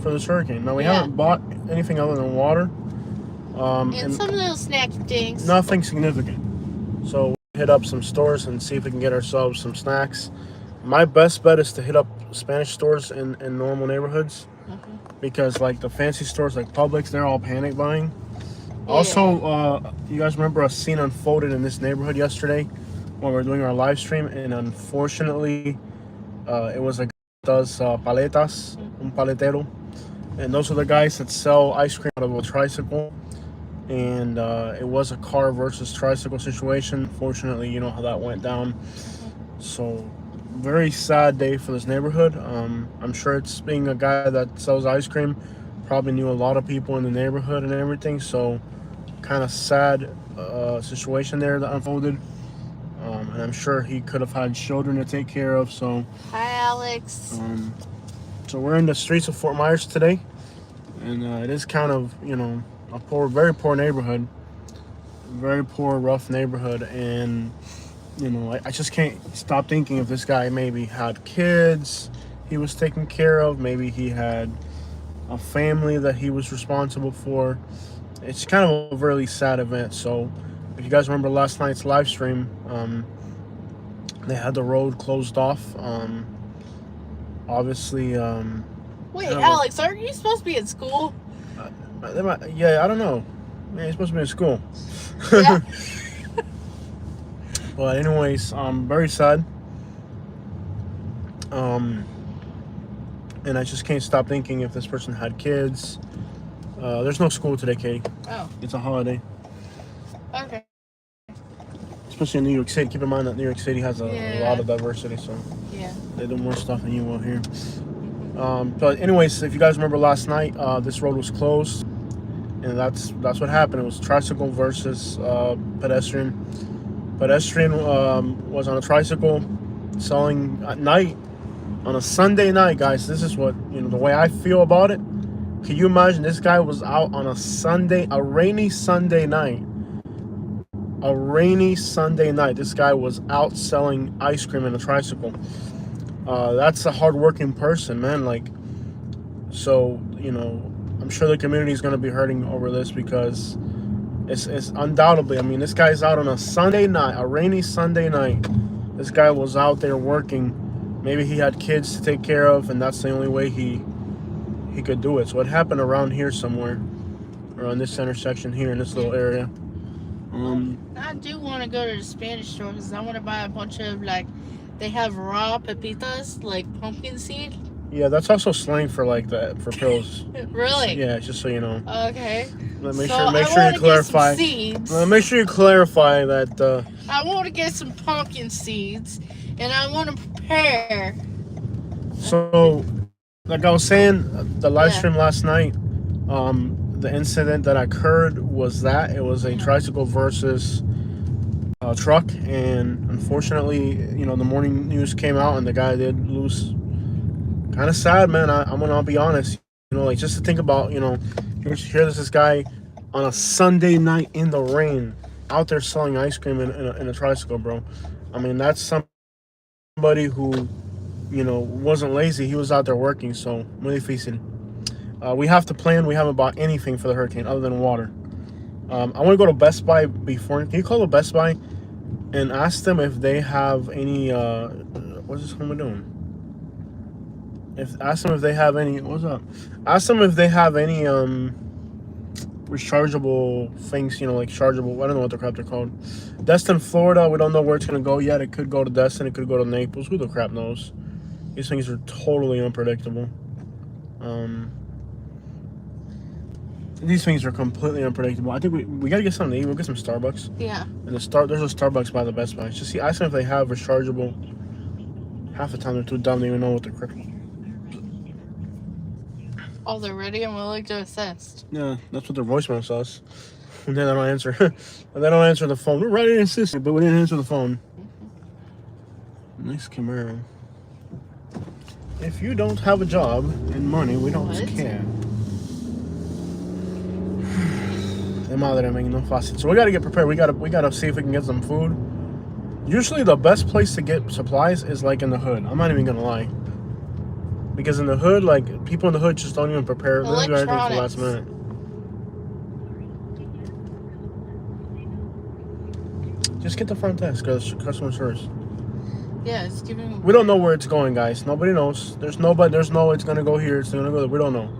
for this hurricane. Now we haven't bought anything other than water. And some little snacky things. Nothing significant. So we'll hit up some stores and see if we can get ourselves some snacks. My best bet is to hit up Spanish stores in normal neighborhoods. Because like the fancy stores like Publix, they're all panic buying. Yeah. Also, you guys remember a scene unfolded in this neighborhood yesterday when we were doing our live stream, and unfortunately, it was a guy that does paletas, un paletero, and those are the guys that sell ice cream out of a tricycle. And it was a car versus tricycle situation. Fortunately, you know how that went down. So, very sad day for this neighborhood. I'm sure it's being a guy that sells ice cream, probably knew a lot of people in the neighborhood and everything. So, kind of sad situation there that unfolded. And I'm sure he could have had children to take care of. So, hi, Alex. So we're in the streets of Fort Myers today, and it is kind of, you know, a poor, very poor neighborhood, very poor, rough neighborhood. And you know, I just can't stop thinking if this guy maybe had kids he was taking care of, maybe he had a family that he was responsible for. It's kind of a really sad event. So if you guys remember last night's live stream, they had the road closed off. Obviously, wait, Alex, aren't you supposed to be in school? Yeah, I don't know. Man, you're supposed to be in school. Yeah. But anyways, very sad. And I just can't stop thinking if this person had kids. There's no school today, Katie. Oh. It's a holiday. Okay. Especially in New York City. Keep in mind that New York City has a lot of diversity, so they do more stuff than you will here. But anyways, if you guys remember last night, this road was closed, and that's what happened. It was tricycle versus pedestrian. Pedestrian was on a tricycle selling at night on a Sunday night, guys. This is what, you know, the way I feel about it. Can you imagine this guy was out on a Sunday, a rainy Sunday night? A rainy Sunday night. This guy was out selling ice cream in a tricycle. That's a hardworking person, man. Like, so, you know, I'm sure the community is going to be hurting over this because it's undoubtedly, I mean, this guy's out on a Sunday night, a rainy Sunday night. This guy was out there working. Maybe he had kids to take care of, and that's the only way he could do it. So it happened around here somewhere, around this intersection here in this little area. I do want to go to the Spanish store because I want to buy a bunch of, like, they have raw pepitas, like pumpkin seed. Yeah, that's also slang for like that, for pills. Really? Yeah, just so you know. Okay. Make sure you clarify. Make sure you clarify that. I want to get some pumpkin seeds, and I want to prepare. So, like I was saying, the live stream last night, the incident that occurred was that it was a tricycle versus a truck, and unfortunately, you know, the morning news came out and the guy did lose. Kind of sad, man. I'm gonna be honest. You know, like, just to think about, you know, here's this guy on a Sunday night in the rain out there selling ice cream in a tricycle, bro. I mean, that's somebody who, you know, wasn't lazy. He was out there working. So, muy difícil. We have to plan. We haven't bought anything for the hurricane other than water. I want to go to Best Buy before. Can you call the Best Buy and ask them if they have any? What's this homie doing? Ask them if they have any. What's up? Ask them if they have any rechargeable things. You know, like chargeable. I don't know what the crap they're called. Destin, Florida. We don't know where it's gonna go yet. It could go to Destin. It could go to Naples. Who the crap knows? These things are totally unpredictable. These things are completely unpredictable. I think we gotta get something to eat. We'll get some Starbucks. Yeah. And there's a Starbucks by the Best Buy. Just ask them if they have rechargeable. Half the time they're too dumb to even know what they're crap. Oh, they're ready and willing to assist. Yeah, that's what their voicemail says. And then they don't answer. And they don't answer the phone. We're ready to assist, but we didn't answer the phone. Nice Camaro. If you don't have a job and money, we don't care. De madre, man, no fácil. So we gotta get prepared. We gotta see if we can get some food. Usually the best place to get supplies is like in the hood. I'm not even gonna lie. Because in the hood, like, people in the hood just don't even prepare. They don't do anything for the last minute. Just get the front desk, customer service. Yeah, it's giving. We don't know where it's going, guys. Nobody knows. There's no it's gonna go here. It's gonna go there. We don't know.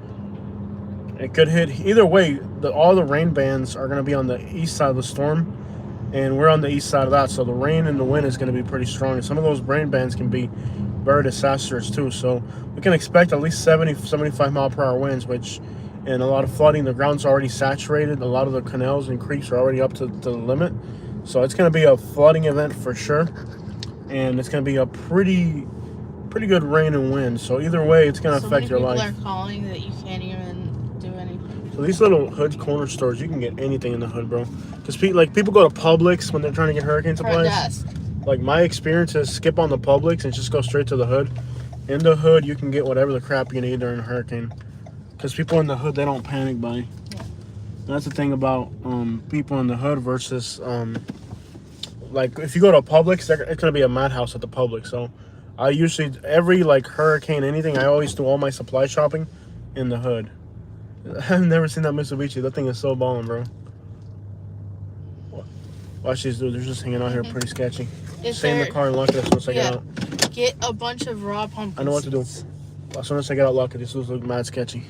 It could hit either way. All the rain bands are gonna be on the east side of the storm, and we're on the east side of that. So the rain and the wind is gonna be pretty strong. And some of those rain bands can be very disastrous too. So we can expect at least 70, 75 mile per hour winds, which, and a lot of flooding. The ground's already saturated. A lot of the canals and creeks are already up to the limit. So it's gonna be a flooding event for sure. And it's going to be a pretty good rain and wind. So either way, it's going to affect your life. People are calling that you can't even do anything. So these little hood corner stores, you can get anything in the hood, bro. Because people go to Publix when they're trying to get hurricane supplies. Like my experience is skip on the Publix and just go straight to the hood. In the hood, you can get whatever the crap you need during a hurricane. Because people in the hood, they don't panic buy. Yeah. That's the thing about people in the hood versus... like if you go to a Publix, it's gonna be a madhouse at the Publix. So I usually every like hurricane, anything, I always do all my supply shopping in the hood. I've never seen that Mitsubishi. That thing is so ballin', bro. Watch these dudes. They're just hanging out here, pretty sketchy. Stay in the car and lock it as soon as I get out. Get a bunch of raw pumpkin. I know what to do. As soon as I get out, lock it. These dudes look mad sketchy.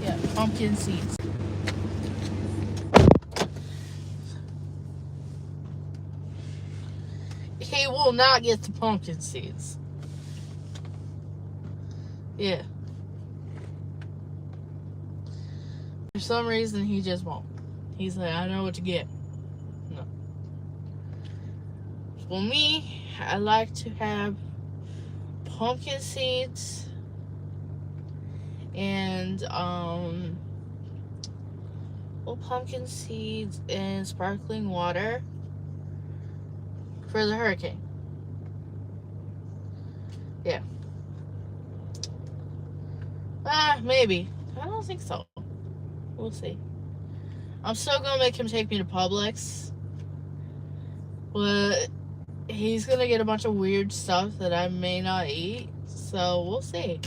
Yeah, pumpkin seeds. He will not get the pumpkin seeds. Yeah. For some reason, he just won't. He's like, I know what to get. No. For me, I like to have pumpkin seeds and pumpkin seeds and sparkling water for the hurricane. Yeah. Maybe. I don't think so. We'll see. I'm still gonna make him take me to Publix. But he's gonna get a bunch of weird stuff that I may not eat. So we'll see.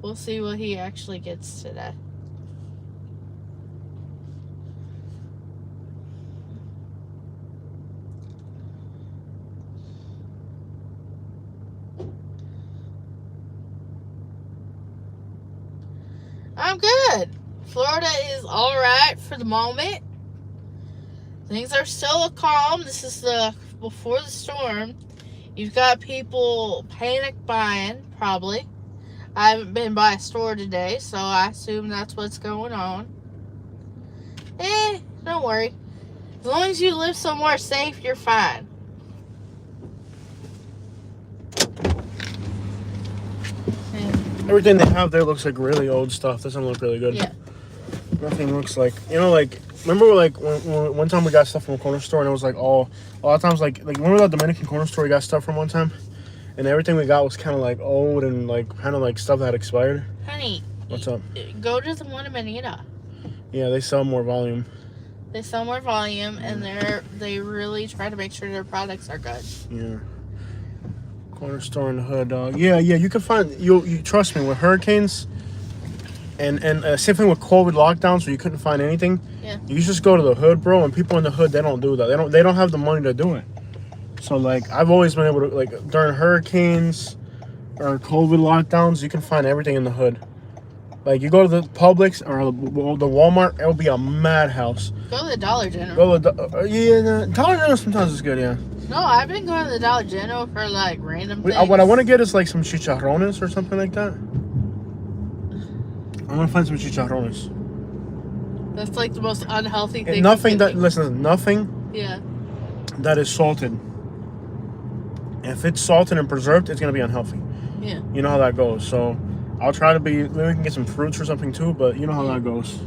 We'll see what he actually gets today. I'm good. Florida is alright for the moment. Things are still calm. This is before the storm. You've got people panic buying, probably. I haven't been by a store today, so I assume that's what's going on. Don't worry. As long as you live somewhere safe, you're fine. Everything they have there looks like really old stuff. Doesn't look really good. Yeah. Nothing looks like, like, remember like when one time we got stuff from a corner store and it was like a lot of times like remember that Dominican corner store we got stuff from one time? And everything we got was kind of like old and like kind of like stuff that had expired. Honey. What's up? Go to the one in Manita. Yeah, they sell more volume. They sell more volume and they really try to make sure their products are good. Yeah. Corner store in the hood, dog. Yeah, you can find, you trust me, with hurricanes and same thing with COVID lockdowns where you couldn't find anything. Yeah. You just go to the hood, bro, and people in the hood, they don't do that. They don't have the money to do it. So like I've always been able to, like, during hurricanes or COVID lockdowns, you can find everything in the hood. Like you go to the Publix or the Walmart, it'll be a madhouse. Go to the Dollar General. Go to the Dollar General sometimes is good, yeah. No, I've been going to the Dollar General for like random things. What I want to get is like some chicharrones or something like that. I want to find some chicharrones. That's like the most unhealthy thing. Nothing that Yeah. that is salted. If it's salted and preserved, it's gonna be unhealthy. Yeah. You know how that goes. So I'll try to be. Maybe we can get some fruits or something too. But you know how that goes.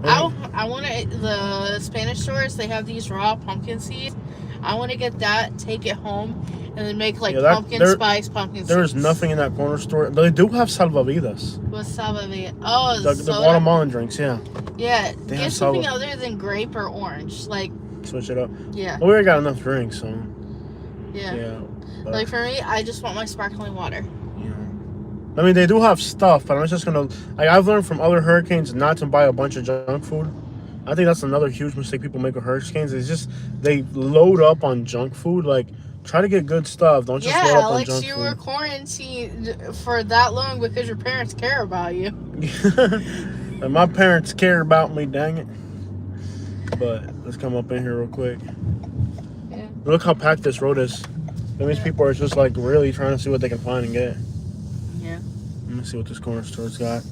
I want to, the Spanish stores, they have these raw pumpkin seeds. I want to get that, take it home, and then make like pumpkin spice pumpkin seeds. There is nothing in that corner store. They do have salvavidas. What's salvavidas? Oh, the Guatemalan drinks, yeah. Yeah, get something other than grape or orange. Like, switch it up. Yeah. Well, we already got enough drinks, so. Yeah. Like for me, I just want my sparkling water. Yeah. I mean, they do have stuff, but I'm just gonna. Like, I've learned from other hurricanes not to buy a bunch of junk food. I think that's another huge mistake people make with hurricanes. Is just they load up on junk food. Like, try to get good stuff. Don't just load up on Alex, junk you food. were quarantined for that long because your parents care about you. And my parents care about me, dang it. But let's come up in here real quick. Yeah. Look how packed this road is. That means people are just like really trying to see what they can find and get. Yeah. Let me see what this corner store's got.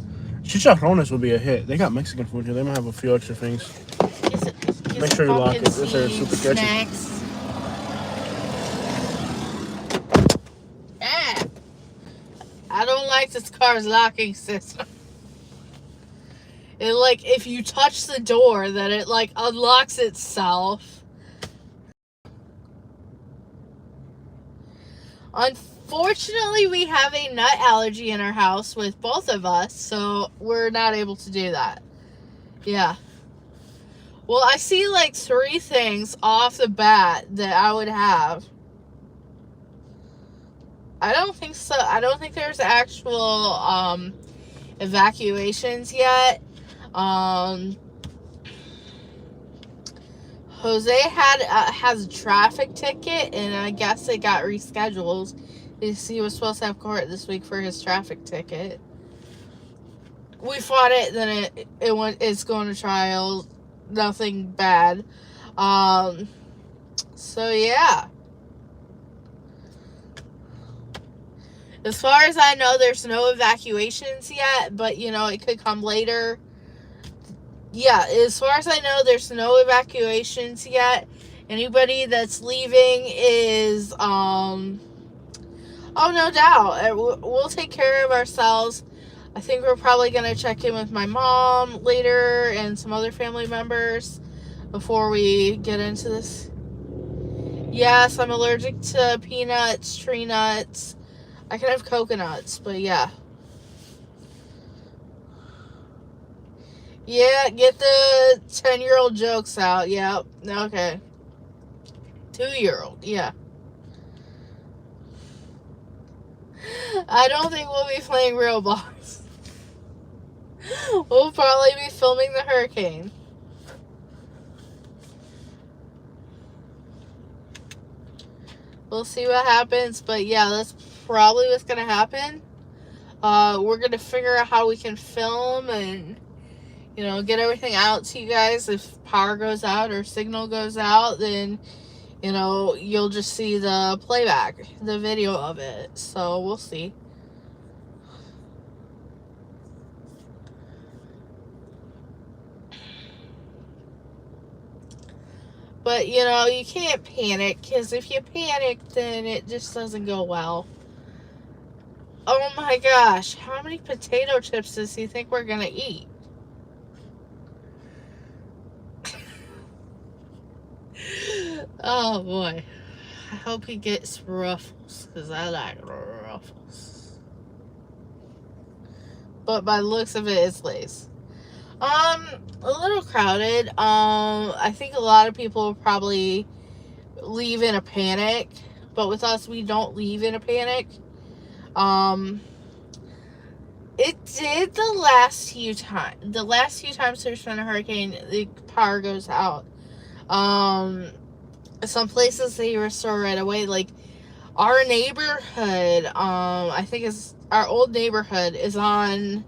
Chicharrones would be a hit. They got Mexican food here. They might have a few extra things. Make sure you lock it. This is super sketchy. Snacks. Ah, I don't like this car's locking system. It like if you touch the door, then it like unlocks itself. Unfortunately, we have a nut allergy in our house with both of us, so we're not able to do that. Yeah. Well, I see like 3 things off the bat that I would have. I don't think so. I don't think there's actual evacuations yet. Jose has a traffic ticket, and I guess it got rescheduled. He was supposed to have court this week for his traffic ticket. We fought it, then it's going to trial. Nothing bad. So yeah. As far as I know, there's no evacuations yet, but you know, it could come later. Yeah, as far as I know, there's no evacuations yet. Anybody that's leaving is, oh, no doubt. We'll take care of ourselves. I think we're probably going to check in with my mom later and some other family members before we get into this. Yes, I'm allergic to peanuts, tree nuts. I can have coconuts, but yeah. Yeah, get the 10-year-old jokes out. Yep. Okay. 2-year-old. Yeah. I don't think we'll be playing Roblox. We'll probably be filming the hurricane. We'll see what happens, but yeah, that's probably what's going to happen. We're going to figure out how we can film and, you know, get everything out to you guys. If power goes out or signal goes out, then, you know, you'll just see the playback, the video of it. So we'll see. But, you know, you can't panic, because if you panic, then it just doesn't go well. Oh my gosh, how many potato chips does he think we're going to eat? Oh boy. I hope he gets Ruffles, because I like Ruffles. But by the looks of it, it's Lay's. A little crowded. I think a lot of people will probably leave in a panic, but with us, we don't leave in a panic. It did the last few times. The last few times there's been a hurricane, the power goes out. Some places they restore right away. Like our neighborhood, I think is our old neighborhood is on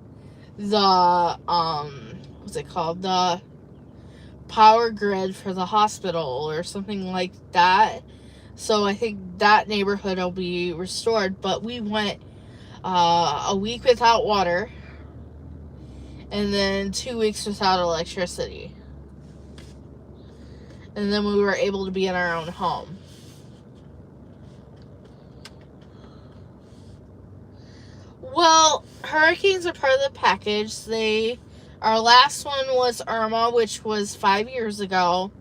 the what's it called? The power grid for the hospital or something like that. So I think that neighborhood will be restored. But we went a week without water, and then 2 weeks without electricity. And then we were able to be in our own home. Well, hurricanes are part of the package. Our last one was Irma, which was 5 years ago.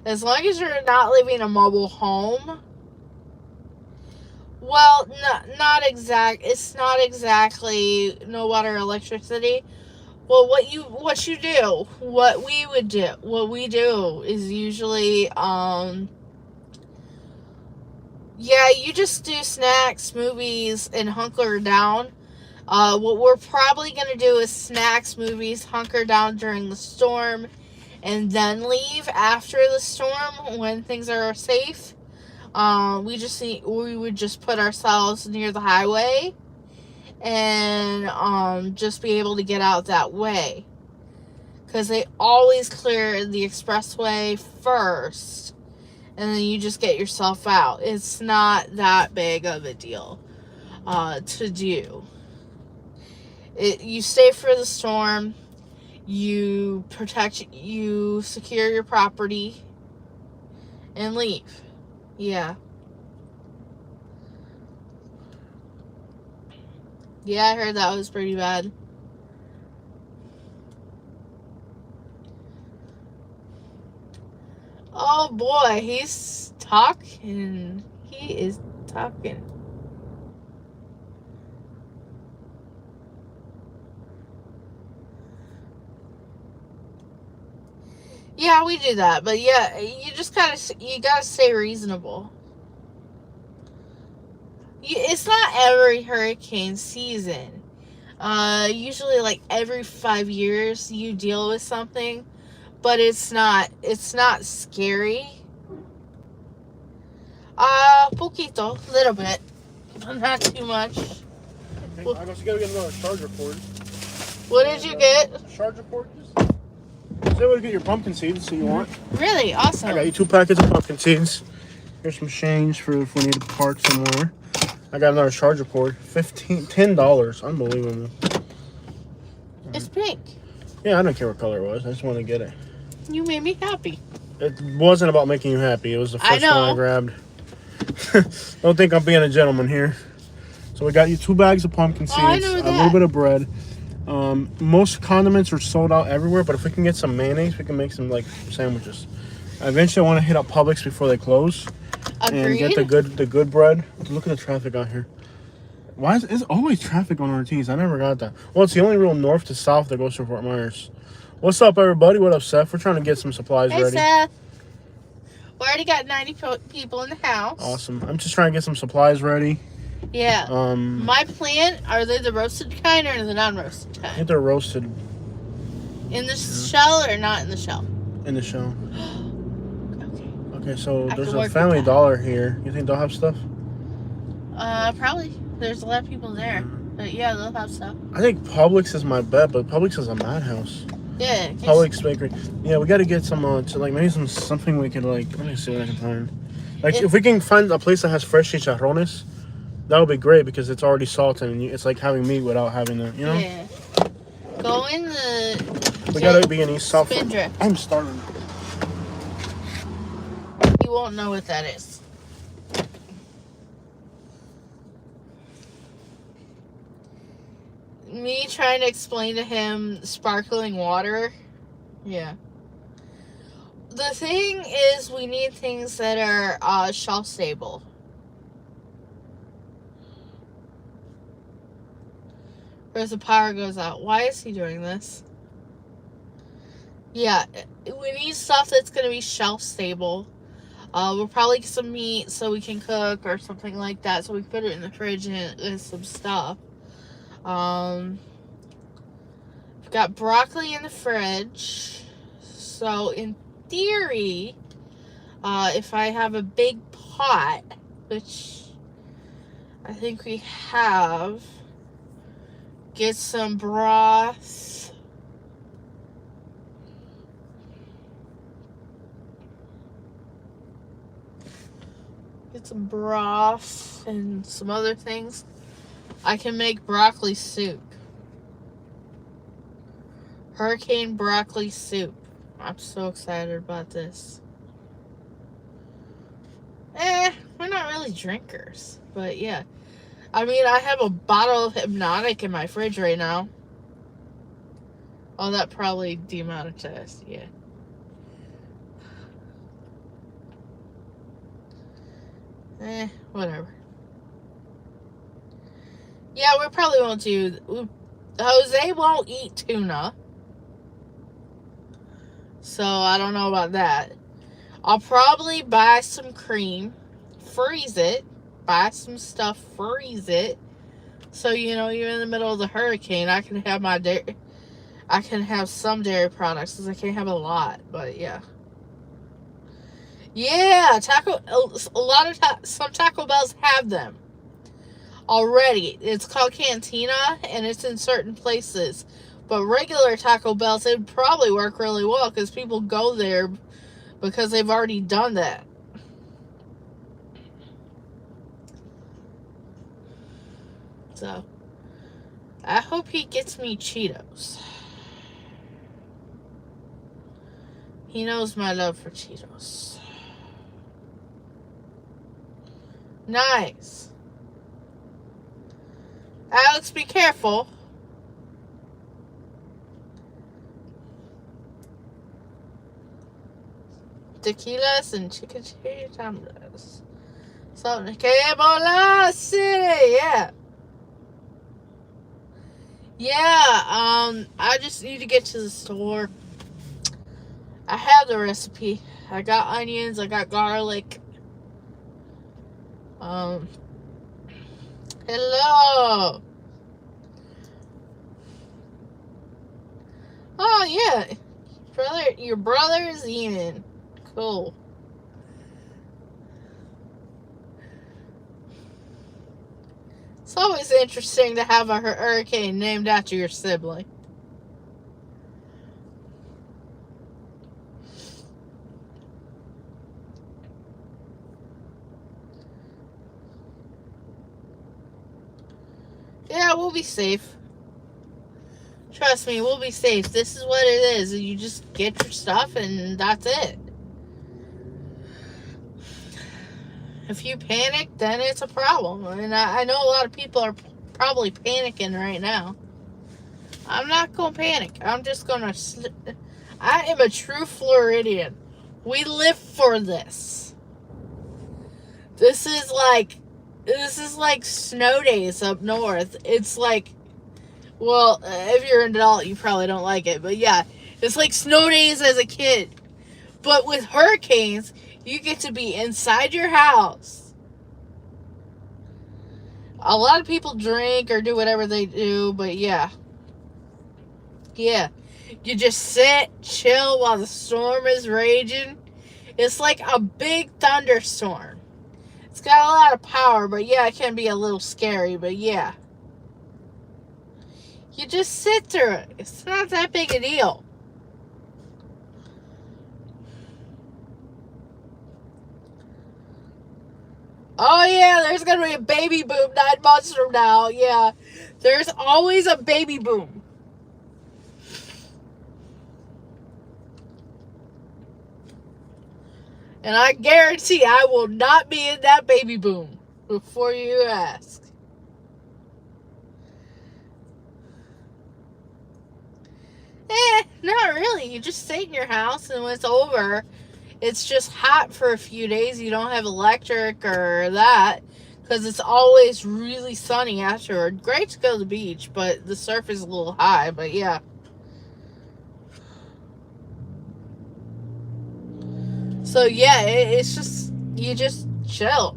As long as you're not living in a mobile home. Well, it's not exactly no water, electricity. Well, what we do is usually, you just do snacks, movies, and hunker down. What we're probably going to do is snacks, movies, hunker down during the storm, and then leave after the storm when things are safe. We would just put ourselves near the highway and just be able to get out that way. Because they always clear the expressway first, and then you just get yourself out. It's not that big of a deal to do. You stay for the storm, you secure your property, and leave. Yeah. Yeah, I heard that was pretty bad. Oh boy, he's talking. He is talking. Yeah, we do that, but yeah, you gotta stay reasonable. It's not every hurricane season. Usually like every 5 years you deal with something, but it's not scary. Poquito, little bit, but not too much. Okay, I guess you gotta get another charger cord. What did you get? Charger cord? Is that way to get your pumpkin seeds so you want? Really? Awesome. I got you 2 packets of pumpkin seeds. Here's some change for if we need to park somewhere. I got another charger cord. $10. Unbelievable. It's pink. Yeah, I don't care what color it was. I just want to get it. You made me happy. It wasn't about making you happy. It was the first one I grabbed. Don't think I'm being a gentleman here. So we got you 2 bags of pumpkin seeds, a little bit of bread. Most condiments are sold out everywhere, but if we can get some mayonnaise, we can make some like sandwiches. Eventually, I want to hit up Publix before they close. Agreed. And get the good bread. Look at the traffic out here. Why is always traffic on Ortiz? I never got that. Well, it's the only real north to south that goes to Fort Myers. What's up, everybody? What up, Seth? We're trying to get some supplies ready. Hey, Seth. We already got 90 people in the house. Awesome. I'm just trying to get some supplies ready. Yeah. My plan, are they the roasted kind or the non-roasted kind? I think they're roasted. In the shell or not in the shell? In the shell. Okay, so there's a a Family Dollar here. You think they'll have stuff? Probably. There's a lot of people there. But yeah, they'll have stuff. I think Publix is my bet, but Publix is a madhouse. Yeah. Publix bakery. Yeah, we got to get some maybe something we could like. Let me see what I can find. Like if we can find a place that has fresh chicharrones, that would be great because it's already salted and it's like having meat without having the, you know. Yeah. Go in the. We gotta be in East South. I'm starving. You won't know what that is. Me trying to explain to him sparkling water. Yeah. The thing is, we need things that are shelf stable. Or if the power goes out. Why is he doing this? Yeah, we need stuff that's going to be shelf stable. We'll probably get some meat so we can cook or something like that. So we put it in the fridge and some stuff. We've got broccoli in the fridge. So in theory, if I have a big pot, which I think we have, get some broth. Get some broth and some other things. I can make broccoli soup. Hurricane broccoli soup. I'm so excited about this. We're not really drinkers. But yeah. I mean, I have a bottle of Hypnotic in my fridge right now. Oh, that probably demonetized. Yeah. Whatever. Yeah, we probably won't do... Jose won't eat tuna. So, I don't know about that. I'll probably buy some cream. Freeze it. Buy some stuff. Freeze it. So, you know, even in the middle of the hurricane, I can have some dairy products, because I can't have a lot, but yeah. Yeah, some Taco Bells have them already. It's called Cantina, and it's in certain places. But regular Taco Bells, it would probably work really well, because people go there because they've already done that. So, I hope he gets me Cheetos. He knows my love for Cheetos. Nice. Alex, be careful. Tequilas and chicken tamales. Something. Bola City, yeah. Yeah, I just need to get to the store. I have the recipe. I got onions, I got garlic. Hello. Oh, yeah. Your brother is Ian. Cool. It's always interesting to have a hurricane named after your sibling. Yeah, we'll be safe. Trust me, we'll be safe. This is what it is. You just get your stuff and that's it. If you panic, then it's a problem. And I know a lot of people are probably panicking right now. I'm not going to panic. I'm just going to... I am a true Floridian. We live for this. This is like snow days up north. It's like... Well, if you're an adult, you probably don't like it. But yeah, it's like snow days as a kid. But with hurricanes, you get to be inside your house. A lot of people drink or do whatever they do, but yeah. Yeah. You just sit, chill while the storm is raging. It's like a big thunderstorm. It's got a lot of power, but yeah, it can be a little scary, but yeah. You just sit through it. It's not that big a deal. Oh, yeah, there's going to be a baby boom 9 months from now. Yeah, there's always a baby boom. And I guarantee I will not be in that baby boom before you ask. Not really. You just stay in your house, and when it's over, it's just hot for a few days. You don't have electric or that, because it's always really sunny afterward. Great to go to the beach, but the surf is a little high, but yeah. So yeah, it's just, you just chill.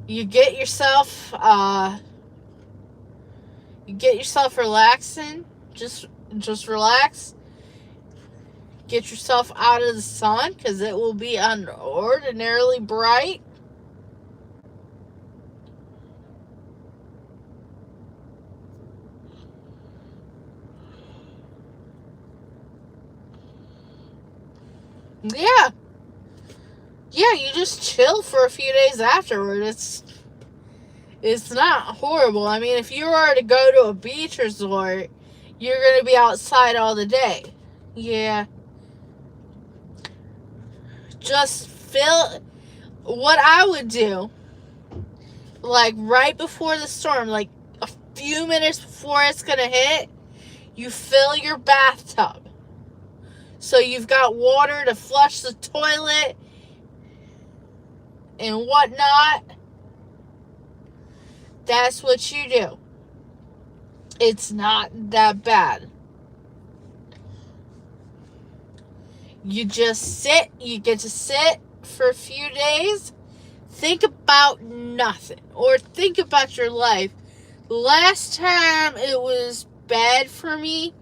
You get yourself relaxing. Just relax. Get yourself out of the sun, because it will be unordinarily bright. Yeah. Yeah, you just chill for a few days afterward. It's not horrible. I mean, if you were to go to a beach resort, you're going to be outside all the day. Yeah. Just what I would do, like right before the storm, like a few minutes before it's going to hit, you fill your bathtub. So you've got water to flush the toilet and whatnot. That's what you do. It's not that bad. You just sit. You get to sit for a few days. Think about nothing. Or think about your life. Last time it was bad for me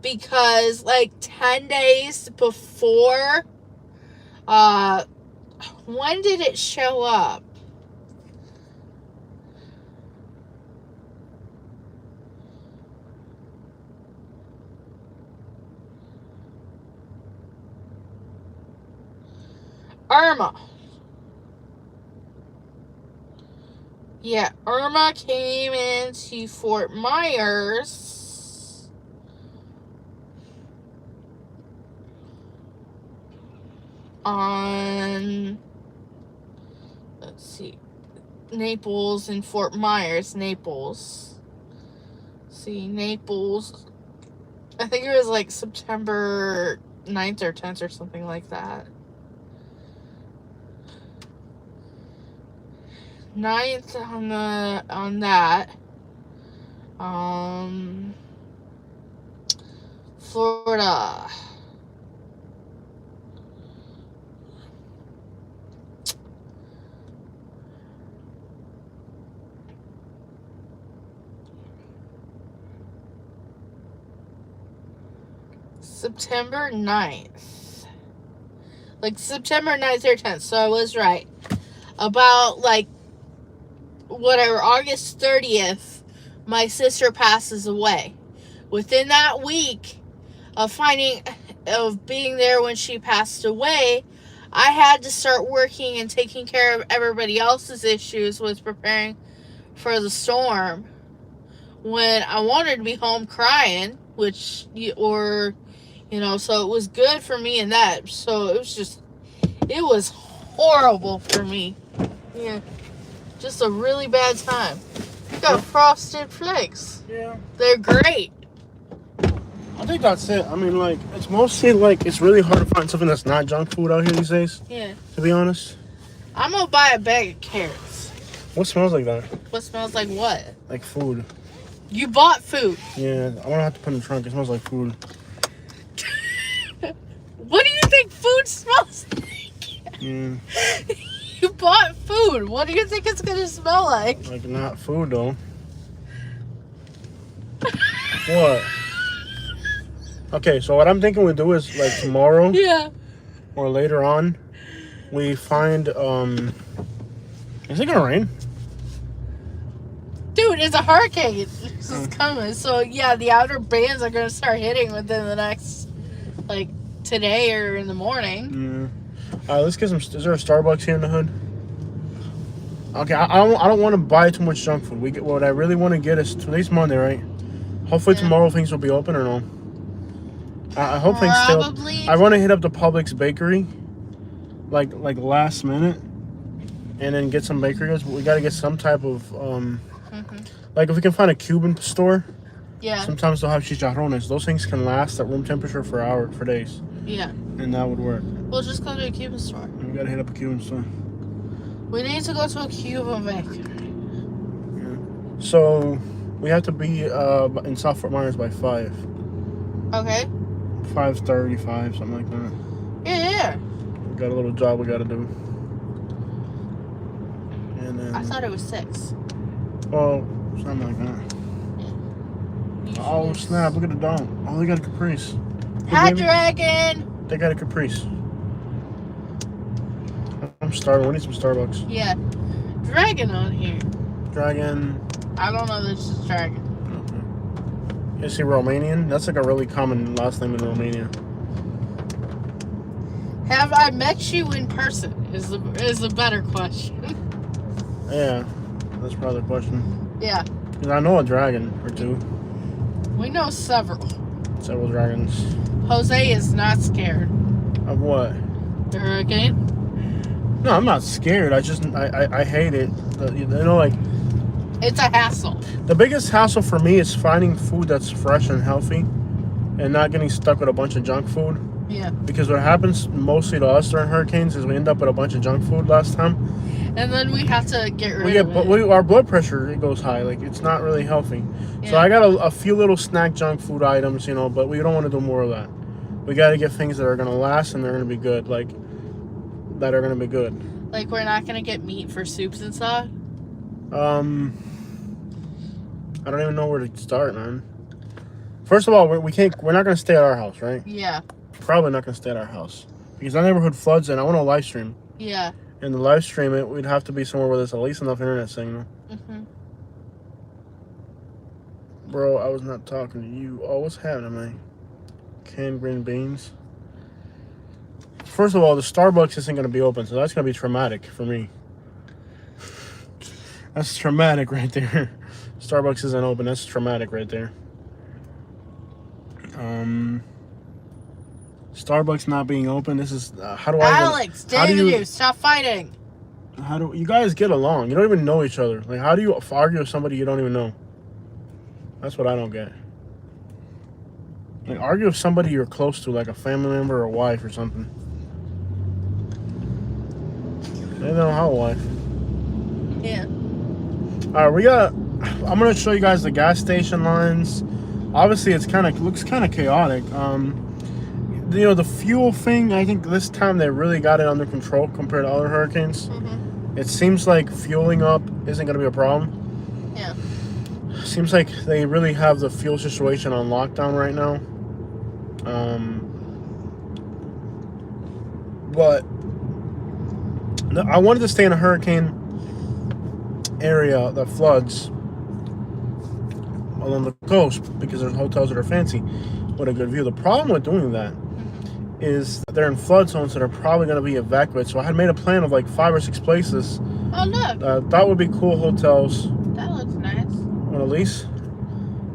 because like 10 days before, when did it show up? Irma. Yeah, Irma came into Fort Myers on, let's see, Naples and Fort Myers, Naples. See, Naples, I think it was like September 9th or 10th or something like that. 9th on that. Florida. September 9th. Like September 9th or 10th, so I was right. About like whatever, August 30th, my sister passes away. Within that week of being there when she passed away, I had to start working and taking care of everybody else's issues with preparing for the storm. When I wanted to be home crying, so it was good for me in that. So it was horrible for me. Yeah. Just a really bad time. You got Frosted Flakes. Yeah. They're great. I think that's it. I mean, like, it's mostly, like, it's really hard to find something that's not junk food out here these days. Yeah. To be honest. I'm going to buy a bag of carrots. What smells like that? What smells like what? Like food. You bought food. Yeah, I'm going to have to put it in the trunk. It smells like food. What do you think food smells like? Yeah. You bought food. What do you think it's going to smell like? Like, not food, though. What? Okay, so what I'm thinking we do is, like, tomorrow. Yeah. Or later on, we find, is it gonna rain? Dude, it's a hurricane. This is coming. So, yeah, the outer bands are going to start hitting within the next, like, today or in the morning. Yeah. Let's get some. Is there a Starbucks here in the hood? Okay, I don't want to buy too much junk food. What I really want to get is today's Monday, right? Hopefully tomorrow things will be open or no. I hope things still. I want to hit up the Publix bakery, like last minute, and then get some bakery goods. But we got to get some type of like if we can find a Cuban store. Yeah. Sometimes they'll have chicharrones. Those things can last at room temperature for days. Yeah. And that would work. We'll just go to a Cuban store. We gotta hit up a Cuban store. We need to go to a Cuban bakery. Yeah. So we have to be in South Fort Myers by 5. Okay. 5:35, something like that. Yeah. We got a little job we gotta do. And then I thought it was 6. well, something like that. Yeah. Oh snap! Look at the dome. Oh, they got a Caprice. Hat Dragon. They got a Caprice. I'm starving. We need some Starbucks. Yeah. Dragon on here. Dragon. I don't know this is Dragon. Okay. Is he Romanian? That's like a really common last name in Romania. Have I met you in person? Is the better question. Yeah, that's probably the question. Yeah. Because I know a dragon or two. We know several. Several dragons. Jose is not scared. Of what? The hurricane? No, I'm not scared. I hate it. Like... It's a hassle. The biggest hassle for me is finding food that's fresh and healthy and not getting stuck with a bunch of junk food. Yeah. Because what happens mostly to us during hurricanes is we end up with a bunch of junk food last time. And then we have to get rid of it. But our blood pressure, it goes high. Like, it's not really healthy. Yeah. So I got a few little snack junk food items, but we don't want to do more of that. We got to get things that are going to last and they're going to be good. Like, that are going to be good. Like, we're not going to get meat for soups and stuff? I don't even know where to start, man. First of all, we can't. We're not gonna stay at our house, right? Yeah. Probably not gonna stay at our house because our neighborhood floods, and I want to live stream. Yeah. And to live stream it, we'd have to be somewhere where there's at least enough internet signal. Mhm. Bro, I was not talking to you. Oh, what's happening, man? Canned green beans. First of all, the Starbucks isn't gonna be open, so that's gonna be traumatic for me. That's traumatic right there. Starbucks isn't open. That's traumatic right there. Starbucks not being open. This is how do I? Alex, David, stop fighting. How do you guys get along? You don't even know each other. Like, how do you argue with somebody you don't even know? That's what I don't get. Like, argue with somebody you're close to, like a family member or a wife or something. They don't have a wife. Yeah. All right, I'm gonna show you guys the gas station lines. Obviously, looks kind of chaotic. You know, the fuel thing, I think this time they really got it under control compared to other hurricanes. Mm-hmm. It seems like fueling up isn't going to be a problem. Yeah. Seems like they really have the fuel situation on lockdown right now. But I wanted to stay in a hurricane area that floods along the coast because there's hotels that are fancy with a good view. The problem with doing that is they're in flood zones that are probably going to be evacuated. So I had made a plan of like 5 or 6 places. Oh, look. That would be cool hotels. That looks nice. Want to lease?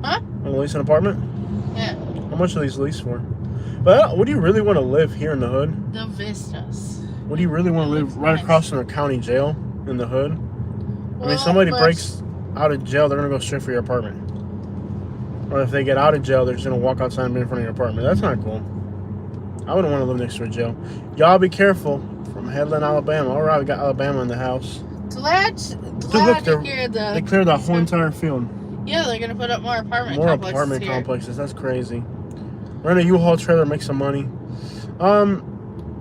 Huh? Want to lease an apartment? Yeah. How much are these leased for? But would you really want to live here in the hood? The vistas. Would you really want to live right across from a county jail in the hood? I mean, somebody breaks out of jail, they're going to go straight for your apartment. Or if they get out of jail, they're just going to walk outside and be in front of your apartment. That's not cool. I wouldn't want to live next to a jail. Y'all be careful. From Headland, Alabama. All right, we got Alabama in the house. Glad to hear they cleared the whole entire field. Yeah, they're going to put up more apartment complexes. That's crazy. Rent a U-Haul trailer, make some money.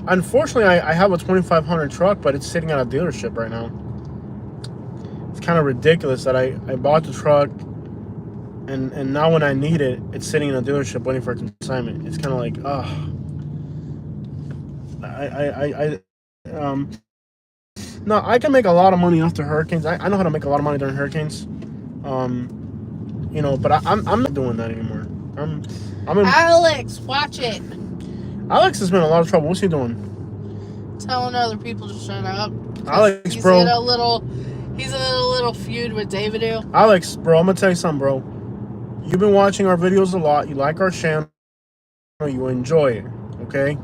Unfortunately, I have a 2500 truck, but it's sitting at a dealership right now. It's kind of ridiculous that I bought the truck, and now when I need it, it's sitting in a dealership waiting for a consignment. It's kind of like, no, I can make a lot of money after hurricanes. I know how to make a lot of money during hurricanes. You know, but I'm not doing that anymore. Alex, watch it. Alex has been in a lot of trouble. What's he doing? Telling other people to shut up. Alex, he's bro. He's in a little feud with David. Alex, bro, I'm gonna tell you something, bro. You've been watching our videos a lot. You like our channel. You enjoy it, okay?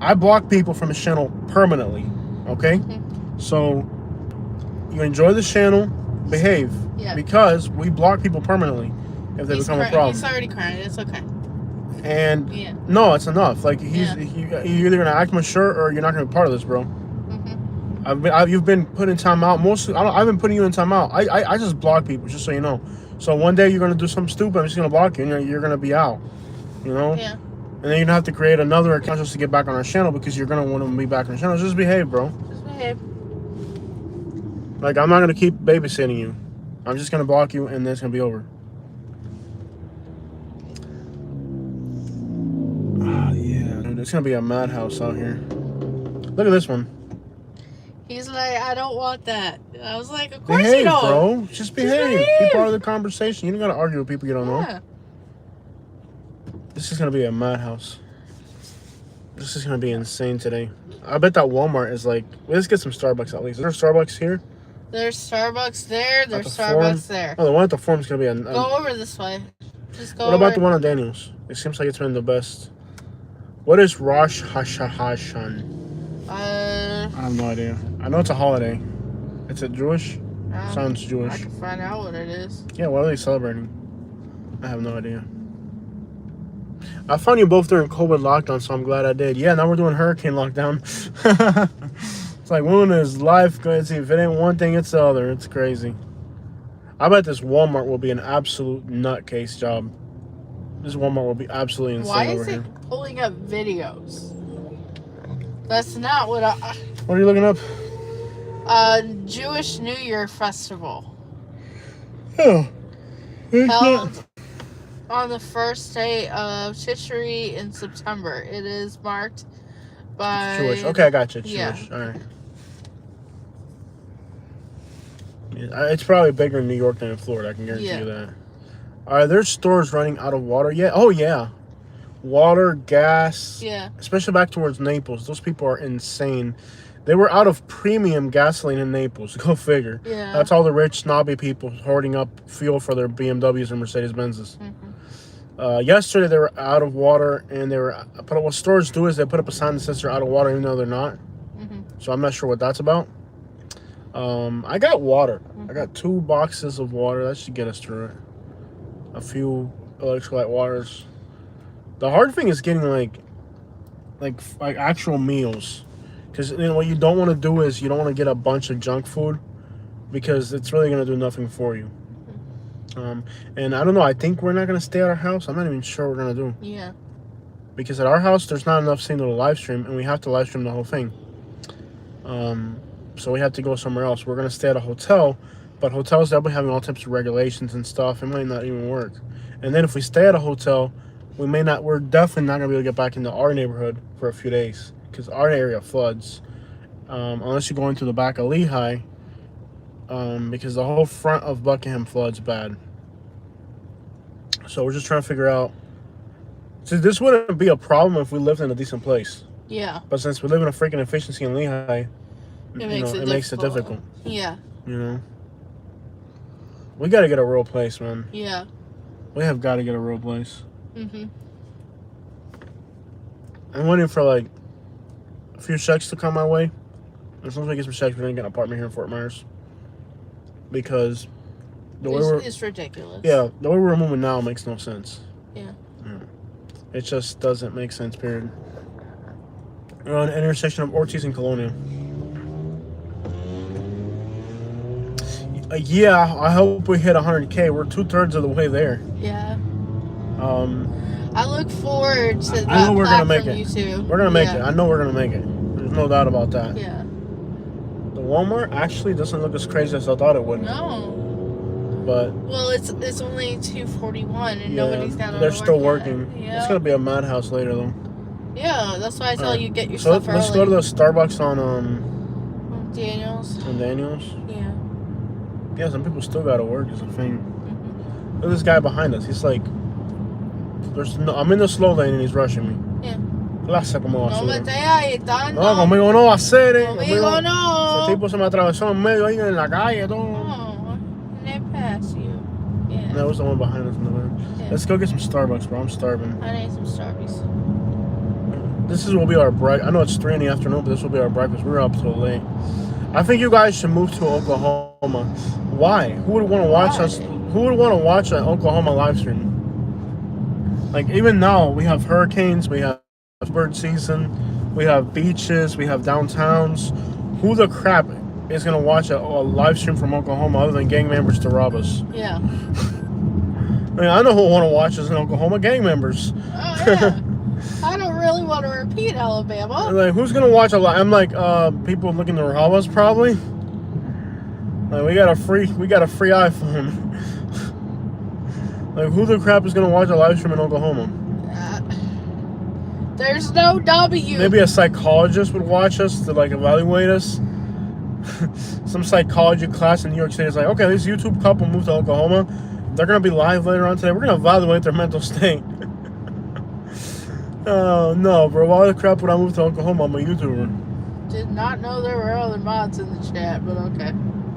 I block people from the channel permanently, okay? Mm-hmm. So you enjoy the channel, behave. Yeah. Because we block people permanently if they become a problem. He's already crying. It's okay. And no, it's enough. Like you're either gonna act mature or you're not gonna be part of this, bro. Mm-hmm. You've been put in timeout. I've been putting you in timeout. I just block people, just so you know. So one day you're gonna do something stupid. I'm just gonna block you, and you're gonna be out. You know. Yeah. And then you're gonna have to create another account just to get back on our channel because you're gonna want to be back on the channel. Just behave, bro. Just behave. Like I'm not gonna keep babysitting you. I'm just gonna block you, and then it's gonna be over. Yeah, dude, it's gonna be a madhouse out here. Look at this one. He's like, I don't want that. I was like, of course behave, you don't. Bro. Just behave. Be part of the conversation. You don't gotta argue with people you don't know. This is gonna be a madhouse. This is gonna be insane today. I bet that Walmart is like. Let's get some Starbucks at least. Is there Starbucks here? There's Starbucks there. There's Starbucks there. Oh, the one at the Forum's gonna be go over this way. Just go. What about the one on Daniels? It seems like it's been the best. What is Rosh Hashanah? I have no idea. I know it's a holiday. Is it Jewish? Sounds Jewish. I can find out what it is. Yeah, what are they celebrating? I have no idea. I found you both during COVID lockdown, so I'm glad I did. Yeah, now we're doing hurricane lockdown. It's like, when is life going to see? If it ain't one thing, it's the other. It's crazy. I bet this Walmart will be an absolute nutcase job. This Walmart will be absolutely insane over here. Why is it pulling up videos? That's not what I... What are you looking up? Jewish New Year Festival. Oh, held on the first day of Tishri in September. It is marked by Jewish. Okay, I got you. Jewish. Yeah. All right. Yeah, it's probably bigger in New York than in Florida. I can guarantee you that. Are there stores running out of water yet? Oh yeah, water, gas. Yeah. Especially back towards Naples. Those people are insane. They were out of premium gasoline in Naples. Go figure. Yeah. That's all the rich, snobby people hoarding up fuel for their BMWs and Mercedes Benzes. Yesterday they were out of water, and they were. But what stores do is they put up a sign that says they're out of water, even though they're not. So I'm not sure what that's about. I got water. I got 2 boxes of water. That should get us through it. A few electrolyte waters. The hard thing is getting like actual meals, because what you don't want to do is you don't want to get a bunch of junk food, because it's really gonna do nothing for you. And I don't know. I think we're not gonna stay at our house. I'm not even sure what we're gonna do. Yeah. Because at our house there's not enough signal to live stream, and we have to live stream the whole thing. So we have to go somewhere else. We're gonna stay at a hotel. But hotels, they'll be having all types of regulations and stuff. It might not even work. And then if we stay at a hotel, we're definitely not going to be able to get back into our neighborhood for a few days, because our area floods. Unless you go into the back of Lehigh, because the whole front of Buckingham floods bad. So we're just trying to figure out. See, this wouldn't be a problem if we lived in a decent place. Yeah. But since we live in a freaking efficiency in Lehigh, it makes it difficult. Yeah. You know? We got to get a real place, man. Yeah. We have got to get a real place. I'm waiting for like a few checks to come my way. As soon as we get some checks, we're gonna get an apartment here in Fort Myers. Because it's ridiculous. Yeah, the way we're moving now makes no sense. Yeah. It just doesn't make sense, period. We're on the intersection of Ortiz and Colonia. Yeah, I hope we hit 100K. We're 2/3 of the way there. Yeah. I look forward to that. I know we're gonna make it. YouTube. We're gonna make it. I know we're gonna make it. There's no doubt about that. Yeah. The Walmart actually doesn't look as crazy as I thought it would. No. But well, it's only 2:41 and nobody's got. They're still working. Yeah. It's gonna be a madhouse later though. Yeah, that's why I tell you get your stuff early. Let's go to the Starbucks on Daniels. On Daniels. Yeah. Yeah, some people still gotta work is a thing. Look at this guy behind us. He's like, I'm in the slow lane and he's rushing me. Yeah. Clase como no basura. me estés agitando. No, conmigo no va a ser. Conmigo no. Ese tipo se me atravesó en medio ahí en la calle todo. No, they pass you. Yeah. That was the one behind us in the van. Yeah. Let's go get some Starbucks, bro. I'm starving. I need some Starbucks. This will be our breakfast. I know it's 3 in the afternoon, but this will be our breakfast. We're up till late. I think you guys should move to Oklahoma. Why? Who would want to watch us? Who would want to watch an Oklahoma live stream? Like, even now, we have hurricanes, we have bird season, we have beaches, we have downtowns. Who the crap is going to watch a live stream from Oklahoma other than gang members to rob us? Yeah. I mean, I know who want to watch us in Oklahoma, gang members. Oh, yeah. I don't really want to repeat Alabama. Like, who's going to watch a live? I'm like, people looking to rob us, probably. Like, we got a free iPhone. Like, who the crap is gonna watch a live stream in Oklahoma? There's no W. Maybe a psychologist would watch us to like evaluate us. Some psychology class in New York City is like, okay, this YouTube couple moved to Oklahoma. They're gonna be live later on today. We're gonna evaluate their mental state. Oh no, bro! Why the crap would I move to Oklahoma? I'm a YouTuber. Did not know there were other mods in the chat, but okay.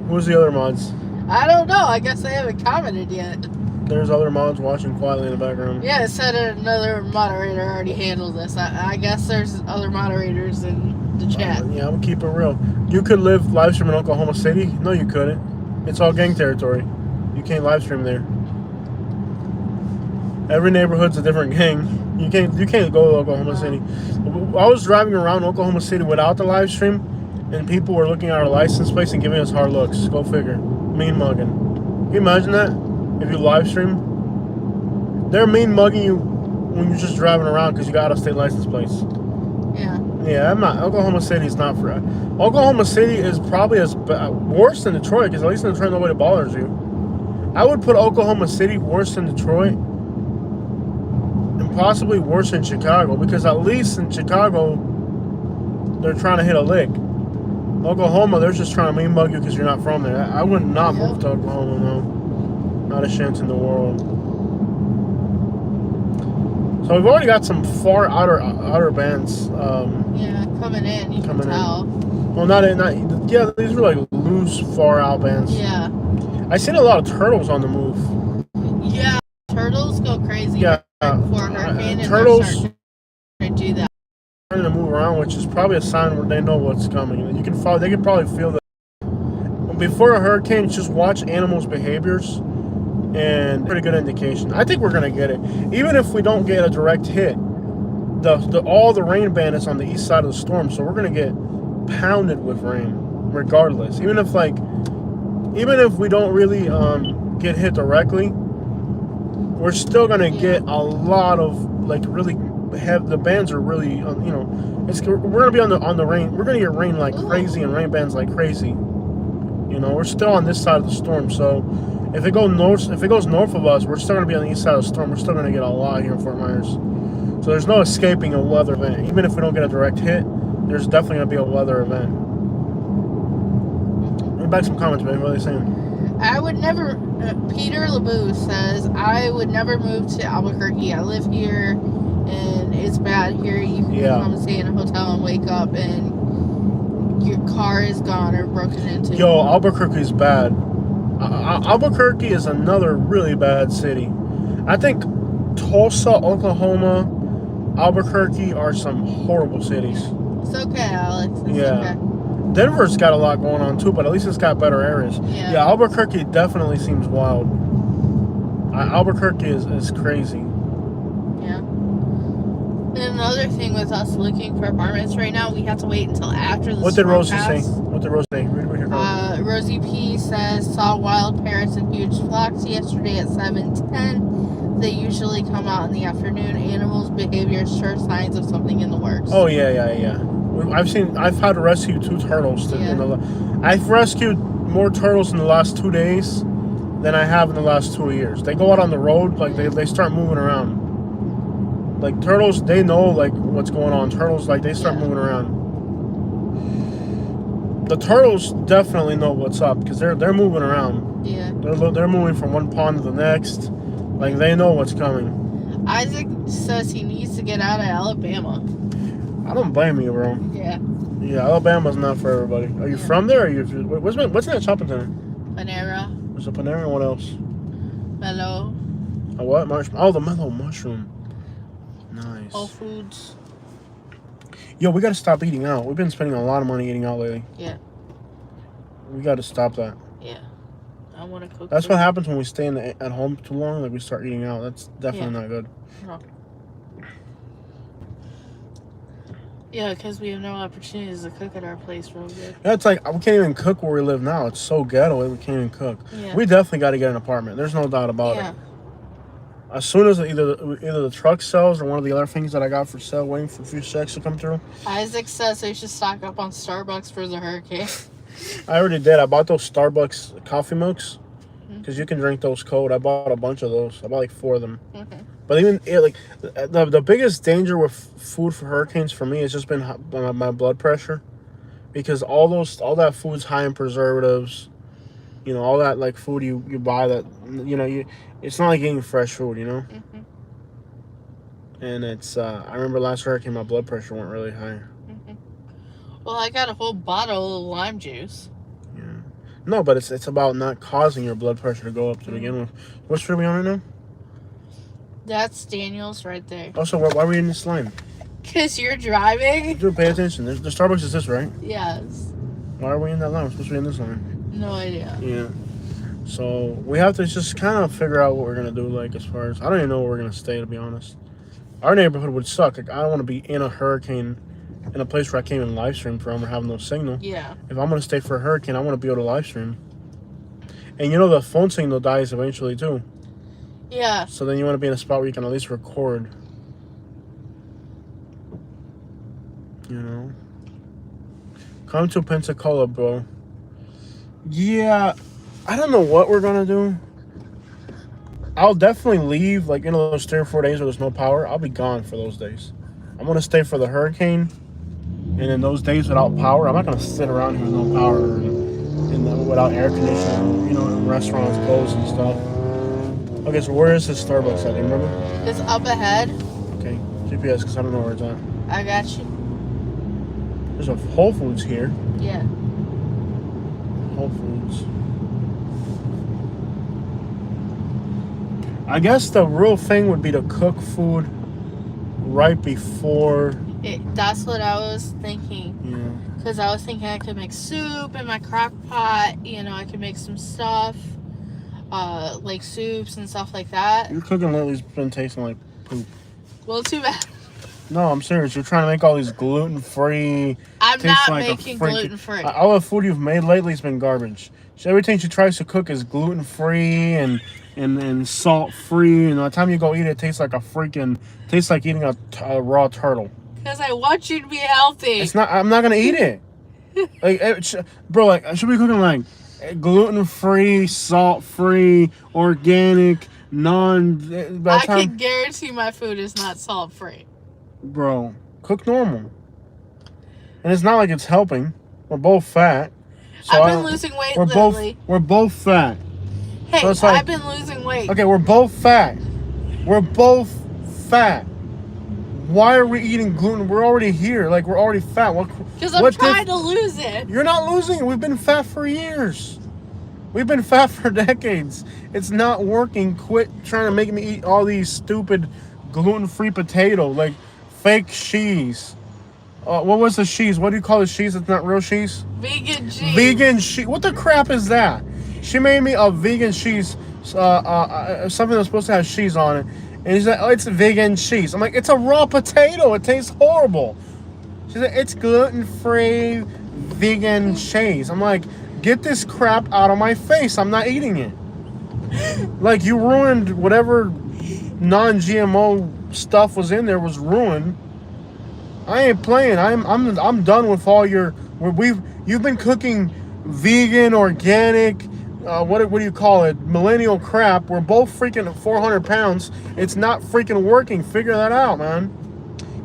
Who's the other mods? I don't know. I guess they haven't commented yet. There's other mods watching quietly in the background. Yeah, it said another moderator already handled this. I guess there's other moderators in the chat. Yeah, I'm gonna keep it real. You could live live stream in Oklahoma City? No, you couldn't. It's all gang territory. You can't live stream there. Every neighborhood's a different gang. You can't go to Oklahoma City. I was driving around Oklahoma City without the live stream, and people were looking at our license plates and giving us hard looks. Go figure. Mean mugging. Can you imagine that? If you live stream, they're mean mugging you when you're just driving around because you got out-of-state license plates. Yeah. Yeah, I'm not. Oklahoma City is not for. Oklahoma City is probably worse than Detroit because at least in Detroit nobody bothers you. I would put Oklahoma City worse than Detroit, and possibly worse than Chicago, because at least in Chicago, they're trying to hit a lick. Oklahoma, they're just trying to mean bug you because you're not from there. I would not move to Oklahoma, no. Not a chance in the world. So we've already got some far outer bands. Coming in. You can tell. Well, yeah. These are like loose, far out bands. Yeah. I seen a lot of turtles on the move. Yeah, turtles go crazy. Yeah, before a hurricane, turtles to do that. Starting to move around, which is probably a sign where they know what's coming. You can follow. They can probably feel that. Before a hurricane, just watch animals' behaviors, and pretty good indication. I think we're gonna get it, even if we don't get a direct hit. All the rain bandits on the east side of the storm, so we're gonna get pounded with rain, regardless. Even if we don't really get hit directly, we're still gonna get a lot of really have the bands are really we're gonna be on the rain. We're gonna get rain like crazy and rain bands like crazy. We're still on this side of the storm, so if it goes north of us, we're still gonna be on the east side of the storm. We're still gonna get a lot here in Fort Myers. So there's no escaping a weather event. Even if we don't get a direct hit, there's definitely gonna be a weather event. Read back some comments, man. What are they saying? I would never. Peter LeBou says, I would never move to Albuquerque. I live here, and it's bad here. You can come and stay in a hotel and wake up, and your car is gone or broken into. Yo, Albuquerque's bad. Albuquerque is another really bad city. I think Tulsa, Oklahoma, Albuquerque are some horrible cities. It's okay, Alex. It's okay. Denver's got a lot going on too, but at least it's got better areas. Yeah, Albuquerque definitely seems wild. Albuquerque is crazy. Yeah. And another thing with us looking for apartments right now, we have to wait until after the What storm did Rosie pass. say? What did Rosie say? Read what you're going. Rosie P says, saw wild parrots in huge flocks yesterday at 7:10. They usually come out in the afternoon. Animals' behavior sure signs of something in the works. Oh yeah. I've had to rescue 2 turtles. I've rescued more turtles in the last 2 days than I have in the last 2 years. They go out on the road, they start moving around. Like turtles, they know what's going on. Turtles, they start moving around. The turtles definitely know what's up because they're moving around. Yeah. They're moving from one pond to the next. They know what's coming. Isaac says he needs to get out of Alabama. I don't blame you, bro. Yeah. Yeah, Alabama's not for everybody. Are you from there? Or what's that shopping center? Panera. There's a Panera and what else? Mellow. A what? The Mellow Mushroom. Nice. Whole Foods. Yo, we gotta stop eating out. We've been spending a lot of money eating out lately. Yeah. We gotta stop that. Yeah. I want to cook. That's what happens when we stay at home too long. We start eating out. That's definitely not good. No. Yeah, because we have no opportunities to cook at our place real good. Yeah, it's we can't even cook where we live now. It's so ghetto. We can't even cook. Yeah. We definitely got to get an apartment. There's no doubt about it. As soon as either the truck sells or one of the other things that I got for sale, waiting for a few checks to come through. Isaac says they should stock up on Starbucks for the hurricane. I already did. I bought those Starbucks coffee milks because you can drink those cold. I bought a bunch of those. I bought 4 of them. Mm-hmm. But even the biggest danger with food for hurricanes for me has just been my blood pressure, because all that food's high in preservatives. All that food you buy that it's not like eating fresh food. Mm-hmm. And it's I remember last hurricane my blood pressure went really high. Mm-hmm. Well, I got a whole bottle of lime juice. Yeah. No, but it's about not causing your blood pressure to go up to begin with. What street are we on right now? That's Daniel's right there. Also, why are we in this line? Because you're driving. Dude, pay attention. The Starbucks is this, right? Yes. Why are we in that line? We're supposed to be in this line. No idea. Yeah. So we have to just kind of figure out what we're going to do, as far as... I don't even know where we're going to stay, to be honest. Our neighborhood would suck. I don't want to be in a hurricane in a place where I can't even live stream from or have no signal. Yeah. If I'm going to stay for a hurricane, I want to be able to live stream. And the phone signal dies eventually, too. Yeah. So then you want to be in a spot where you can at least record. Come to Pensacola, bro. Yeah, I don't know what we're going to do. I'll definitely leave, like, those 3 or 4 days where there's no power. I'll be gone for those days. I'm going to stay for the hurricane. And in those days without power, I'm not going to sit around here with no power and without air conditioning, restaurants closed and stuff. Okay, so where is this Starbucks at? Do you remember? It's up ahead. Okay, GPS, because I don't know where it's at. I got you. There's a Whole Foods here. Yeah. Whole Foods. I guess the real thing would be to cook food right before. That's what I was thinking. Yeah. Because I was thinking I could make soup in my crock pot. I could make some stuff. Like soups and stuff like that. Your cooking lately's been tasting like poop. Well, too bad. No, I'm serious. You're trying to make all these gluten-free. I'm not making gluten-free. All the food you've made lately has been garbage. Everything she tries to cook is gluten-free and salt-free. And by the time you go eat it, it tastes like tastes like eating a raw turtle. Because I want you to be healthy. It's not. I'm not gonna eat it. Bro, I should be cooking like gluten-free, salt-free, organic, I can guarantee my food is not salt-free. Bro, cook normal. And it's not like it's helping. We're both fat. So I've been losing weight lately. We're both fat. Hey, so it's like, I've been losing weight. Okay, we're both fat. We're both fat. Why are we eating gluten? We're already here. Like, we're already fat. Because I'm trying to lose it. You're not losing it. We've been fat for years. We've been fat for decades. It's not working. Quit trying to make me eat all these stupid gluten-free potato, like fake cheese. What was the cheese? What do you call the cheese that's not real cheese? Vegan cheese. Vegan cheese. What the crap is that? She made me a vegan cheese, something that's supposed to have cheese on it. And she's like, oh, it's vegan cheese. I'm like, it's a raw potato. It tastes horrible. She's like, it's gluten-free vegan cheese. I'm like, get this crap out of my face. I'm not eating it. Like, you ruined whatever non-GMO stuff was in there was ruined. I ain't playing. I'm done with all your. You've been cooking vegan, organic, what do you call it? Millennial crap. We're both freaking 400 pounds. It's not freaking working. Figure that out, man.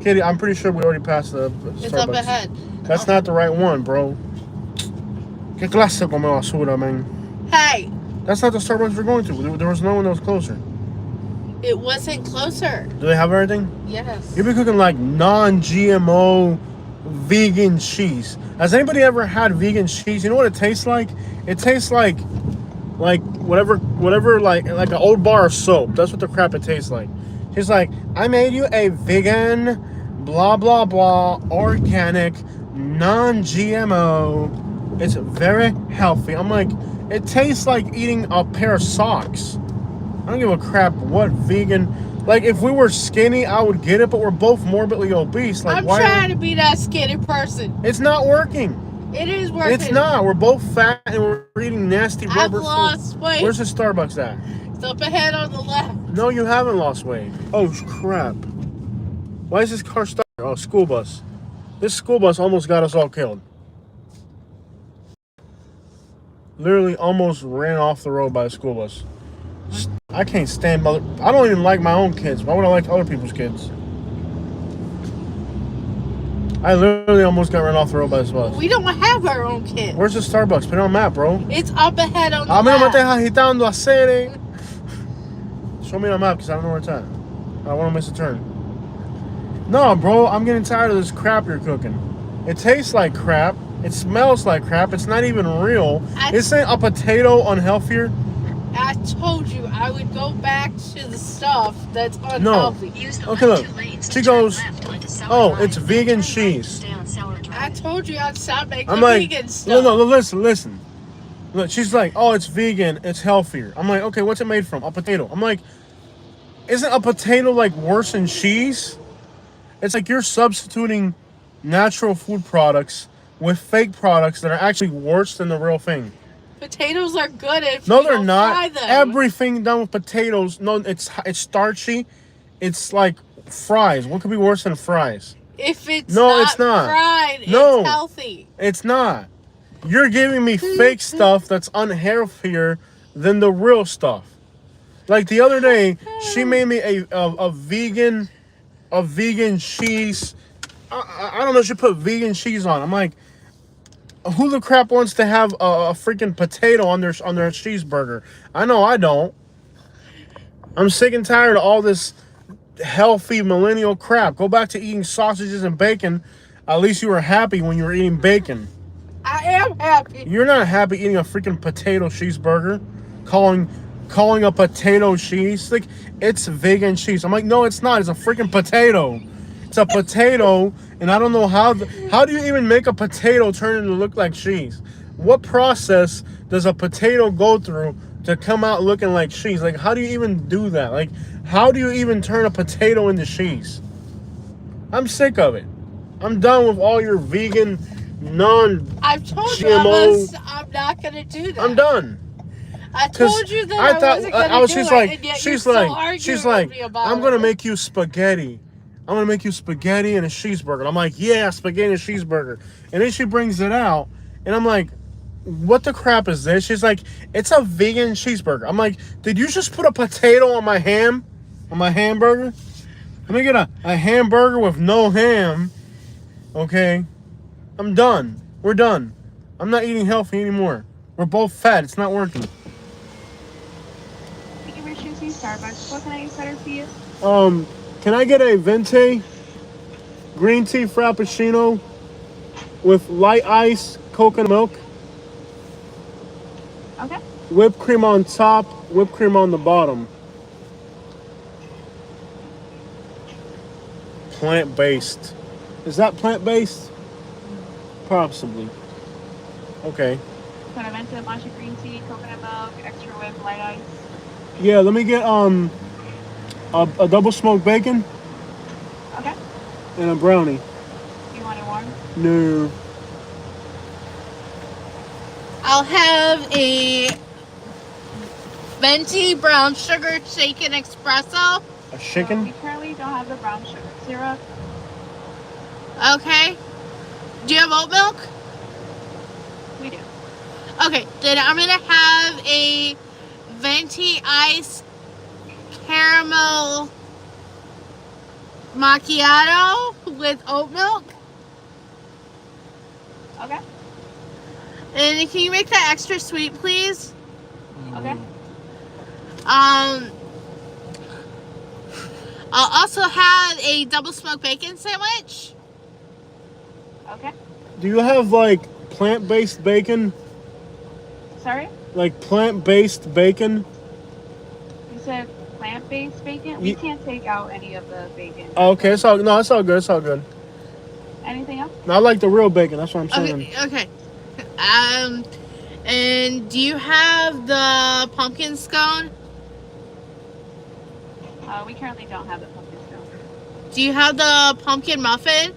Katie, I'm pretty sure we already passed the Starbucks. It's up ahead. That's not the right one, bro. ¿Qué clase come basura, man? Hey. That's not the Starbucks we're going to. There was no one that was closer. It wasn't closer. Do they have everything? Yes. You've been cooking like non-GMO vegan cheese. Has anybody ever had vegan cheese? You know what it tastes like? It tastes like whatever like an old bar of soap. That's what the crap it tastes like. She's like, I made you a vegan, blah blah blah, organic, non-GMO. It's very healthy. I'm like, it tastes like eating a pair of socks. I don't give a crap what vegan. Like, if we were skinny, I would get it, but we're both morbidly obese. Like, I'm trying to be that skinny person. It's not working. It is working. It's not. We're both fat and we're eating nasty rubber I've lost weight. Where's the Starbucks at? It's up ahead on the left. No, you haven't lost weight. Oh, crap. Why is this car stuck? Oh, school bus. This school bus almost got us all killed. Literally almost ran off the road by a school bus. I can't stand I don't even like my own kids. Why would I like other people's kids? I literally almost got run off the road by this bus. We don't have our own kids. Where's the Starbucks? Put it on the map, bro. It's up ahead on the map. map. Agitando a hacer. Show me on the map because I don't know where it's at. I don't want to miss a turn. No, bro. I'm getting tired of this crap you're cooking. It tastes like crap. It smells like crap. It's not even real. Isn't a potato unhealthier? I told you I would go back to the stuff that's unhealthy. No. Okay, look. She goes, oh, it's vegan cheese. I told you I'd stop making vegan stuff. No, listen. Look, she's like, oh, it's vegan. It's healthier. I'm like, okay, what's it made from? A potato. I'm like, isn't a potato like worse than cheese? It's like you're substituting natural food products with fake products that are actually worse than the real thing. Potatoes are good if no, you they're don't not. fry them. Everything done with potatoes. No, it's starchy. It's like fries. What could be worse than fries? If it's not fried, it's healthy. It's not. You're giving me fake stuff that's unhealthier than the real stuff. Like the other day, she made me a vegan cheese. I don't know. She put vegan cheese on. I'm like, who the crap wants to have a freaking potato on their cheeseburger? I know I don't. I'm sick and tired of all this healthy millennial crap. Go back to eating sausages and bacon. At least you were happy when you were eating bacon. I am happy. You're not happy eating a freaking potato cheeseburger, calling a potato cheese. Like, it's vegan cheese. I'm like, no, it's not. It's a freaking potato. It's a potato, and I don't know how do you even make a potato turn into look like cheese? What process does a potato go through to come out looking like cheese? Like, how do you even do that? Like, how do you even turn a potato into cheese? I'm sick of it. I'm done with all your vegan, I've told GMO. you I'm not gonna do that. I'm done. I told you that I wasn't gonna do it, and yet she's you're like, still arguing with me about I'm gonna it. make you spaghetti. I'm gonna make you spaghetti and a cheeseburger. I'm like, yeah, spaghetti and a cheeseburger. And then she brings it out, and I'm like, what the crap is this? She's like, it's a vegan cheeseburger. I'm like, did you just put a potato on my hamburger? Let me get a hamburger with no ham. Okay, I'm done. We're done. I'm not eating healthy anymore. We're both fat. It's not working. Thank you for choosing Starbucks. What can I order for you? Can I get a venti green tea frappuccino with light ice, coconut milk, Okay. whipped cream on top, whipped cream on the bottom? Plant-based. Is that plant-based? Possibly. Okay. So I meant to matcha green tea, coconut milk, extra whip, light ice. Yeah, let me get a double smoked bacon Okay. and a brownie. You want it warm? No. I'll have a venti brown sugar shaken espresso. A So chicken? we currently don't have the brown sugar syrup. Okay. Do you have oat milk? We do. Okay, then I'm gonna have a venti ice caramel macchiato with oat milk. Okay. And can you make that extra sweet, please? Okay. I'll also have a double smoked bacon sandwich. Okay. Do you have like plant-based bacon? Sorry? Like plant-based bacon? You said plant-based bacon? We can't take out any of the bacon. Oh, okay, it's all good. It's all good. Anything else? I like the real bacon. That's what I'm saying. Okay. And do you have the pumpkin scone? We currently don't have the pumpkin stone. Do you have the pumpkin muffin?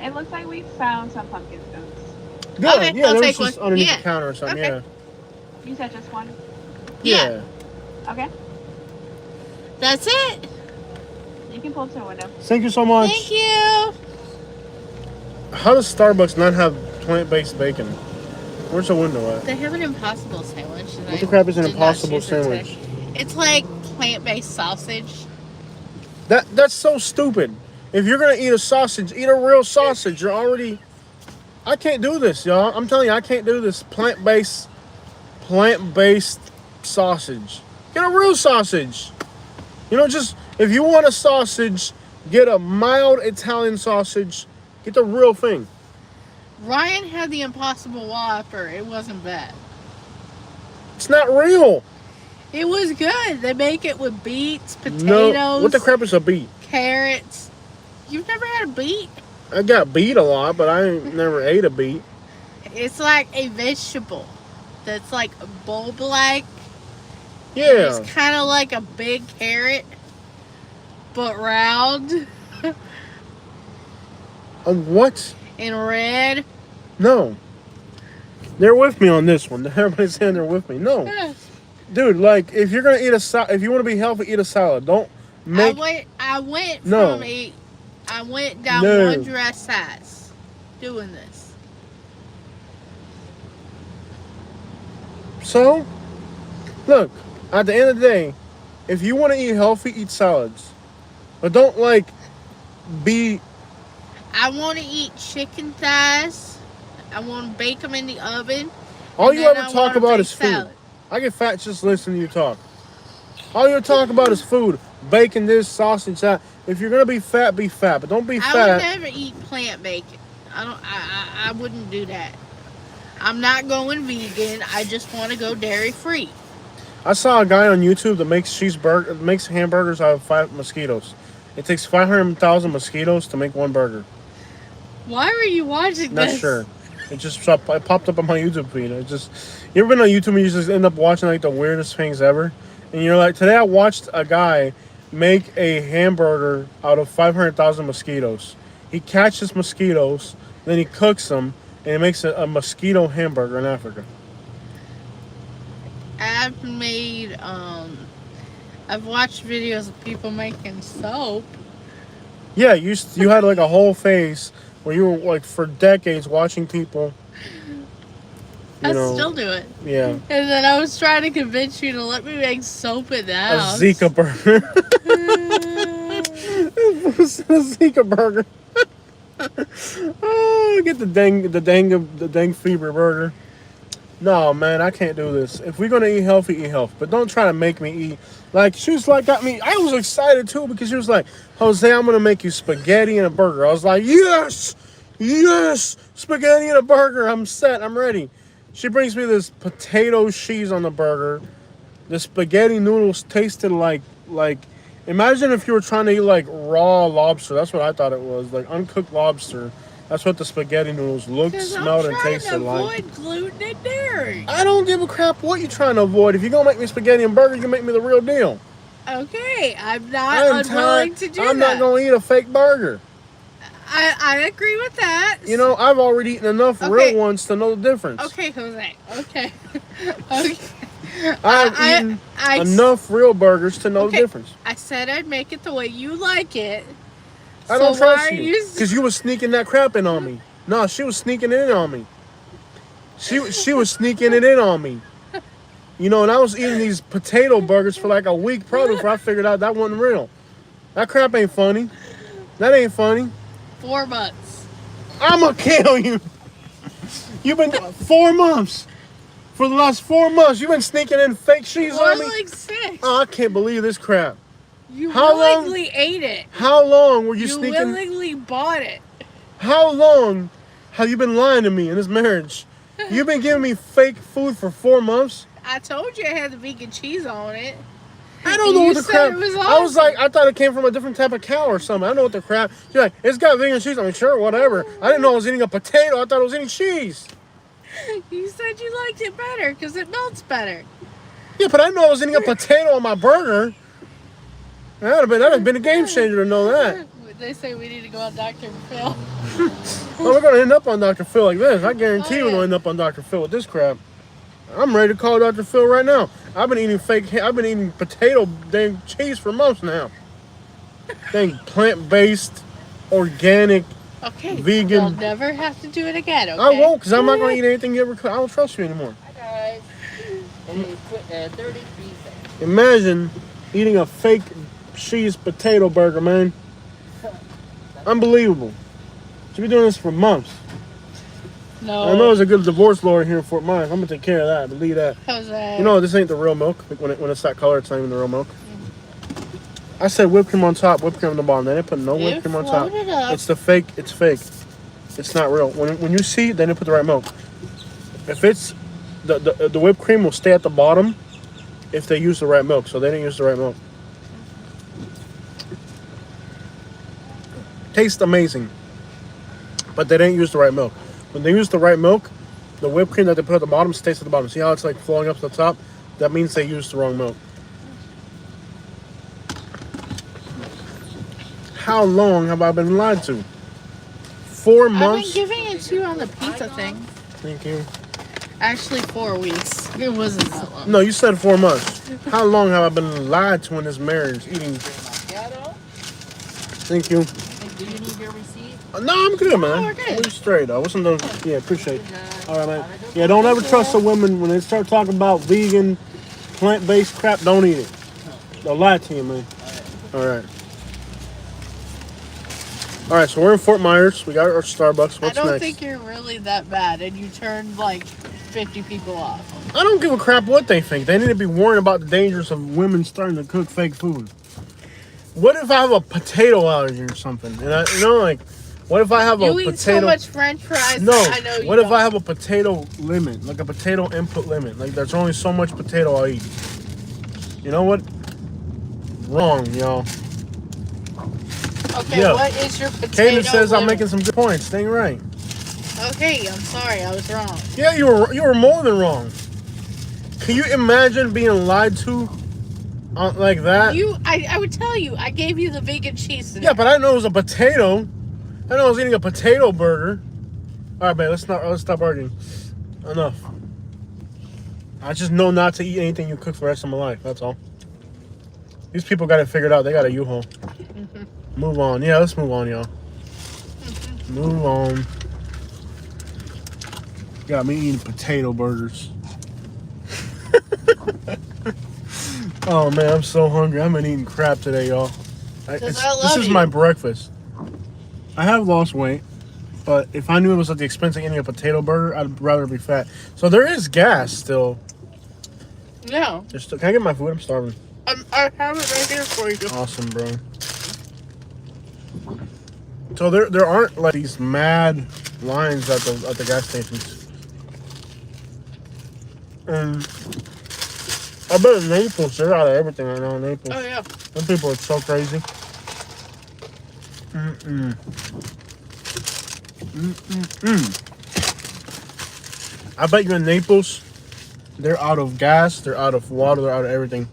It looks like we found some pumpkin stones. Good. Okay, Yeah, I'll there was take just one. underneath Yeah. the counter or something. Okay. You said just one? Yeah. Okay. That's it. You can pull to the window. Thank you so much. Thank you. How does Starbucks not have plant-based bacon? Where's the window at? They have an impossible sandwich. And What the crap is an did not impossible choose it today. sandwich? It's like plant-based sausage. That's so stupid. If you're gonna eat a sausage, eat a real sausage. You're already. I can't do this, y'all. I'm telling you, I can't do this plant-based sausage. Get a real sausage. You know, just if you want a sausage, get a mild Italian sausage. Get the real thing. Ryan had the Impossible Whopper. It wasn't bad. It's not real. It was good. They make it with beets, potatoes, No. What the crap is a beet? carrots. You've never had a beet? I got beet a lot, but I ain't never ate a beet. It's like a vegetable that's like bulb-like. Yeah. It's kind of like a big carrot, but round What? and red. No. They're with me on this one. Everybody's saying they're with me. No. Dude, like, if you're going to eat if you want to be healthy, eat a salad. Don't make... I went No. from I went down No. one dress size doing this. So, look, at the end of the day, if you want to eat healthy, eat salads. But don't, like, be... I want to eat chicken thighs. I want to bake them in the oven. All you ever talk about is salad. food. I get fat just listening to you talk. All you talk about is food. Bacon, this, sausage, that. If you're going to be fat, but don't be fat. I would never eat plant bacon. I wouldn't do that. I'm not going vegan. I just want to go dairy free. I saw a guy on YouTube that makes hamburgers out of 5 mosquitoes. It takes 500,000 mosquitoes to make one burger. Why were you watching this? Not sure. It popped up on my YouTube feed. You ever been on YouTube and you just end up watching like the weirdest things ever? And you're like, today I watched a guy make a hamburger out of 500,000 mosquitoes. He catches mosquitoes, then he cooks them, and he makes a mosquito hamburger in Africa. I've watched videos of people making soap. Yeah, you had like a whole phase where you were like for decades watching people. I still do it. Yeah. And then I was trying to convince you to let me make soap in the house. A Zika burger. A Zika burger. Oh, get the dang fever burger. No, man, I can't do this. If we're gonna eat healthy, but don't try to make me eat. Like she was like, I was excited too because she was like, Jose, I'm gonna make you spaghetti and a burger. I was like, yes, spaghetti and a burger. I'm set. I'm ready. She brings me this potato cheese on the burger. The spaghetti noodles tasted like. Imagine if you were trying to eat like raw lobster. That's what I thought it was, like uncooked lobster. That's what the spaghetti noodles looked, smelled, and tasted like. I'm trying to avoid gluten and dairy. I don't give a crap what you're trying to avoid. If you're going to make me spaghetti and burger, you can make me the real deal. Okay, I'm not unwilling to do that. I'm not going to eat a fake burger. I agree with that. You know, I've already eaten enough real ones to know the difference. Okay, Jose. Okay. Okay. I've eaten enough real burgers to know the difference. I said I'd make it the way you like it. I don't trust you because you was sneaking that crap in on me. No, she was sneaking it in on me. She was sneaking it in on me. You know, and I was eating these potato burgers for like a week probably before I figured out that wasn't real. That crap ain't funny. That ain't funny. 4 months. I'ma kill you. You've been 4 months. For the last 4 months, you've been sneaking in fake cheese on me. Like 6. Oh, I can't believe this crap. You willingly ate it. How long were you sneaking? You willingly bought it. How long have you been lying to me in this marriage? You've been giving me fake food for 4 months? I told you it had the vegan cheese on it. I don't know what the crap. It was awesome. I was like, I thought it came from a different type of cow or something. I don't know what the crap. You're like, it's got vegan cheese. I'm sure, whatever. I didn't know I was eating a potato. I thought I was eating cheese. You said you liked it better because it melts better. Yeah, but I didn't know I was eating a potato on my burger. That'd have been a game changer to know that. They say we need to go on Dr. Phil. Well, we're gonna end up on Dr. Phil like this. I guarantee you we're gonna end up on Dr. Phil with this crap. I'm ready to call Dr. Phil right now. I've been eating potato dang cheese for months now. Dang plant-based, organic, vegan. You'll never have to do it again, okay? I won't, because I'm not gonna eat anything you ever cook. I don't trust you anymore. Hi guys. 33 cents. Imagine eating a fake cheese potato burger, man. Unbelievable. She's been doing this for months. No. I know there's a good divorce lawyer here in Fort Myers. I'm gonna take care of that. Believe that. Jose. You know this ain't the real milk. When it's that color, it's not even the real milk. I said whipped cream on top, whipped cream on the bottom. They didn't put no whipped cream on top. It's the fake. It's fake. It's not real. When you see, they didn't put the right milk. If it's the whipped cream will stay at the bottom if they use the right milk. So they didn't use the right milk. Tastes amazing, but they didn't use the right milk. When they use the right milk, the whipped cream that they put at the bottom stays at the bottom. See how it's like flowing up to the top? That means they used the wrong milk. How long have I been lied to? 4 months? I've been giving it to you on the pizza thing. Thank you. Actually, 4 weeks. It wasn't so long. No, you said 4 months. How long have I been lied to in this marriage? Eating. Thank you. Do you need your receipt? No, I'm good, man. Oh, we're good. We're straight. I wasn't done. Yeah, appreciate it. All right, man. Have a good Yeah, don't one. ever trust a woman when they start talking about vegan, plant-based crap. Don't eat it. They'll lie to you, man. All right. All right, so we're in Fort Myers. We got our Starbucks. What's I don't next? think you're really that bad, and you turned like 50 people off. I don't give a crap what they think. They need to be worrying about the dangers of women starting to cook fake food. What if I have a potato allergy or something? And what if I have You a eat potato? so much French fries. No. I know you What if don't. I have a potato limit, like a potato input limit? Like there's only so much potato I'll eat. You know what? Wrong, y'all. Okay, Yeah. what is your potato Kaden says I'm limit? making some good points. Dang right. Okay, I'm sorry, I was wrong. Yeah, you were more than wrong. Can you imagine being lied to like that? I would tell you, I gave you the vegan cheese today. Yeah, but I know it was a potato. I know I was eating a potato burger. All right, man, let's stop arguing. Enough. I just know not to eat anything you cook for the rest of my life. That's all. These people got it figured out. They got a U-Haul. Move on. Yeah, let's move on, y'all. Move on. Got me eating potato burgers. Oh man, I'm so hungry. I've been eating crap today, y'all. This is my breakfast. I have lost weight, but if I knew it was at the expense of eating a potato burger, I'd rather be fat. So there is gas still. No. Can I get my food? I'm starving. I have it right here for you. Awesome, bro. So there aren't like these mad lines at the gas stations. And I bet in Naples, they're out of everything right now in Naples. Oh, yeah. Some people are so crazy. I bet you in Naples, they're out of gas, they're out of water, they're out of everything.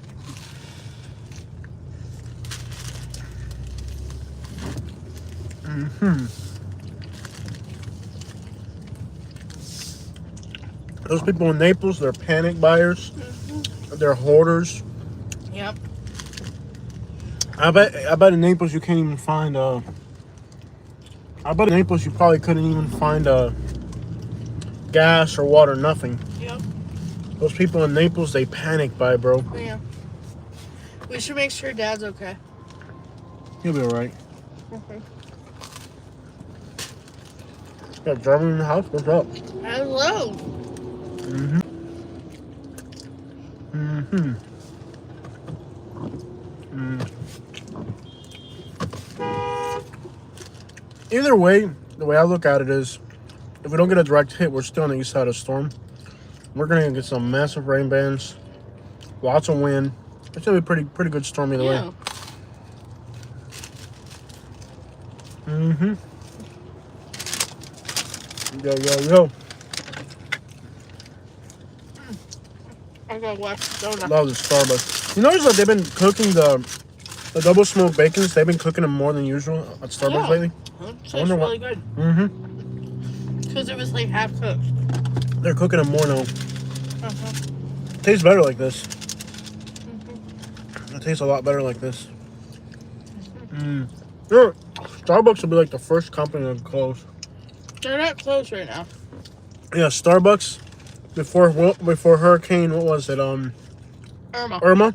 Those people in Naples, they're panic buyers. They're hoarders. Yep. I bet in Naples you can't even find I bet in Naples you probably couldn't even find gas or water, nothing. Yep. Those people in Naples, they panic buy, bro. Yeah. We should make sure Dad's okay. He'll be alright. Okay. Got German in the house? What's up? Hello. Either way, the way I look at it is, if we don't get a direct hit, we're still on the east side of the storm. We're gonna get some massive rain bands, lots of wind. It's gonna be pretty good storm either way. Yo. I gotta watch the donut. Love the Starbucks. You notice that they've been cooking the double smoked bacons. They've been cooking them more than usual at Starbucks lately. It's I wonder really good. Because it was like half cooked. They're cooking them more now. Tastes better like this. It tastes a lot better like this. Yeah, Starbucks will be like the first company to close. They're not closed right now. Yeah, Starbucks before Hurricane, what was it? Irma.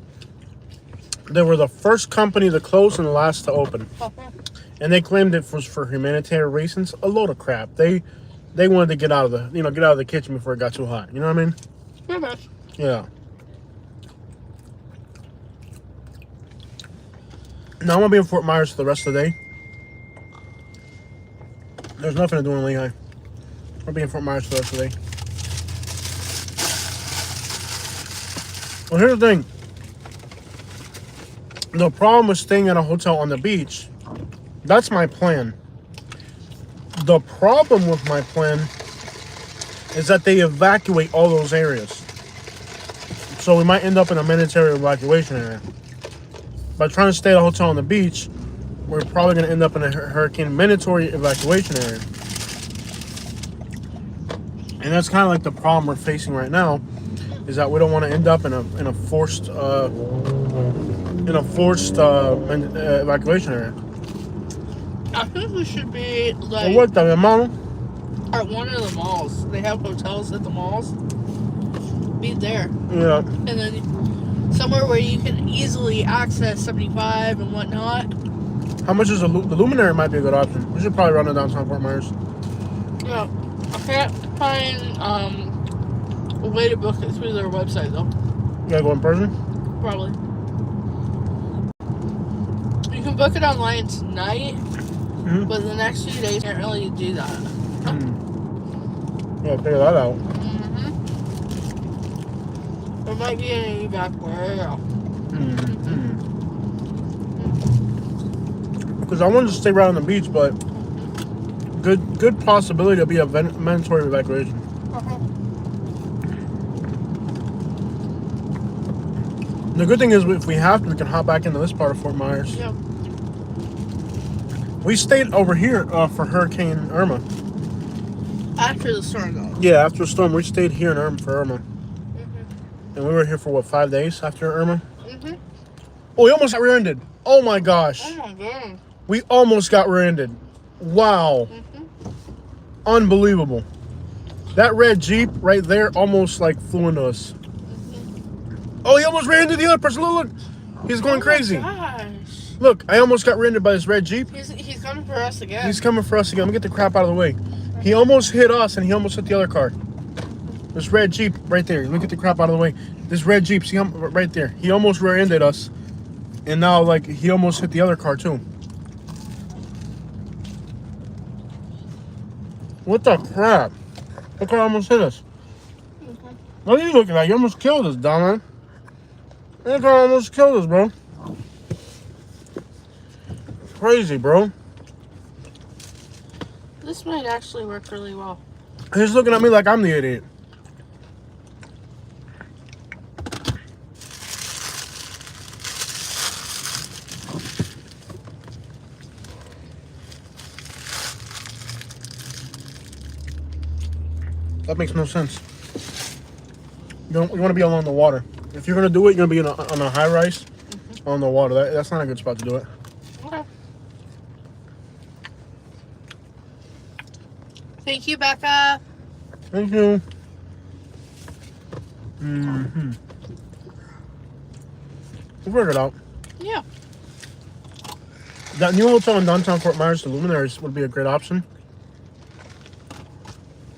They were the first company to close and the last to open. And they claimed it was for humanitarian reasons. A load of crap. They wanted to get out of the kitchen before it got too hot. You know what I mean? Yeah. Now I'm gonna be in Fort Myers for the rest of the day. There's nothing to do in Lehigh. I'll be in Fort Myers for the rest of the day. Well, here's the thing. The problem with staying at a hotel on the beach, that's my plan. The problem with my plan is that they evacuate all those areas. So we might end up in a military evacuation area. By trying to stay at a hotel on the beach, we're probably going to end up in a hurricane mandatory evacuation area. And that's kind of like the problem we're facing right now, is that we don't want to end up in a forced evacuation area. I think we should be Or like what the amount? at one of the malls. They have hotels at the malls. Be there. Yeah. And then somewhere where you can easily access 75 and whatnot. How much is the Luminary? Might be a good option. We should probably run to downtown Fort Myers. Yeah. I can't find a way to book it through their website though. You gotta go in person? Probably. You can book it online tonight, Mm-hmm. but the next few days you can't really do that. Yeah, figure that out. Mm-hmm. There might be an back there. Because I wanted to stay right on the beach, but good possibility to be a mandatory evacuation. The good thing is, if we have to, we can hop back into this part of Fort Myers. Yeah. We stayed over here for Hurricane Irma. After the storm though. Yeah, after the storm, we stayed here in Irma for Irma. And we were here for, what, 5 days after Irma? Mm-hmm. Oh, we almost got rear-ended. Oh, my gosh. Oh my god. We almost got rear-ended. Wow. Unbelievable. That red Jeep right there almost, like, flew into us. Oh, he almost ran into the other person. Look, look. He's going crazy. Oh my gosh. Look, I almost got rear-ended by this red Jeep. He's coming for us again. He's coming for us again. Let me get the crap out of the way. He almost hit us, and he almost hit the other car. This red Jeep right there. Let me get the crap out of the way. This red Jeep, see him right there. He almost rear-ended us, and now, like, he almost hit the other car, too. What the crap? That car almost hit us. What are you looking at? You almost killed us, dumbass. That car almost killed us, bro. Crazy, bro. This might actually work really well. He's looking at me like I'm the idiot. That makes no sense. You want to be along the water. If you're going to do it, you're going to be on a high rise on the water. That's not a good spot to do it. Okay. Thank you, Becca. Thank you. Mm-hmm. We'll figure it out. Yeah. That new hotel in downtown Fort Myers, the Luminaries, would be a great option.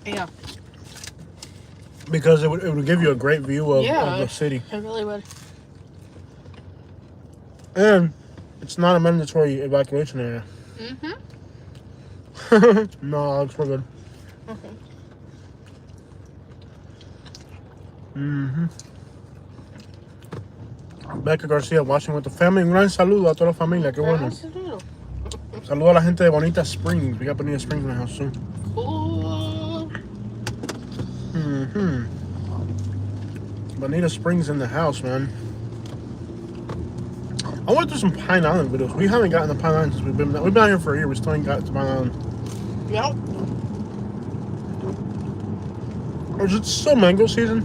Yeah. Because it would give you a great view of the city. It really would. And it's not a mandatory evacuation area. Mm-hmm. No, Alex, we're good. Okay. Mm-hmm. Becca Garcia watching with the family. Un gran saludo a toda la familia. Qué bueno. Saludo a la gente de Bonita Springs. We got Bonita Springs in the house soon. Cool. Mm-hmm. Bonita Springs in the house, man. I want to do some Pine Island videos. We haven't gotten to Pine Island since we've been out here for a year. We still ain't got to Pine Island. Yep. Or is it still mango season?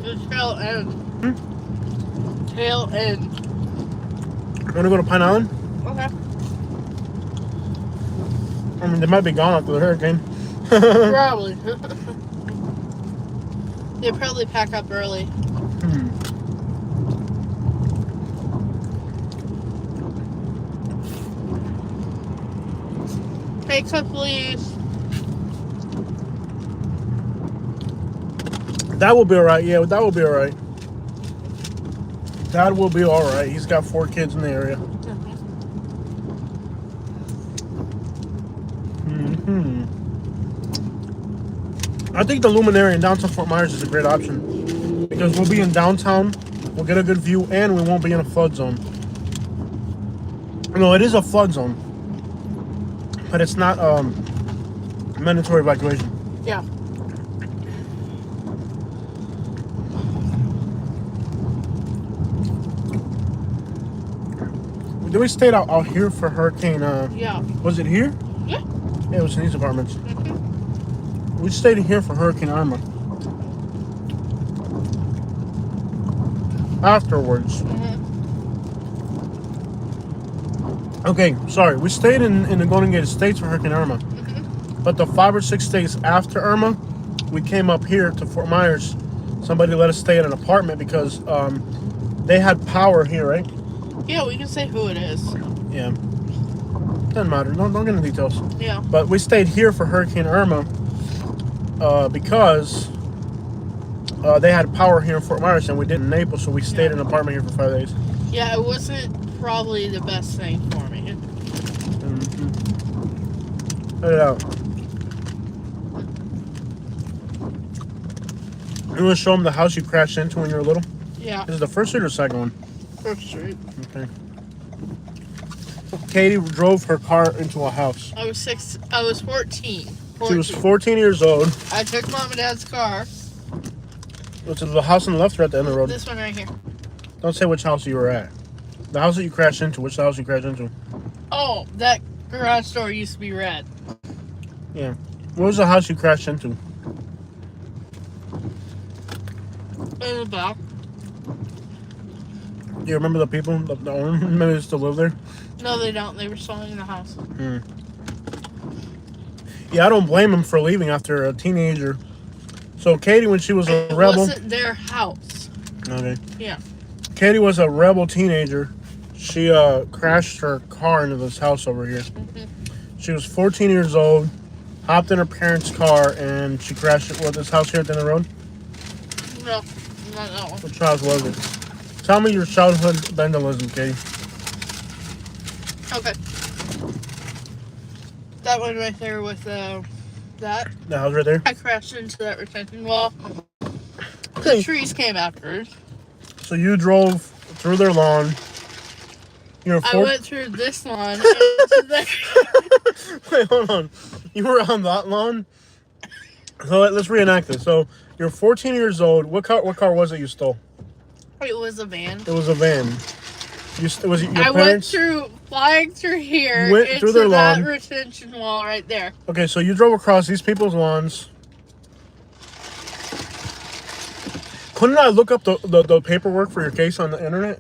The tail end. Tail end. Want to go to Pine Island? Okay. I mean, they might be gone after the hurricane. Probably. They probably pack up early. Pizza, please. That will be alright. Yeah, that will be alright. That will be alright. He's got 4 kids in the area. I think the Luminary in downtown Fort Myers is a great option because we'll be in downtown, we'll get a good view, and we won't be in a flood zone. No, it is a flood zone, but it's not mandatory evacuation. Yeah. Did we stay out here for Hurricane? Yeah. Was it here? Yeah. Yeah, it was in these apartments. We stayed in here for Hurricane Irma. Afterwards. Okay, sorry. We stayed in the Golden Gate Estates for Hurricane Irma. But the 5 or 6 days after Irma, we came up here to Fort Myers. Somebody let us stay in an apartment because they had power here, right? Yeah, we can say who it is. Yeah. Doesn't matter. Don't get into details. Yeah. But we stayed here for Hurricane Irma because they had power here in Fort Myers and we did in Naples, so we stayed in an apartment here for 5 days. Yeah, it wasn't probably the best thing for me. Check it out. You want to show them the house you crashed into when you were little? Yeah. This is the first street or second one? First Street. Okay. Katie drove her car into a house. I was 14. She was 14 years old. I took Mom and Dad's car. Which is the house on the left or at the end of the road? This one right here. Don't say which house you were at. The house that you crashed into. Which house you crashed into? Oh, that garage door used to be red. Yeah. What was the house you crashed into? In the back. Do you remember the people? The owner? Maybe they still live there? No, they don't. They were selling the house. Yeah, I don't blame them for leaving after a teenager. So Katie, when she was a rebel... It wasn't their house. Okay. Yeah. Katie was a rebel teenager. She crashed her car into this house over here. She was 14 years old, hopped in her parents' car, and she crashed it. What, this house here at the end of the road? No, not that one. Which house was it? Tell me your childhood vandalism, Katie. Okay. That one right there with that. The house right there? I crashed into that retention wall. The trees came after it. So you drove through their lawn. I went through this lawn into there. Wait, hold on. You were on that lawn? So let's reenact this. So you're 14 years old. What car was it you stole? It was a van. It was a van. Was it your I parents? went flying through here Went into through their that lawn. retention wall right there. Okay, so you drove across these people's lawns. Couldn't I look up the paperwork for your case on the internet?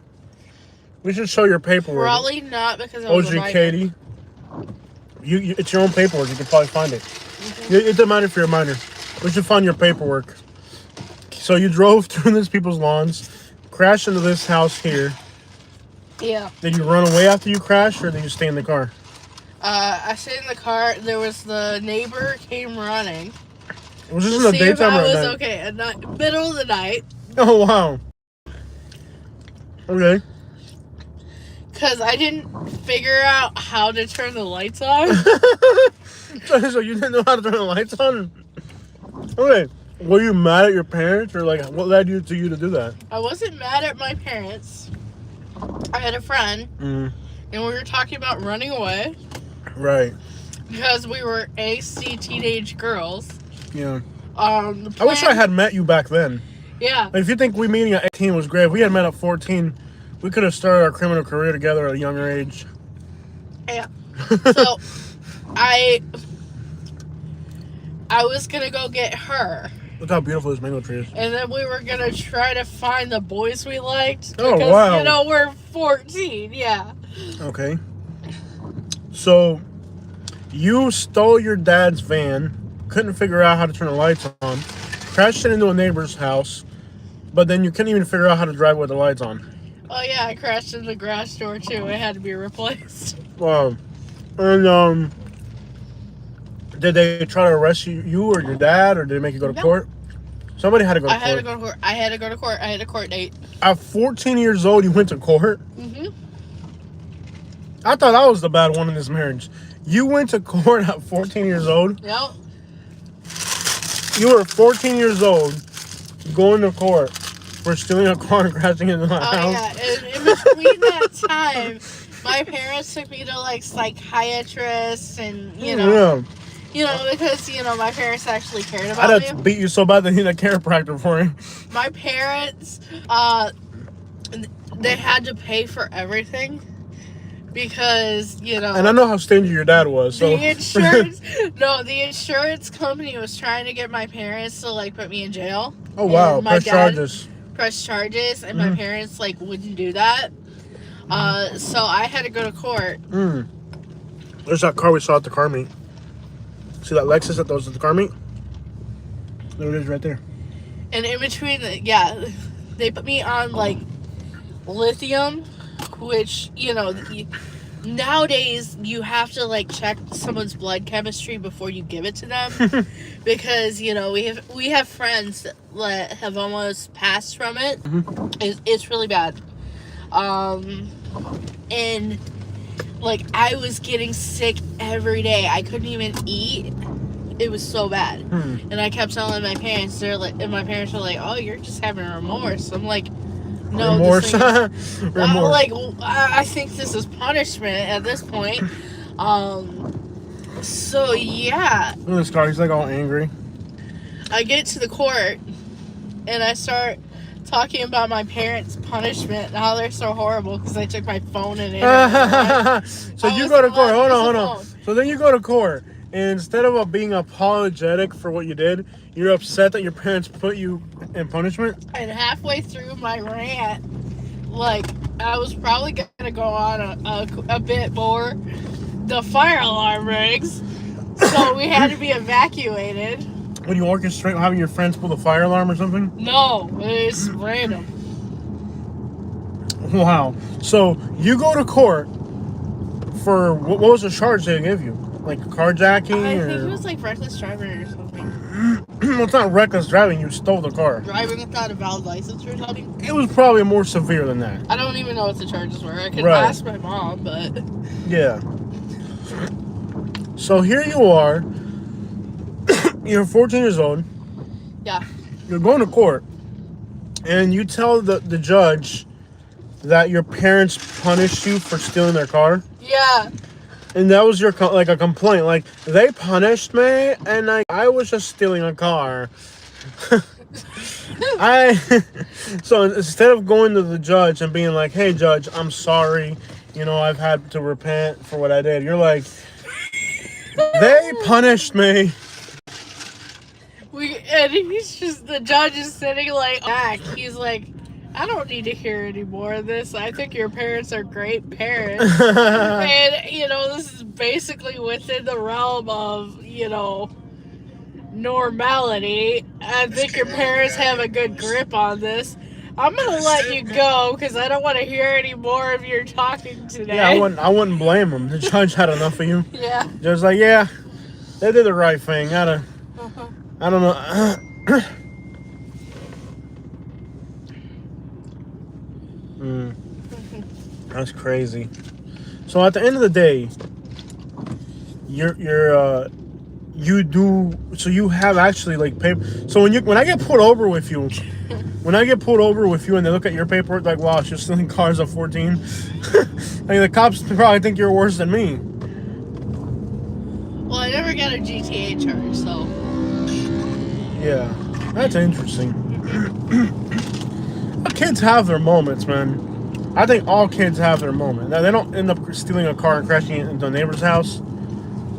We should show your paperwork. Probably not because I was a OG minor. Katie. You it's your own paperwork. You can probably find it. It doesn't matter if you're a minor. We should find your paperwork. So you drove through these people's lawns, crashed into this house here. Yeah. Did you run away after you crashed, or did you stay in the car? I stayed in the car. There was the neighbor came running. Was this to in the see daytime if I or at was night? okay. At night, middle of the night. Oh, wow. Okay. Because I didn't figure out how to turn the lights on. So you didn't know how to turn the lights on? Okay. Were you mad at your parents, or like what led you to do that? I wasn't mad at my parents. I had a friend, and we were talking about running away. Right. Because we were AC teenage girls. Yeah. I wish I had met you back then. Yeah. Like, if you think we meeting at 18 was great, if we had met at 14, we could have started our criminal career together at a younger age. Yeah. So, I was gonna go get her. Look how beautiful this mango tree is. And then we were gonna try to find the boys we liked. Oh, because, wow. you know, we're 14, yeah. Okay. So, you stole your dad's van, couldn't figure out how to turn the lights on, crashed it into a neighbor's house, but then you couldn't even figure out how to drive with the lights on. Oh yeah, I crashed in the garage door too. It had to be replaced. Wow. And, did they try to arrest you or your dad, or did they make you go to court? Somebody had to go to court. I had to go to court. I had to go to court. I had a court date. At 14 years old, you went to court? Mm-hmm. I thought I was the bad one in this marriage. You went to court at 14 years old? Yep. You were 14 years old, going to court for stealing a car and crashing into my house. Yeah, and in between that time, my parents took me to like psychiatrists and because my parents actually cared about I'd me. have beat you so bad they need a chiropractor for you. My parents, they had to pay for everything because And I know how stingy your dad was. So the insurance company was trying to get my parents to like put me in jail. Oh wow, And my press dad charges. Press charges, and my parents like wouldn't do that. So I had to go to court. There's that car we saw at the car meet. See that Lexus that was at the car meet? There it is right there. And in between, they put me on like lithium, which, nowadays you have to like check someone's blood chemistry before you give it to them. Because, we have friends that have almost passed from it. It's really bad. And like I was getting sick every day. I couldn't even eat. It was so bad. And I kept telling my parents, and my parents were like, "Oh, you're just having remorse." I'm like, "No, remorse." Like, I think this is punishment at this point. So yeah. Look at this car. He's like all angry. I get to the court, and I start talking about my parents' punishment and how they're so horrible because I took my phone and it. So you go to court. Hold on. So then you go to court. And instead of being apologetic for what you did, you're upset that your parents put you in punishment? And halfway through my rant, like, I was probably going to go on a bit more. The fire alarm rings, so we had to be evacuated. When you orchestrate having your friends pull the fire alarm or something? No, it's random. Wow. So you go to court for, what was the charge they gave you? Like carjacking? I think it was like reckless driving or something. Well, it's not reckless driving. You stole the car. Driving without a valid license or something? It was probably more severe than that. I don't even know what the charges were. I could Right. ask my mom, but... Yeah. So here you are. You're 14 years old. Yeah. You're going to court. And you tell the judge that your parents punished you for stealing their car. Yeah. And that was your like a complaint, like they punished me, and I was just stealing a car. So instead of going to the judge and being like, "Hey, judge, I'm sorry, I've had to repent for what I did," you're like, "They punished me." And the judge is sitting like back. He's like, "I don't need to hear any more of this. I think your parents are great parents." And, this is basically within the realm of, normality. I think your parents have a good grip on this. I'm going to let you go because I don't want to hear any more of your talking today. Yeah, I wouldn't blame him. The judge had enough of you. Yeah. Just like, yeah, they did the right thing. I don't know. That's crazy. So at the end of the day, you have actually like paper. So when I get pulled over with you, and they look at your paperwork like, wow, she's stealing cars at 14. The cops probably think you're worse than me. Well, I never got a GTA charge, so. Yeah, that's interesting. Kids have their moments, man. I think all kids have their moment. Now, they don't end up stealing a car and crashing it into a neighbor's house.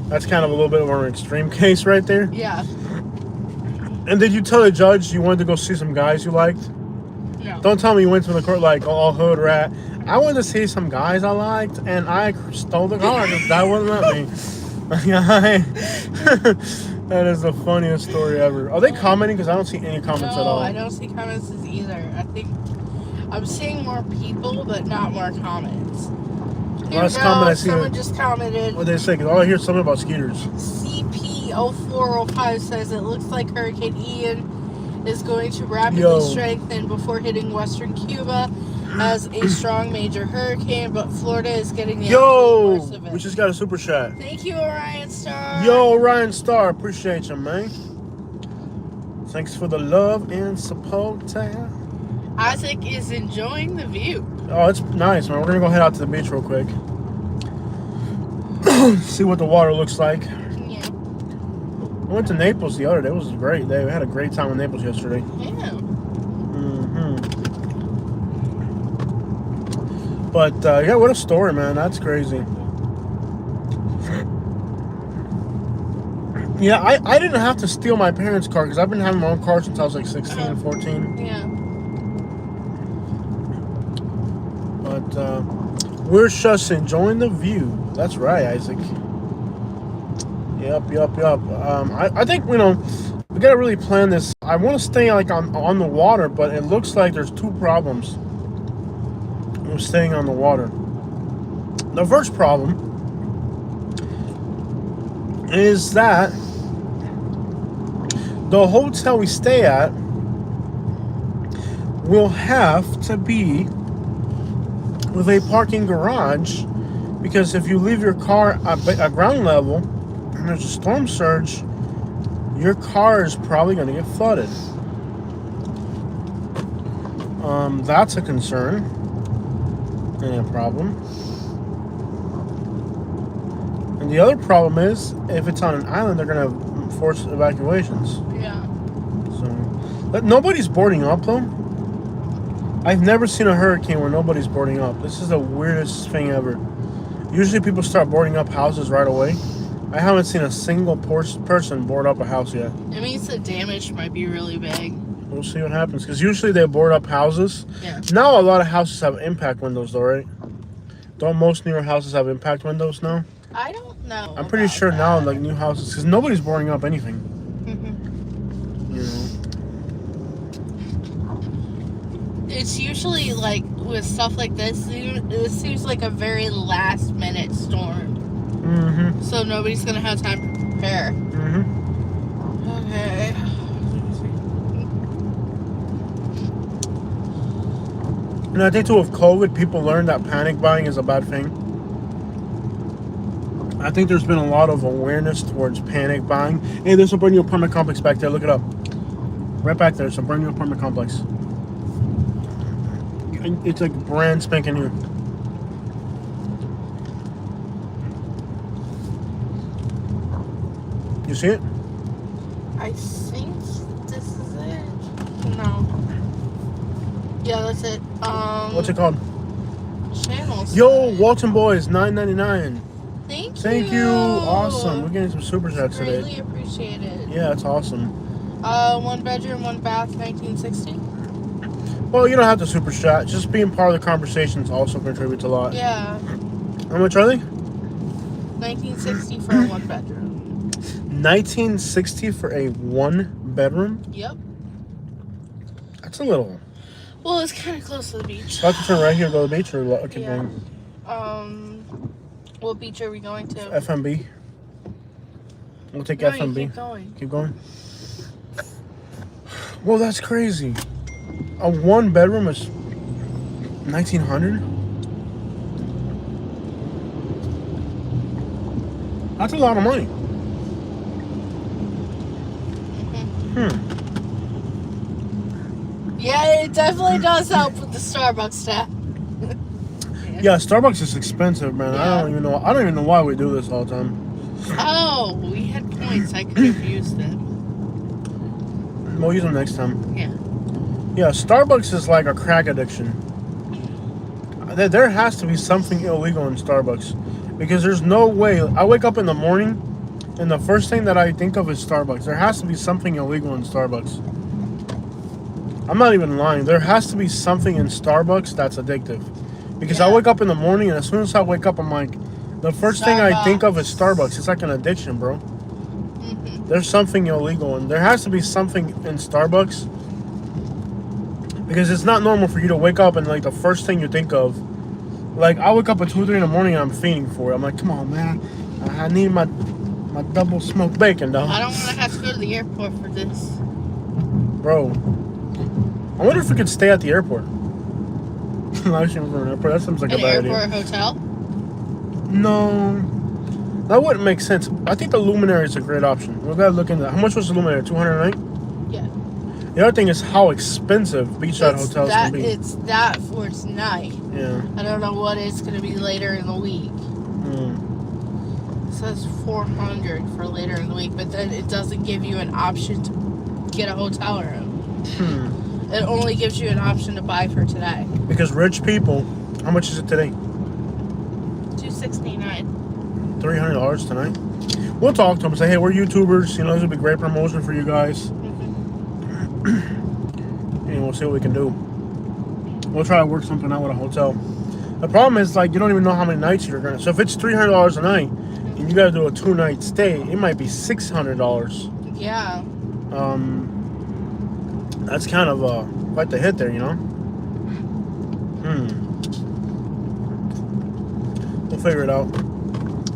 That's kind of a little bit of an extreme case right there. Yeah. And did you tell the judge you wanted to go see some guys you liked? No. Don't tell me you went to the court like all hood rat. I wanted to see some guys I liked, and I stole the car because that wouldn't let me. That is the funniest story ever. Are they commenting? Because I don't see any comments at all. No, I don't see comments either. I think I'm seeing more people, but not more comments. Last comment I see. Someone just commented. What they say? Because all I hear is something about skeeters. CP0405 says it looks like Hurricane Ian is going to rapidly strengthen before hitting western Cuba as a strong major hurricane, but Florida is getting the worst of it. We just got a super chat. Thank you, Orion Star. Orion Star, appreciate you, man. Thanks for the love and support. Isaac is enjoying the view. Oh, it's nice, man. We're gonna go head out to the beach real quick. See what the water looks like. Yeah. I went to Naples the other day. It was a great day. We had a great time in Naples yesterday. Yeah. But, yeah, what a story, man. That's crazy. Yeah, I didn't have to steal my parents' car because I've been having my own car since I was like 16, 14. Yeah. But, We're just enjoying the view. That's right, Isaac. Yep. I think, we gotta really plan this. I want to stay like on the water, but it looks like there's two problems with staying on the water. The first problem is that the hotel we stay at will have to be with a parking garage, because if you leave your car at ground level and there's a storm surge, your car is probably going to get flooded. That's a concern and a problem. And the other problem is, if it's on an island, they're going to force evacuations. Yeah. So, but nobody's boarding up though. I've never seen a hurricane where nobody's boarding up. This is the weirdest thing ever. Usually people start boarding up houses right away. I haven't seen a single person board up a house yet. It means the damage might be really big. We'll see what happens, because usually they board up houses. Yeah. Now a lot of houses have impact windows though, right? Don't most newer houses have impact windows now? I don't know. I'm pretty sure that. now, like new houses, because nobody's boarding up anything. You know. It's usually like with stuff like this seems like a very last minute storm. Mm-hmm. So nobody's gonna have time to prepare. Mm-hmm. Okay. And I think too, with COVID, people learned that panic buying is a bad thing. I think there's been a lot of awareness towards panic buying. Hey, there's a brand new apartment complex back there. Look it up. Right back there, it's a brand new apartment complex. It's like brand spanking new. You see it? I think this is it. No. Yeah, that's it. What's it called? Channels. Yo, Walton Boys, $9.99. Thank you. Awesome. We're getting some super chats today. Greatly appreciated. Yeah, that's awesome. 1 bedroom, 1 bath, 1960. Well, you don't have to super chat. Just being part of the conversations also contributes a lot. Yeah. How much are they? 1960 for a 1 bedroom. 1960 for a 1 bedroom? Yep. That's a little. Well, it's kind of close to the beach. Do I have to turn right here to go to the beach, or keep Yeah. going? What beach are we going to? FMB. We'll take No, FMB. you keep going. Keep going. Well, that's crazy. A 1 bedroom is $1,900. That's a lot of money. Yeah, it definitely does help with the Starbucks tab. Yeah, Starbucks is expensive, man. Yeah. I don't even know why we do this all the time. Oh, we had points. I could have used them. We'll use them next time. Yeah. Yeah, Starbucks is like a crack addiction. There has to be something illegal in Starbucks, because there's no way. I wake up in the morning and the first thing that I think of is Starbucks. There has to be something illegal in Starbucks. I'm not even lying. There has to be something in Starbucks that's addictive. Because I wake up in the morning, and as soon as I wake up, I'm like, the first thing I think of is Starbucks. It's like an addiction, bro. There's something illegal, and there has to be something in Starbucks, because it's not normal for you to wake up and like the first thing you think of, like I wake up at 2 or 3 in the morning and I'm fiending for it. I'm like, come on, man, I need my double smoked bacon, dog. I don't want to have to go to the airport for this. Bro, I wonder if we could stay at the airport. Live stream from an airport. That seems like a bad idea. An airport hotel? No, that wouldn't make sense. I think the Luminary is a great option. We gotta look into that. How much was the Luminary? $200 a night? Yeah. The other thing is how expensive beachside hotels can be. It's that for tonight. Yeah. I don't know what it's going to be later in the week. It says 400 for later in the week, but then it doesn't give you an option to get a hotel room. It only gives you an option to buy for today. Because rich people, how much is it today? $269. $300 tonight. We'll talk to them and say, hey, we're YouTubers. You know, this would be great promotion for you guys. And we'll see what we can do. We'll try to work something out with a hotel. The problem is, like, you don't even know how many nights you're gonna. So if it's $300 a night, and you gotta do a 2-night stay, it might be $600. Yeah. That's kind of quite the hit there, you know. We'll figure it out.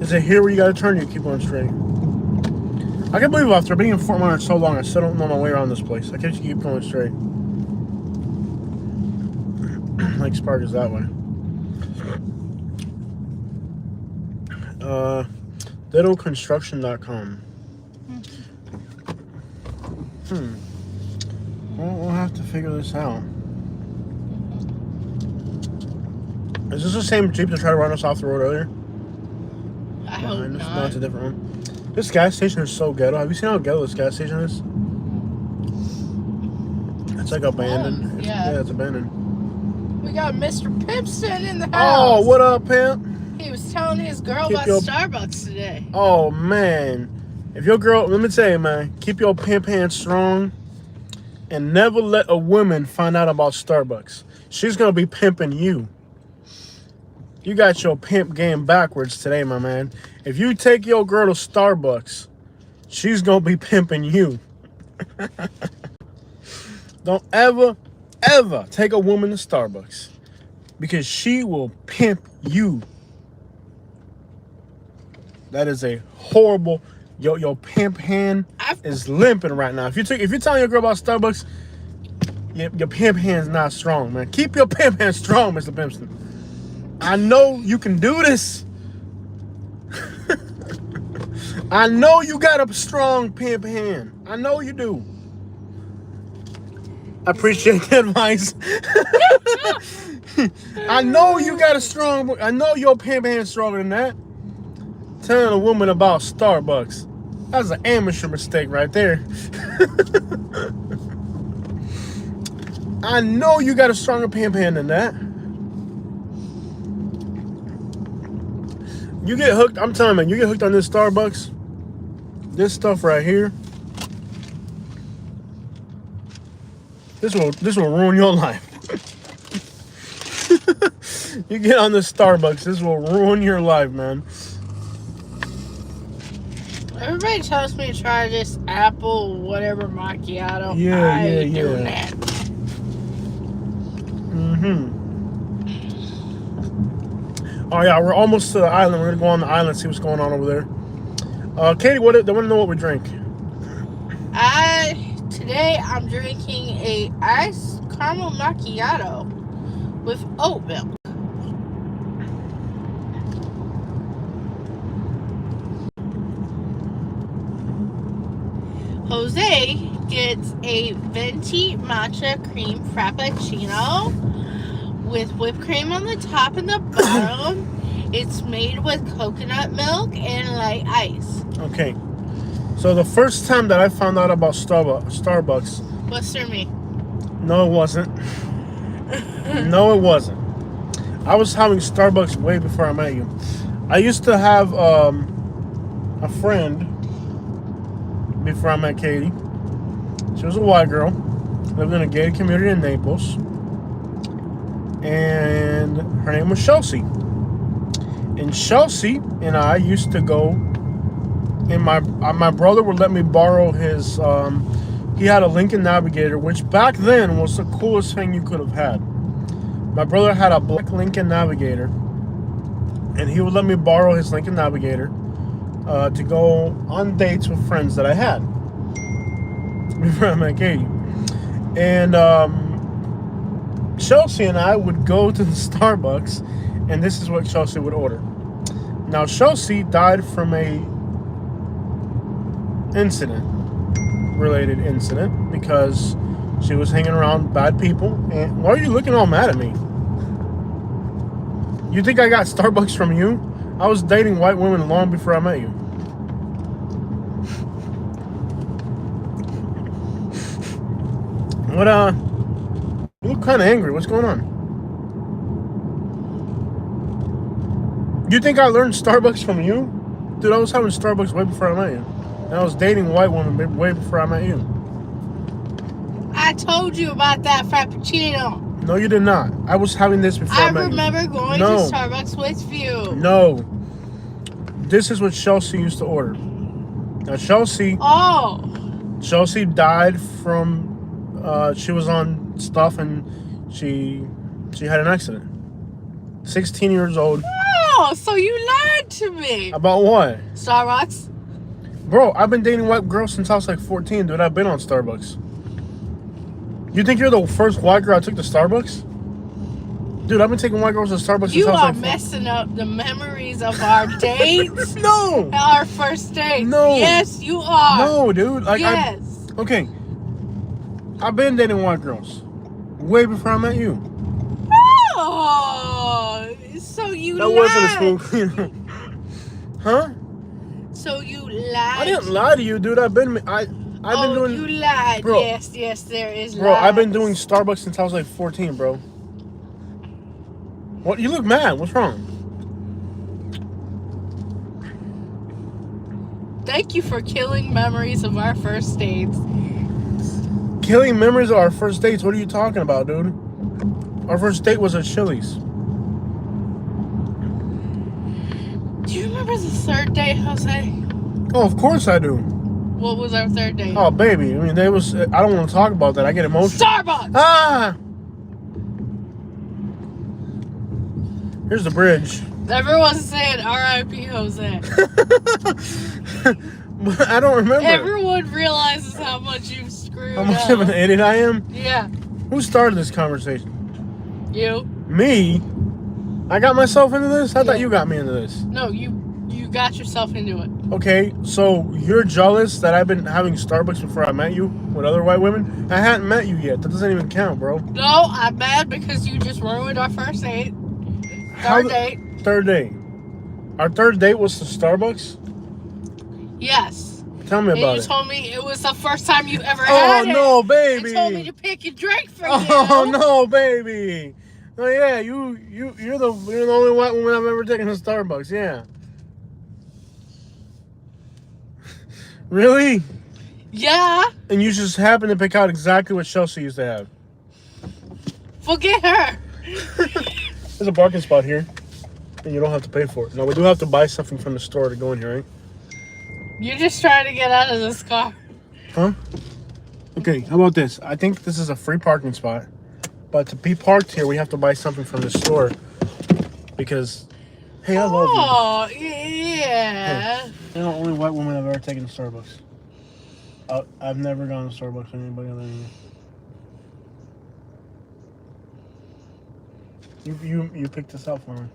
Is it here where you gotta turn? You keep going straight. I can't believe after being in Fort Myers so long, I still don't know my way around this place. I can't just keep going straight. Like Spark is that way. littleconstruction.com. Well, we'll have to figure this out. Is this the same Jeep that tried to run us off the road earlier? I hope not. No, it's a different one. This gas station is so ghetto. Have you seen how ghetto this gas station is? It's like abandoned. Yeah. It's abandoned. We got Mr. Pimpston in the house. Oh, what up, pimp? He was telling his girl about Starbucks today. Oh, man. If your girl, let me tell you, man, keep your pimp hand strong and never let a woman find out about Starbucks. She's going to be pimping you. You got your pimp game backwards today, my man. If you take your girl to Starbucks, she's going to be pimping you. Don't ever take a woman to Starbucks because she will pimp you. That is a horrible. Your pimp hand is limping right now. If you're telling your girl about Starbucks, your pimp hand's not strong, man. Keep your pimp hand strong, Mr. Pimpston. I know you can do this. I know you got a strong pimp hand. I know you do. I appreciate the advice. I know you got a strong. I know your pimp hand's stronger than that. Telling a woman about Starbucks. That's an amateur mistake right there. I know you got a stronger pimp hand than that. You get hooked. I'm telling you, man, you get hooked on this Starbucks. This stuff right here. This will ruin your life. You get on this Starbucks, this will ruin your life, man. Everybody tells me to try this apple whatever macchiato. Yeah. I ain't doing that. Oh yeah, we're almost to the island. We're gonna go on the island, see what's going on over there. Katie, they want to know what we drink. Today I'm drinking a iced caramel macchiato with oat milk. Jose gets a venti matcha cream frappuccino with whipped cream on the top and the bottom. It's made with coconut milk and light ice. Okay. So the first time that I found out about Starbucks. What's their me? No, it wasn't. No, it wasn't. I was having Starbucks way before I met you. I used to have a friend before I met Katie. She was a white girl, lived in a gated community in Naples, and her name was Chelsea. And Chelsea and I used to go, and my brother would let me borrow his, he had a Lincoln Navigator, which back then was the coolest thing you could have had. My brother had a black Lincoln Navigator, and he would let me borrow his Lincoln Navigator to go on dates with friends that I had before I met Katie. And Chelsea and I would go to the Starbucks, and this is what Chelsea would order. Now, Chelsea died from a related incident, because she was hanging around bad people. And why are you looking all mad at me? You think I got Starbucks from you? I was dating white women long before I met you. What, you look kind of angry. What's going on? You think I learned Starbucks from you? Dude, I was having Starbucks way before I met you. And I was dating white women way before I met you. I told you about that frappuccino. No, you did not. I was having this before I met you. remember going to Starbucks with you. No. This is what Chelsea used to order. Now, Chelsea died from... she was on stuff and she had an accident. 16 years old. Oh, so you lied to me. About what? Starbucks. Bro, I've been dating white girls since I was like 14, dude. I've been on Starbucks. You think you're the first white girl I took to Starbucks? Dude, I've been taking white girls to Starbucks since I was like... You are messing up the memories of our dates. No! Our first dates. No. Yes, you are. No, dude. Like, yes. Okay. I've been dating white girls. Way before I met you. Oh, so you lied. That wasn't a smooth cleaner. Huh? So you lied. I didn't lie to you, dude. I've been doing... you lied. Bro, yes, there is Bro, lies. I've been doing Starbucks since I was like 14, bro. What? You look mad. What's wrong? Thank you for killing memories of our first dates. Killing memories of our first dates? What are you talking about, dude? Our first date was at Chili's. Do you remember the third date, Jose? Oh, of course I do. What was our third date? Oh, baby. I mean, I don't want to talk about that. I get emotional. Starbucks! Ah! Here's the bridge. Everyone's saying R.I.P. Jose. But I don't remember. Everyone realizes how much you've screwed up. How much of an idiot I am? Yeah. Who started this conversation? You. Me? I got myself into this? I thought you got me into this. No, you got yourself into it. Okay, so you're jealous that I've been having Starbucks before I met you with other white women? I hadn't met you yet. That doesn't even count, bro. No, I'm mad because you just ruined our first date. Third date. Third date. Our third date was to Starbucks? Yes. Tell me about it. You told me it was the first time you ever had it. Oh, no, baby. You told me to pick a drink for you. Oh, no, baby. Oh, yeah, you're the only white woman I've ever taken to Starbucks, yeah. Really? Yeah. And you just happened to pick out exactly what Chelsea used to have. Forget her. There's a parking spot here, and you don't have to pay for it. No, we do have to buy something from the store to go in here, right? You're just trying to get out of this car. Huh? Okay, how about this? I think this is a free parking spot, but to be parked here, we have to buy something from the store because, hey, I love you. Oh, yeah. Hey, you're the only white woman I've ever taken to Starbucks. I've never gone to Starbucks with anybody other than you. You picked this out for me.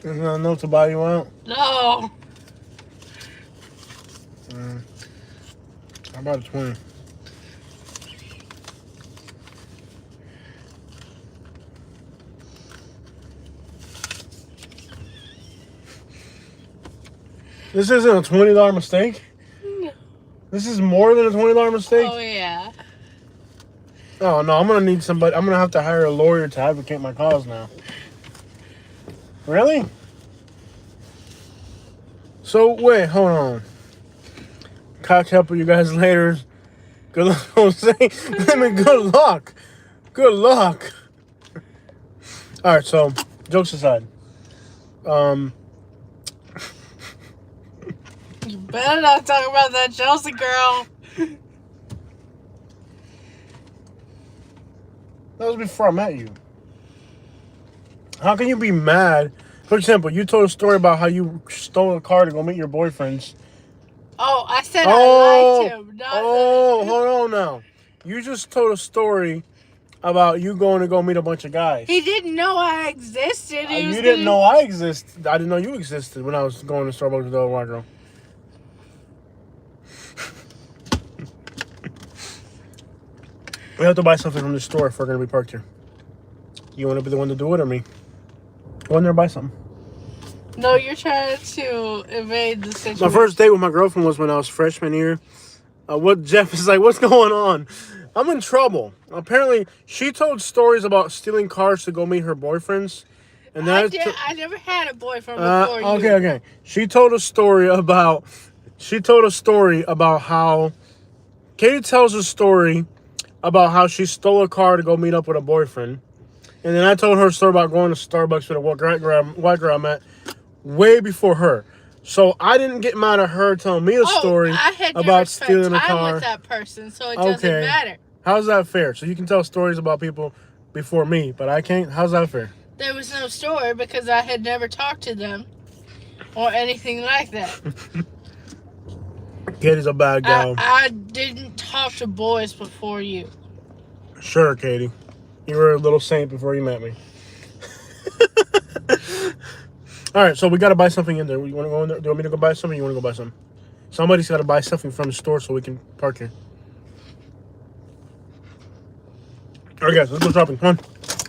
There's not enough to buy you out? No. How about a 20? This isn't a $20 mistake? No. This is more than a $20 mistake? Oh, yeah. Oh, no, I'm going to need somebody. I'm going to have to hire a lawyer to advocate my cause now. Really? So, wait, hold on. Cock help you guys later. Good luck, Jose. I mean, good luck. Good luck. All right, so, jokes aside. You better not talk about that Chelsea girl. That was before I met you. How can you be mad? For example, you told a story about how you stole a car to go meet your boyfriends. Oh, I said I liked him. Hold on now. You just told a story about you going to go meet a bunch of guys. He didn't know I existed. You didn't know I existed. I didn't know you existed when I was going to Starbucks with the white girl. We have to buy something from the store if we're going to be parked here. You want to be the one to do it or me? Go in there and buy something. No, you're trying to evade the situation. My first date with my girlfriend was when I was freshman year. What Jeff is like, what's going on? I'm in trouble. Apparently, she told stories about stealing cars to go meet her boyfriends. And I never had a boyfriend before you. Okay. She told a story about how Katie tells a story about how she stole a car to go meet up with a boyfriend. And then I told her a story about going to Starbucks with a white girl I met way before her. So I didn't get mad at her telling me a story about stealing a car. I had with that person, so it doesn't matter. How's that fair? So you can tell stories about people before me, but I can't? How's that fair? There was no story because I had never talked to them or anything like that. Katie's a bad gal. I didn't talk to boys before you. Sure, Katie. You were a little saint before you met me. All right, so we got to buy something in there. You want to go in there? Do you want me to go buy something? You want to go buy something? Somebody's got to buy something from the store so we can park here. All right, guys, let's go shopping. Come on.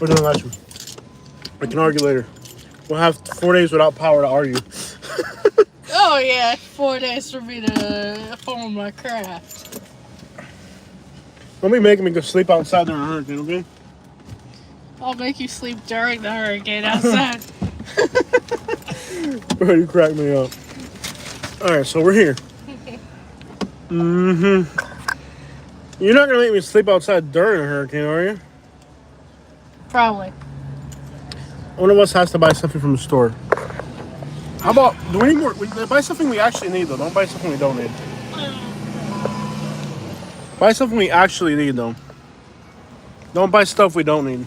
We're doing the last one. We can argue later. We'll have 4 days without power to argue. Oh, yeah. 4 days for me to hone my craft. Don't be making me go sleep outside during a hurricane, okay? I'll make you sleep during the hurricane outside. Bro, you crack me up. Alright, so we're here. You're not going to make me sleep outside during a hurricane, are you? Probably. One of us has to buy something from the store. How about, do we need more? Buy something we actually need, though. Don't buy something we don't need. Buy something we actually need, though. Don't buy stuff we don't need.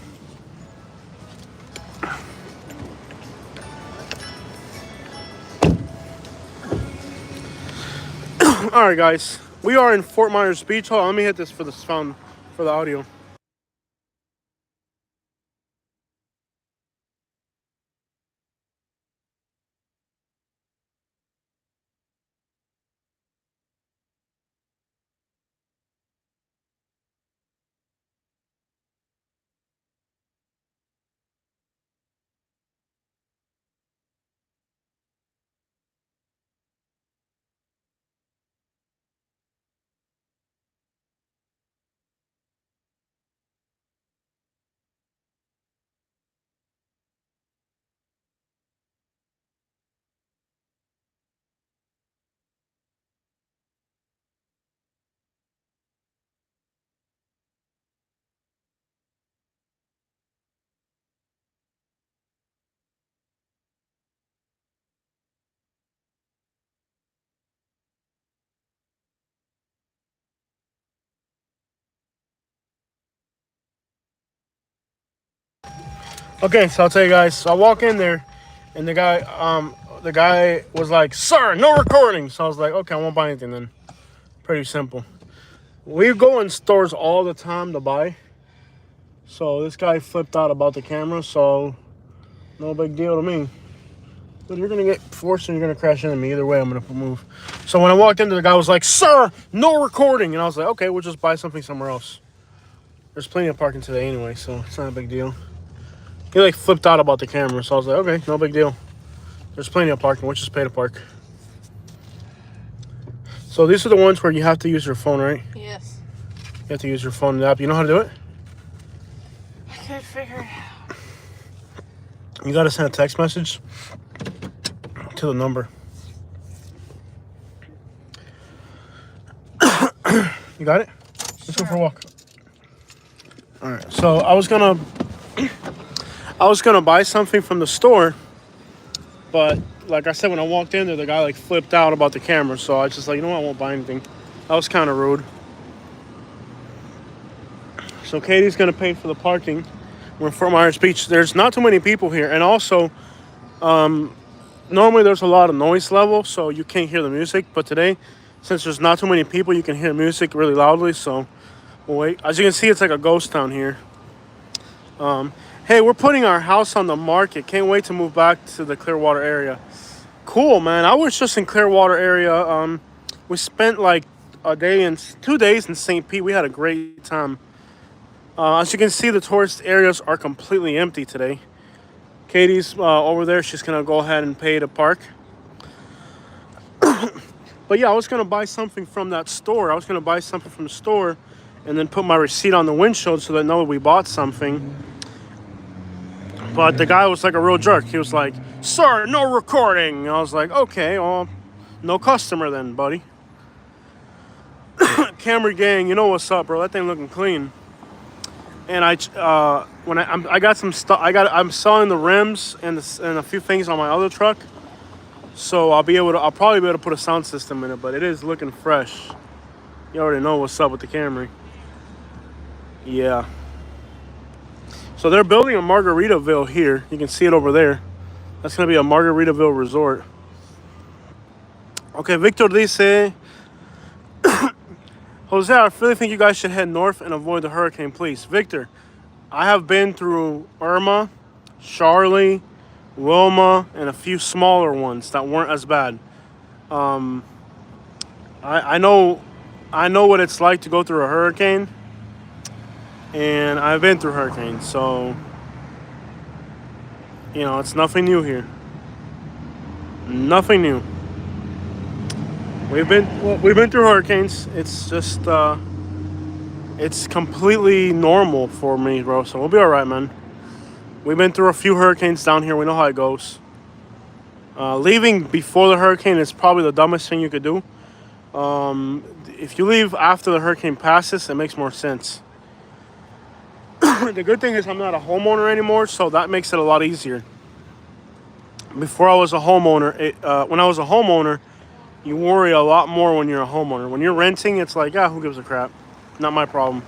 All right, guys. We are in Fort Myers Beach. Hold on, let me hit this for the sound, for the audio. Okay, so I'll tell you guys. So I walk in there, and the guy was like, "Sir, no recording." So I was like, "Okay, I won't buy anything then." Pretty simple. We go in stores all the time to buy. So this guy flipped out about the camera, so no big deal to me. But you're gonna get forced and you're gonna crash into me. Either way, I'm gonna move. So when I walked in, the guy was like, "Sir, no recording," and I was like, "Okay, we'll just buy something somewhere else." There's plenty of parking today anyway, so it's not a big deal. He like flipped out about the camera, so I was like, okay, no big deal. There's plenty of parking. We'll just pay to park. So these are the ones where you have to use your phone, right? Yes. You have to use your phone in the app. You know how to do it? I can't figure it out. You got to send a text message to the number. You got it? Let's go for a walk. All right. So I was gonna buy something from the store, but like I said, when I walked in there, the guy like flipped out about the camera. So I was just like, you know what, I won't buy anything. That was kind of rude. So Katie's gonna pay for the parking. We're in Fort Myers Beach. There's not too many people here, and also, normally there's a lot of noise level, so you can't hear the music. But today, since there's not too many people, you can hear music really loudly. So we'll wait. As you can see, it's like a ghost town here. Hey, we're putting our house on the market. Can't wait to move back to the Clearwater area. Cool, man. I was just in Clearwater area. We spent like 2 days in St. Pete. We had a great time. As you can see, the tourist areas are completely empty today. Katie's over there. She's gonna go ahead and pay to park. But yeah, I was gonna buy something from that store. I was gonna buy something from the store, and then put my receipt on the windshield so they know we bought something. But the guy was like a real jerk. He was like, "Sir, no recording." And I was like, "Okay, well, no customer then, buddy." Camry gang, you know what's up, bro? That thing looking clean. And I got some stuff. I'm selling the rims and a few things on my other truck. So I'll probably be able to put a sound system in it, but it is looking fresh. You already know what's up with the Camry. Yeah. So they're building a Margaritaville here. You can see it over there. That's going to be a Margaritaville resort. Okay, Victor dice, Jose, I really think you guys should head north and avoid the hurricane, please. Victor, I have been through Irma, Charley, Wilma, and a few smaller ones that weren't as bad. I know what it's like to go through a hurricane. And I've been through hurricanes, so it's nothing new here. Nothing new. We've been through hurricanes. It's just it's completely normal for me, bro. So we'll be all right, man. We've been through a few hurricanes down here. We know how it goes. Leaving before the hurricane is probably the dumbest thing you could do. If you leave after the hurricane passes, it makes more sense. The good thing is I'm not a homeowner anymore, so that makes it a lot easier. Before I was a homeowner, when I was a homeowner, you worry a lot more when you're a homeowner. When you're renting, it's like, who gives a crap? Not my problem.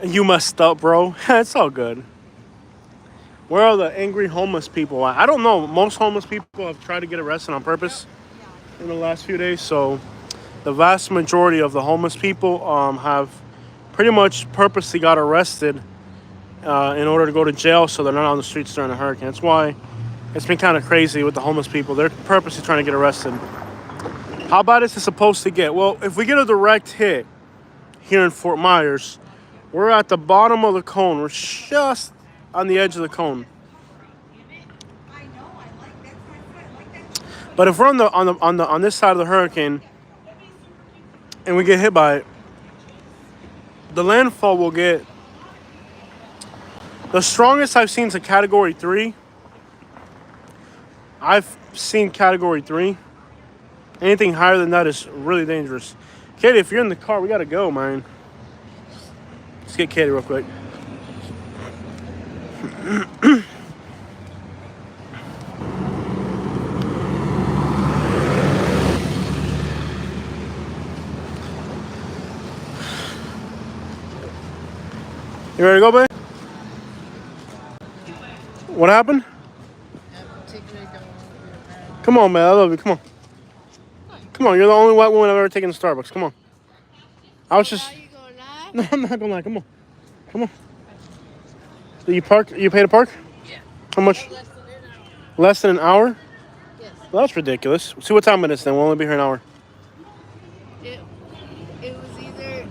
You messed up, bro. It's all good. Where are the angry homeless people at? I don't know. Most homeless people have tried to get arrested on purpose in the last few days, so the vast majority of the homeless people have pretty much purposely got arrested in order to go to jail so they're not on the streets during a hurricane. That's why it's been kind of crazy with the homeless people. They're purposely trying to get arrested. How bad is it supposed to get? Well, if we get a direct hit here in Fort Myers, we're at the bottom of the cone. We're just on the edge of the cone. But if we're on this side of the hurricane and we get hit by it, the landfall will get, the strongest I've seen is a Category 3. I've seen Category 3. Anything higher than that is really dangerous. Katie, if you're in the car, we gotta go, man. Let's get Katie real quick. You ready to go, babe? What happened? Come on, man. I love you. Come on. Come on. You're the only white woman I've ever taken to Starbucks. Come on. I was just... No, I'm not gonna lie. Come on. Come on. Did you park? You pay to park? Yeah. How much? Less than an hour? Yes. Well, that's ridiculous. See what time it is then. We'll only be here an hour. It was either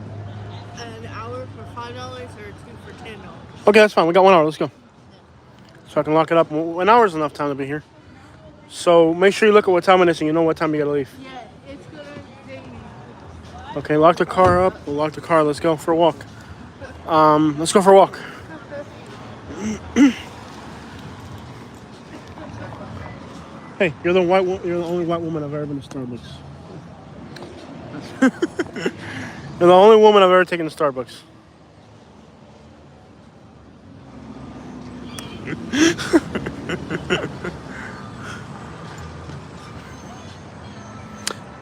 an hour for $5 or 2 for $10. Okay, that's fine. We got 1 hour. Let's go. So I can lock it up. An hour is enough time to be here. So make sure you look at what time it is and you know what time you gotta leave. Yeah, it's gonna be. Okay, lock the car up. We'll lock the car. Let's go for a walk. Let's go for a walk. Hey, you're the only white woman I've ever been to Starbucks. You're the only woman I've ever taken to Starbucks.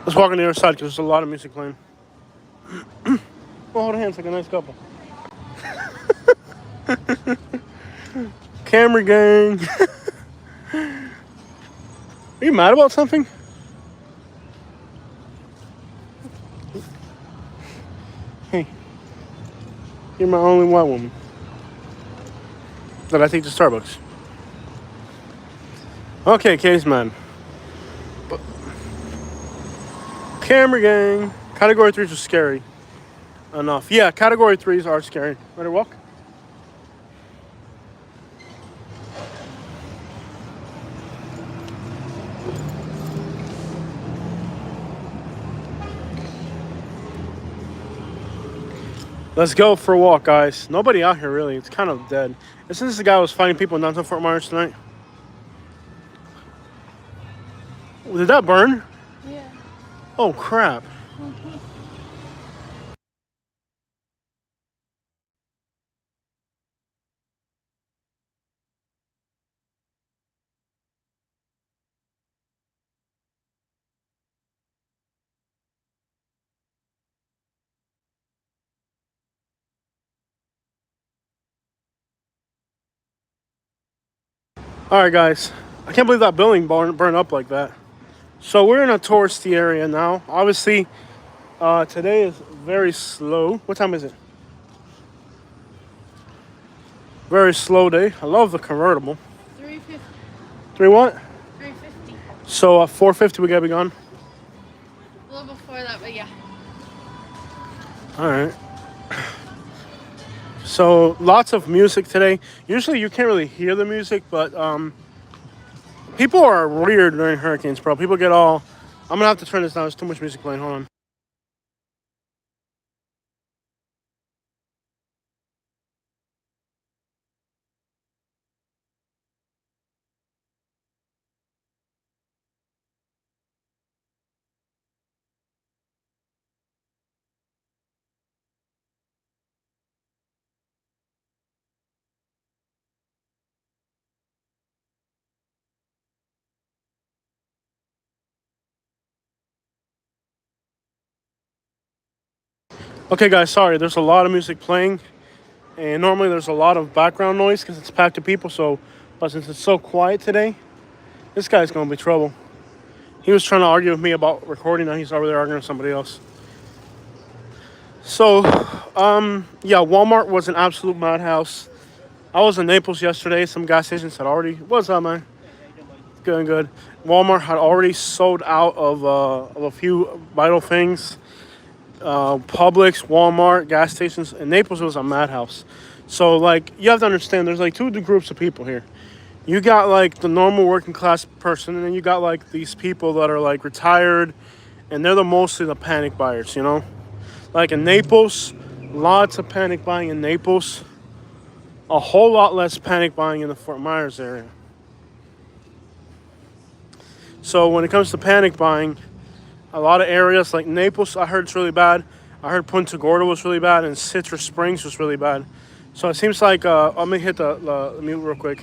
Let's walk on the other side because there's a lot of music playing. Well, hold hands like a nice couple. Camry gang. Are you mad about something? Hey, you're my only white woman. that I take to Starbucks. Okay, case man. Camera gang. Category 3s are scary enough. Yeah, category 3s are scary. Ready to walk? Let's go for a walk, guys. Nobody out here, really. It's kind of dead. And since the guy was fighting people in downtown Fort Myers tonight. Did that burn? Yeah. Oh, crap. All right, guys. I can't believe that building burned up like that. So we're in a touristy area now. Obviously, today is very slow. What time is it? Very slow day. I love the convertible. 350. 3 what? 350. So 450 we gotta be gone. A little before that, but yeah. All right. So lots of music today. Usually you can't really hear the music, but people are weird during hurricanes, bro. People get all... I'm gonna have to turn this down. There's too much music playing. Hold on. Okay, guys, sorry. There's a lot of music playing, and normally there's a lot of background noise because it's packed of people. But since it's so quiet today, this guy's gonna be trouble. He was trying to argue with me about recording, and he's over there arguing with somebody else. So, yeah, Walmart was an absolute madhouse. I was in Naples yesterday. Some gas stations had already... What's up, man? Good, good. Walmart had already sold out of a few vital things. Publix, Walmart, gas stations. In Naples, it was a madhouse. So, like, you have to understand, there's, like, two groups of people here. You got, like, the normal working class person, and then you got, like, these people that are, like, retired, and they're mostly the panic buyers, you know? Like, in Naples, lots of panic buying in Naples. A whole lot less panic buying in the Fort Myers area. So, when it comes to panic buying, a lot of areas like Naples, I heard it's really bad. I heard Punta Gorda was really bad, and Citrus Springs was really bad. So it seems like, let me hit the mute real quick.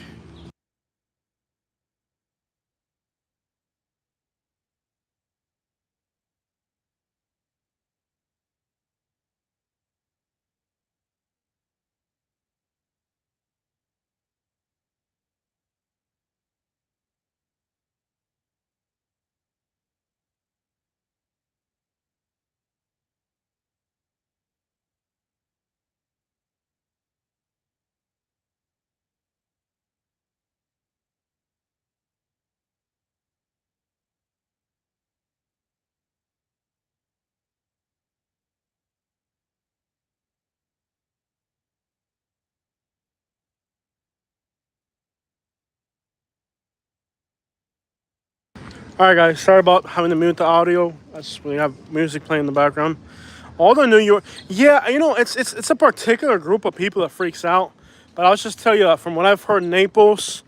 All right, guys. Sorry about having to mute the audio. We have music playing in the background. All the New York, yeah, you know, it's a particular group of people that freaks out. But I'll just tell you, from what I've heard, Naples,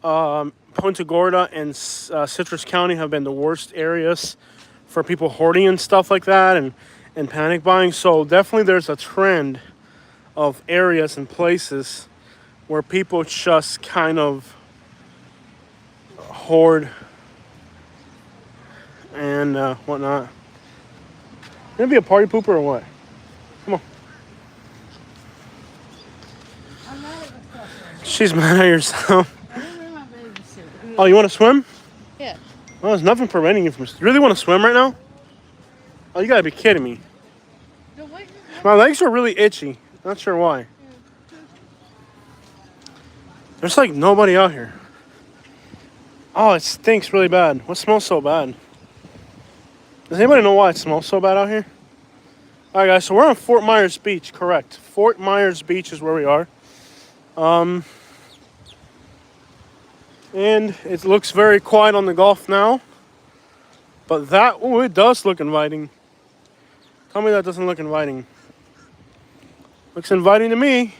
Punta Gorda, and Citrus County have been the worst areas for people hoarding and stuff like that, and panic buying. So definitely, there's a trend of areas and places where people just kind of hoard and whatnot. Gonna be a party pooper or what? Come on. I'm mad at myself. She's mad at yourself. I didn't bring my bathing suit. Oh, you want to swim? Yeah. Well, there's nothing preventing you from... You really want to swim right now? Oh, you gotta be kidding me. No, wait. My legs are really itchy. Not sure why. There's like nobody out here. Oh, it stinks really bad. What smells so bad? Does anybody know why it smells so bad out here? All right, guys, so we're on Fort Myers Beach, correct. Fort Myers Beach is where we are. And it looks very quiet on the Gulf now. But that, oh, it does look inviting. Tell me that doesn't look inviting. Looks inviting to me.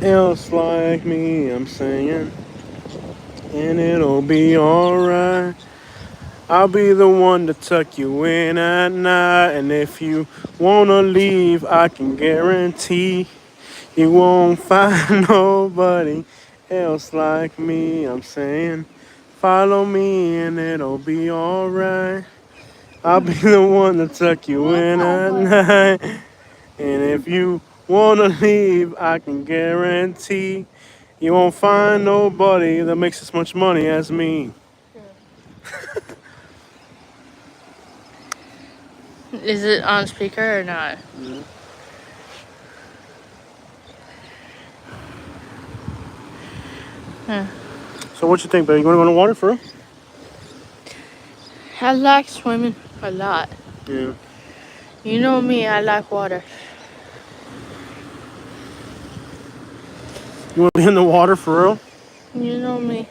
Else like me, I'm saying. And it'll be alright. I'll be the one to tuck you in at night. And if you wanna leave, I can guarantee you won't find nobody else like me. I'm saying, follow me and it'll be alright. I'll be the one to tuck you in at night. And if you wanna leave, I can guarantee you won't find nobody that makes as much money as me. Is it on speaker or not? Mm-hmm. So what you think, baby? You wanna go in the water for real? I like swimming a lot. Yeah. You know me, I like water. You wanna be in the water for real? You know me.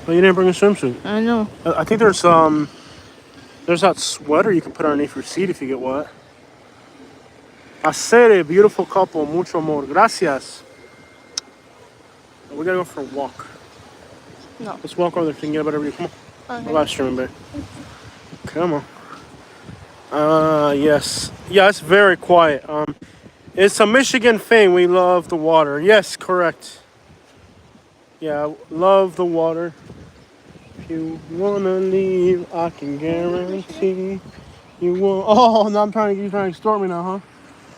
But you didn't bring a swimsuit. I know. I think there's that sweater you can put underneath your seat if you get wet. Hacer, beautiful couple, mucho amor. Gracias. We gotta go for a walk. No. Let's walk over there so you can get a better view. Come on. Okay. I'm live streaming, babe. Come on. Yes. Yeah, it's very quiet. It's a Michigan thing. We love the water. Yes, correct. Yeah, love the water. If you wanna leave, I can guarantee you won't. Oh, no, you're trying to extort me now, huh?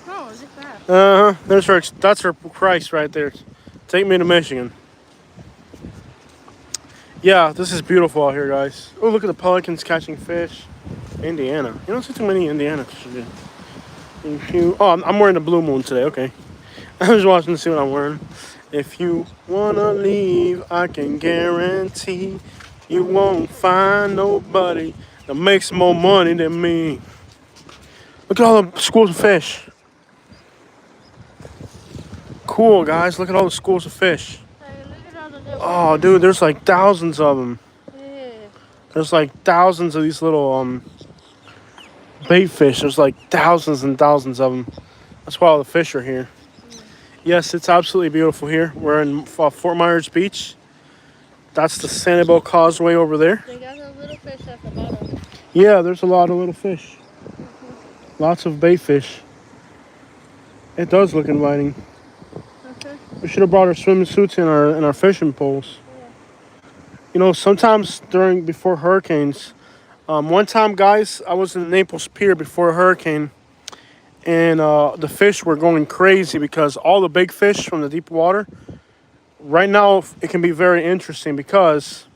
No, is it bad? That's her Christ right there. Take me to Michigan. Yeah, this is beautiful out here, guys. Oh, look at the pelicans catching fish. Indiana. You don't see too many Indiana fishes. I'm wearing the Blue Moon today. Okay. I was watching to see what I'm wearing. If you wanna leave, I can guarantee you won't find nobody that makes more money than me. Look at all the schools of fish. Cool, guys. Look at all the schools of fish. Hey, look at all the little Oh, dude, there's like thousands of them. Yeah. There's like thousands of these little bait fish. There's like thousands and thousands of them. That's why all the fish are here. Yes, it's absolutely beautiful here. We're in Fort Myers Beach. That's the Sanibel Causeway over there. They got the little fish at the bottom. Yeah, there's a lot of little fish. Lots of bait fish. It does look inviting. Okay. We should have brought our swimsuits and our fishing poles. Yeah. You know, sometimes before hurricanes, one time, guys, I was in Naples Pier before a hurricane, and the fish were going crazy because all the big fish from the deep water. Right now, it can be very interesting because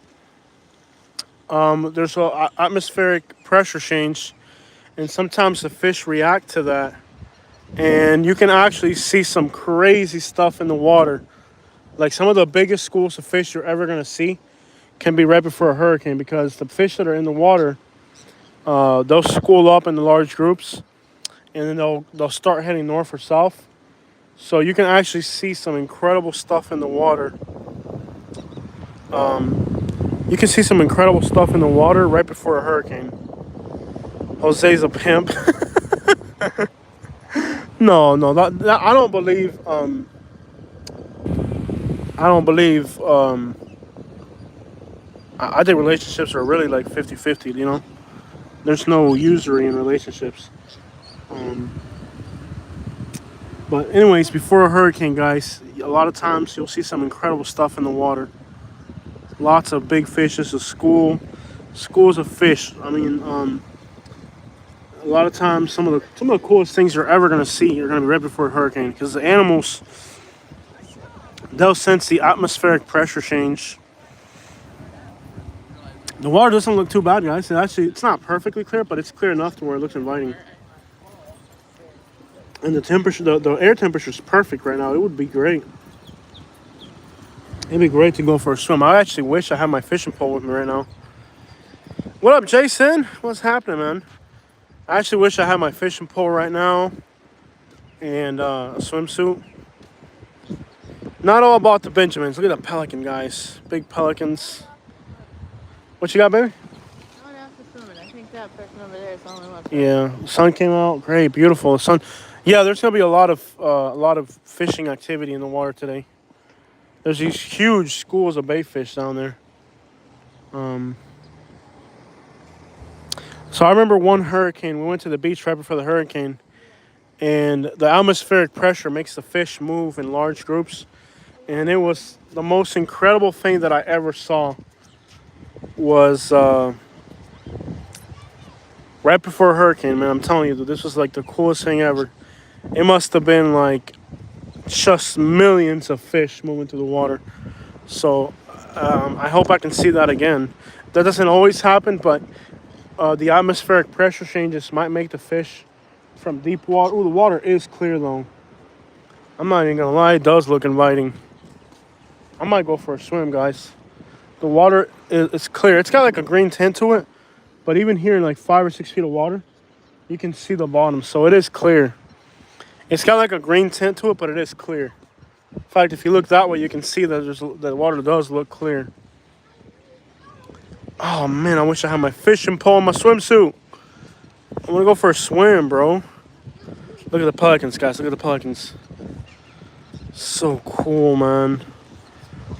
there's a atmospheric pressure change, and sometimes the fish react to that, and you can actually see some crazy stuff in the water. Like some of the biggest schools of fish you're ever gonna see can be right before a hurricane because the fish that are in the water, they'll school up into large groups, and then they'll start heading north or south. So you can actually see some incredible stuff in the water. You can see some incredible stuff in the water right before a hurricane. Jose's a pimp. No, that I don't believe. I think relationships are really like 50-50, you know? There's no usury in relationships. But anyways, before a hurricane, guys, a lot of times you'll see some incredible stuff in the water. Lots of big fish. It's a schools of fish. I mean, a lot of times some of the coolest things you're ever gonna see are gonna be right before a hurricane because the animals, they'll sense the atmospheric pressure change. The water doesn't look too bad, guys. It's not perfectly clear, but it's clear enough to where it looks inviting. And the temperature, the air temperature is perfect right now. It would be great. It'd be great to go for a swim. I actually wish I had my fishing pole with me right now. What up, Jason? What's happening, man? I actually wish I had my fishing pole right now and a swimsuit. Not all about the Benjamins. Look at the pelican, guys. Big pelicans. What you got, baby? Oh, that's the swimming. I think that person over there is the only one. Yeah, the sun came out. Great, beautiful. The sun. Yeah, there's gonna be a lot of fishing activity in the water today. There's these huge schools of bait fish down there. So I remember one hurricane. We went to the beach right before the hurricane, and the atmospheric pressure makes the fish move in large groups, and it was the most incredible thing that I ever saw. Was right before a hurricane, man. I'm telling you, dude, this was like the coolest thing ever. It must have been like just millions of fish moving through the water. So I hope I can see that again. That doesn't always happen, but the atmospheric pressure changes might make the fish from deep water. Oh, the water is clear though. I'm not even gonna lie, it does look inviting. I might go for a swim, guys. The water is clear. It's got like a green tint to it, but even here in like 5 or 6 feet of water, you can see the bottom, so it is clear. It's got like a green tint to it, but it is clear. In fact, if you look that way, you can see that the water does look clear. Oh man, I wish I had my fishing pole and my swimsuit. I'm gonna go for a swim, bro. Look at the pelicans, guys. Look at the pelicans. So cool, man.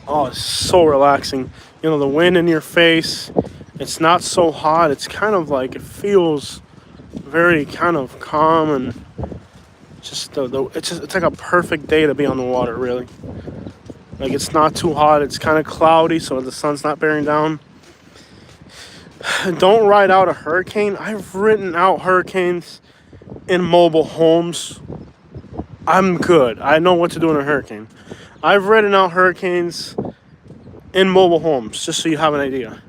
Oh, it's so relaxing. You know, the wind in your face. It's not so hot. It's kind of like, it feels very kind of calm, and just it's like a perfect day to be on the water, really. Like, it's not too hot. It's kind of cloudy, so the sun's not bearing down. Don't ride out a hurricane. I've ridden out hurricanes in mobile homes. I'm good. I know what to do in a hurricane. I've ridden out hurricanes in mobile homes, just so you have an idea.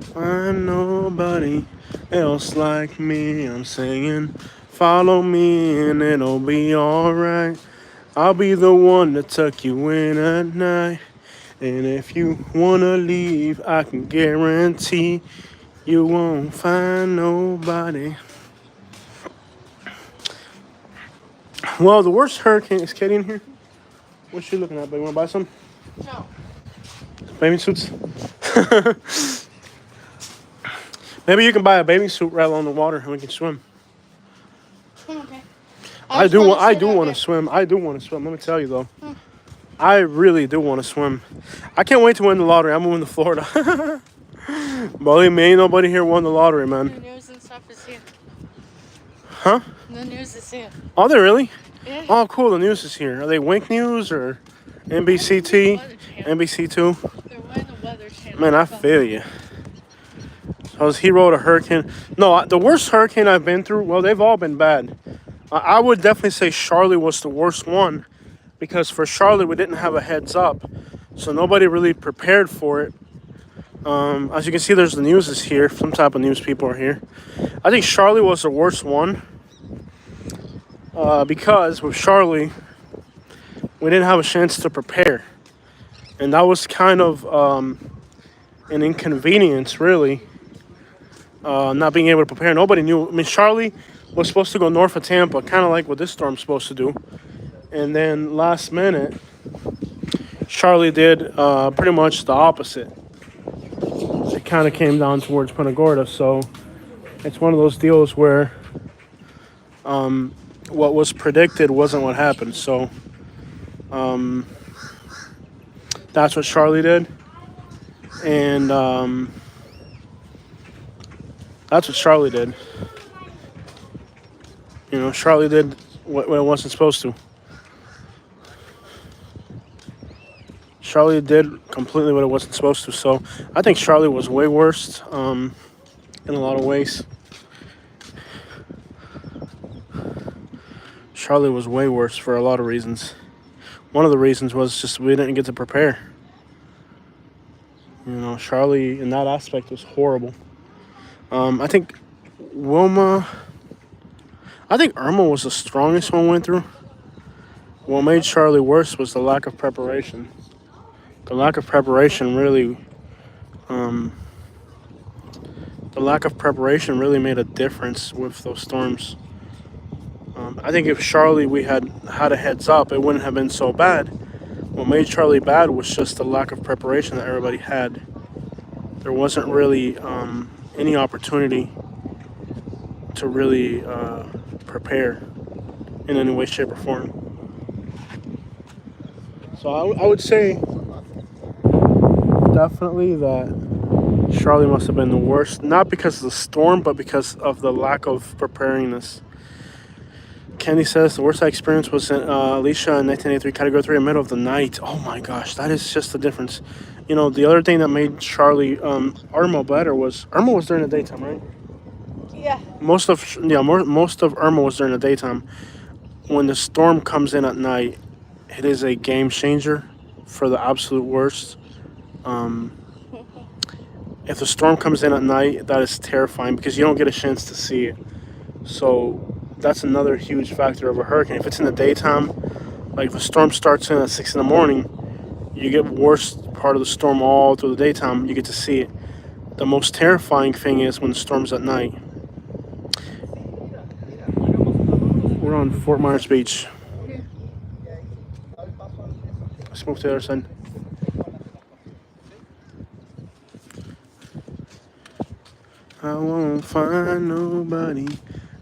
Find nobody else like me. I'm singing, follow me and it'll be alright. I'll be the one to tuck you in at night. And if you wanna leave, I can guarantee you won't find nobody. Well, the worst hurricane is Katie in here. What's she looking at, baby? Wanna buy some? No. Bathing suits? Maybe you can buy a bathing suit right along the water and we can swim. Okay. I do want to swim. I do want to swim. Let me tell you though. I really do want to swim. I can't wait to win the lottery. I'm moving to Florida. Believe me, ain't nobody here won the lottery, man. The news and stuff is here. Huh? The news is here. Oh, they really? Yeah. Oh, cool. The news is here. Are they Wink News or NBCT? NBC2? They're wearing the weather channel. Man, I feel you. He wrote a hurricane. No, the worst hurricane I've been through, well, they've all been bad. I would definitely say Charlie was the worst one, because for Charlie, we didn't have a heads up. So nobody really prepared for it. As you can see, there's the news is here. Some type of news people are here. I think Charlie was the worst one. Because with Charlie, we didn't have a chance to prepare. And that was kind of an inconvenience, really. Not being able to prepare. Nobody knew. I mean, Charlie was supposed to go north of Tampa, kind of like what this storm's supposed to do. And then last minute, Charlie did pretty much the opposite. It kind of came down towards Punta Gorda. So it's one of those deals where what was predicted wasn't what happened. So that's what Charlie did. And that's what Charlie did. You know, Charlie did what it wasn't supposed to. Charlie did completely what it wasn't supposed to. So I think Charlie was way worse in a lot of ways. Charlie was way worse for a lot of reasons. One of the reasons was just we didn't get to prepare. You know, Charlie in that aspect was horrible. I think Wilma I think Irma was the strongest one went through. What made Charlie worse was the lack of preparation. The lack of preparation really, um, the lack of preparation really made a difference with those storms. I think if Charlie we had had a heads up, it wouldn't have been so bad. What made Charlie bad was just the lack of preparation that everybody had. There wasn't really any opportunity to really prepare in any way, shape, or form. So I would say definitely that Charlie must have been the worst, not because of the storm, but because of the lack of preparingness. Candy says the worst I experienced was in, Alicia in 1983, Category 3 in the middle of the night. Oh my gosh, that is just the difference. You know, the other thing that made Charlie Irma better was Irma was during the daytime, right? Yeah. Most of Irma was during the daytime. When the storm comes in at night, it is a game changer for the absolute worst. If the storm comes in at night, that is terrifying because you don't get a chance to see it. So that's another huge factor of a hurricane. If it's in the daytime, like if the storm starts in at 6 in the morning, you get worst part of the storm all through the daytime. You get to see it. The most terrifying thing is when the storm's at night. We're on Fort Myers Beach. Let's move to the other side. I won't find nobody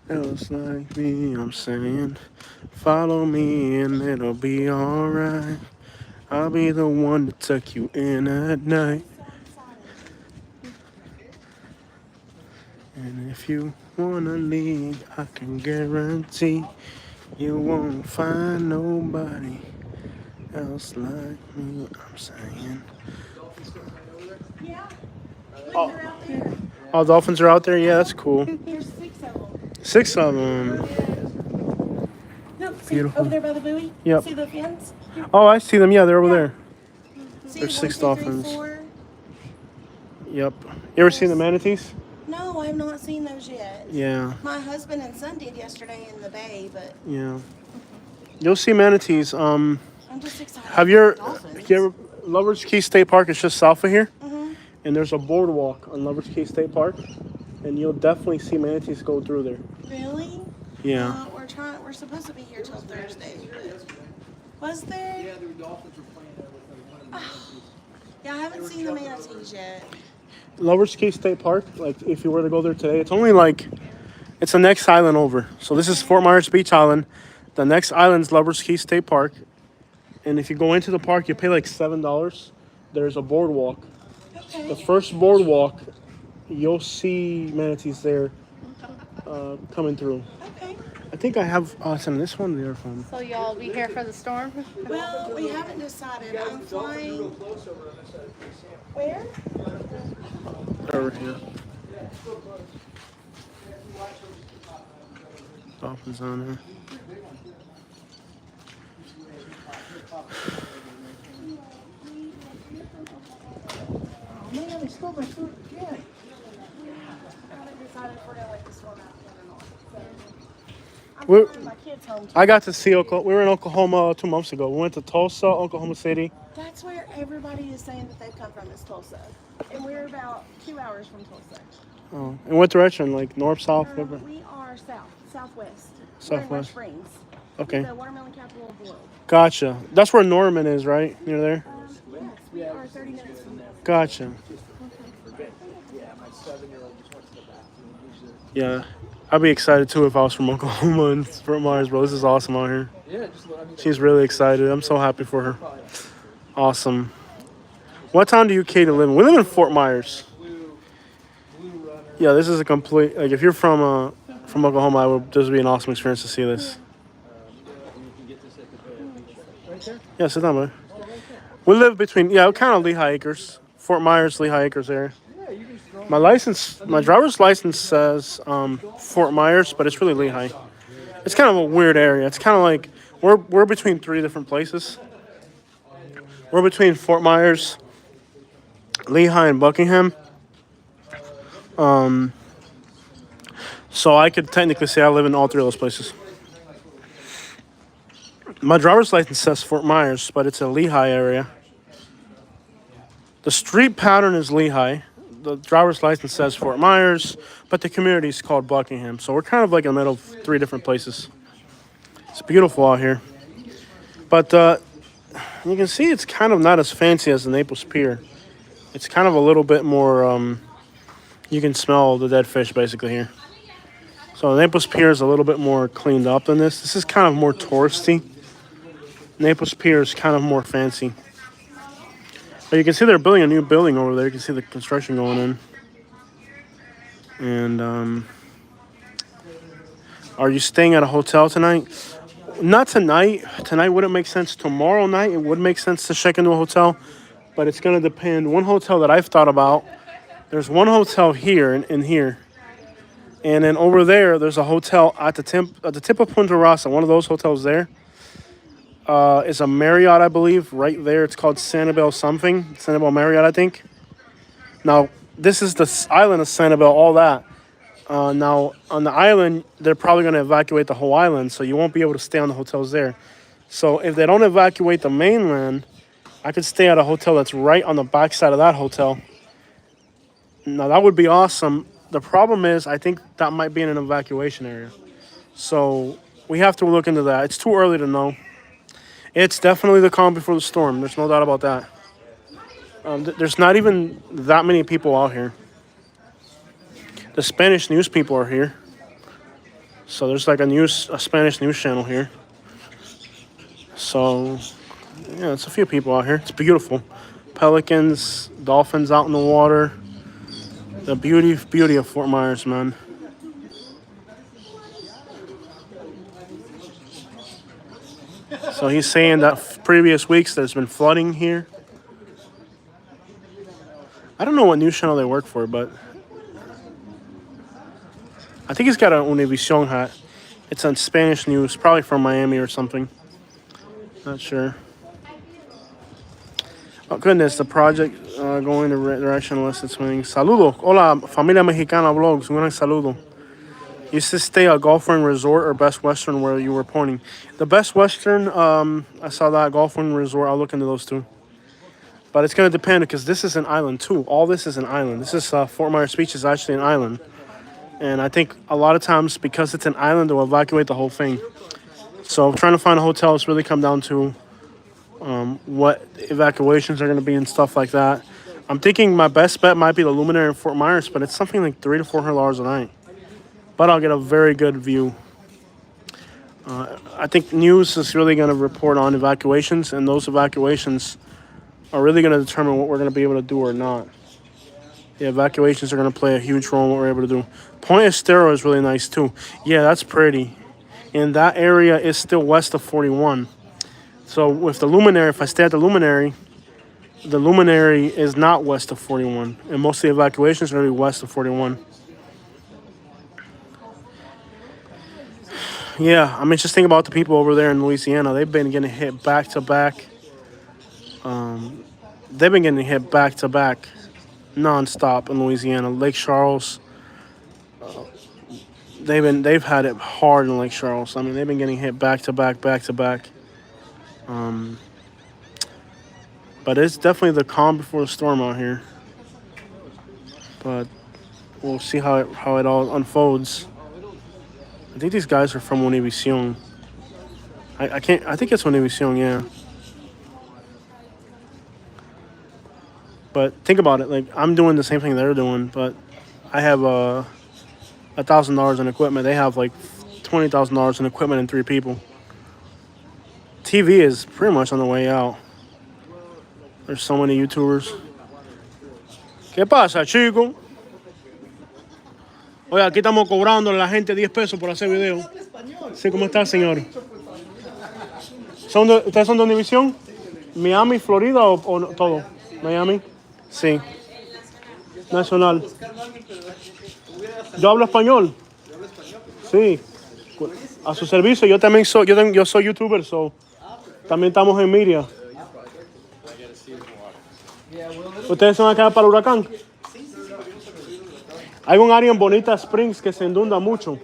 else like me, I'm saying. Follow me and it'll be alright. I'll be the one to tuck you in at night. And if you wanna leave, I can guarantee you won't find nobody else like me, I'm saying. Oh, dolphins are out there? Yeah, that's cool. There's 6 of them. 6 of them. No, see Beautiful. over there by the buoy? Yep. See the fins? Oh, I see them. Yeah, they're over there. See, There's 6 1, 2, 3, dolphins. 4. Yep. You ever seen the manatees? No, I have not seen those yet. Yeah, My husband and son did yesterday in the bay, but yeah. You'll see manatees. I'm just excited. Have you for dolphins. ever Lover's Key State Park is just south of here, Mhm. and there's a boardwalk on Lover's Key State Park, and you'll definitely see manatees go through there. Really? Yeah. We're supposed to be here till Thursday. But was there? Yeah, there were dolphins were playing there with one of the manatees. Yeah, I haven't seen the manatees yet. Lover's Key State Park, like if you were to go there today, it's only like, it's the next island over. So this is Fort Myers Beach Island. The next island's Lover's Key State Park. And if you go into the park, you pay like $7. There's a boardwalk. Okay. The first boardwalk, you'll see manatees there coming through. Okay. I think I have some of this one, the other phone. So y'all be here for the storm? Well, we haven't decided. I'm flying. Where? Over here. Dolphins on there. Man, they stole my food again. I haven't decided if we're gonna let this one out or not. I'm We're- flying my kids home. I got to see Oklahoma. We were in Oklahoma 2 months ago. We went to Tulsa, Oklahoma City. That's where everybody is saying that they've come from, is Tulsa. And we're about 2 hours from Tulsa. Oh, in what direction? Like north, south? We are southwest. We're in Southwest. Rush Springs. Okay, The watermelon capital of the world. gotcha. That's where Norman is, right? Near there? Yes, we are 30 minutes from there. Gotcha. Yeah, my 7-year-old just went to the bathroom. Yeah, I'd be excited too if I was from Oklahoma and Fort Myers, bro. This is awesome out here. Yeah, just I mean, She's really excited. I'm so happy for her. Awesome. What town do you Katie live in? We live in Fort Myers. blue runner. Yeah, this is a complete, like if you're from Oklahoma, this would be an awesome experience to see this. You can get this at the right there. Yeah, sit down, buddy. We live between, kind of Lehigh Acres. Fort Myers, Lehigh Acres area. Yeah, you can just throw My driver's license says Fort Myers, but it's really Lehigh. It's kind of a weird area. It's kind of like, we're between 3 different places. We're between Fort Myers, Lehigh, and Buckingham. So I could technically say I live in all three of those places. My driver's license says Fort Myers, but it's a Lehigh area. The street pattern is Lehigh. The driver's license says Fort Myers, but the community is called Buckingham. So we're kind of like in the middle of three different places. It's beautiful out here. But you can see it's kind of not as fancy as the Naples Pier. It's kind of a little bit more, you can smell the dead fish basically here. So Naples Pier is a little bit more cleaned up than this. This is kind of more touristy. Naples Pier is kind of more fancy. But you can see they're building a new building over there. You can see the construction going in. And are you staying at a hotel tonight? Not tonight. Tonight wouldn't make sense. Tomorrow night, it would make sense to check into a hotel. But it's going to depend. One hotel that I've thought about, there's one hotel here and here. And then over there, there's a hotel at the tip of Punta Rasa. One of those hotels there is a Marriott, I believe, right there. It's called Sanibel something. Sanibel Marriott, I think. Now, this is the island of Sanibel, all that. Now, on the island, they're probably going to evacuate the whole island, so you won't be able to stay on the hotels there. So if they don't evacuate the mainland, I could stay at a hotel that's right on the backside of that hotel. Now, that would be awesome. The problem is, I think that might be in an evacuation area. So we have to look into that. It's too early to know. It's definitely the calm before the storm. There's no doubt about that. There's not even that many people out here. The Spanish news people are here. So there's like a Spanish news channel here. So, yeah, it's a few people out here. It's beautiful. Pelicans, dolphins out in the water. The beauty of Fort Myers, man. So he's saying that previous weeks there's been flooding here. I don't know what news channel they work for, but I think he's got an Univision hat. It's on Spanish news, probably from Miami or something. Not sure. Oh, goodness, the project going the direction unless it's winning. Saludos. Hola, Familia Mexicana Vlogs. Un gran saludo. You should stay at Gulf Ring Resort or Best Western where you were pointing. The Best Western, I saw that. Gulf Ring Resort, I'll look into those too. But it's going to depend because this is an island too. All this is an island. This is Fort Myers Beach is actually an island. And I think a lot of times because it's an island, they'll evacuate the whole thing. So trying to find a hotel has really come down to what evacuations are going to be and stuff like that. I'm thinking my best bet might be the Luminary in Fort Myers, but it's something like $300 to $400 a night. But I'll get a very good view. I think news is really going to report on evacuations, and those evacuations are really going to determine what we're going to be able to do or not. The evacuations are going to play a huge role in what we're able to do. Point Estero is really nice too. Yeah, that's pretty. And that area is still west of 41. So with the Luminary, if I stay at the Luminary is not west of 41. And most of the evacuations are going to be west of 41. Yeah, I mean, just think about the people over there in Louisiana. They've been getting hit back to back. They've been getting hit back to back nonstop in Louisiana. Lake Charles, they've had it hard in Lake Charles. I mean, they've been getting hit back to back. But it's definitely the calm before the storm out here. But we'll see how it all unfolds. I think these guys are from Univision. I think it's Univision, yeah. But think about it, like I'm doing the same thing they're doing, but I have $1,000 in equipment. They have like $20,000 in equipment and 3 people. TV is pretty much on the way out. There's so many YouTubers. ¿Qué pasa, chico? Oye, aquí estamos cobrando a la gente 10 pesos por hacer video. Sí, ¿cómo está, señor? ¿Ustedes son de Univision? ¿Miami, Florida o no, todo? ¿Miami? Sí. Nacional. Yo hablo español. Sí. A su servicio. Yo también soy YouTuber, so también estamos en media. ¿Ustedes son acá para el huracán? Hay un área en Bonita Springs que se inunda mucho.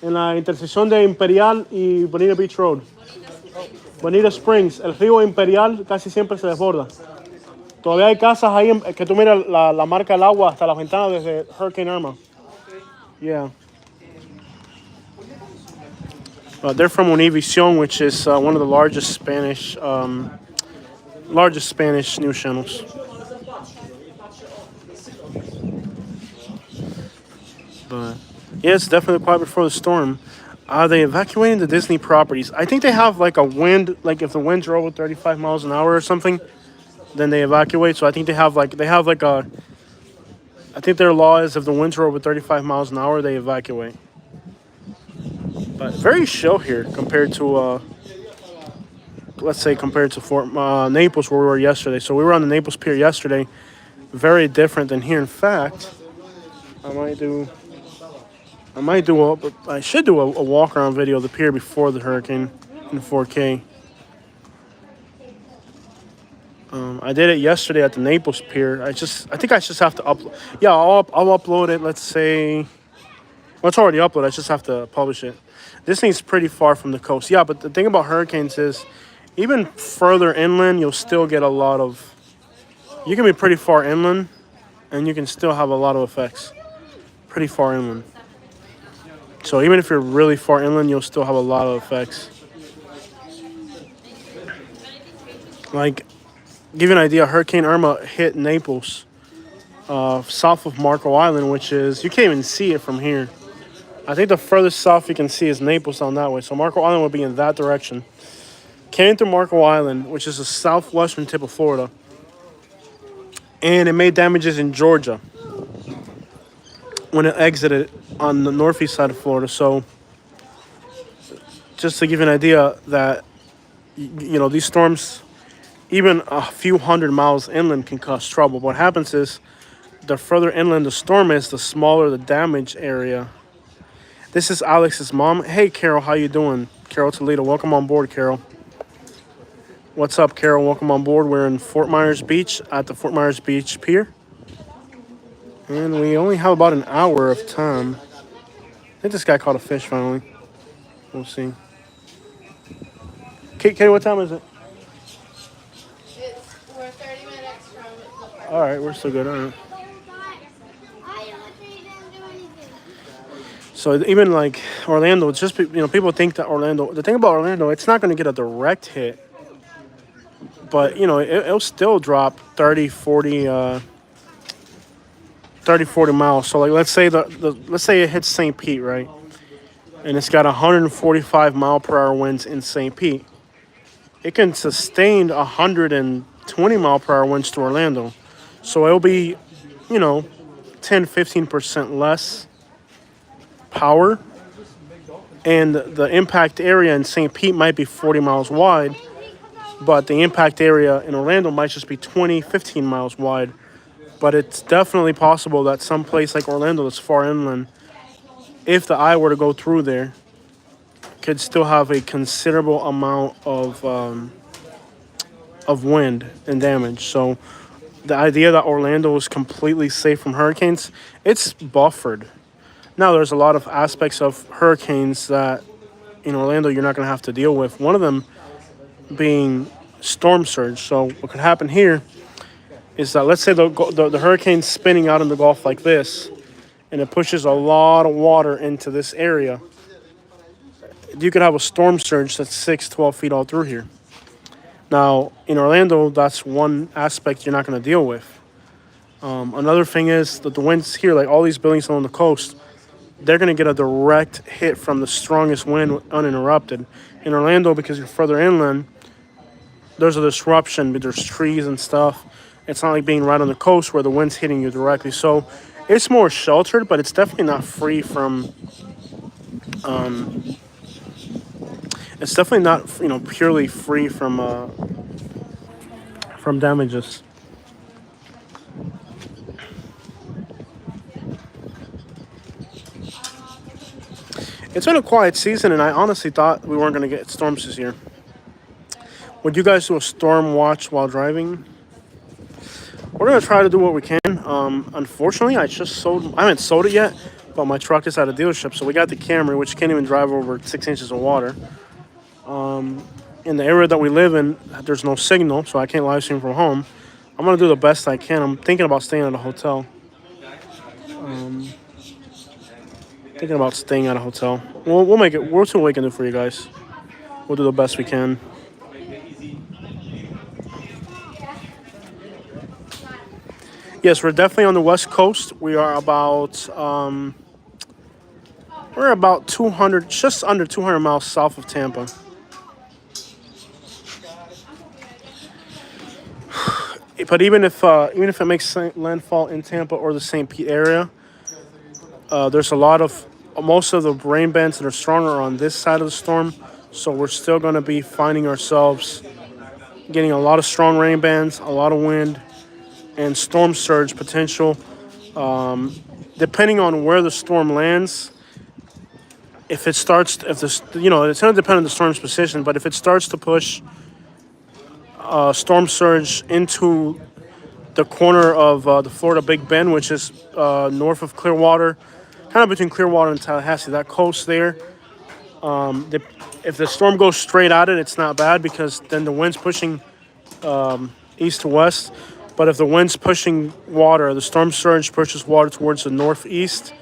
En la intersección de Imperial y Bonita Beach Road. Bonita Springs. El río Imperial casi siempre se desborda. Todavía hay casas ahí que tú miras la marca del agua hasta las ventanas desde Hurricane Irma. Yeah. They're from Univision, which is one of the largest Spanish news channels. But yeah, it's definitely quiet before the storm. Are they evacuating the Disney properties? I think they have like a wind, like if the winds are over 35 miles an hour or something, then they evacuate. So I think they have like a, I think their law is if the winds are over 35 miles an hour, they evacuate. But very chill here compared to, let's say compared to Naples where we were yesterday. So we were on the Naples Pier yesterday. Very different than here. In fact, I should do a walk around video of the pier before the hurricane in 4K. I did it yesterday at the Naples Pier. I think I just have to upload. Yeah, I'll upload it. Let's say, well, it's already uploaded. I just have to publish it. This thing's pretty far from the coast. Yeah, but the thing about hurricanes is, even further inland, you'll still get a lot of. You can be pretty far inland, and you can still have a lot of effects. Pretty far inland. So even if you're really far inland, you'll still have a lot of effects. Like, give you an idea, Hurricane Irma hit Naples, south of Marco Island, which is, you can't even see it from here. I think the furthest south you can see is Naples down that way. So Marco Island would be in that direction. Came through Marco Island, which is the southwestern tip of Florida. And it made damages in Georgia when it exited on the northeast side of Florida. So just to give you an idea that, you know, these storms, even a few hundred miles inland can cause trouble. What happens is the further inland the storm is, the smaller the damage area. This is Alex's mom. Hey, Carol, how you doing? Carol Toledo, welcome on board, Carol. What's up, Carol? Welcome on board. We're in Fort Myers Beach at the Fort Myers Beach Pier. And we only have about an hour of time. I think this guy caught a fish finally. We'll see. Katie, what time is it? We're 30 minutes from it. All right, we're still good. All right. So even like Orlando, it's just, you know, people think that Orlando, the thing about Orlando, it's not going to get a direct hit. But, you know, it'll still drop 30, 40 miles. So, like, let's say let's say it hits St. Pete, right? And it's got 145 mile per hour winds in St. Pete. It can sustain 120 mile per hour winds to Orlando. So it'll be, you know, 10, 15% less power. And the impact area in St. Pete might be 40 miles wide. But the impact area in Orlando might just be 20, 15 miles wide. But it's definitely possible that some place like Orlando that's far inland, if the eye were to go through there, could still have a considerable amount of wind and damage. So the idea that Orlando is completely safe from hurricanes, it's buffered. Now, there's a lot of aspects of hurricanes that in Orlando you're not going to have to deal with. One of them being storm surge. So what could happen here is that, let's say the hurricane's spinning out in the Gulf like this, and it pushes a lot of water into this area. You could have a storm surge that's 6, 12 feet all through here. Now, in Orlando, that's one aspect you're not going to deal with. Another thing is that the winds here, like all these buildings along the coast, they're going to get a direct hit from the strongest wind uninterrupted. In Orlando, because you're further inland, there's a disruption, but there's trees and stuff. It's not like being right on the coast where the wind's hitting you directly. So it's more sheltered, but it's definitely not free from... it's definitely not, you know, purely free from damages. It's been a quiet season, and I honestly thought we weren't going to get storms this year. Would you guys do a storm watch while driving? we're gonna try to do what we can. Unfortunately, I haven't sold it yet, but my truck is at a dealership, so we got the Camry, which can't even drive over 6 inches of water. In the area that we live in, there's no signal, so I can't live stream from home. I'm gonna do the best I can. I'm thinking about staying at a hotel. Thinking about staying at a hotel. We'll make it. We'll see what we can do for you guys. We'll do the best we can. Yes, we're definitely on the West Coast. We are about we're about 200, just under 200 miles south of Tampa. But even if it makes landfall in Tampa or the St. Pete area, there's most of the rain bands that are stronger on this side of the storm. So we're still going to be finding ourselves getting a lot of strong rain bands, a lot of wind, and storm surge potential. Depending on where the storm lands, it's going to depend on the storm's position. But if it starts to push storm surge into the corner of the Florida Big Bend, which is north of Clearwater, kind of between Clearwater and Tallahassee, that coast there. If the storm goes straight at it, it's not bad because then the wind's pushing east to west. But if the wind's pushing water, the storm surge pushes water towards the northeast.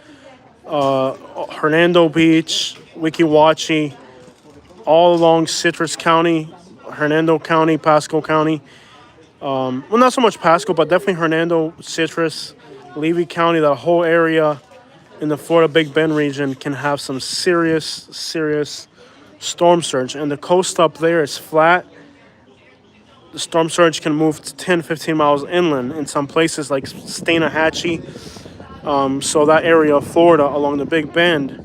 Hernando Beach, Weeki Wachee, all along Citrus County, Hernando County, Pasco County. Well, not so much Pasco, but definitely Hernando, Citrus, Levy County, that whole area in the Florida Big Bend region can have some serious storm surge. And the coast up there is flat. The storm surge can move to 10, 15 miles inland in some places like Stanahatchee. So that area of Florida along the Big Bend,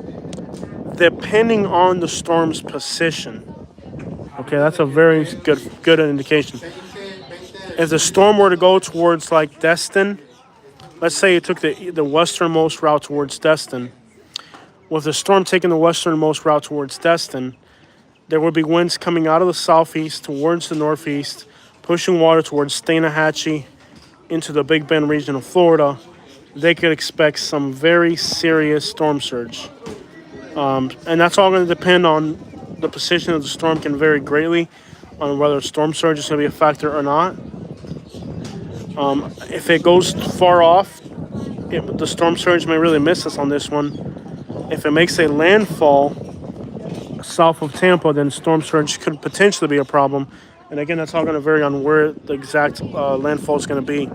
depending on the storm's position. Okay, that's a very good indication. If the storm were to go towards like Destin, let's say it took the westernmost route towards Destin. With the storm taking the westernmost route towards Destin, there would be winds coming out of the southeast towards the northeast, pushing water towards Stanahatchee into the Big Bend region of Florida. They could expect some very serious storm surge. And that's all going to depend on the position of the storm, can vary greatly on whether storm surge is going to be a factor or not. If it goes far off, the storm surge may really miss us on this one. If it makes a landfall south of Tampa, then storm surge could potentially be a problem. And again, that's all going to vary on where the exact landfall is going to be.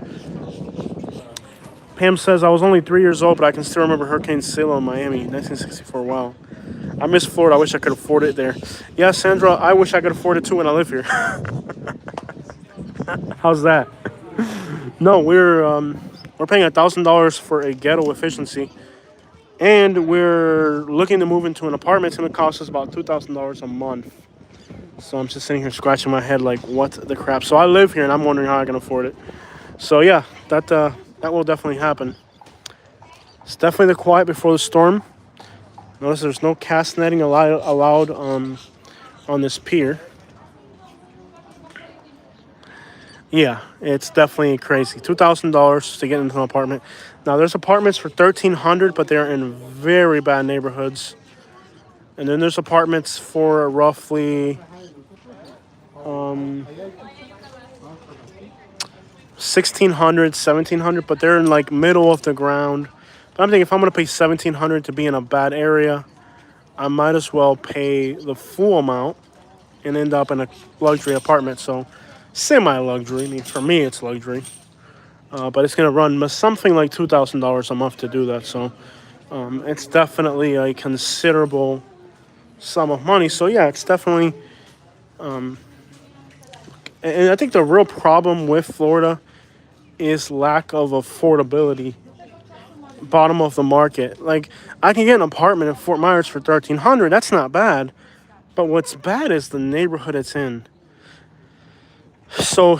Pam says, I was only 3 years old, but I can still remember Hurricane Sila in Miami, 1964. Wow. I miss Florida. I wish I could afford it there. Yeah, Sandra, I wish I could afford it too when I live here. How's that? No, we're paying $1,000 for a ghetto efficiency, and we're looking to move into an apartment. It's going to cost us about $2,000 a month. So I'm just sitting here scratching my head like, what the crap? So I live here, and I'm wondering how I can afford it. So yeah, that will definitely happen. It's definitely the quiet before the storm. Notice there's no cast netting allowed on this pier. Yeah, it's definitely crazy. $2,000 to get into an apartment. Now, there's apartments for $1,300, but they're in very bad neighborhoods. And then there's apartments for roughly $1,600, $1,700, but they're in like middle of the ground. But I'm thinking if I'm going to pay $1,700 to be in a bad area, I might as well pay the full amount and end up in a luxury apartment. So semi-luxury. I mean, for me, it's luxury. But it's going to run something like $2,000 a month to do that. So it's definitely a considerable sum of money. So, yeah, it's definitely... and I think the real problem with Florida is lack of affordability. Bottom of the market. Like, I can get an apartment in Fort Myers for $1,300. That's not bad. But what's bad is the neighborhood it's in. So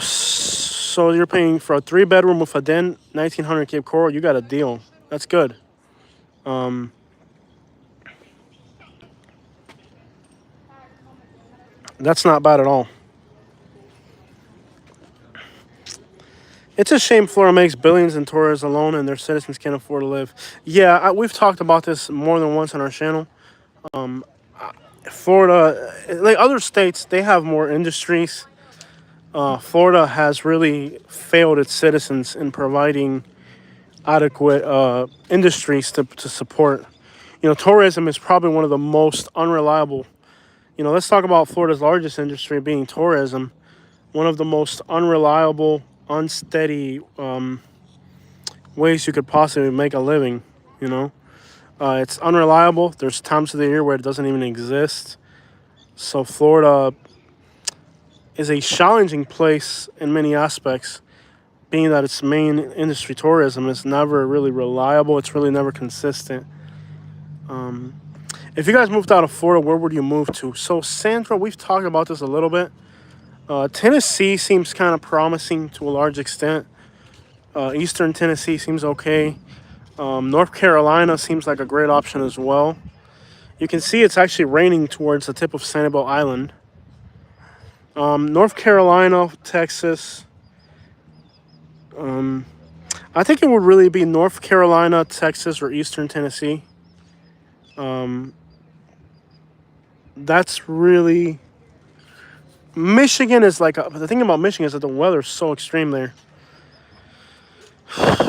you're paying for a 3-bedroom with a den, $1,900 Cape Coral. You got a deal. That's good. That's not bad at all. It's a shame Florida makes billions in tourism alone and their citizens can't afford to live. Yeah, we've talked about this more than once on our channel. Florida, like other states, they have more industries. Florida has really failed its citizens in providing adequate industries to support. You know, tourism is probably one of the most unreliable. You know, let's talk about Florida's largest industry being tourism. One of the most unreliable, unsteady ways you could possibly make a living, you know. It's unreliable. There's times of the year where it doesn't even exist. So Florida is a challenging place in many aspects, being that its main industry, tourism, is never really reliable. It's really never consistent. If you guys moved out of Florida, where would you move to? So Sandra, we've talked about this a little bit. Tennessee seems kind of promising to a large extent. Eastern Tennessee seems okay. North Carolina seems like a great option as well. You can see it's actually raining towards the tip of Sanibel Island. North Carolina, Texas. I think it would really be North Carolina, Texas, or Eastern Tennessee. That's really... Michigan is like... the thing about Michigan is that the weather is so extreme there.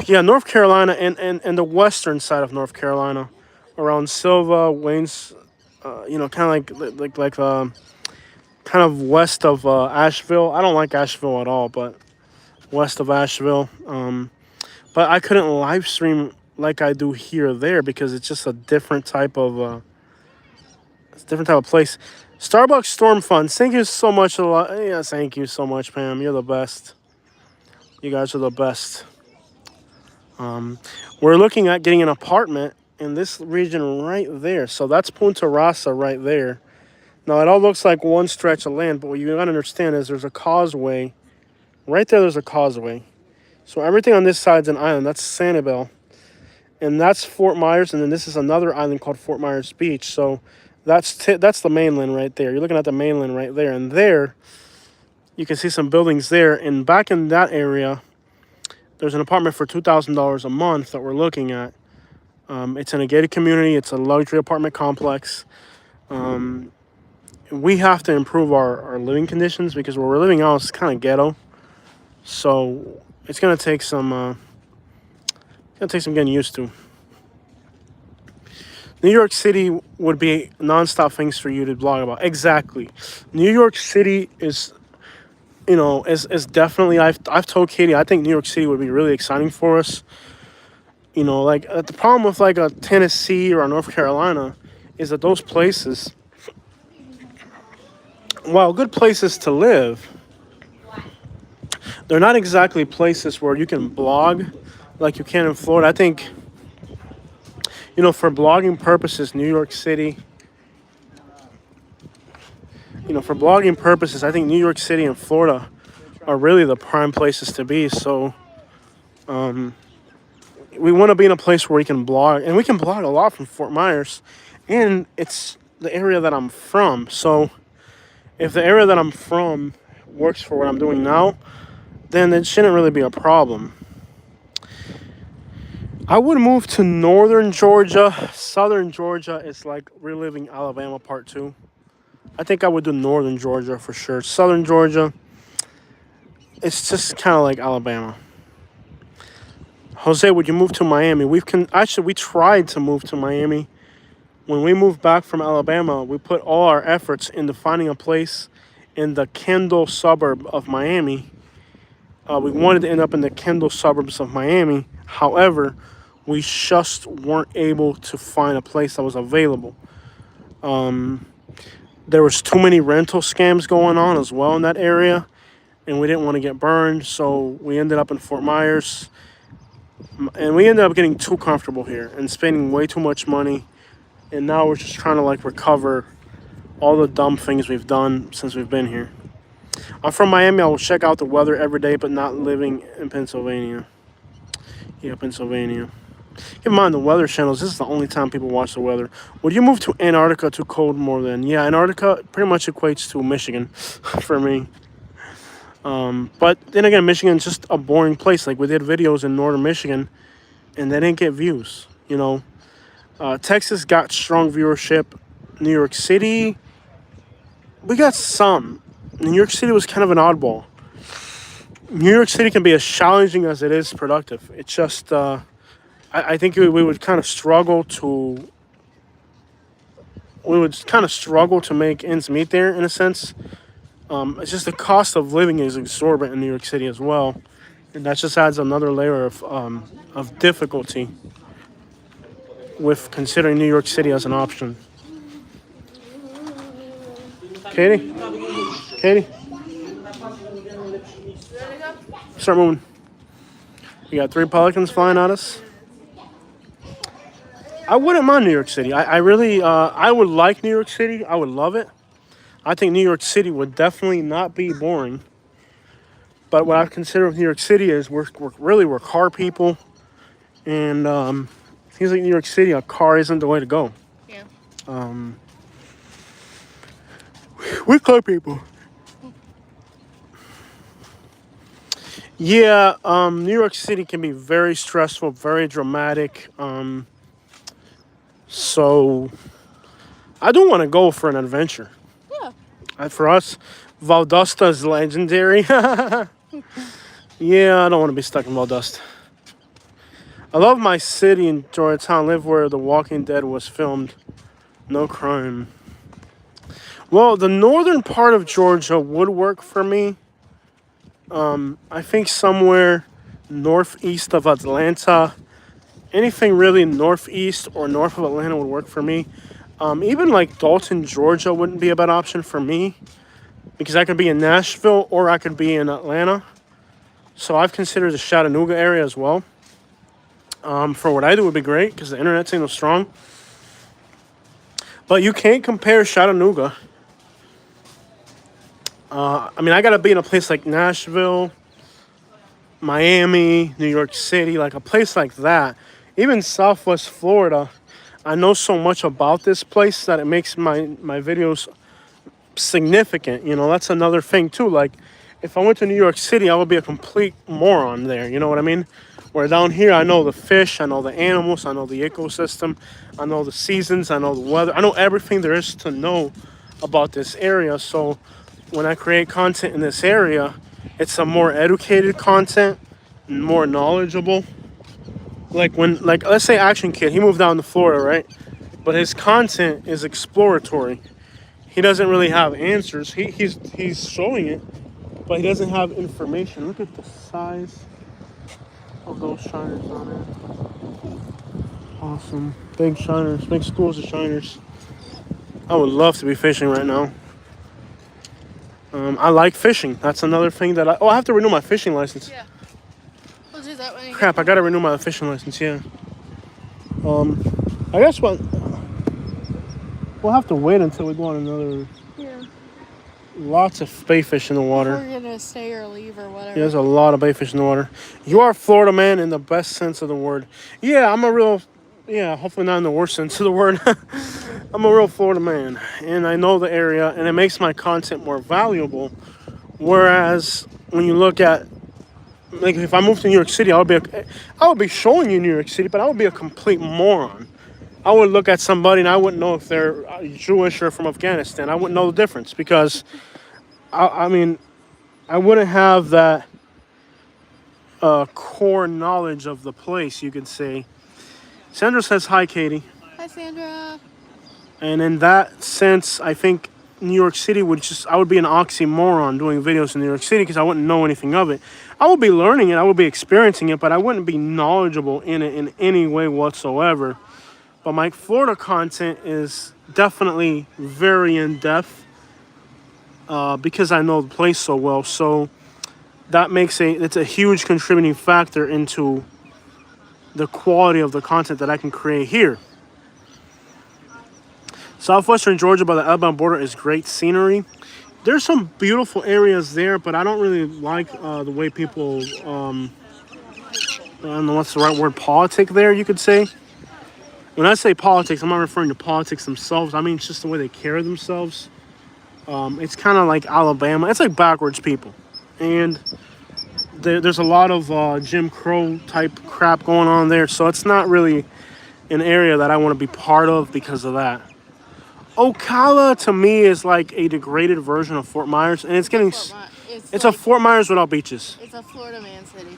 Yeah, North Carolina and the western side of North Carolina, around Silva, Waynes, you know, kind of kind of west of Asheville. I don't like Asheville at all, but west of Asheville. But I couldn't live stream like I do here or there because it's just a different type of place. Starbucks Storm Fund. Thank you so much a lot. Yeah, thank you so much, Pam. You're the best. You guys are the best. We're looking at getting an apartment in this region right there. So that's Punta Rasa right there. Now, it all looks like one stretch of land, but what you got to understand is there's a causeway. Right there, there's a causeway. So everything on this side's an island. That's Sanibel. And that's Fort Myers, and then this is another island called Fort Myers Beach. So that's the mainland right there. You're looking at the mainland right there. And there, you can see some buildings there. And back in that area, there's an apartment for $2,000 a month that we're looking at. It's in a gated community. It's a luxury apartment complex. We have to improve our living conditions because where we're living now is kind of ghetto. So it's gonna take some getting used to. New York City would be nonstop things for you to blog about. Exactly. New York City is, you know, is definitely. I've told Katie I think New York City would be really exciting for us. You know, like the problem with like a Tennessee or a North Carolina is that those places, while good places to live, they're not exactly places where you can blog like you can in Florida. I think, you know, for blogging purposes, New York City, you know, for blogging purposes, I think New York City and Florida are really the prime places to be. So, we want to be in a place where we can blog, and we can blog a lot from Fort Myers, and it's the area that I'm from. So, if the area that I'm from works for what I'm doing now, then it shouldn't really be a problem. I would move to northern Georgia. Southern Georgia is like reliving Alabama Part 2. I think I would do northern Georgia for sure. Southern Georgia, it's just kind of like Alabama. Jose, would you move to Miami? We tried to move to Miami. When we moved back from Alabama, we put all our efforts into finding a place in the Kendall suburb of Miami. We wanted to end up in the Kendall suburbs of Miami. However, we just weren't able to find a place that was available. There was too many rental scams going on as well in that area, and we didn't want to get burned, so we ended up in Fort Myers. And we ended up getting too comfortable here and spending way too much money. And now we're just trying to like recover all the dumb things we've done since we've been here. I'm from Miami. I will check out the weather every day, but not living in Pennsylvania. Yeah, Pennsylvania. Keep in mind the weather channels. This is the only time people watch the weather. Would you move to Antarctica too cold more than? Yeah, Antarctica pretty much equates to Michigan for me. But then again, Michigan's just a boring place. Like we did videos in northern Michigan, and they didn't get views. You know, Texas got strong viewership. New York City, we got some. New York City was kind of an oddball. New York City can be as challenging as it is productive. It's just, I think we would kind of struggle to. We would kind of struggle to make ends meet there in a sense. It's just the cost of living is exorbitant in New York City as well, and that just adds another layer of difficulty with considering New York City as an option. Katie? Start moving. We got 3 pelicans flying at us. I wouldn't mind New York City. I really, I would like New York City. I would love it. I think New York City would definitely not be boring. But what I consider with New York City is we're car people. And seems like New York City, a car isn't the way to go. Yeah. We're car people. Yeah, New York City can be very stressful, very dramatic. So I do want to go for an adventure. Yeah. For us, Valdosta is legendary. Yeah, I don't want to be stuck in Valdosta. I love my city in Georgetown. Live where The Walking Dead was filmed. No crime. Well, the northern part of Georgia would work for me. I think somewhere northeast of Atlanta. Anything really northeast or north of Atlanta would work for me. Even like Dalton, Georgia wouldn't be a bad option for me. Because I could be in Nashville or I could be in Atlanta. So I've considered the Chattanooga area as well. For what I do would be great because the internet's ain't no strong. But you can't compare Chattanooga. I mean, I gotta be in a place like Nashville, Miami, New York City, like a place like that. Even Southwest Florida, I know so much about this place that it makes my videos significant. You know, that's another thing too. Like, if I went to New York City, I would be a complete moron there. You know what I mean? Where down here, I know the fish, I know the animals, I know the ecosystem, I know the seasons, I know the weather. I know everything there is to know about this area. So when I create content in this area, it's a more educated content, more knowledgeable. Like let's say Action Kid, he moved down to Florida, right? But his content is exploratory. He doesn't really have answers. He's showing it, but he doesn't have information. Look at the size of those shiners on there. Awesome. Big shiners, big schools of shiners. I would love to be fishing right now. I like fishing. That's another thing that I have to renew my fishing license. Yeah. We'll do that when you Crap, I gotta renew my fishing license, yeah. I guess we'll have to wait until we go on another. Yeah. Lots of bait fish in the water. We're gonna stay or leave or whatever. Yeah, there's a lot of bait fish in the water. You are a Florida man in the best sense of the word. Yeah, hopefully not in the worst sense of the word. I'm a real Florida man, and I know the area, and it makes my content more valuable. Whereas when you look at, like, if I moved to New York City, I would be showing you New York City, but I would be a complete moron. I would look at somebody and I wouldn't know if they're Jewish or from Afghanistan. I wouldn't know the difference because, I mean, I wouldn't have that core knowledge of the place, you could say. Sandra says, hi, Katie. Hi, Sandra. And in that sense, I think New York City I would be an oxymoron doing videos in New York City because I wouldn't know anything of it. I would be learning it, I would be experiencing it, but I wouldn't be knowledgeable in it in any way whatsoever. But my Florida content is definitely very in-depth because I know the place so well. So that it's a huge contributing factor into the quality of the content that I can create here. Southwestern Georgia by the Alabama border is great scenery. There's some beautiful areas there, but I don't really like the way people, I don't know what's the right word, politic there, you could say. When I say politics, I'm not referring to politics themselves. I mean, it's just the way they carry themselves. It's kind of like Alabama. It's like backwards people. and there's a lot of Jim Crow type crap going on there. So it's not really an area that I want to be part of because of that. Ocala to me is like a degraded version of Fort Myers, and it's getting it's a Fort Myers without beaches. It's a Florida man city.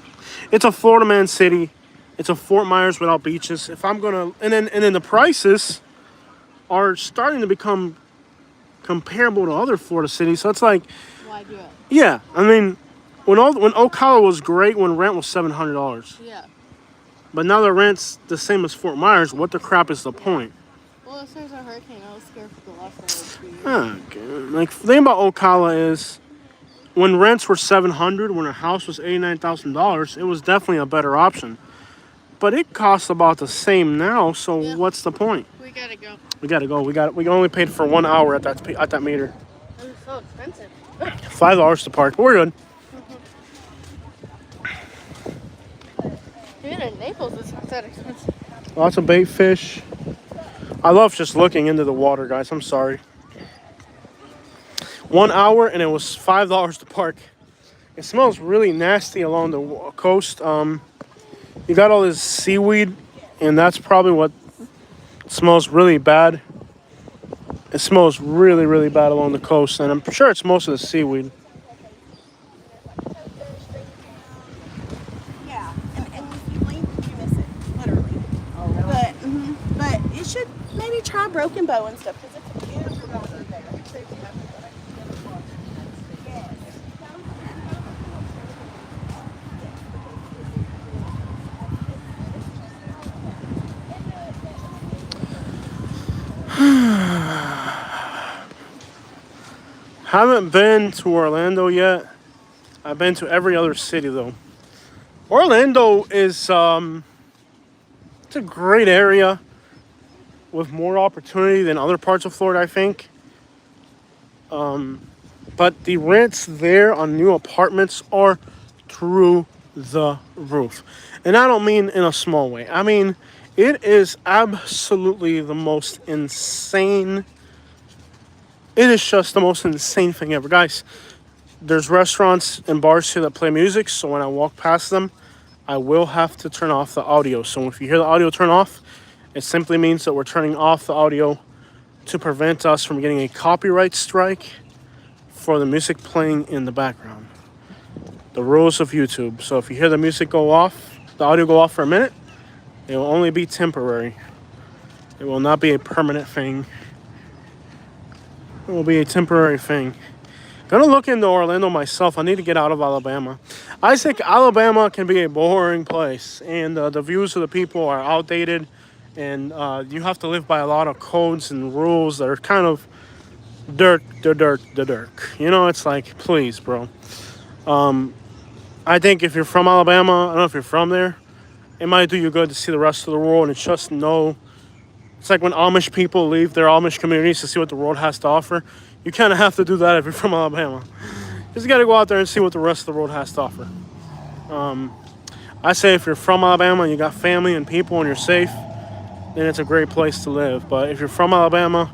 It's a Florida man city. It's a Fort Myers without beaches. If I'm gonna and then the prices are starting to become comparable to other Florida cities. So it's like, Why do it? yeah, I mean, when Ocala was great, when rent was $700. Yeah. But now the rent's the same as Fort Myers. What the crap is the point? Well, if there's a hurricane, I was scared for the last 2 years. Okay. Like, the thing about Ocala is, when rents were $700, when a house was $89,000, it was definitely a better option. But it costs about the same now, so Yeah. what's the point? We gotta go. We gotta go. We only paid for 1 hour at that meter. It was so expensive. $5 to park. But we're good. Even in Naples, it's not that expensive. Lots of bait fish. I love just looking into the water, guys. I'm sorry. 1 hour and it was $5 to park. It smells really nasty along the coast. You got all this seaweed, and that's probably what smells really bad. It smells really, really bad along the coast, and I'm sure it's most of the seaweed. Yeah, and if you blink, you miss it, literally. Oh, really? But you should maybe try Broken Bow and stuff because it's beautiful down there. Haven't been to Orlando yet. I've been to every other city though. Orlando is it's a great area with more opportunity than other parts of Florida, I think. But the rents there on new apartments are through the roof. And I don't mean in a small way. I mean, it is absolutely the most insane. It is just the most insane thing ever. Guys, there's restaurants and bars here that play music, so when I walk past them, I will have to turn off the audio. So if you hear the audio turn off, it simply means that we're turning off the audio to prevent us from getting a copyright strike for the music playing in the background. The rules of YouTube. So if you hear the music go off, the audio go off for a minute, it will only be temporary. It will not be a permanent thing. It will be a temporary thing. Gonna look into Orlando myself. I need to get out of Alabama. I think Alabama can be a boring place, and the views of the people are outdated, and you have to live by a lot of codes and rules that are kind of dirt. You know, it's like, please, bro. I think if you're from Alabama, I don't know if you're from there, it might do you good to see the rest of the world and just know. It's like when Amish people leave their Amish communities to see what the world has to offer. You kind of have to do that if you're from Alabama. Just got to go out there and see what the rest of the world has to offer. I say if you're from Alabama and you got family and people and you're safe, then it's a great place to live. But if you're from Alabama,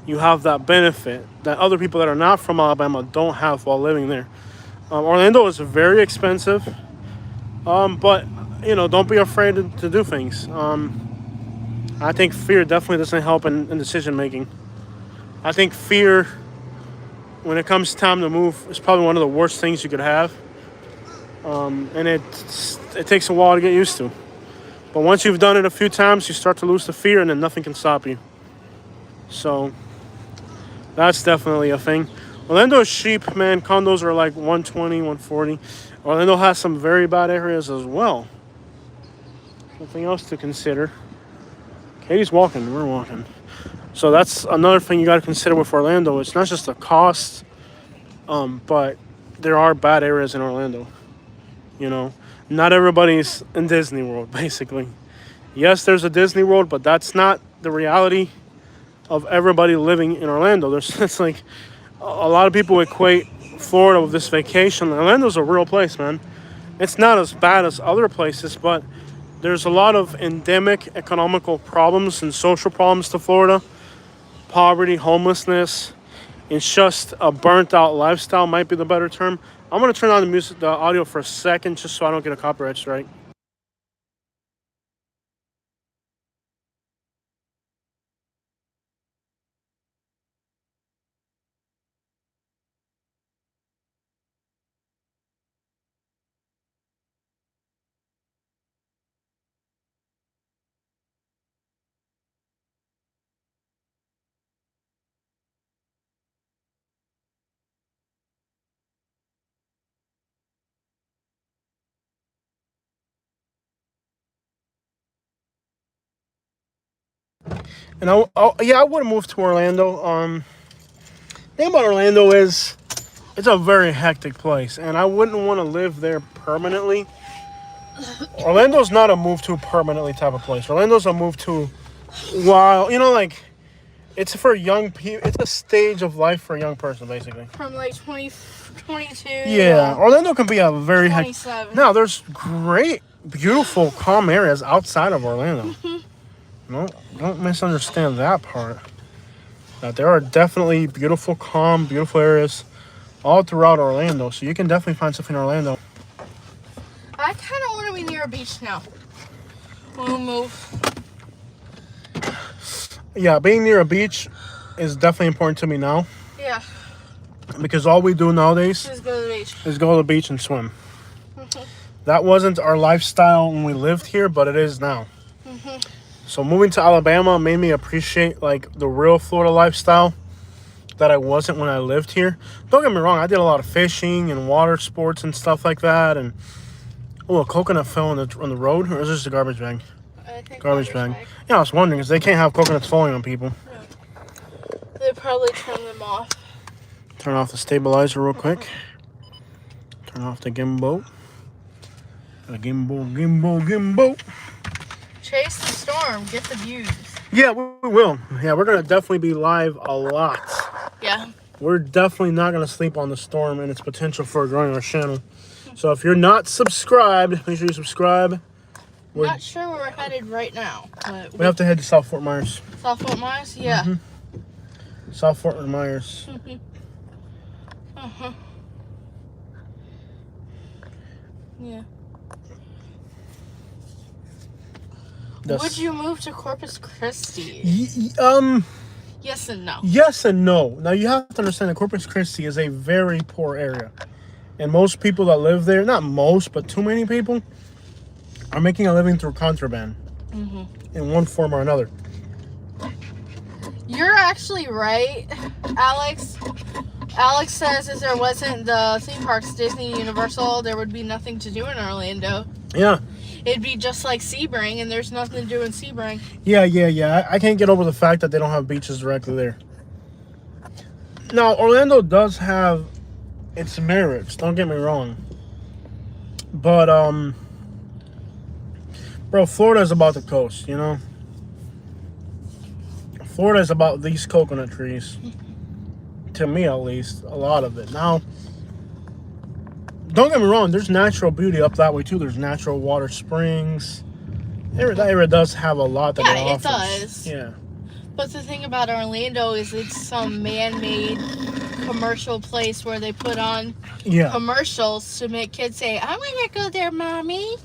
you have that benefit that other people that are not from Alabama don't have while living there. Orlando is very expensive, but you know, don't be afraid to do things. I think fear definitely doesn't help in decision making. I think fear, when it comes time to move, is probably one of the worst things you could have. And it takes a while to get used to. But once you've done it a few times, you start to lose the fear, and then nothing can stop you. So that's definitely a thing. Orlando is cheap, man. Condos are like $120, $140. Orlando has some very bad areas as well. Something else to consider. Katie's walking, we're walking. So that's another thing you got to consider with Orlando. It's not just the cost, but there are bad areas in Orlando. You know, not everybody's in Disney World, basically. Yes, there's a Disney World, but that's not the reality of everybody living in Orlando. It's like a lot of people equate Florida with this vacation. Orlando's a real place, man. It's not as bad as other places, but there's a lot of endemic economical problems and social problems to Florida. Poverty, homelessness, It's just a burnt out lifestyle might be the better term. I'm gonna turn on the audio for a second, just so I don't get a copyright strike. And I would have moved to Orlando. The thing about Orlando is it's a very hectic place, and I wouldn't want to live there permanently. Orlando's not a move to permanently type of place. Orlando's a move to, while like it's for young people. It's a stage of life for a young person, basically. From like 22. Yeah, Orlando can be a very hectic. 27. Now, there's great, beautiful, calm areas outside of Orlando. No, don't misunderstand that part. There are definitely beautiful, calm, beautiful areas all throughout Orlando. So you can definitely find stuff in Orlando. I kind of want to be near a beach now. We'll move. Yeah, being near a beach is definitely important to me now. Yeah. Because all we do nowadays Just go to the beach. is go to the beach and swim. That wasn't our lifestyle when we lived here, but it is now. So moving to Alabama made me appreciate like the real Florida lifestyle that I wasn't when I lived here. Don't get me wrong, I did a lot of fishing and water sports and stuff like that. And a coconut fell on the road, or is this a garbage bag? I think Garbage bag. Yeah, I was wondering because they can't have coconuts falling on people. They probably trim them off. Turn off the stabilizer real quick. Turn off the gimbal. Gimbal. Chase the storm. Get the views. Yeah, we will. Yeah, we're going to definitely be live a lot. Yeah. We're definitely not going to sleep on the storm and its potential for growing our channel. So if you're not subscribed, make sure you subscribe. We're not sure where we're headed right now. But we have to head to South Fort Myers. South Fort Myers? Yeah. South Fort Myers. Yeah. Would you move to Corpus Christi? Yes and no. Yes and no. Now you have to understand that Corpus Christi is a very poor area. And most people that live there, not most, but too many people, are making a living through contraband. In one form or another. You're actually right, Alex. Alex says if there wasn't the theme parks, Disney, Universal, there would be nothing to do in Orlando. Yeah. It'd be just like Sebring, and there's nothing to do in Sebring. Yeah. I can't get over the fact that they don't have beaches directly there. Now, Orlando does have its merits, don't get me wrong. But, bro, Florida is about the coast, you know? Florida is about these coconut trees. To me, at least, a lot of it. Now, don't get me wrong, there's natural beauty up that way, too. There's natural water springs. That area does have a lot that it offers. Yeah, it does. Yeah. But the thing about Orlando is it's some man-made commercial place where they put on commercials to make kids say, I want to go there, Mommy.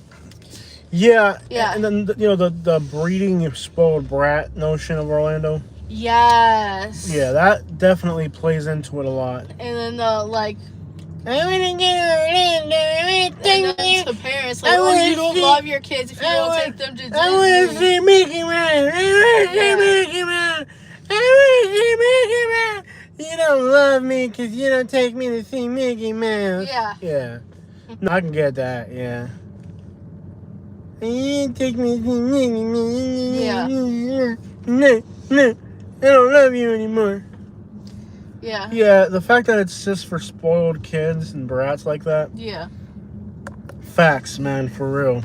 Yeah. Yeah. And then, the breeding spoiled brat notion of Orlando. Yes. Yeah, that definitely plays into it a lot. And then the, like, I want to get Orlando. and then to parents, like, oh, you don't love your kids if you don't take them to Disney. I want to see Mickey Mouse. I want to see Mickey Mouse. I want to see Mickey Mouse. You don't love me because you don't take me to see Mickey Mouse. Yeah. Yeah. No, I can get that, yeah. You take me to see Mickey Mouse. Yeah. No, I don't love you anymore. Yeah. Yeah, the fact that it's just for spoiled kids and brats like that. Yeah. Facts, man, for real.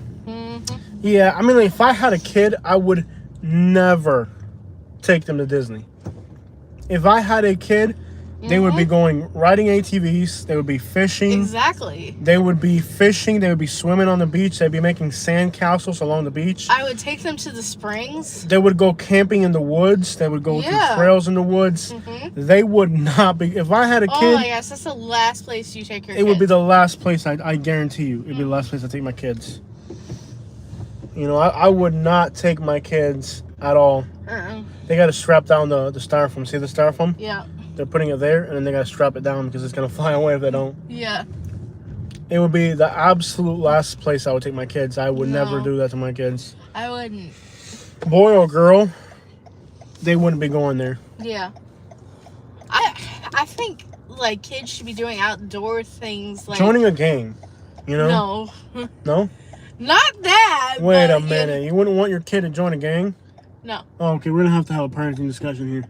Yeah, I mean, like, if I had a kid, I would never take them to Disney. If I had a kid, They would be going riding ATVs. They would be fishing. Exactly. They would be fishing. They would be swimming on the beach. They'd be making sand castles along the beach. I would take them to the springs. They would go camping in the woods. They would go through trails in the woods. They would not be. If I had a kid, oh my gosh, that's the last place you take your kids. It would be the last place. I guarantee you, it'd be the last place I take my kids. You know, I would not take my kids at all. They got to strap down the styrofoam. See the styrofoam? Yeah. They're putting it there, and then they got to strap it down because it's going to fly away if they don't. Yeah. It would be the absolute last place I would take my kids. I would never do that to my kids. I wouldn't. Boy or girl, they wouldn't be going there. Yeah. I think, like, kids should be doing outdoor things like... Joining a gang, you know? No. No? Not that! Wait a minute. You wouldn't want your kid to join a gang? No. Oh, okay, we're going to have a parenting discussion here.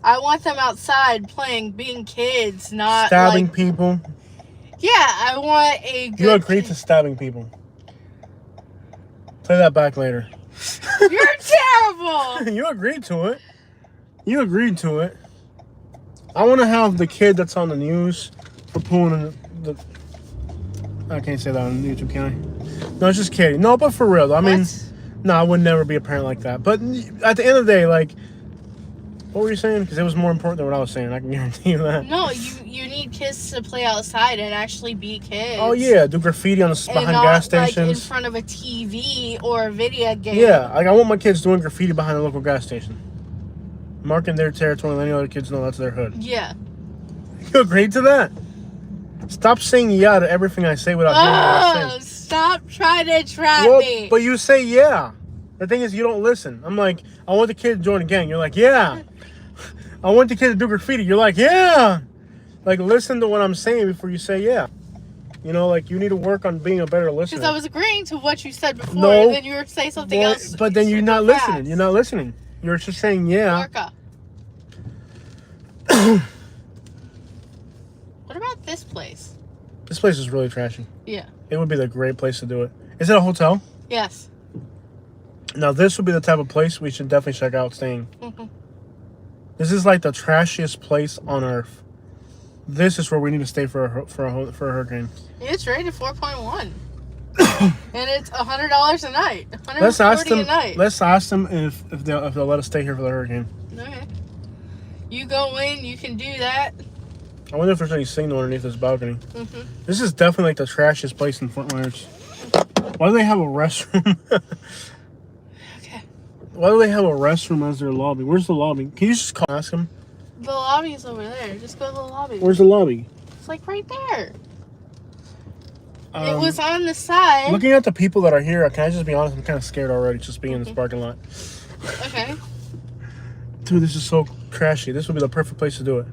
I want them outside playing, being kids, not stabbing like, people. Yeah, I want a good... You agreed to stabbing people. Play that back later. You're terrible! You agreed to it. You agreed to it. I want to have the kid that's on the news for pulling the... I can't say that on YouTube, can I? No, it's just kidding. No, but for real, though. I mean, no, I would never be a parent like that. But at the end of the day, like... What were you saying? Because it was more important than what I was saying. I can guarantee you that. No, you need kids to play outside and actually be kids. Oh yeah, do graffiti on the behind not, gas stations. Like in front of a TV or a video game. Yeah, like I want my kids doing graffiti behind a local gas station, marking their territory, letting other kids know that's their hood. Yeah. You agreed to that? Stop saying yeah to everything I say without hearing what I say. Stop trying to trap me. But you say yeah. The thing is, you don't listen. I'm like, I want the kid to join a gang. You're like, yeah. I want the kid to do graffiti. You're like, yeah. Like, listen to what I'm saying before you say yeah. You know, like, you need to work on being a better listener. Because I was agreeing to what you said before, no, and then you were saying something else. But then you're not listening. You're not listening. You're just saying yeah. Orca. What about this place? This place is really trashy. Yeah. It would be the great place to do it. Is it a hotel? Yes. Now, this would be the type of place we should definitely check out staying. This is like the trashiest place on earth. This is where we need to stay for a hurricane. It's rated 4.1. And it's $100 a night. Let's ask them. A night. Let's ask them if they'll let us stay here for the hurricane. Okay. You go in, you can do that. I wonder if there's any signal underneath this balcony. This is definitely like the trashiest place in Fort Myers. Why do they have a restroom? Okay. Why do they have a restroom as their lobby? Where's the lobby? Can you just call ask them? The lobby's over there. Just go to the lobby. Where's the lobby? It's like right there. It was on the side. Looking at the people that are here, can I just be honest? I'm kind of scared already just being in this parking lot. Okay. Dude, this is so trashy. This would be the perfect place to do it.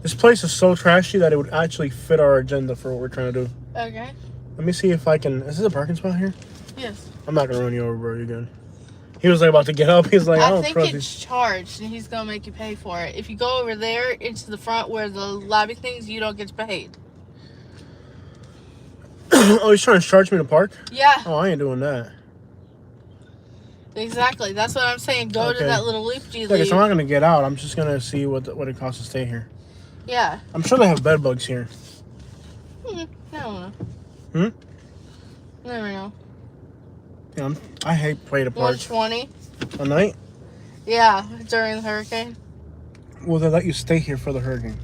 This place is so trashy that it would actually fit our agenda for what we're trying to do. Okay. Let me see if I can... Is this a parking spot here? Yes. I'm not going to run you over, bro. You're good. He was like about to get up. He's like, I don't think trust it's charged, and he's going to make you pay for it. If you go over there into the front where the lobby things, you don't get paid. Oh, he's trying to charge me to park? Yeah. Oh, I ain't doing that. Exactly. That's what I'm saying. Go to that little loop-de-loop. Okay, so I'm not going to get out. I'm just going to see what it costs to stay here. Yeah. I'm sure they have bed bugs here. I don't know. Never know. Yeah, I hate pay to park. $120 a night? Yeah, during the hurricane. Will they let you stay here for the hurricane?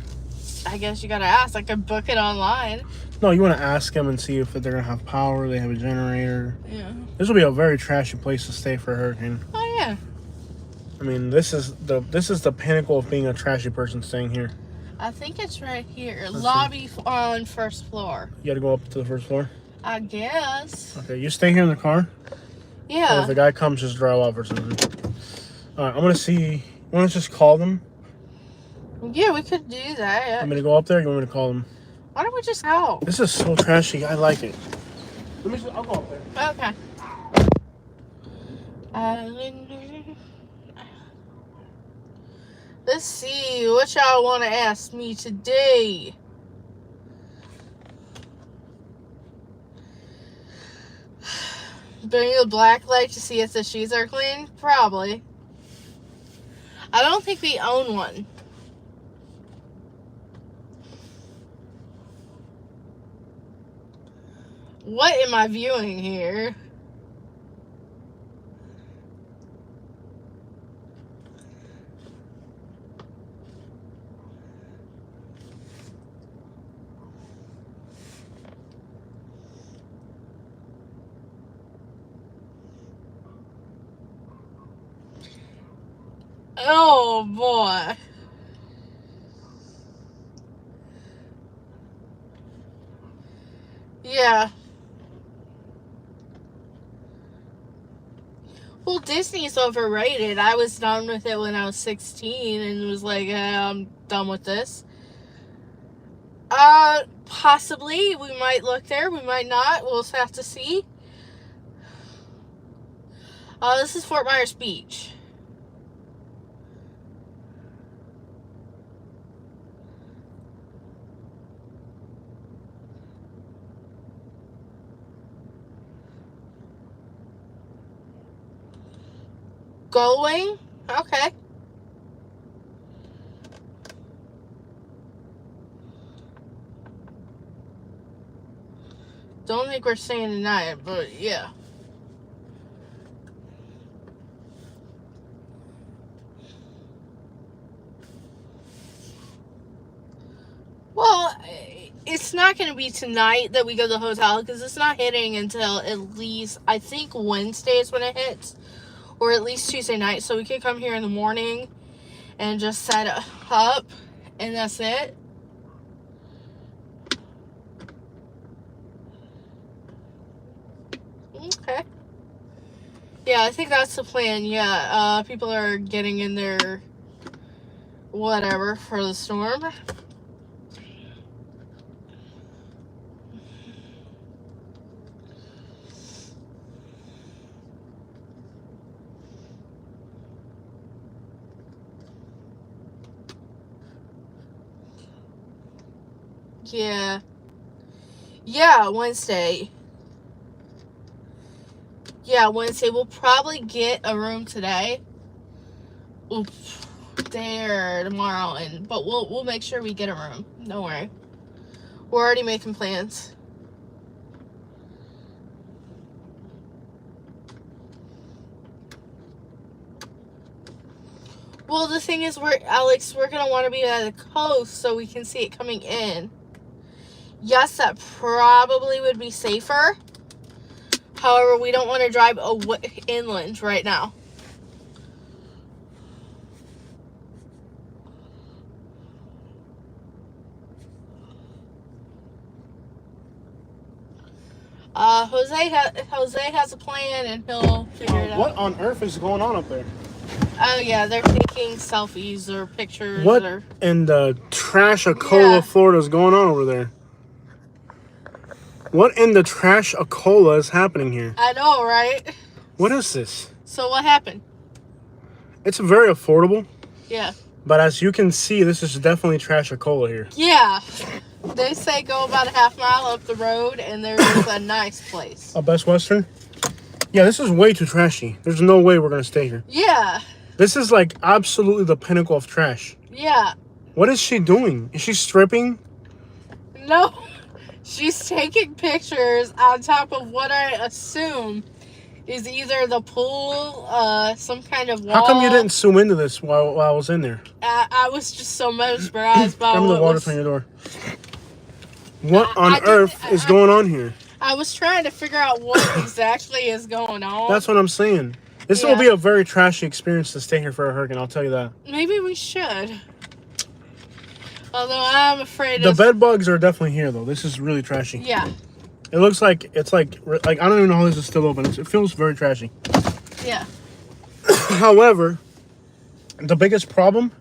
I guess you gotta ask. I could book it online. No, you want to ask them and see if they're going to have power, they have a generator. Yeah. This will be a very trashy place to stay for a hurricane. Oh, yeah. I mean, this is the pinnacle of being a trashy person staying here. I think it's right here. Lobby on first floor. You got to go up to the first floor? I guess. Okay, you stay here in the car? Yeah. Or if the guy comes, just drive off or something. Alright, I'm going to see... You want to just call them? Yeah, we could do that. I'm going to go up there, or you want me to call them? Why don't we just go? This is so trashy. I like it. I'll go up there. Okay. Let's see. What y'all want to ask me today? Bring a black light to see if the shoes are clean? Probably. I don't think we own one. What am I viewing here? Oh boy. Yeah. Well, Disney's overrated. I was done with it when I was 16 and was like, I'm done with this. Possibly. We might look there. We might not. We'll just have to see. This is Fort Myers Beach. Going? Okay. Don't think we're staying tonight, but yeah. Well, it's not going to be tonight that we go to the hotel because it's not hitting until at least, I think Wednesday is when it hits. Or at least Tuesday night. So we could come here in the morning and just set up. And that's it. Okay. Yeah, I think that's the plan. Yeah, people are getting in their whatever for the storm. Yeah. Yeah, Wednesday. Yeah, Wednesday. We'll probably get a room today. There tomorrow, but we'll make sure we get a room. Don't worry. We're already making plans. Well, the thing is, Alex, we're gonna want to be at the coast so we can see it coming in. Yes, that probably would be safer. However, we don't want to drive inland right now. Jose has a plan and he'll figure it out. What on earth is going on up there? Oh yeah, they're taking selfies or pictures. What in the Trash-a-Cola, Florida is going on over there? What in the Trash-a-Cola is happening here? I know, right? What is this? So what happened? It's very affordable. Yeah. But as you can see, this is definitely Trash-a-Cola here. Yeah. They say go about a half mile up the road and there's a nice place. A Best Western? Yeah, this is way too trashy. There's no way we're going to stay here. Yeah. This is like absolutely the pinnacle of trash. Yeah. What is she doing? Is she stripping? No. She's taking pictures on top of what I assume is either the pool, some kind of wall. How come you didn't zoom into this while I was in there? I was just so mesmerized by Grab the water from your door. What on earth is going on here? I was trying to figure out what exactly is going on. That's what I'm saying. This will be a very trashy experience to stay here for a hurricane, I'll tell you that. Maybe we should. Although I'm afraid the bed bugs are definitely here, though. This is really trashy. Yeah. It looks like it's like I don't even know how this is still open. It feels very trashy. Yeah. However, the biggest problem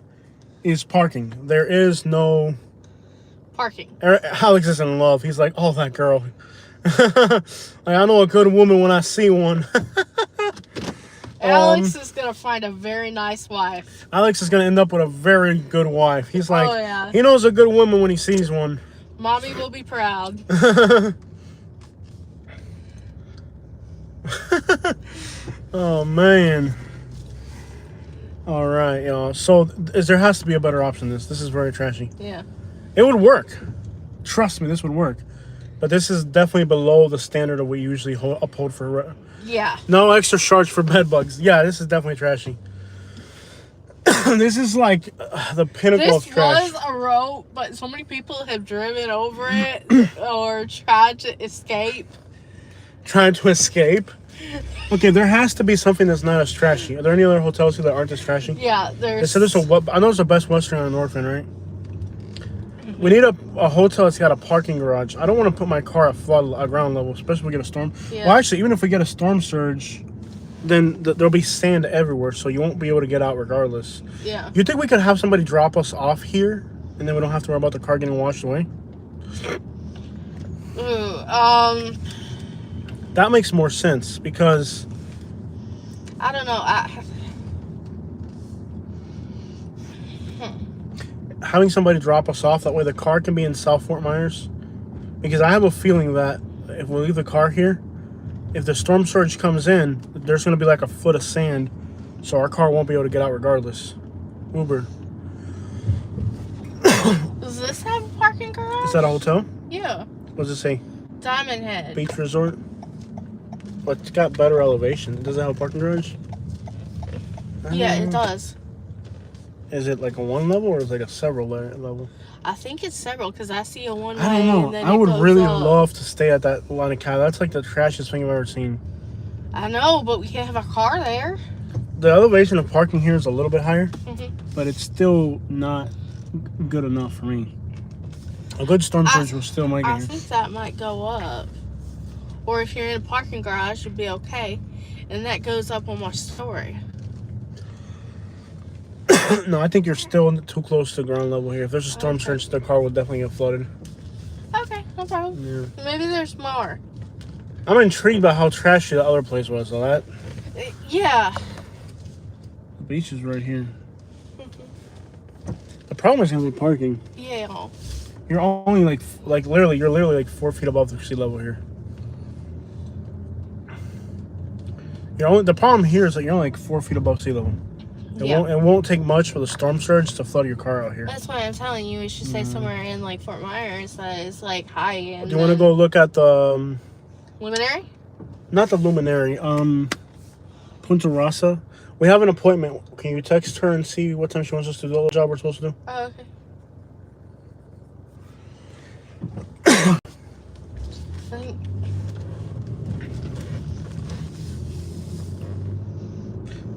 is parking. There is no parking. Alex is in love. He's like, oh, that girl. Like, I know a good woman when I see one. Alex is going to find a very nice wife. Alex is going to end up with a very good wife. He's like, oh, yeah. He knows a good woman when he sees one. Mommy will be proud. Oh, man. All right, y'all. So there has to be a better option than this. This is very trashy. Yeah. It would work. Trust me, this would work. But this is definitely below the standard that we usually uphold for. Yeah. No extra charge for bed bugs. Yeah, this is definitely trashy. This is like the pinnacle of This trash. was a road, but so many people have driven over it or tried to escape. Trying to escape. Okay, there has to be something that's not as trashy. Are there any other hotels here that aren't as trashy? Yeah, They there's. said there's I know it's the Best Western on North End, right? We need a hotel that's got a parking garage. I don't want to put my car at ground level, especially if we get a storm. Yeah. Well, actually, even if we get a storm surge, then there'll be sand everywhere, so you won't be able to get out regardless. Yeah. You think we could have somebody drop us off here, and then we don't have to worry about the car getting washed away? Ooh, That makes more sense because I don't know. having somebody drop us off, that way the car can be in South Fort Myers. Because I have a feeling that if we leave the car here, if the storm surge comes in, there's going to be like a foot of sand, so our car won't be able to get out regardless. Uber. Does this have a parking garage? Is that a hotel? Yeah. What does it say? Diamond Head. Beach Resort? But it's got better elevation. Does it have a parking garage? Yeah, it does. Is it like a one level or is it like a several level? I think it's several because I see a one way. I don't know. And then I it would goes really up. love to stay at that line of cab. That's like the trashiest thing I've ever seen. I know, but we can't have a car there. The elevation of parking here is a little bit higher, Mhm. but it's still not good enough for me. A good storm surge will still make I it think that might go up. Or if you're in a parking garage, you'd be okay. And that goes up on my story. here. No, I think you're still too close to ground level here. If there's a storm Okay. surge, the car will definitely get flooded. Okay, no problem. Yeah. Maybe there's more. I'm intrigued by how trashy the other place was. So that Yeah. the beach is right here. The problem is gonna be parking. Yeah. You're only you're literally like 4 feet above the sea level here. The problem here is that you're only like 4 feet above sea level. Yeah. It won't take much for the storm surge to flood your car out here. That's why I'm telling you, we should stay somewhere in like Fort Myers that is like high end. Do you want to go look at the Luminary? not the Luminary, Punta Rasa? We have an appointment. Can you text her and see what time she wants us to do the job we're supposed to do? Oh, okay. I think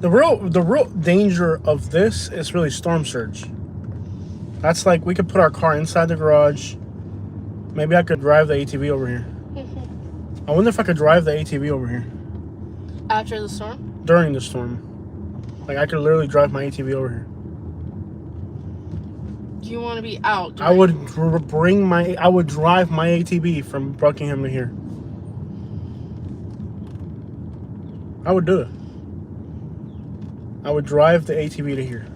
The real danger of this is really storm surge. That's like we could put our car inside the garage. Maybe I could drive the ATV over here. I wonder if I could drive the ATV over here after the storm. during the storm. Like I could literally drive my ATV over here. Do you want to be out? I would I would drive my ATV from Buckingham to here. I would do it. I would drive the ATV to here.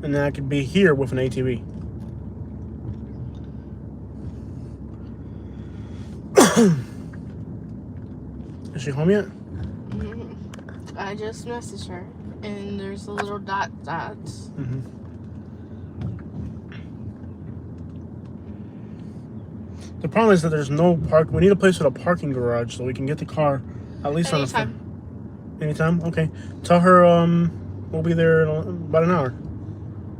And then I could be here with an ATV. Is she home yet? I just messaged her, and there's a little dots. Mm-hmm. The problem is that there's no park. We need a place with a parking garage so we can get the car at least Anytime. on the. Anytime? Okay. Tell her we'll be there in about an hour.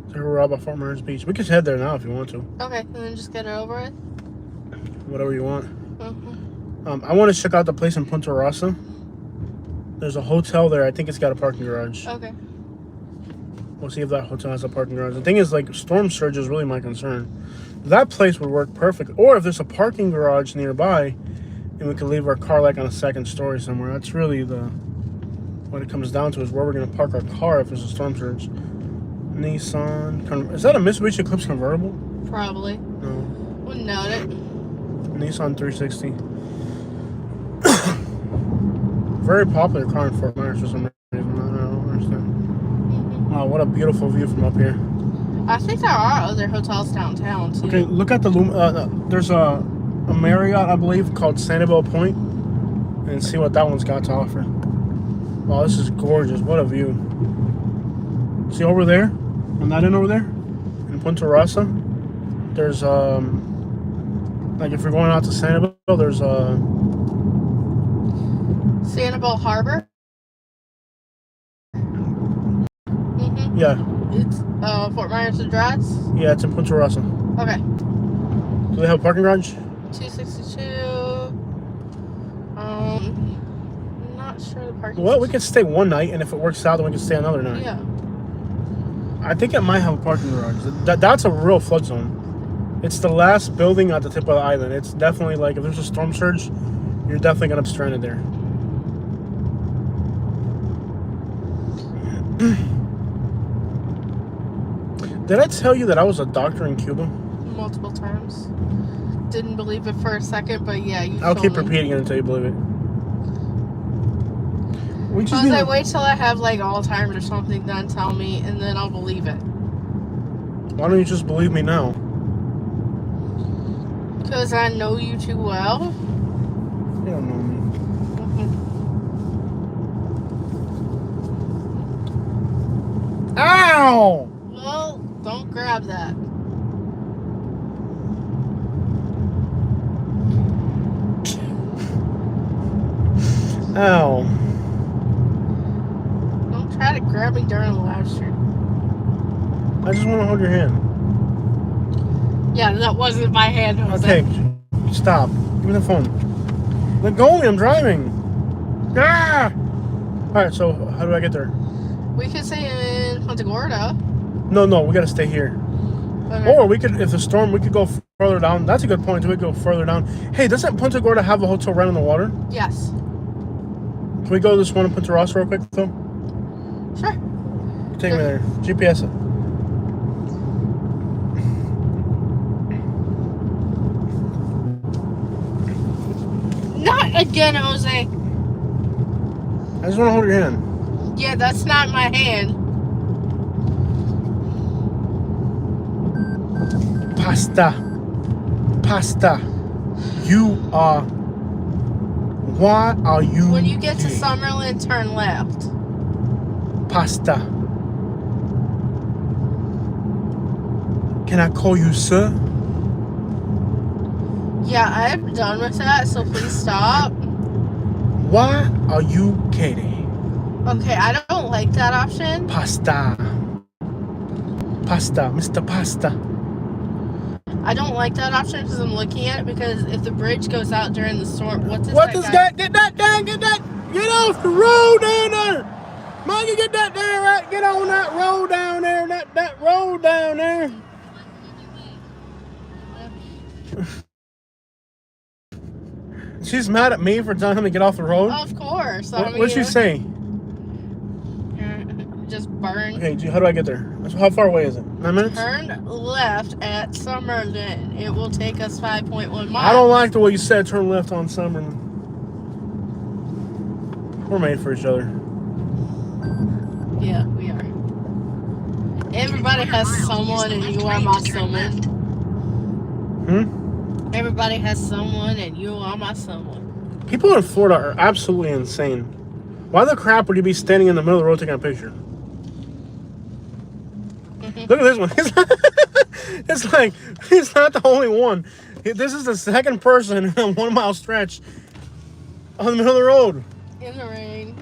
Tell her we're out by Fort Myers Beach. We can head there now if you want to. Okay, and then just get it over with. Whatever you want. Mm-hmm. I want to check out the place in Punta Rasa. There's a hotel there. I think it's got a parking garage. Okay. We'll see if that hotel has a parking garage. The thing is, like, storm surge is really my concern. That place would work perfect. Or if there's a parking garage nearby, and we could leave our car, like, on a second story somewhere. That's really what it comes down to, is where we're going to park our car if there's a storm surge. Nissan. Is that a Mitsubishi Eclipse convertible? Probably. No. Wouldn't know it. Nissan 360. Very popular car in Fort Myers for some reason. I don't understand. Wow, what a beautiful view from up here. I think there are other hotels downtown too. Okay, look at the there's a Marriott, I believe, called Sanibel Point, and see what that one's got to offer. Wow, this is gorgeous. What a view. See over there, on that end over there, in Punta Rasa, there's Like if you're going out to Sanibel, there's Sanibel Harbor. Mm-hmm. Yeah. It's Fort Myers address. Yeah, it's in Punta Rasa. Okay. Do they have a parking garage? 262. Not sure the parking. Well, we could stay one night, and if it works out, then we can stay another night. Yeah. I think it might have a parking garage. That's a real flood zone. It's the last building at the tip of the island. It's definitely like if there's a storm surge, you're definitely gonna be stranded there. Did I tell you that I was a doctor in Cuba? Multiple times. Didn't believe it for a second, but yeah, you. I'll keep told me. repeating it until you believe it. We just Because need I to- wait till I have like Alzheimer's or something, then tell me, and then I'll believe it. Why don't you just believe me now? Because I know you too well. You don't know me. Ow! Well, don't grab that. Ow. Don't try to grab me during the live stream. I just want to hold your hand. Yeah, that wasn't my hand. Okay, stop. Give me the phone. Let go of me, I'm driving. Ah! Alright, so how do I get there? We could stay in Punta Gorda. No, we gotta stay here. Okay. Or we could, if the storm, we could go further down. That's a good point, we could go further down. Hey, doesn't Punta Gorda have a hotel right on the water? Yes. Can we go to this one in Punta Rasa real quick, though? Sure. Take me there. GPS it. Not again, Jose. I just want to hold your hand. Yeah, that's not my hand. Pasta. You are. Why are you? When you get to gay? Summerlin, turn left. Pasta. Can I call you sir? Yeah, I'm done with that, so please stop. Why are you Katie? Okay, I don't like that option. Pasta, Mr. Pasta. I don't like that option because I'm looking at it because if the bridge goes out during the storm, What is that? Get that down, get off the road down there. Man, you get that down, right? Get on that road down there, that road down there. She's mad at me for telling him to get off the road? Of course. What'd she say? Just burn. Okay, how do I get there? How far away is it? 9 minutes? Turn left at Summerlin. It will take us 5.1 miles. I don't like the way you said turn left on Summerlin. We're made for each other. Yeah, we are. Everybody has someone and you are my someone. Everybody has someone and you are my someone. People in Florida are absolutely insane. Why the crap would you be standing in the middle of the road taking a picture? Look at this one. It's like he's not the only one. This is the second person in a 1 mile stretch on the middle of the road. In the rain.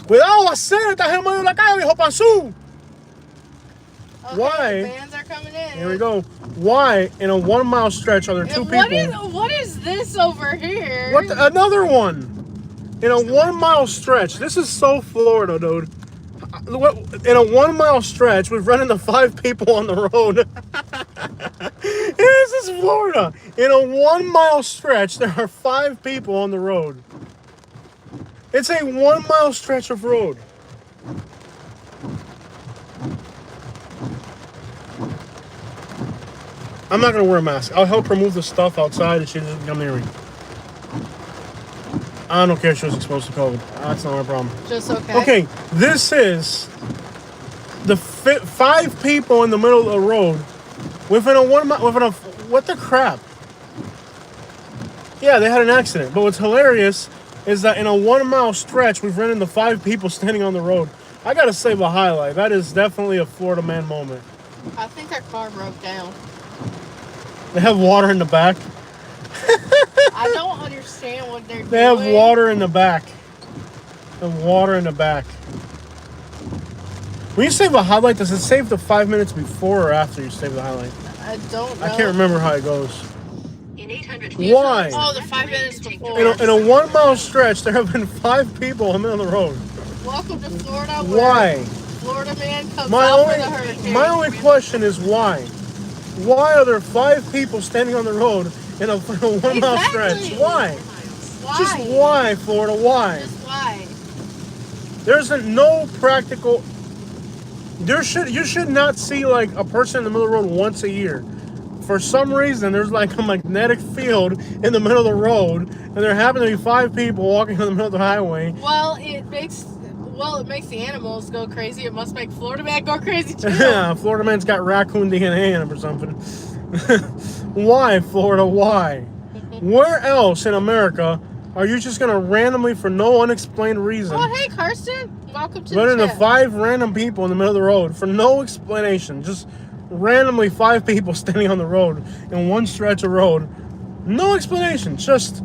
Cuidado, hacer, estás en medio de la calle, viejo pasú. Okay, Why? The vans are coming in. Here we go. Why in a 1 mile stretch are there two people? What is this over here? Another one. In a 1 mile stretch. This is so Florida, dude. In a 1 mile stretch, we've run into 5 people on the road. This is Florida. In a 1 mile stretch, there are 5 people on the road. It's a 1 mile stretch of road. I'm not going to wear a mask. I'll help remove the stuff outside and she doesn't come near me. I don't care if she was exposed to COVID. That's not my problem. Just okay. Okay, this is the 5 people in the middle of the road within a 1 mile. What the crap? Yeah, they had an accident. But what's hilarious is that in a 1 mile stretch, we've run into 5 people standing on the road. I gotta say, the highlight. That is definitely a Florida man moment. I think their car broke down. They have water in the back. I don't understand what they're doing. They have water in the back. They have water in the back. When you save a highlight, does it save the 5 minutes before or after you save the highlight? I don't know. I can't remember how it goes. In 800 Why? Oh, the 5 minutes before. In a 1 mile stretch, there have been 5 people in the middle of the road. Welcome to Florida. Why? Florida man comes out for the hurricane. My only question is why? Why are there 5 people standing on the road in a 1 mile stretch? Why? Why? Just why, Florida? Why? Just why? There's no practical. You should not see like a person in the middle of the road once a year. For some reason, there's like a magnetic field in the middle of the road, and there happen to be 5 people walking in the middle of the highway. Well, it makes the animals go crazy. It must make Florida man go crazy too. Yeah, Florida man's got raccoon DNA in him or something. Why, Florida? Why? Where else in America are you just gonna randomly, for no unexplained reason? Oh, hey, Karsten. Welcome to Run the into chat. 5 random people in the middle of the road for no explanation. Just randomly 5 people standing on the road in one stretch of road. No explanation. Just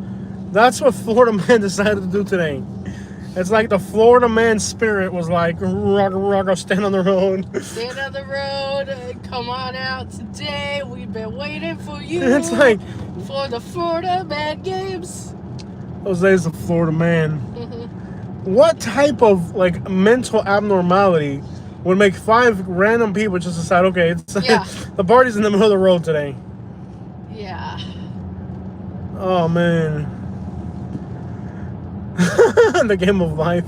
that's what Florida man decided to do today. It's like the Florida man spirit was like, I'll stand on the road. Stand on the road and come on out today. We've been waiting for you. It's like for the Florida man games. Jose's the Florida man. Mm-hmm. What type of like mental abnormality would make 5 random people just decide, okay, it's the party's in the middle of the road today? Yeah. Oh man. The game of life.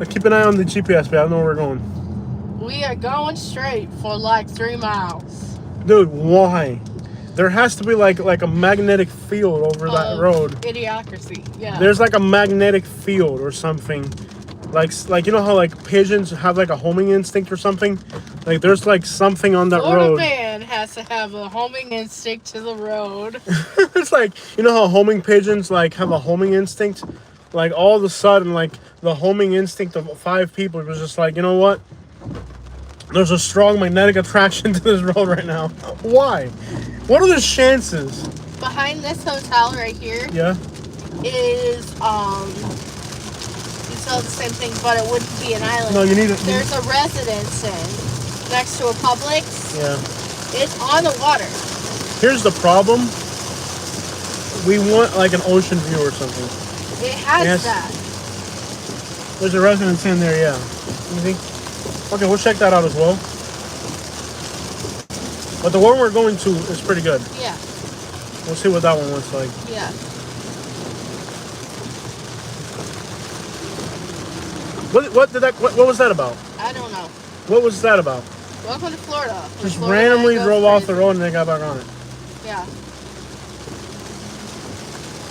Keep an eye on the GPS, but I know where we're going. We are going straight for like 3 miles. Dude, why? There has to be like a magnetic field over that road. Idiocracy, yeah. There's like a magnetic field or something. Like you know how like pigeons have like a homing instinct or something? Like there's like something on that Florida road. man has to have a homing instinct to the road. It's like, you know how homing pigeons like have a homing instinct? Like all of a sudden, like the homing instinct of 5 people was just like, you know what? There's a strong magnetic attraction to this road right now. Why? What are the chances? Behind this hotel right here Yeah. is you saw the same thing, but it wouldn't be an island. No, you need it. There's a residence in next to a Publix. Yeah. It's on the water. Here's the problem. We want like an ocean view or something. It has Yes. that. There's a residence in there, yeah. You think? Okay, we'll check that out as well. But the one we're going to is pretty good. Yeah. We'll see what that one looks like. Yeah. What was that about? I don't know. What was that about? Welcome to Florida. where Just Florida randomly man goes drove off the crazy. road and they got back on it. Yeah.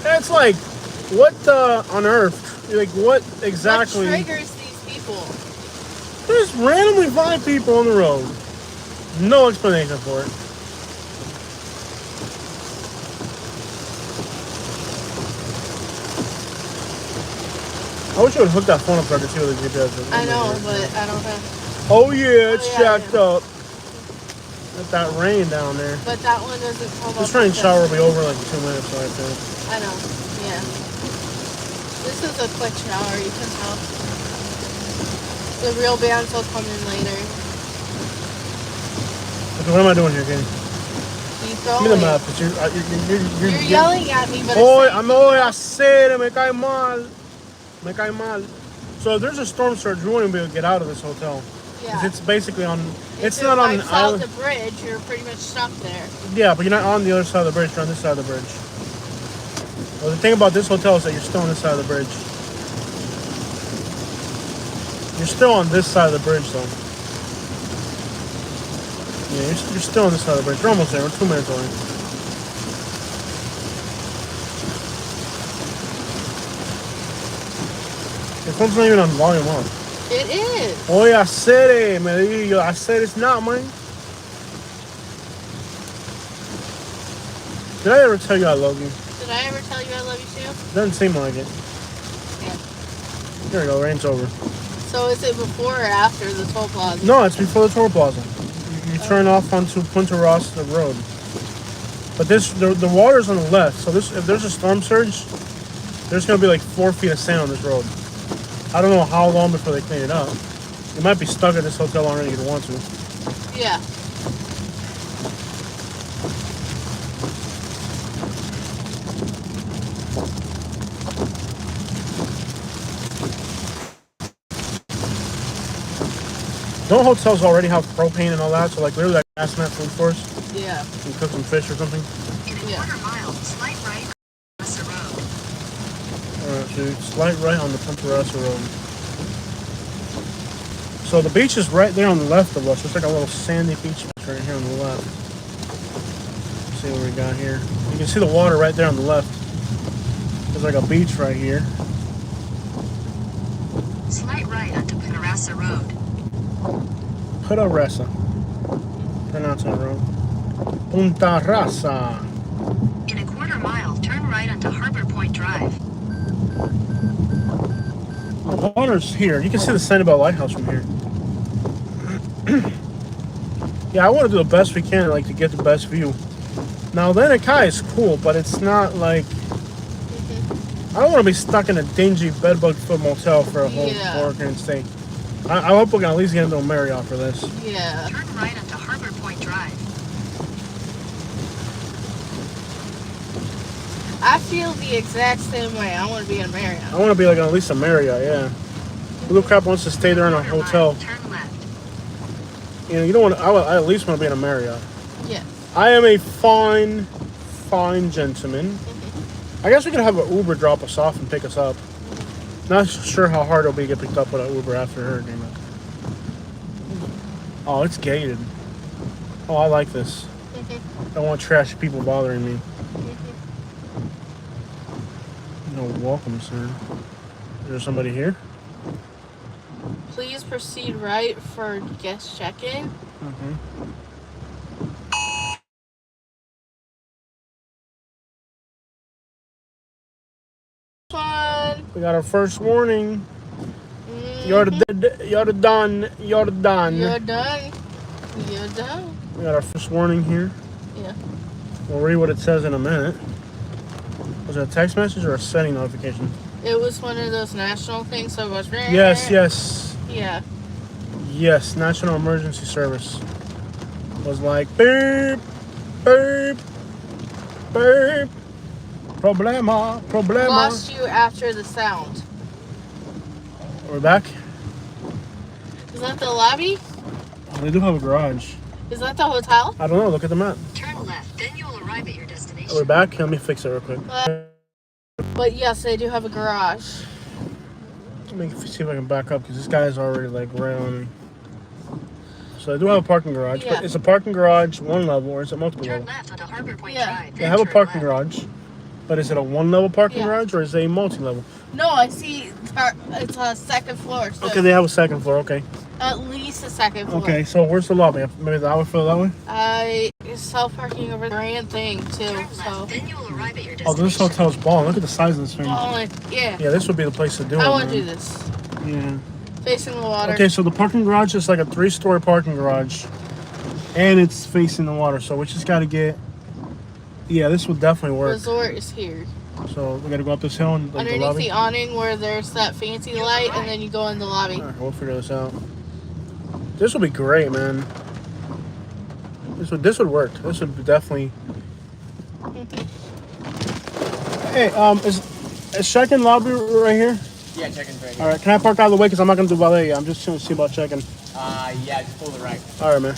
And it's like, what on earth? Like, what exactly? What triggers these people? There's randomly 5 people on the road. No explanation for it. I wish I would hook that phone up so I could see what the GPS is. I know, but I don't have. Oh yeah, it's yeah, jacked up. Let that rain down there. But that one doesn't come up. This rain with shower this. will be over in like 2 minutes, so I think. I know. Yeah. This is a quick shower, you can tell. The real bands will come in later. Okay, what am I doing here, Katie? Keep Give going. me the map, 'cause you're You're yelling at me, but Oy, it's I'm oy, hacer, me cae mal. Me cae mal. So if there's a storm surge, we won't even be able to get out of this hotel. 'Cause yeah. it's basically on, If it's it not on an wipes out island. the bridge, you're pretty much stuck there. Yeah, but you're not on the other side of the bridge, you're on this side of the bridge. Well, the thing about this hotel is that you're still on this side of the bridge. You're still on this side of the bridge, though. Yeah, you're still on this side of the bridge. We're almost there. We're 2 minutes away. The phone's not even on volume up. It is. Oye, hacer, me digo, hacer is not, man. Did I ever tell you I love you? Did I ever tell you I love you too? Doesn't seem like it. Yeah. There we go, rain's over. So is it before or after the toll plaza? No, it's before the toll plaza. You turn off onto Punta Rasa Road. But the water's on the left, so if there's a storm surge, there's gonna be like 4 feet of sand on this road. I don't know how long before they clean it up. You might be stuck at this hotel longer than you'd want to. Yeah. Don't hotels already have propane and all that? So like literally like gas mat food for us? Yeah. You can cook some fish or something? Yeah. Slight right, Rasa Road. Alright, so slight right on the Punta Rasa Road. So the beach is right there on the left of us. It's like a little sandy beach right here on the left. Let's see what we got here. You can see the water right there on the left. There's like a beach right here. Slight right onto Punta Rasa Road. Punta Rasa. Pronounce that wrong. Punta Rasa. In a quarter mile, turn right onto Harbor Point Drive. The water's here. You can see the Sanibel Lighthouse from here. Yeah, I want to do the best we can, like to get the best view. Now, Atlantic Kai is cool, but it's not like I don't want to be stuck in a dingy bedbug-filled motel for a whole hurricane stay. I hope we can at least get into a Marriott for this. Yeah. Turn right onto Harbor Point Drive. I feel the exact same way. I want to be in Marriott. I want to be like at least a Marriott, yeah. Blue Crap wants to stay there in a hotel. Turn left. You know, you don't want to. I at least want to be in a Marriott. Yes. I am a fine gentleman. I guess we could have an Uber drop us off and pick us up. Not sure how hard it'll be to get picked up with an Uber after hurricane. Oh, it's gated. Oh, I like this. I don't want trashy people bothering me. No, welcome, sir. Is there somebody here? Please proceed right for guest check-in. Fun. We got our first warning. Mm-hmm. You're done. You're done. You're done. We got our first warning here. Yeah. We'll read what it says in a minute. Was it a text message or a setting notification? It was one of those national things, so it was... Yes. Yeah. Yes, National Emergency Service was like, beep, beep, beep, problema. Lost you after the sound. We're back. Is that the lobby? Oh, they do have a garage. Is that the hotel? I don't know. Look at the map. Turn left, then you will arrive at your destination. We're back. Let me fix it real quick. But yes, they do have a garage. Let me see if I can back up because this guy's already like right on me. So they do have a parking garage, but it's a parking garage one level or is it multiple Turn level? left onto Harbor Point Yeah. Drive. They have a parking garage, but is it a one level parking garage or is it a multi-level? No, I see it's a second floor. So Okay, they have a second floor. Okay. at least a second floor. Okay, so where's the lobby? Maybe I would feel that way. I self parking over the grand thing too. Turn So left, then you will arrive at your Oh, destination. this hotel's balling. Look at the size of this thing. balling. Yeah. Yeah, this would be the place to do it. I want to man. do this. Yeah. Facing the water. Okay, so the parking garage is like a 3-story parking garage, and it's facing the water. So we just got to get. Yeah, this would definitely work. Resort is here. So we got to go up this hill and like, the Underneath lobby. the awning where there's that fancy light, and then you go in the lobby. All right, we'll figure this out. This would be great, man. This would work. This would definitely. Hey, is check-in lobby right here? Yeah, check-in's right here. All right, can I park out of the way because I'm not gonna do valet yet. I'm just gonna see about checking. Yeah, just pull the right. All right, man.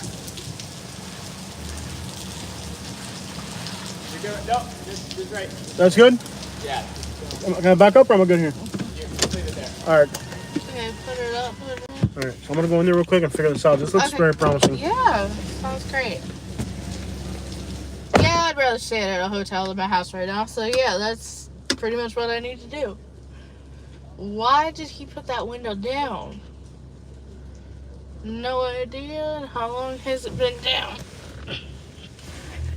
You're good. No, just right. That's good. Yeah. Can I back up or am I good here? Just leave it there. All right. Okay, put it up. Put it up. All right. So I'm gonna go in there real quick and figure this out. This looks Okay. very promising. Yeah, sounds great. Yeah, I'd rather stay at a hotel than my house right now. So yeah, that's pretty much what I need to do. Why did he put that window down? No idea. How long has it been down?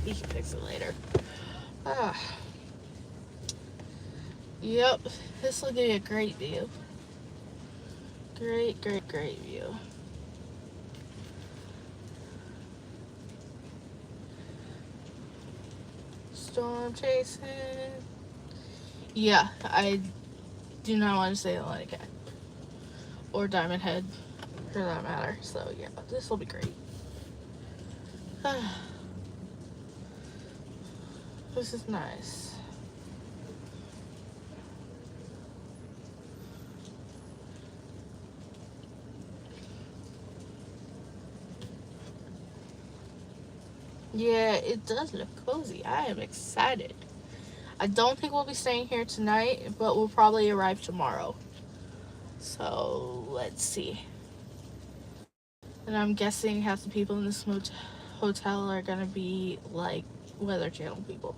He can fix it later. Ah. Yep, this will give you a great view. Great view. Storm chasing. Yeah, I do not want to stay in Atlantic Head. Or Diamond Head, for that matter. So, yeah, this will be great. This is nice. Yeah, it does look cozy. I am excited. I don't think we'll be staying here tonight, but we'll probably arrive tomorrow. So, let's see. And I'm guessing half the people in this hotel are gonna be like Weather Channel people.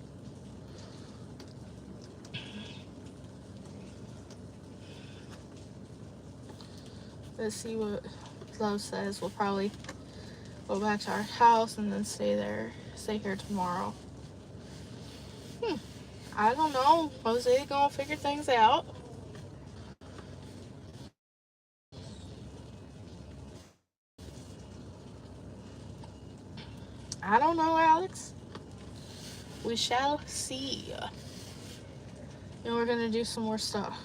Let's see what Love says. We'll probably go back to our house and then stay here tomorrow. I don't know. Jose gonna figure things out. I don't know, Alex. We shall see. And we're gonna do some more stuff.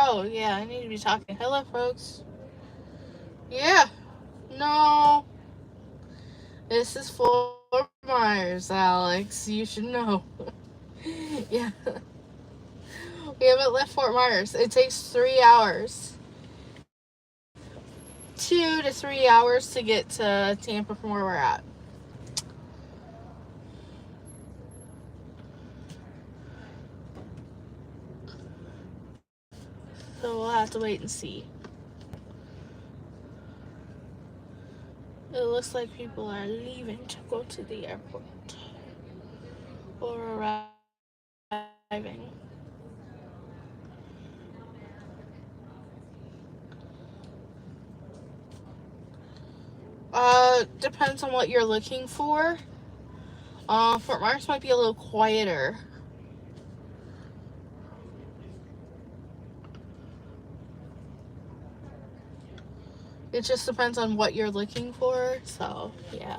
Oh, yeah, I need to be talking. Hello, folks. Yeah. No. This is Fort Myers, Alex. You should know. Yeah. We haven't left Fort Myers. It takes 3 hours. 2 to 3 hours to get to Tampa from where we're at. So we'll have to wait and see. It looks like people are leaving to go to the airport. Or arriving. Depends on what you're looking for. Fort Myers might be a little quieter. It just depends on what you're looking for, so yeah.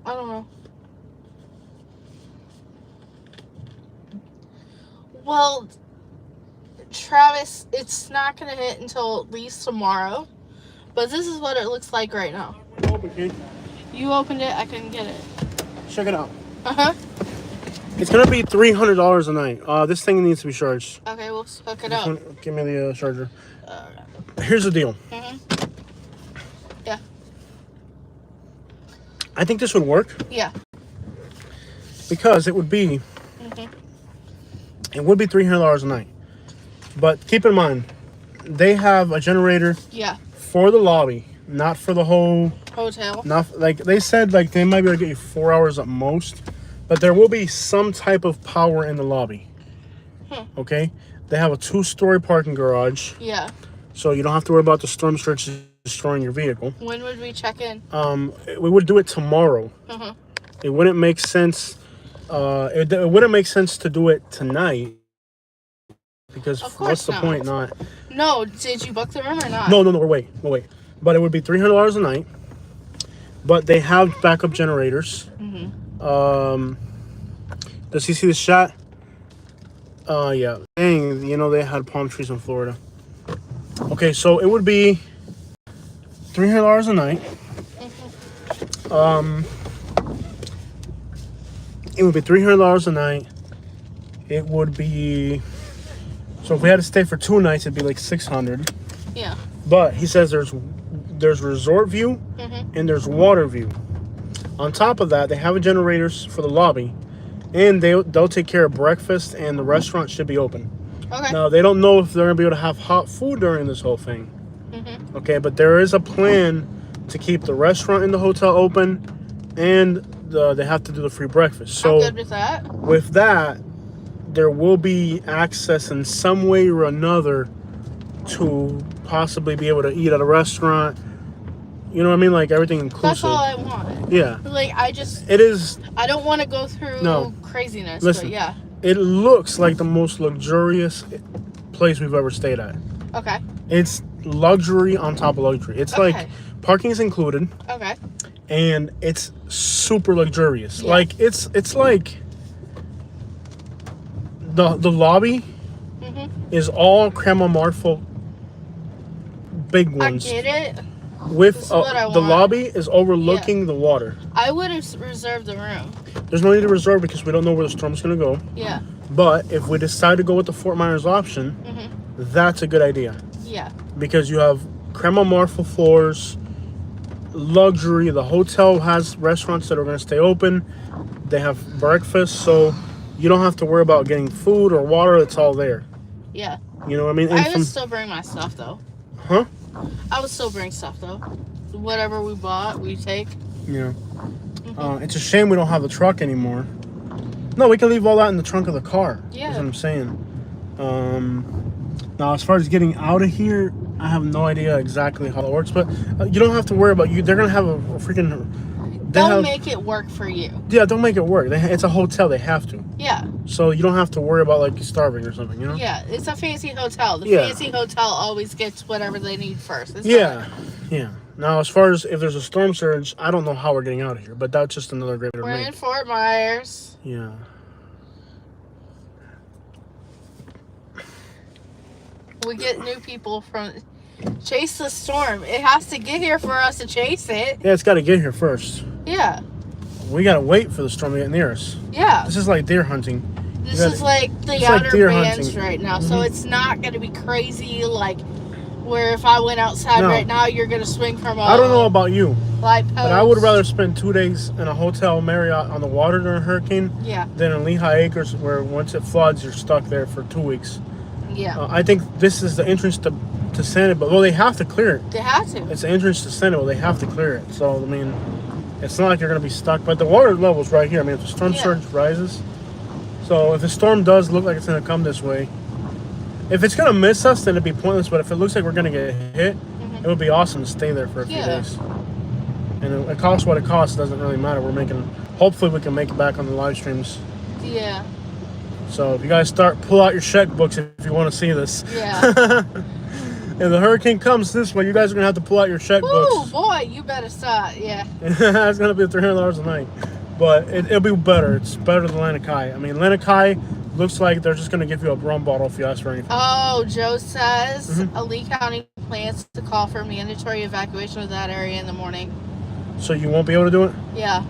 I don't know. Well, Travis, it's not gonna hit until at least tomorrow. But this is what it looks like right now. You opened it, I couldn't get it. Check it out. Uh-huh. It's gonna be $300 a night. This thing needs to be charged. Okay, we'll hook it up. Give me the charger. Here's the deal. Yeah. I think this would work. Yeah. Because it would be it would be $300 a night. But keep in mind, they have a generator for the lobby, not for the whole hotel. Not like they said, like they might be able to get you 4 hours at most, but there will be some type of power in the lobby. Okay, they have a 2-story parking garage. Yeah. So you don't have to worry about the storm surge destroying your vehicle. When would we check in? We would do it tomorrow. Uh-huh. It wouldn't make sense. It wouldn't make sense to do it tonight because Of course what's the not. point? Not. No, did you book the room or not? No. Wait. But it would be $300 a night. But they have backup generators. Mm-hmm. Does he see the shot? Yeah. Dang, you know they had palm trees in Florida. Okay, so it would be $300 a night. It would be $300 a night. It would be, so if we had to stay for 2 nights, it'd be like $600. Yeah. But he says there's resort view and there's water view. On top of that, they have generators for the lobby, and they'll take care of breakfast, and the restaurant should be open. Okay. Now they don't know if they're gonna be able to have hot food during this whole thing. Okay, but there is a plan to keep the restaurant in the hotel open, and they have to do the free breakfast. So I'm good with that. with that, there will be access in some way or another to possibly be able to eat at a restaurant. You know what I mean? Like everything inclusive. That's all I want. Yeah. Like It is. I don't want to go through No. craziness. Listen. But yeah. It looks like the most luxurious place we've ever stayed at. Okay. It's luxury on top of luxury. It's Okay. like parking is included, Okay. and it's super luxurious. Yeah. Like it's like the lobby is all crema marfil big I ones. get it. With This is what I the want. lobby is overlooking the water. I would have reserved the room. There's no need to reserve because we don't know where the storm's gonna go. Yeah. But if we decide to go with the Fort Myers option, that's a good idea. Yeah. Because you have crema marfil floors, luxury. The hotel has restaurants that are going to stay open. They have breakfast, so you don't have to worry about getting food or water. It's all there. Yeah. You know what I mean? I would still bring my stuff though. Huh? I would still bring stuff though. Whatever we bought, we take. Yeah. It's a shame we don't have the truck anymore. No, we can leave all that in the trunk of the car. Yeah. That's what I'm saying. Now, as far as getting out of here, I have no idea exactly how it works, but you don't have to worry about you. They're gonna have a freaking. They'll make it work for you. Yeah, don't make it work. It's a hotel. They have to. Yeah. So you don't have to worry about like starving or something. You know. Yeah. It's a fancy hotel. The Yeah. fancy hotel always gets whatever they need first. It's Yeah. Yeah. Now, as far as if there's a storm surge, I don't know how we're getting out of here, but that's just another great We're in Fort Myers. Yeah. We get new people from chase the storm. It has to get here for us to chase it. Yeah, it's got to get here first. Yeah. We got to wait for the storm to get near us. Yeah. This is like deer hunting. This is like the it's like outer deer bands hunting. right now. So it's not going to be crazy like where if I went outside right now, you're going to swing from a I don't know about you, light post. but I would rather spend 2 days in a hotel Marriott on the water during a hurricane than in Lehigh Acres where once it floods, you're stuck there for 2 weeks. Yeah. I think this is the entrance to Sanibel. Well, they have to clear it. They have to. It's the entrance to Sanibel. They have to clear it. So, I mean, it's not like you're going to be stuck. But the water level's right here. I mean, if the storm surge rises. So, if the storm does look like it's going to come this way, if it's going to miss us, then it'd be pointless. But if it looks like we're going to get hit, it would be awesome to stay there for a few days. And it costs what it costs. It doesn't really matter. Hopefully we can make it back on the live streams. Yeah. So if you guys pull out your checkbooks if you want to see this. Yeah. If the hurricane comes this way, you guys are going to have to pull out your checkbooks. Oh, boy, you better start. Yeah. It's going to be $300 a night. But it'll be better. It's better than Lanikai. I mean, Lanikai looks like they're just going to give you a rum bottle if you ask for anything. Oh, Joe says Lee County plans to call for mandatory evacuation of that area in the morning. So you won't be able to do it? Yeah.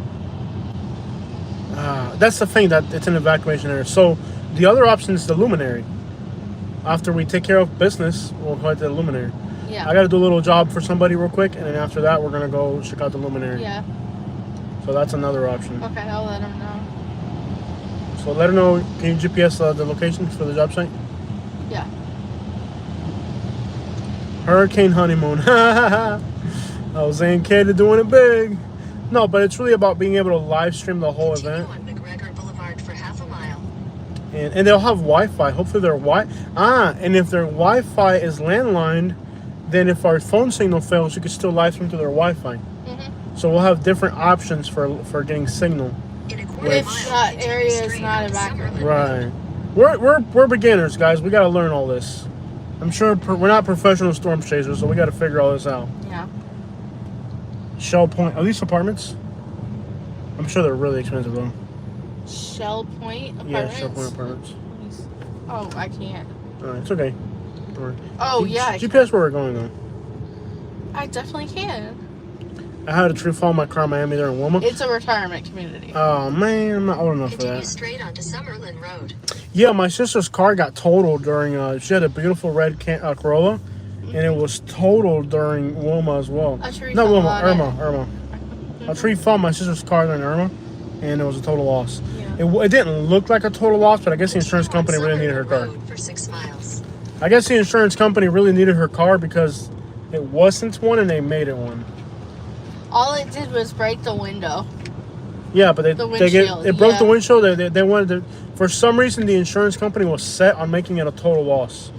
That's the thing, that it's an evacuation area. So the other option is the luminary. After we take care of business, we'll head to the luminary. Yeah. I got to do a little job for somebody real quick, and then after that, we're going to go check out the luminary. Yeah. So that's another option. Okay, I'll let him know. So let her know. Can you GPS the location for the job site? Yeah. Hurricane honeymoon. I was saying, kid, doing it big. No, but it's really about being able to live stream the whole event. On McGregor Boulevard for half a mile. And they'll have Wi-Fi. Hopefully and if their Wi-Fi is landlined, then if our phone signal fails, you can still live stream to their Wi-Fi. So we'll have different options for getting signal. In a quarter If mile, that continue area is straight not onto evacuated. Summerlin Right. We're beginners, guys. We got to learn all this. I'm sure we're not professional storm chasers, so we got to figure all this out. Yeah. Shell Point. Are these apartments? I'm sure they're really expensive though. Shell Point apartments. Yeah, Shell Point apartments. Oh, I can't. All right, it's okay. All right. Oh, yeah. I GPS where we're going though. I definitely can. I had a tree fall in my car in Miami there in Wilma. It's a retirement community. Oh man, I'm not old enough for Continue that. straight onto Summerlin Road. Yeah, my sister's car got totaled during. She had a beautiful red Corolla, and it was totaled during Wilma as well. A tree Not fell Wilma, on it. Irma. A tree fell on my sister's car during Irma, and it was a total loss. Yeah. It didn't look like a total loss, but I guess the insurance company really needed her car. Road for 6 miles. I guess the insurance company really needed her car because it wasn't one, and they made it one. All it did was break the window. Yeah, but The windshield, it broke the yeah. windshield. They wanted to. For some reason, the insurance company was set on making it a total loss.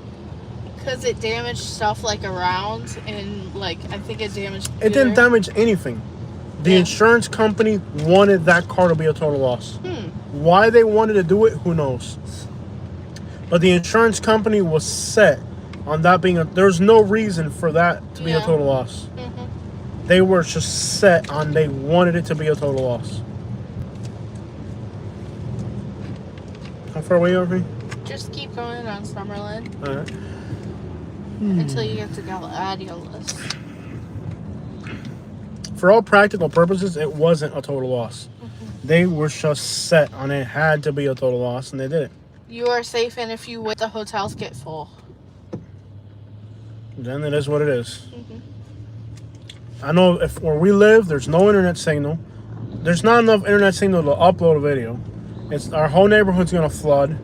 Because it damaged stuff like around and like I think it damaged. It didn't gear. damage anything. The Yeah. insurance company wanted that car to be a total loss. Why they wanted to do it, who knows? But the insurance company was set on that being there's no reason for that to be a Yeah. total loss. They were just set on they wanted it to be a total loss. How far away are we? Just keep going on Summerlin All right. until you get to Gladiolus. For all practical purposes, it wasn't a total loss. They were just set on it had to be a total loss, and they did it. You are safe, and if you wait, the hotels get full. Then it is what it is. I know if where we live, there's no internet signal. There's not enough internet signal to upload a video. It's our whole neighborhood's gonna flood.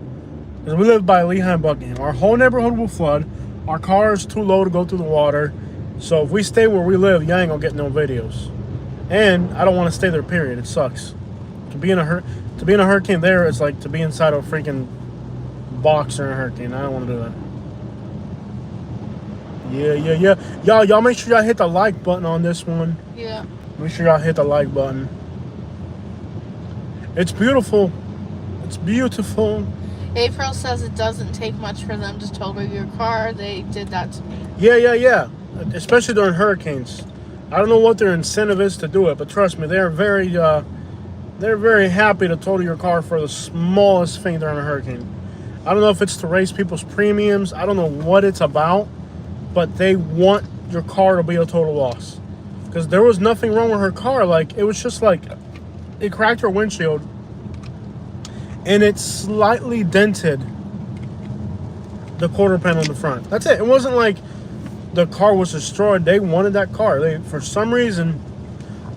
Because we live by Lehigh and Buckingham. Our whole neighborhood will flood. Our car is too low to go through the water. So if we stay where we live, you ain't gonna get no videos. And I don't want to stay there. Period. It sucks. To be in a hurricane there, it's like to be inside a freaking box during a hurricane. I don't want to do that. Yeah. Y'all make sure y'all hit the like button on this one. Yeah. Make sure y'all hit the like button. It's beautiful. It's beautiful. April says it doesn't take much for them to total your car. They did that to me. Yeah. Especially during hurricanes. I don't know what their incentive is to do it, but trust me, they're very happy to total your car for the smallest thing during a hurricane. I don't know if it's to raise people's premiums. I don't know what it's about, but they want your car to be a total loss. Because there was nothing wrong with her car. Like, it was just like, it cracked her windshield, and it slightly dented the quarter panel in the front. That's it. It wasn't like the car was destroyed. They wanted that car. For some reason,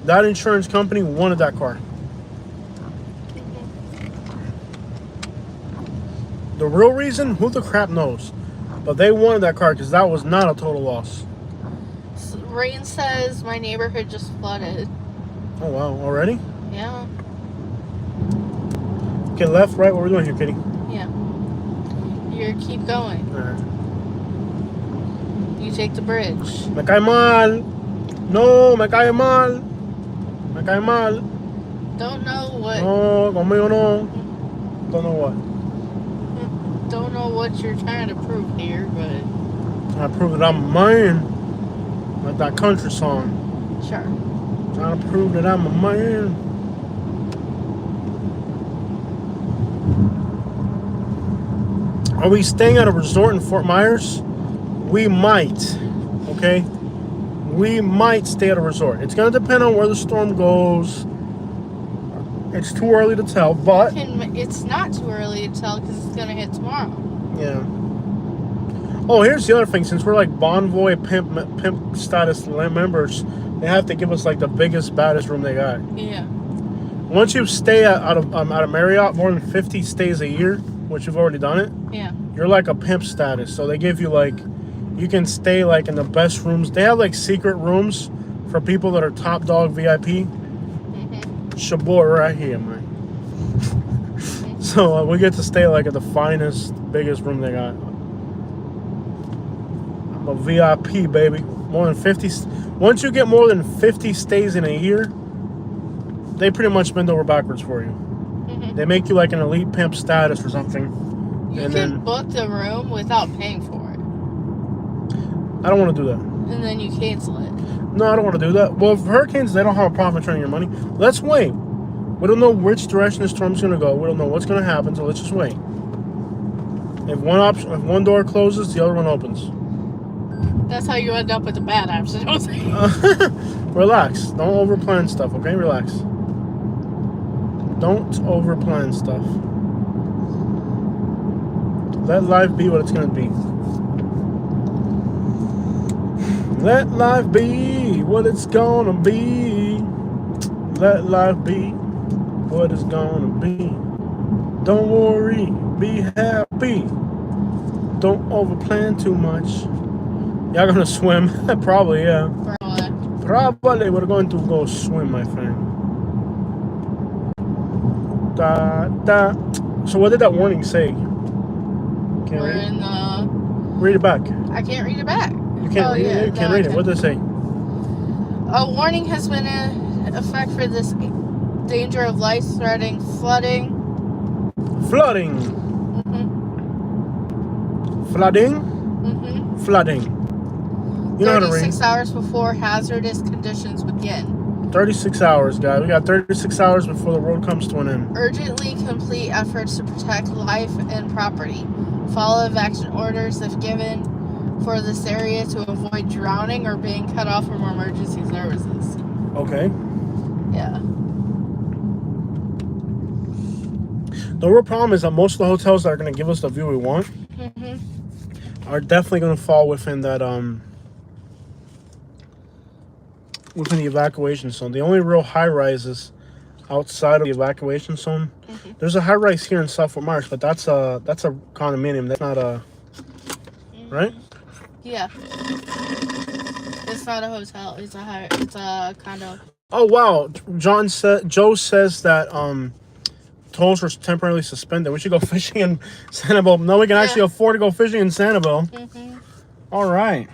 that insurance company wanted that car. The real reason, who the crap knows? But they wanted that car because that was not a total loss. Rain says my neighborhood just flooded. Oh, wow. Already? Yeah. Okay, left, right. What are we doing here, Kitty? Yeah. You keep going. All right. You take the bridge. Me cae mal. No, me cae mal. Me cae mal. Don't know what. No, conmigo no. Don't know what. Don't know what you're trying to prove here, but I prove that I'm a man. Like that country song. sure. Trying to prove that I'm a man. Are we staying at a resort in Fort Myers? We might. Okay? We might stay at a resort. It's going to depend on where the storm goes. It's too early to tell, but It's not too early to tell because it's gonna hit tomorrow. yeah. Oh, here's the other thing. Since we're like Bonvoy pimp status members, they have to give us like the biggest, baddest room they got. Yeah. Once you stay at a Marriott more than 50 stays a year, which you've already done it, Yeah. you're like a pimp status. So they give you like, you can stay like in the best rooms. They have like secret rooms for people that are top dog VIP. It's your boy right here, man. So we get to stay like at the finest, biggest room they got. But VIP, baby. More than 50. Once you get more than 50 stays in a year, they pretty much bend over backwards for you. Mm-hmm. They make you like an elite pimp status or something. You and can then book the room without paying for it. I don't want to do that. And then you cancel it. No, I don't want to do that. Well, for hurricanes, they don't have a problem returning your money. Let's wait. We don't know which direction the storm's going to go. We don't know what's going to happen, so let's just wait. If one door closes, the other one opens. That's how you end up with the bad option. Relax. Don't overplan stuff, okay? Relax. Don't overplan stuff. Let life be what it's going to be. Let life be what it's going to be. Let life be what it's going to be. Don't worry. Be happy. Don't overplan too much. Y'all gonna swim? Probably, yeah. Probably we're going to go swim, my friend. So what did that warning say? We're in the... Read it back. I can't read it back. You can't read it? You can't read it. What did it say? A warning has been in effect for this danger of life-threatening flooding. Flooding. Mm-hmm. Flooding? Mm-hmm. Flooding. You know how to read. 36 hours before hazardous conditions begin. 36 hours, guys. We got 36 hours before the world comes to an end. Urgently complete efforts to protect life and property. Follow evacuation orders if given for this area to avoid drowning or being cut off from emergency services. Okay. Yeah. The real problem is that most of the hotels that are going to give us the view we want are definitely going to fall within that within the evacuation zone. The only real high rises outside of the evacuation zone. There's a high rise here in South Fort Myers, but that's a condominium. That's not a right. Yeah. It's not a hotel. It's a condo. Oh wow! Joe says that tolls were temporarily suspended. We should go fishing in Sanibel. No, we can actually afford to go fishing in Sanibel. All right.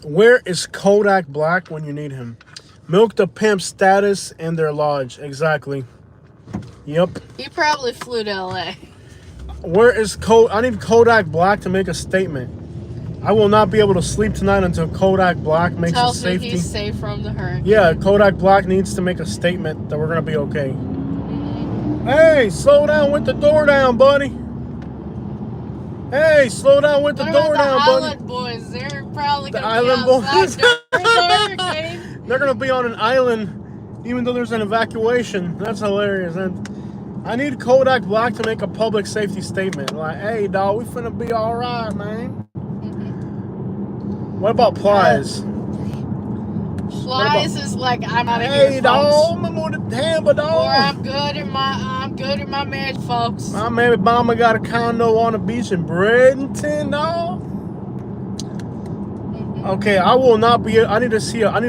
Where is Kodak Black when you need him? Milk the pimp status and their lodge. Exactly. Yep. He probably flew to LA. Where is I need Kodak Black to make a statement. I will not be able to sleep tonight until Kodak Black makes a safety. He's safe from the hurricane. Yeah, Kodak Black needs to make a statement that we're gonna be okay. Hey, slow down with the door down, buddy. Hey, slow down with the door down, buddy. Island boys, they're probably the gonna island be outside boys. during the hurricane. They're gonna be on an island, even though there's an evacuation. That's hilarious. And I need Kodak Black to make a public safety statement. Like, hey, dog, we finna be all right, man. What about Plies? Plies is like, I'm out of here, Hey, dog, I'm going to Tampa, dog. Or I'm good in my marriage, folks. My baby mama got a condo on the beach in Bradenton, dog. Okay, I will not be. I need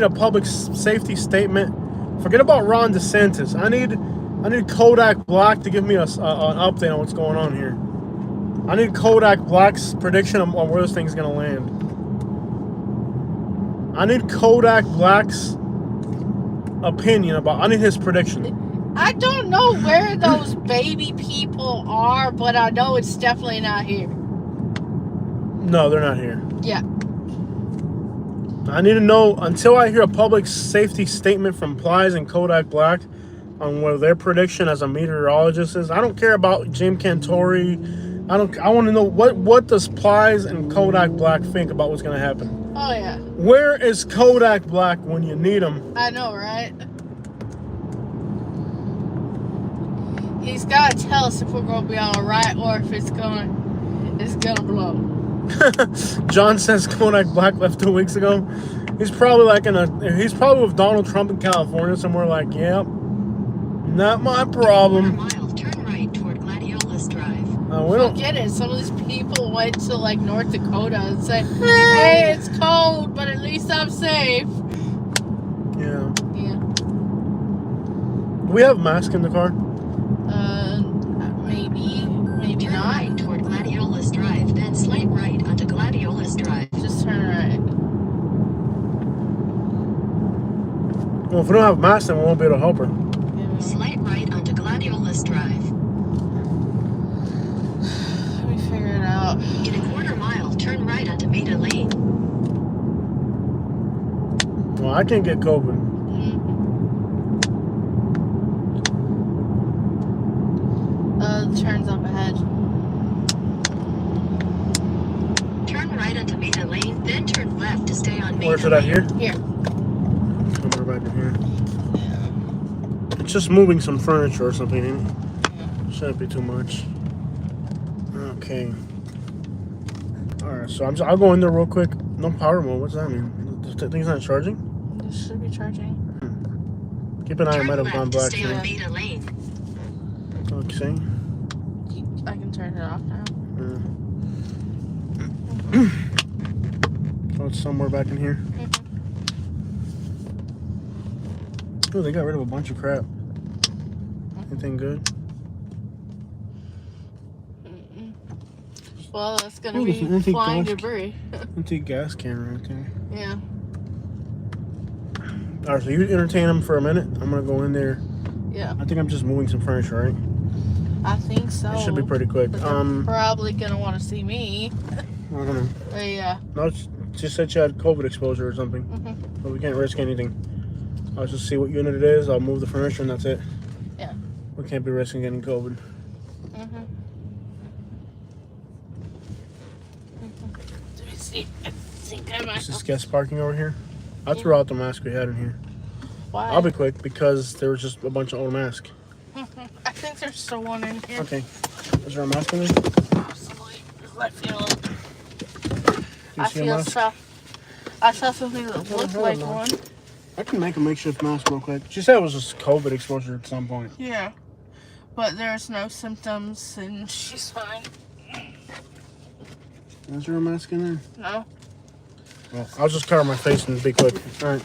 a public safety statement. Forget about Ron DeSantis. I need Kodak Black to give me an update on what's going on here. I need Kodak Black's prediction on where this thing's gonna land. I need Kodak Black's opinion about. I need his prediction. I don't know where those baby people are, but I know it's definitely not here. No, they're not here. Yeah. I need to know until I hear a public safety statement from Plies and Kodak Black on what their prediction as a meteorologist is. I don't care about Jim Cantori. I want to know what does Plies and Kodak Black think about what's going to happen. Oh yeah. Where is Kodak Black when you need him? I know, right? He's got to tell us if we're going to be all right or if it's gonna blow. John says Kodak Black left 2 weeks ago. He's probably he's probably with Donald Trump in California somewhere. Like, yep, not my problem. Mile, turn right toward Gladiolus Drive. We don't get it. Some of these people went to like North Dakota and said, "Hey, it's cold, but at least I'm safe." Yeah. Yeah. Do we have masks in the car? Maybe Turn not. right toward Gladiolus Drive, then slight right onto Gladiolus Drive. Just turn right. Well, if we don't have masks, then we won't be able to help her. Slight right onto Gladiolus Drive. Let me figure it out. In a quarter mile, turn right onto Maida Lane. Well, I can't get COVID. The turn's up ahead. Turn right onto Maida Lane, then turn left to stay on Maida Where's it at Lane. here? Here. Somewhere back in here. It's just moving some furniture or something. Ain't it? Shouldn't be too much. Okay. Alright, so I'll go in there real quick. No power mode. What's that mean? The thing's not charging? This should be charging. Keep an eye. It Turn might have left gone to black. stay Here. on Maida Lane. Okay. I can turn it off now. Oh, it's somewhere back in here. Oh, they got rid of a bunch of crap. Anything good? Well, that's gonna Oh, there's an be empty flying gas- debris. Empty gas can right there. Yeah. Alright, so you entertain them for a minute. I'm gonna go in there. Yeah. I think I'm just moving some furniture, right? I think so. It should be pretty quick. But they're probably gonna want to see me. I don't know. But yeah. No, she said she had COVID exposure or something. But we can't risk anything. I'll just see what unit it is. I'll move the furniture and that's it. Yeah. We can't be risking getting COVID. Let me see. I think I might. Is this guest parking over here? I threw out the mask we had in here. Why? I'll be quick because there was just a bunch of old masks. I think there's still one in here. Okay. Is there a mask in there? Possibly. I feel it. Do you I see a feel mask? stuff. I saw something that looked I like don't know. one. I can make a makeshift mask real quick. She said it was just COVID exposure at some point. Yeah. But there's no symptoms and she's fine. Is there a mask in there? No. Well, I'll just cover my face and be quick. All right.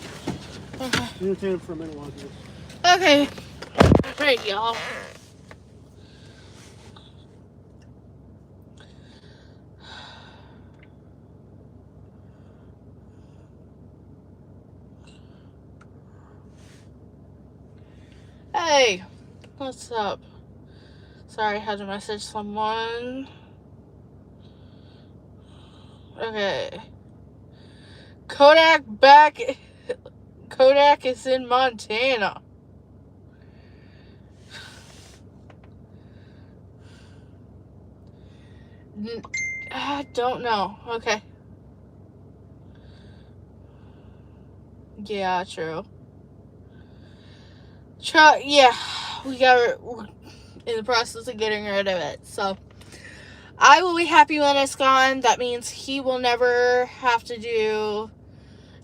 Okay. Entertain it for a minute while I do this. Okay. Great, y'all. Hey, what's up? Sorry, I had to message someone. Okay. Kodak is in Montana. I don't know. Okay. Yeah, true. Yeah, we're in the process of getting rid of it. So, I will be happy when it's gone. That means he will never have to do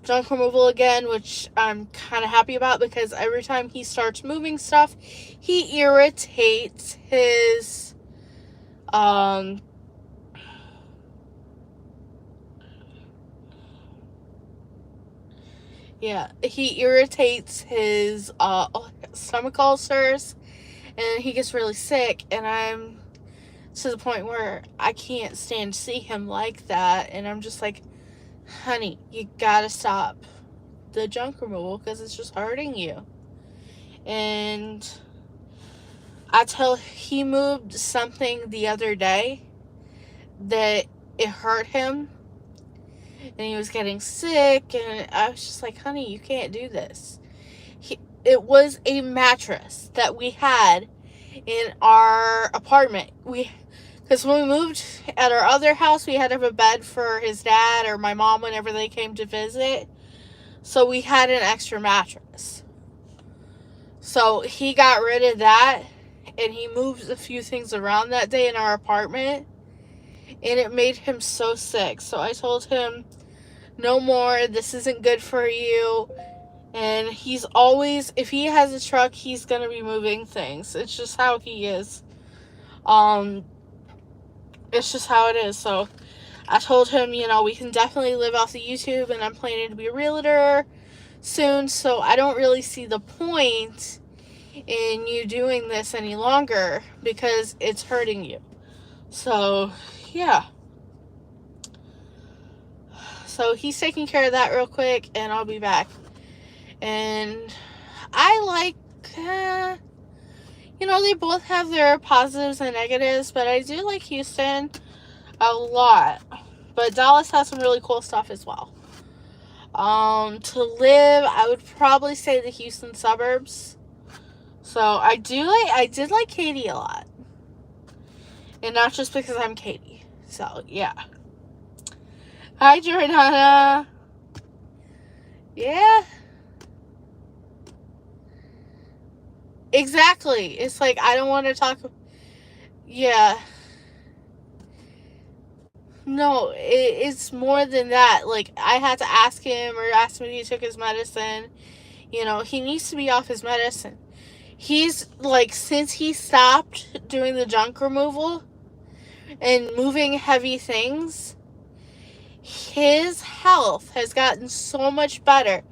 junk removal again, which I'm kind of happy about because every time he starts moving stuff, he irritates his, yeah, he irritates his, stomach ulcers, and he gets really sick, and I'm to the point where I can't stand to see him like that, and I'm just like, honey, you gotta stop the junk removal because it's just hurting you. And he moved something the other day that it hurt him, and he was getting sick, and I was just like, honey, you can't do this. It was a mattress that we had in our apartment. Because when we moved at our other house, we had to have a bed for his dad or my mom whenever they came to visit. So we had an extra mattress. So he got rid of that, and he moved a few things around that day in our apartment, and it made him so sick. So I told him, no more, this isn't good for you. And he's always, if he has a truck, he's going to be moving things. It's just how he is. It's just how it is. So I told him, we can definitely live off the YouTube, and I'm planning to be a realtor soon. So I don't really see the point in you doing this any longer because it's hurting you. So, yeah. So he's taking care of that real quick, and I'll be back. And I like, they both have their positives and negatives, but I do like Houston a lot. But Dallas has some really cool stuff as well. To live, I would probably say the Houston suburbs. So I did like Katy a lot. And not just because I'm Katy. So, yeah. Hi, Jordana. Yeah. Exactly. It's like, I don't want to talk. Yeah. No, it's more than that. Like, I had to ask him or ask him if he took his medicine. He needs to be off his medicine. He's, like, since he stopped doing the junk removal and moving heavy things, his health has gotten so much better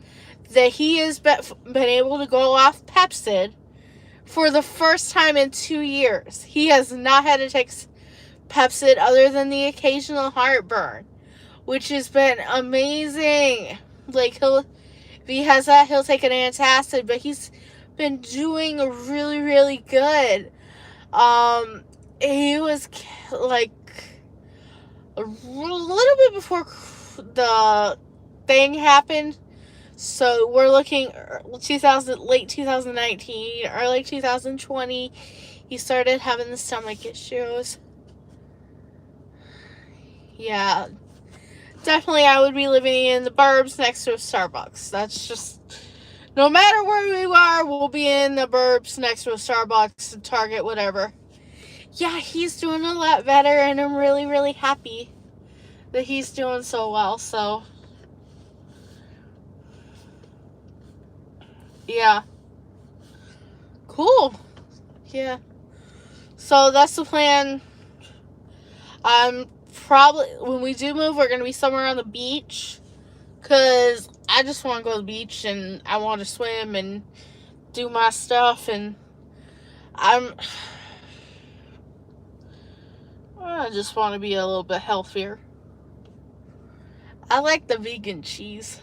that he has been able to go off Pepcid for the first time in 2 years. He has not had to take Pepcid other than the occasional heartburn, which has been amazing. Like, if he has that, he'll take an antacid, but he's been doing really, really good. He was like a little bit before the thing happened, so we're looking late 2019, early 2020. He started having the stomach issues. Yeah, definitely I would be living in the burbs next to a Starbucks. That's just, no matter where we are, we'll be in the burbs next to a Starbucks, Target, whatever. Yeah, he's doing a lot better, and I'm really, really happy that he's doing so well. So, yeah. Cool. Yeah. So that's the plan. Probably, when we do move, we're going to be somewhere on the beach, because I just want to go to the beach, and I want to swim and do my stuff, and I just want to be a little bit healthier. I like the vegan cheese.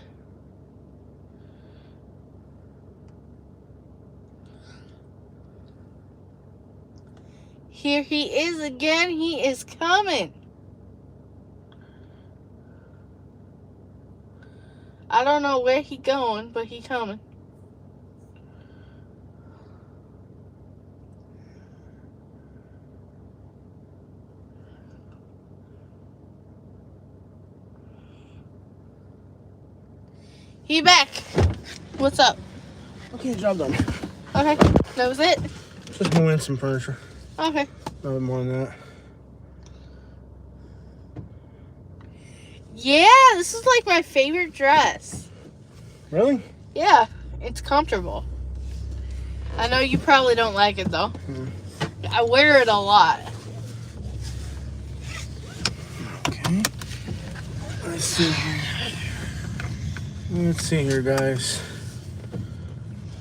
Here he is again. He is coming. I don't know where he going, but he coming. He back. What's up? Okay, job done. Okay, that was it? Just moving some furniture. Okay. Nothing more than that. Yeah, this is like my favorite dress. Really? Yeah, it's comfortable. I know you probably don't like it though. I wear it a lot. Okay. Let's see here. Let's see here, guys.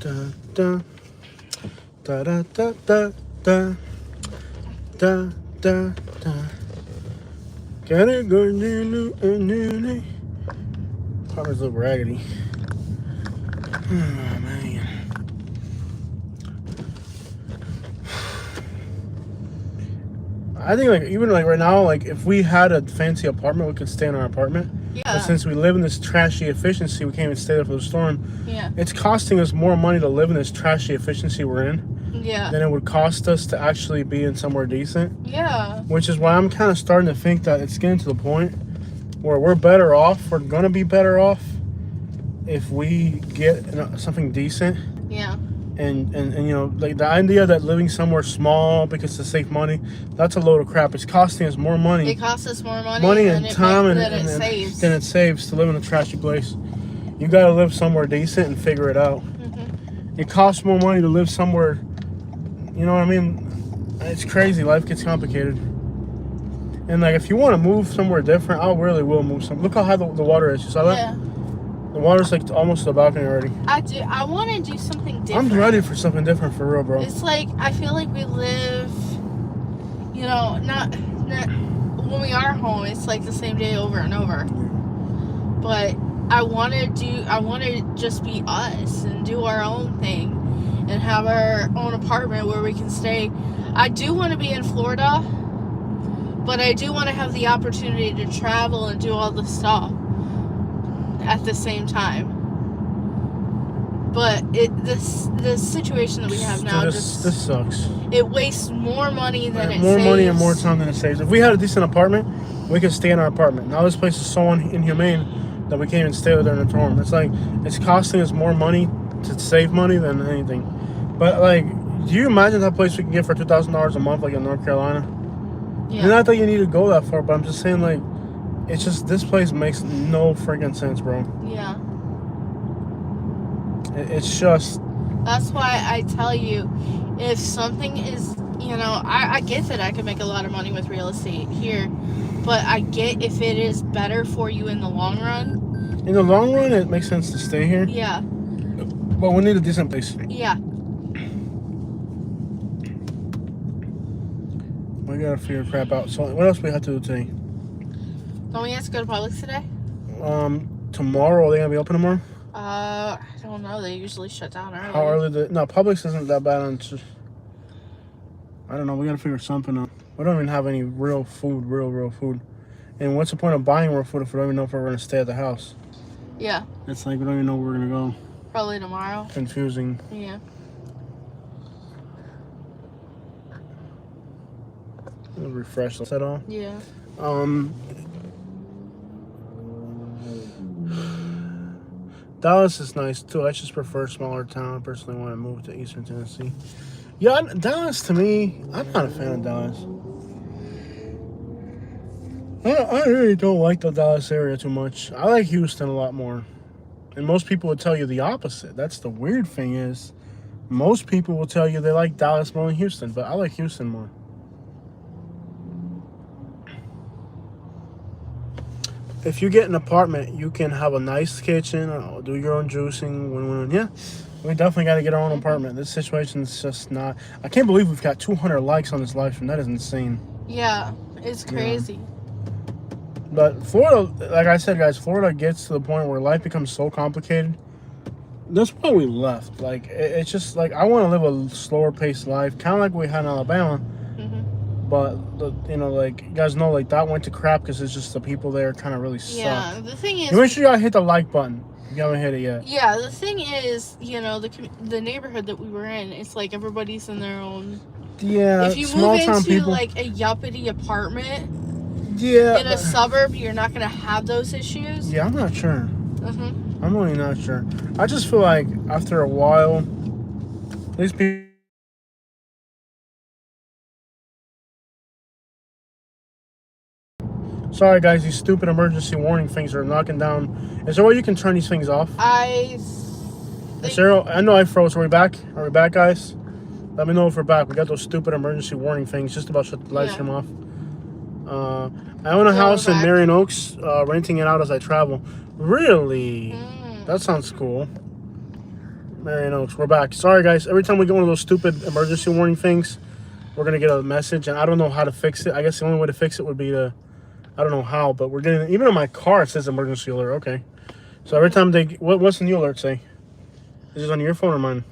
Da da da da da da da da da da. Gotta go new. Carter's a little raggedy. Oh man. I think even right now, if we had a fancy apartment, we could stay in our apartment. Yeah. But since we live in this trashy efficiency, we can't even stay there for the storm. Yeah. It's costing us more money to live in this trashy efficiency we're in. Yeah. Than it would cost us to actually be in somewhere decent. Yeah. Which is why I'm kind of starting to think that it's getting to the point where we're better off. We're gonna be better off if we get something decent. Yeah. And the idea that living somewhere small because to save money, that's a load of crap. It's costing us more money. It costs us more money and time than it saves to live in a trashy place. You gotta live somewhere decent and figure it out. Mm-hmm. It costs more money to live somewhere. You know what I mean? It's crazy. Life gets complicated. And if you want to move somewhere different, I really will move some. Look how high the water is. You saw that? Yeah. The water's like almost to the balcony already. I want to do something different. I'm ready for something different for real, bro. It's like I feel like we live, you know, not when we are home. It's like the same day over and over. But I want to just be us and do our own thing and have our own apartment where we can stay. I do want to be in Florida, but I do want to have the opportunity to travel and do all the stuff at the same time. But the situation that we have now this sucks. It wastes more money than it more saves. Money and more time than it saves. If we had a decent apartment, we could stay in our apartment. Now this place is so inhumane that we can't even stay there in a dorm. It's like it's costing us more money to save money than anything. But like, do you imagine that place we can get for $2,000 a month, like in North Carolina? Yeah. And not that you need to go that far, but I'm just saying, like, it's just this place makes no freaking sense, bro. Yeah. It's just. That's why I tell you, if something is, you know, I get that I can make a lot of money with real estate here, but I get if it is better for you in the long run. In the long run, it makes sense to stay here. Yeah. But we need a decent place. Yeah. We gotta figure crap out. So, what else we have to do today? Don't we have to go to Publix today? Tomorrow, are they gonna be open tomorrow? I don't know. They usually shut down early. How early? No, Publix isn't that bad. I don't know. We gotta figure something out. We don't even have any real food, real food. And what's the point of buying real food if we don't even know if we're gonna stay at the house? Yeah. It's like we don't even know where we're gonna go. Probably tomorrow. Confusing. Yeah. Refresh that all. Yeah. Dallas is nice too. I just prefer a smaller town. I personally want to move to Eastern Tennessee. Yeah, Dallas to me, I'm not a fan of Dallas. I really don't like the Dallas area too much. I like Houston a lot more. And most people would tell you the opposite. That's the weird thing is, most people will tell you they like Dallas more than Houston, but I like Houston more. If you get an apartment, you can have a nice kitchen, do your own juicing. Yeah, we definitely got to get our own apartment. This situation is just not. I can't believe we've got 200 likes on this live stream. That is insane. Yeah, it's crazy. Yeah. But Florida, like I said, guys, Florida gets to the point where life becomes so complicated. That's why we left. Like, it's just like I want to live a slower paced life, kind of like we had in Alabama. But, you know, like, you guys know, like, that went to crap because it's just the people there kind of really suck. Yeah, the thing is... You make sure you hit the like button. If you haven't hit it yet. Yeah, the thing is, you know, the neighborhood that we were in, it's like everybody's in their own... Yeah, if you small move town into, people. like, a yuppity apartment in a suburb, you're not going to have those issues. Yeah, I'm not sure. I'm really not sure. I just feel like after a while, these people... Sorry, guys, these stupid emergency warning things are knocking down. Is there a way you can turn these things off? I know I froze. Are we back? Are we back, guys? Let me know if we're back. We got those stupid emergency warning things. Just about shut the live stream off. I own a house in Marion Oaks, renting it out as I travel. Really? That sounds cool. Marion Oaks, we're back. Sorry, guys. Every time we get one of those stupid emergency warning things, we're going to get a message, and I don't know how to fix it. I guess the only way to fix it would be to... I don't know how, but we're getting... Even on my car, it says emergency alert. Okay. So every time they... What's the new alert say? Is it on your phone or mine?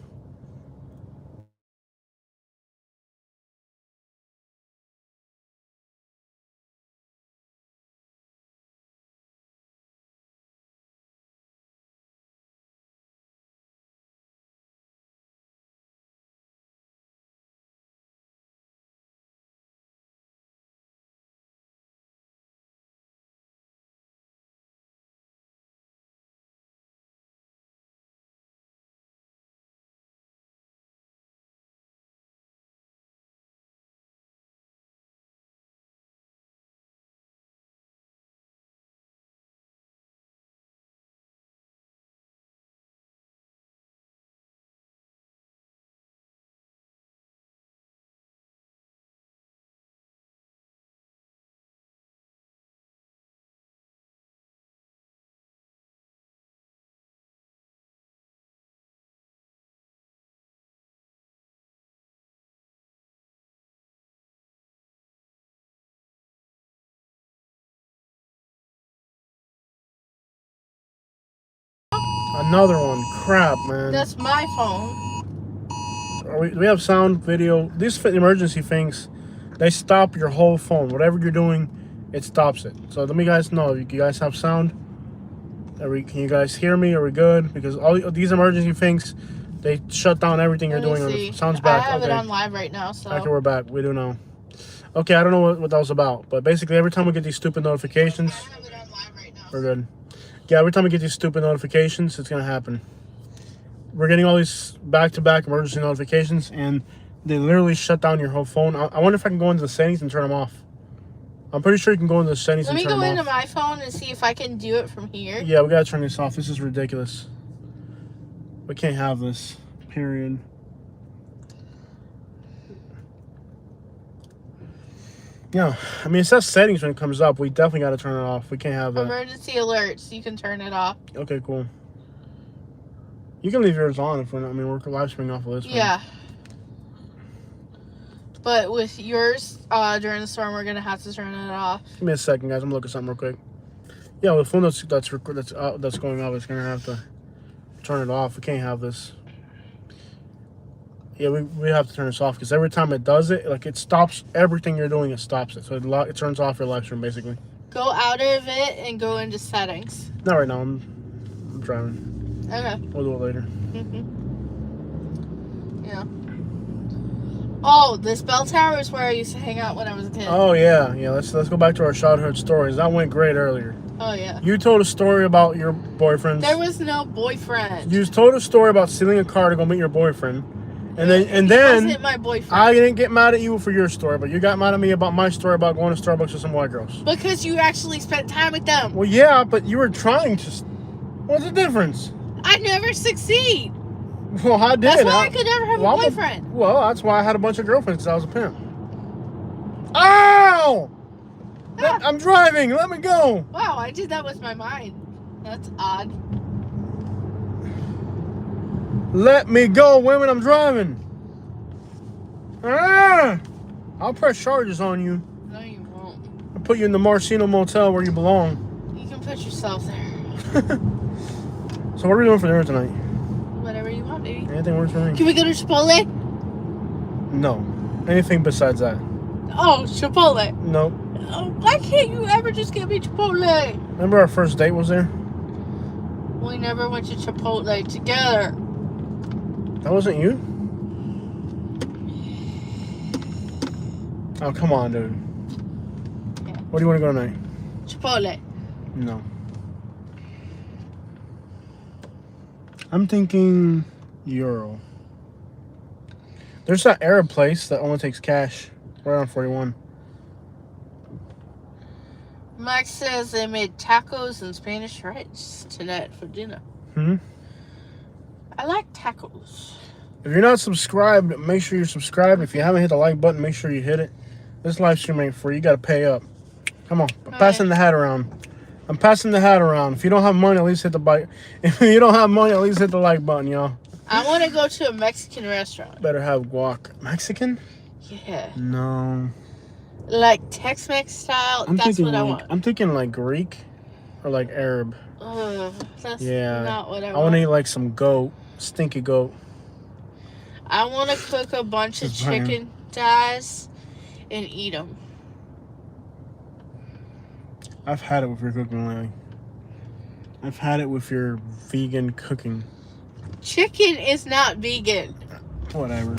Another one. Crap, man. That's my phone. Do we have sound, video? These emergency things, they stop your whole phone. Whatever you're doing, it stops it. So let me guys know. You guys have sound? Can you guys hear me? Are we good? Because all these emergency things, they shut down everything you're doing. See. Sounds back. I have it on live right now, so. Okay, we're back. We do know. Okay, I don't know what that was about. But basically, every time we get these stupid notifications, I have it on live right now. we're good. Yeah, every time we get these stupid notifications, it's going to happen. We're getting all these back-to-back emergency notifications, and they literally shut down your whole phone. I wonder if I can go into the settings and turn them off. I'm pretty sure you can go into the settings Let and me turn go them into off. my phone and see if I can do it from here. Yeah, we got to turn this off. This is ridiculous. We can't have this. Period. Yeah, I mean, it says settings when it comes up. We definitely got to turn it off. We can't have that. Emergency alerts. You can turn it off. Okay, cool. You can leave yours on if we're not. I mean, we're live streaming off of this one. Yeah. But with yours, during the storm, we're gonna have to turn it off. Give me a second, guys. I'm looking at something real quick. Yeah, the phone that's going off, it's gonna have to turn it off. We can't have this. Yeah, we have to turn this off because every time it does it, like it stops everything you're doing. It stops it, so it turns off your live stream basically. Go out of it and go into settings. Not right now. I'm driving. Okay. We'll do it later. Yeah. Oh, this bell tower is where I used to hang out when I was a kid. Oh yeah. Let's go back to our childhood stories. That went great earlier. Oh yeah. You told a story about your boyfriend. There was no boyfriend. You told a story about stealing a car to go meet your boyfriend, and then He wasn't my boyfriend. I didn't get mad at you for your story, but you got mad at me about my story about going to Starbucks with some white girls. Because you actually spent time with them. Well, yeah, but you were trying to. What's the difference? I never succeed. Well, I did. That's why I could never have a boyfriend. Well, that's why I had a bunch of girlfriends because I was a pimp. Ow! I'm driving. Let me go. Wow, I did that with my mind. That's odd. Let me go, women. I'm driving. I'll press charges on you. No, you won't. I'll put you in the Marcino Motel where you belong. You can put yourself there. So what are we doing for dinner tonight? Whatever you want, baby. Anything works for me? Can we go to Chipotle? No. Anything besides that? Oh, Chipotle. No. Oh, why can't you ever just get me Chipotle? Remember our first date was there? We never went to Chipotle together. That wasn't you? Oh, come on, dude. Yeah. Where do you want to go tonight? Chipotle. No. I'm thinking Euro. There's that Arab place that only takes cash. Right on 41. Mike says they made tacos and Spanish rice tonight for dinner. I like tacos. If you're not subscribed, make sure you're subscribed. If you haven't hit the like button, make sure you hit it. This live stream ain't free. You got to pay up. Come on. I'm passing the hat around. I'm passing the hat around. If you don't have money, at least hit the bike. If you don't have money, at least hit the like button, y'all. I want to go to a Mexican restaurant. Better have guac. Mexican? Yeah. No. Like Tex-Mex style. That's what I want. I'm thinking like Greek or like Arab. That's Yeah. not what I I want. want to eat like some goat. Stinky goat. I want to cook a bunch of Just burn. chicken thighs and eat them. I've had it with your cooking lately. I've had it with your vegan cooking. Chicken is not vegan. Whatever.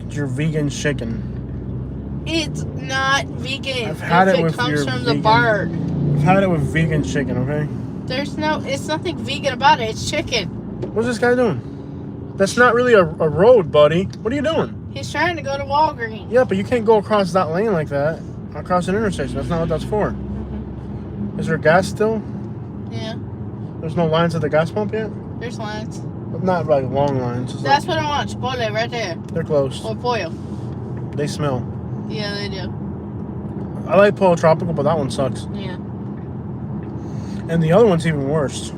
It's your vegan chicken. It's not vegan. I've had it with comes your from the vegan- bird. I've had it with vegan chicken, okay? It's nothing vegan about it. It's chicken. What's this guy doing? That's not really a road, buddy. What are you doing? He's trying to go to Walgreens. Yeah, but you can't go across that lane like that. Across an intersection. That's not what that's for. Is there gas still? Yeah, There's no lines at the gas pump yet? there's lines. Not like long lines. It's That's like, what I want. Chipotle right there. they're close. Or pollo. They smell. Yeah, they do. I like Pollo Tropical, but that one sucks. Yeah. And the other one's even worse.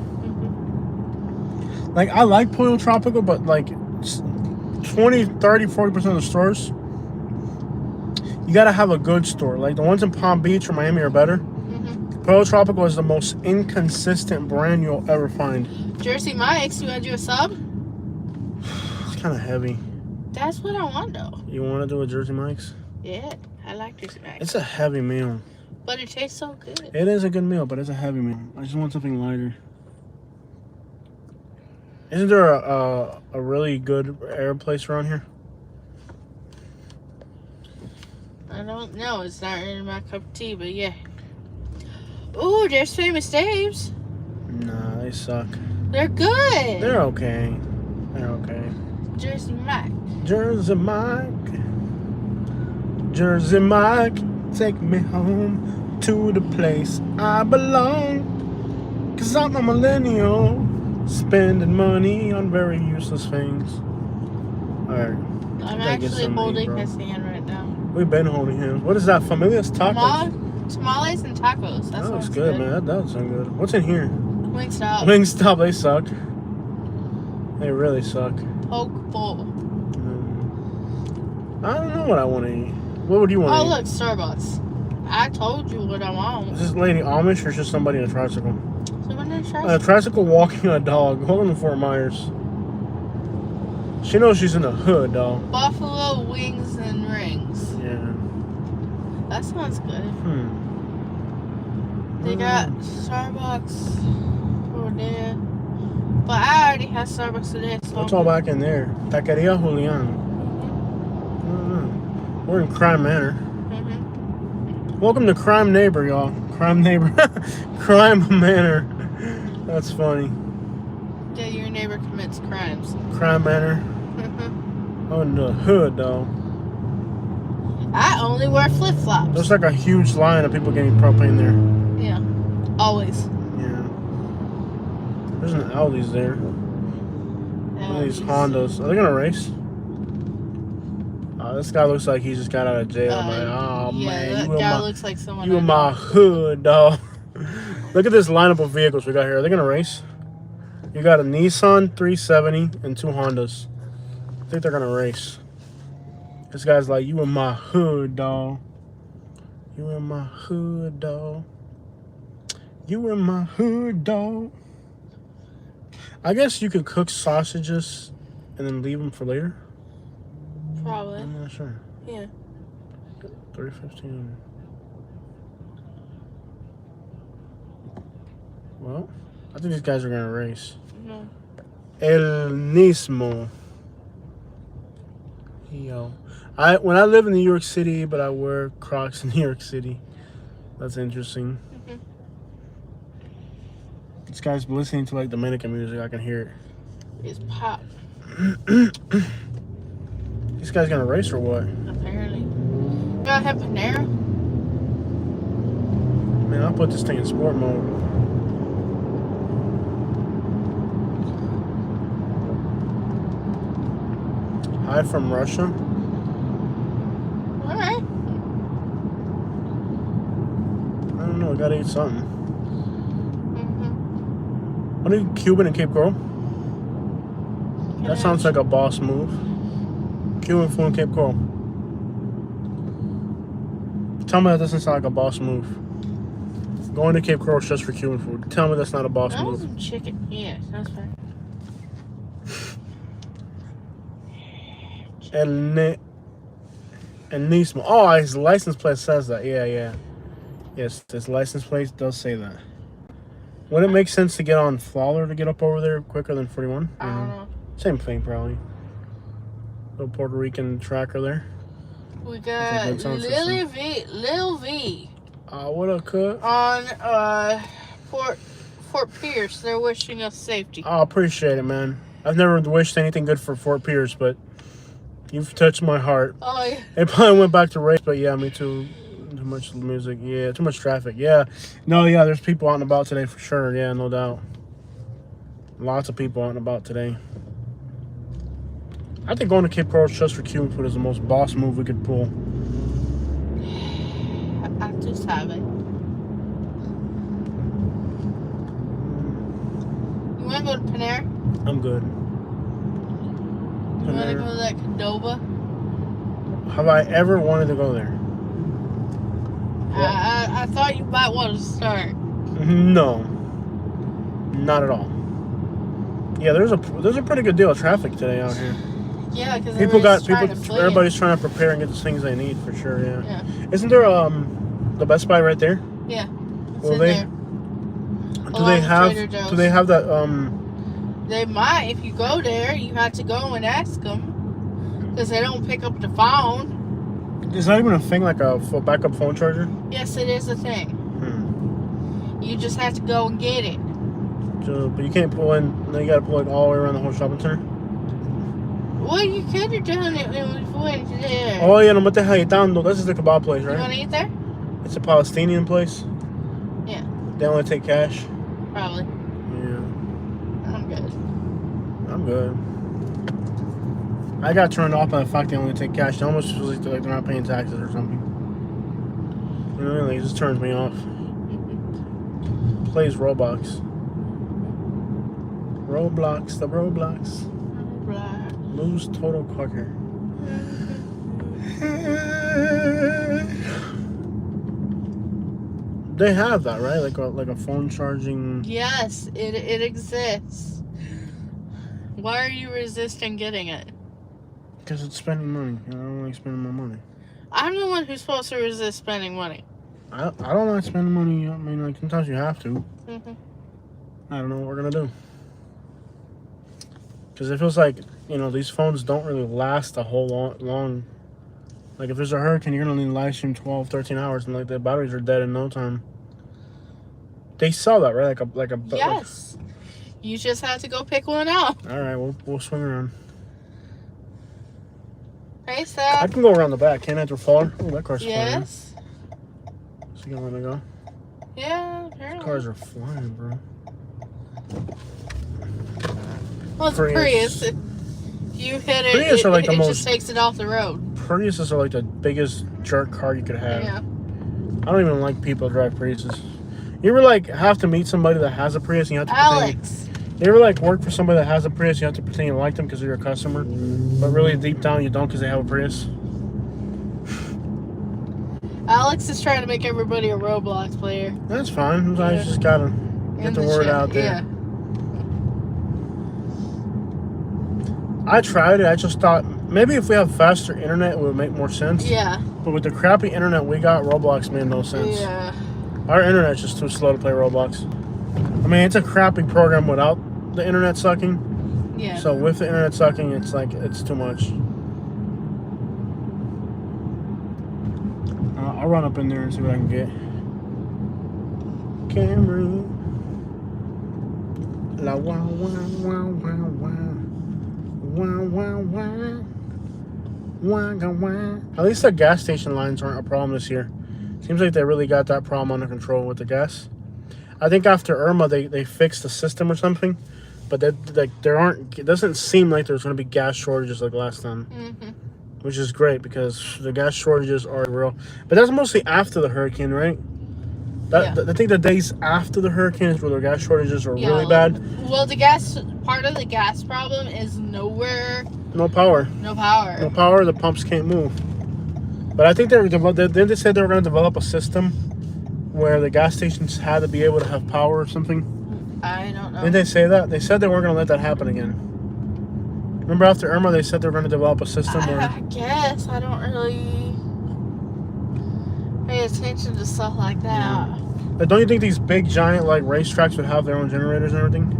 Like, I like Pollo Tropical, but like 20, 30, 40% of the stores, you gotta have a good store. Like the ones in Palm Beach or Miami are better. Pearl Tropical is the most inconsistent brand you'll ever find. Jersey Mike's, you want to do a sub? It's kind of heavy. That's what I want, though. You want to do a Jersey Mike's? Yeah, I like Jersey Mike's. It's a heavy meal. But it tastes so good. It is a good meal, but it's a heavy meal. I just want something lighter. Isn't there a really good Arab place around here? I don't know. It's not really my cup of tea, but yeah. Ooh, there's Famous Dave's. Nah, they suck. They're good. They're okay. They're okay. Jersey Mike. Jersey Mike. Jersey Mike. Take me home to the place I belong. 'Cause I'm a millennial. Spending money on very useless things. Alright. I'm actually holding his hand right now. We've been holding hands. What is that? Familia's Tacos? Tamales and tacos. That That looks sounds good, man. That does sound good. What's in here? Wingstop. Wingstop, they suck. They really suck. Poke bowl. I don't know what I want to eat. What would you want to Oh, eat? look, Starbucks. I told you what I want. Is this lady Amish or just somebody in a tricycle? Someone in a A tricycle walking a dog. Welcome to Fort Myers. She knows she's in the hood, dog. Buffalo wings and rings. Yeah. That sounds good. They Mm. got Starbucks over there. But I already had Starbucks today. So What's all back in there? Taqueria Julian. I don't know. We're in Crime Manor. Welcome to Crime Neighbor, y'all. Crime Neighbor. Crime Manor. That's funny. Yeah, your neighbor commits crimes. Crime Manor. Oh, in the hood, though. I only wear flip flops. There's like a huge line of people getting propane there. Yeah, always. Yeah. There's an Audi's there. One of these Hondas. Are they gonna race? This guy looks like he just got out of jail, man. Oh yeah, man, that guy looks like someone. you in my hood, dog. Look at this lineup of vehicles we got here. Are they gonna race? You got a Nissan 370 and 2 Hondas. I think they're gonna race. This guy's like, you in my hood, dog. You in my hood, dog. You in my hood, dog. I guess you could cook sausages and then leave them for later. Probably. I'm not sure. Yeah. 315. Well, I think these guys are gonna race. No. El Nismo. Yo. When I live in New York City, but I wear Crocs in New York City. That's interesting. This guy's listening to like Dominican music. I can hear It's pop. it. This guy's gonna race or what? Apparently. You gotta have Panera. Man, I'll put this thing in sport mode. Hi from Russia. Alright. I don't know. I gotta eat something. What are you, Cuban and Cape Coral? That sounds like a boss move. Cuban food and Cape Coral. Tell me that doesn't sound like a boss move. Going to Cape Coral is just for Cuban food. Tell me that's not a boss That was move. some chicken. Yeah, that's fine. El Nismo. Oh, his license plate says that. Yeah. Yes, his license plate does say that. Wouldn't it make sense to get on Fowler to get up over there quicker than 41? I don't know. Same thing, probably. Little Puerto Rican tracker there. We got Lil V What a cut. on Fort Pierce. They're wishing us safety. I appreciate it, man. I've never wished anything good for Fort Pierce, but you've touched my heart. Oh yeah. It probably went back to race, but yeah, me too. Too much music. Yeah, too much traffic. Yeah. No, yeah, there's people out and about today for sure. Yeah, no doubt. Lots of people out and about today. I think going to Cape Coral just for Cuban food is the most boss move we could pull. I just have it. You wanna go to Panera? I'm good. You wanna go to that Qdoba? Have I ever wanted to go there? I I thought you might want to start. No, not at all. Yeah, there's a pretty good deal of traffic today out here. Yeah, because everybody's trying to prepare and get the things they need for sure. Yeah. Isn't there the Best Buy right there? Yeah. Will they? Do they have that? They might. If you go there, you have to go and ask them because they don't pick up the phone. It's not even a thing like a backup phone charger. Yes, it is a thing. You just have to go and get it. So, but you can't pull in. Then you got to pull it all the way around the whole shopping center. Well, you could have done it when we went there. Oh yeah, no, what the hell you down? This is the kebab place, right? You want to eat there? It's a Palestinian place. Yeah. They only take cash. Probably. Yeah. I'm good. I'm good. I got turned off by the fact they only take cash. It almost feels like they're not paying taxes or something. You know, it just turns me off. Plays Roblox. Roblox, the Roblox. Lose total quicker. They have that, right? Like a phone charging. Yes, it exists. Why are you resisting getting it? Because it's spending money. I don't like spending my money. I'm the one who's supposed to resist spending money. I don't like spending money. I mean, like sometimes you have to. I don't know what we're gonna do. Because it feels like, you know, these phones don't really last a whole long. Like, if there's a hurricane, you're going to need to live stream 12, 13 hours, and, like, the batteries are dead in no time. They sell that, right? Yes. You just have to go pick one out. All right, we'll swing around. Hey, Seth. I can go around the back. Can't I? Through far? Oh, that car's flying. Yes. So you can let me go? Yeah, apparently. Cars are flying, bro. Well, it's Prius. If you hit it, Prius are like the most, just takes it off the road. Priuses are like the biggest jerk car you could have. Yeah. I don't even like people who drive Priuses. You ever like have to meet somebody that has a Prius and you have to Alex. You ever like work for somebody that has a Prius, you have to pretend you like them because they're your customer, but really deep down you don't because they have a Prius? Alex is trying to make everybody a Roblox player. That's fine. Sometimes you just gotta get the word out there. Yeah. I tried it. I just thought maybe if we have faster internet, it would make more sense. Yeah. But with the crappy internet we got, Roblox made no sense. Yeah. Our internet's just too slow to play Roblox. I mean, it's a crappy program without the internet sucking. Yeah. So with the internet sucking, it's like, it's too much. I'll run up in there and see what I can get. Camry. La wow wow wow wow wow. Wow wow wow. Wow wow. At least the gas station lines aren't a problem this year. Seems like they really got that problem under control with the gas. I think after Irma they fixed the system or something, but there aren't. It doesn't seem like there's going to be gas shortages like last time, which is great because the gas shortages are real. But that's mostly after the hurricane, right? I think the days after the hurricane is where the gas shortages are really bad. Well, part of the gas problem is no power. No power. The pumps can't move. But I think they said they were going to develop a system where the gas stations had to be able to have power or something. I don't know. Didn't they say that? They said they weren't going to let that happen again. Remember after Irma, they said they were going to develop a system where... I guess. I don't really pay attention to stuff like that. Yeah. But don't you think these big, giant, like, racetracks would have their own generators and everything?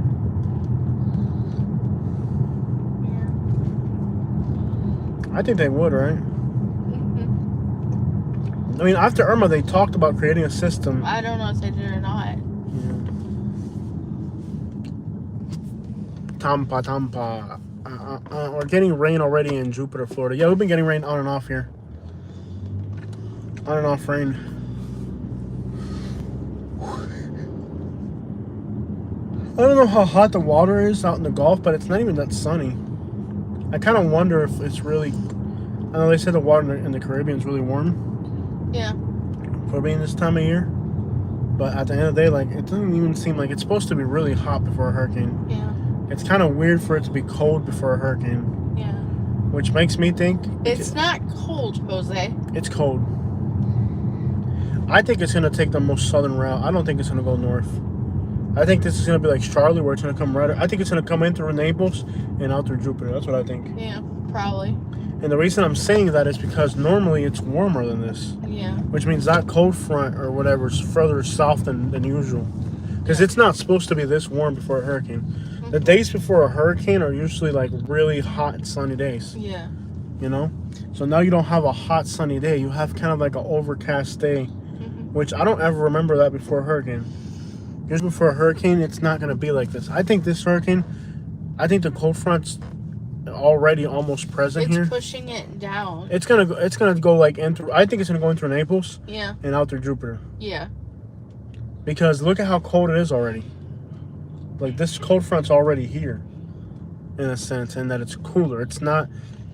Yeah. I think they would, right? I mean, after Irma, they talked about creating a system. I don't know if they did or not. Yeah. Tampa. We're getting rain already in Jupiter, Florida. Yeah, we've been getting rain on and off here. On and off rain. I don't know how hot the water is out in the Gulf, but it's not even that sunny. I kind of wonder if it's really... I know they said the water in the Caribbean is really warm. Yeah. For being this time of year. But at the end of the day, like, it doesn't even seem like it's supposed to be really hot before a hurricane. Yeah. It's kind of weird for it to be cold before a hurricane. Yeah. Which makes me think... It's not cold, Jose. It's cold. I think it's going to take the most southern route. I don't think it's going to go north. I think this is going to be like Charlie, where it's going to come right. I think it's going to come in through Naples and out through Jupiter. That's what I think. Yeah, probably. And the reason I'm saying that is because normally it's warmer than this. Yeah. Which means that cold front or whatever is further south than usual. Because it's not supposed to be this warm before a hurricane. Mm-hmm. The days before a hurricane are usually like really hot and sunny days. Yeah. You know? So now you don't have a hot sunny day. You have kind of like an overcast day. Which I don't ever remember that before a hurricane. Just before a hurricane, it's not going to be like this. I think this hurricane, I think the cold front's already almost present here. It's pushing it down. It's gonna go like in through. I think it's gonna go in through Naples. Yeah. And out through Jupiter. Yeah. Because look at how cold it is already. Like this cold front's already here, in a sense, and that it's cooler. It's not.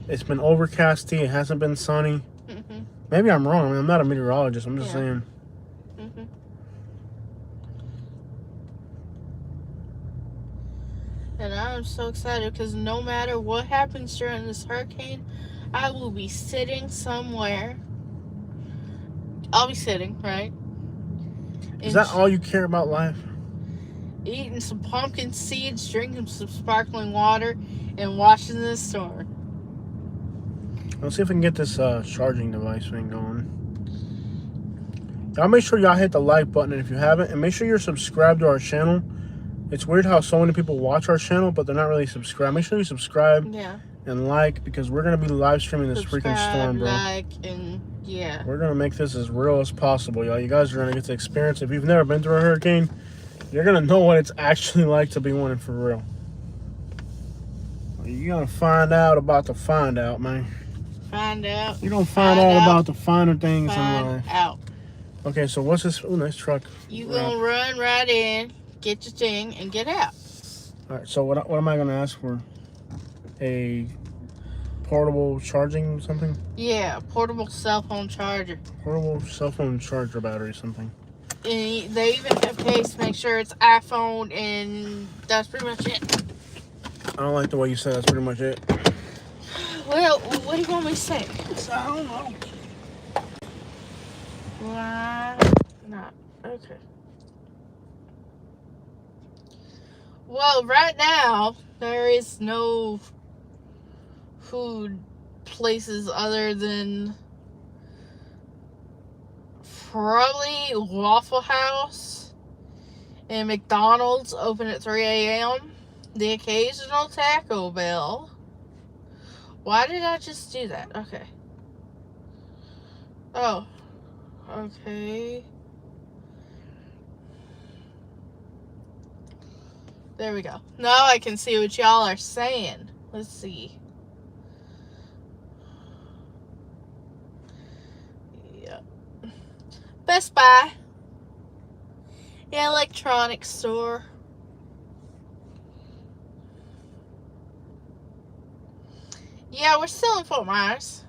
It's been overcasty. It hasn't been sunny. Mm-hmm. Maybe I'm wrong. I mean, I'm not a meteorologist. I'm just saying. Mm-hmm. And I'm so excited because no matter what happens during this hurricane, I will be sitting somewhere. I'll be sitting, right? Is that all you care about life? Eating some pumpkin seeds, drinking some sparkling water, and watching this storm. Let's see if we can get this charging device thing going. Y'all make sure y'all hit the like button if you haven't, and make sure you're subscribed to our channel. It's weird how so many people watch our channel, but they're not really subscribed. Make sure you subscribe and like, because we're going to be live streaming this freaking storm, bro. Yeah. We're going to make this as real as possible, y'all. You guys are going to get to experience. If you've never been through a hurricane, you're going to know what it's actually like to be one for real. You're going to find out about the find out, man. Find out. You're going to find out about the finer things in life. Out. Okay, so what's this? Oh, nice truck. You going to run right in, get your thing, and get out. All right, so what am I going to ask for? A portable charging something? Yeah, portable cell phone charger. Portable cell phone charger battery something. And they even have case to make sure it's iPhone, and that's pretty much it. I don't like the way you said that's pretty much it. Well, what do you want me to say? I don't know. Why not? Okay. Well, right now, there is no food places other than probably Waffle House and McDonald's open at 3 a.m. The occasional Taco Bell. Why did I just do that? Okay. Oh. Okay. There we go. Now I can see what y'all are saying. Let's see. Yep. Best Buy. Yeah, electronics store. Yeah, we're still in Fort Myers.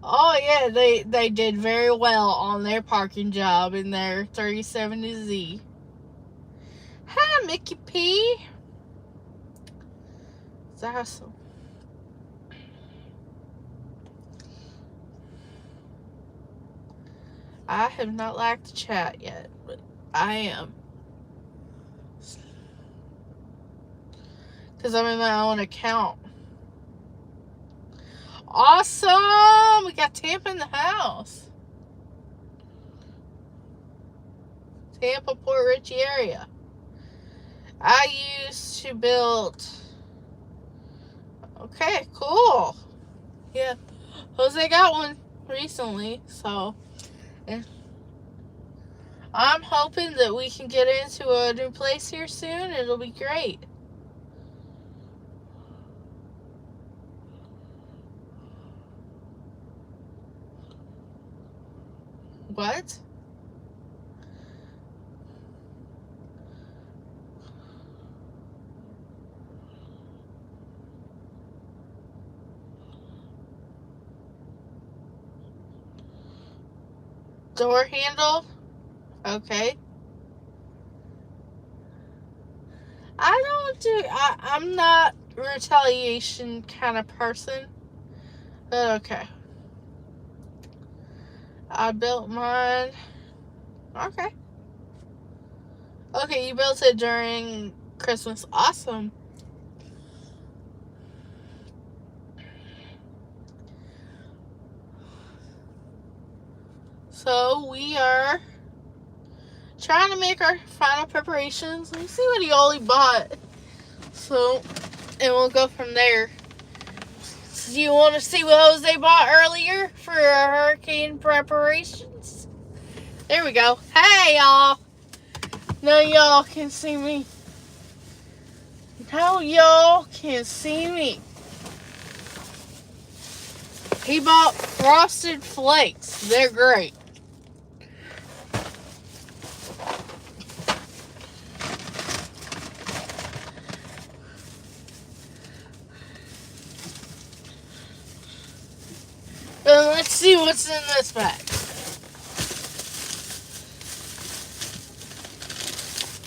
Oh yeah, they did very well on their parking job in their 370Z. Hi, Mickey P. It's awesome. I have not liked the chat yet, but I am. Because I'm in my own account. Awesome! We got Tampa in the house. Tampa, Port Richey area. I used to build. Okay, cool. Yeah. Jose got one recently, so yeah. I'm hoping that we can get into a new place here soon. It'll be great. What? Door handle? Okay. I'm not a retaliation kind of person. Okay. I built mine. Okay. Okay, you built it during Christmas. Awesome. So we are trying to make our final preparations. Let me see what Yoli bought. So, and we'll go from there. So you want to see what Jose bought earlier for our hurricane preparations? There we go. Hey, y'all. Now y'all can see me. Now y'all can see me. He bought Frosted Flakes. They're great. And let's see what's in this bag.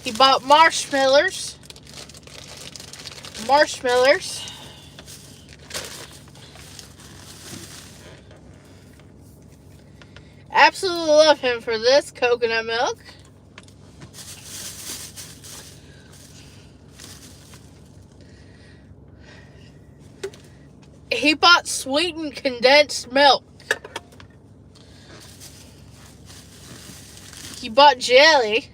He bought marshmallows. Absolutely love him for this. Coconut milk. He bought sweetened condensed milk. He bought jelly.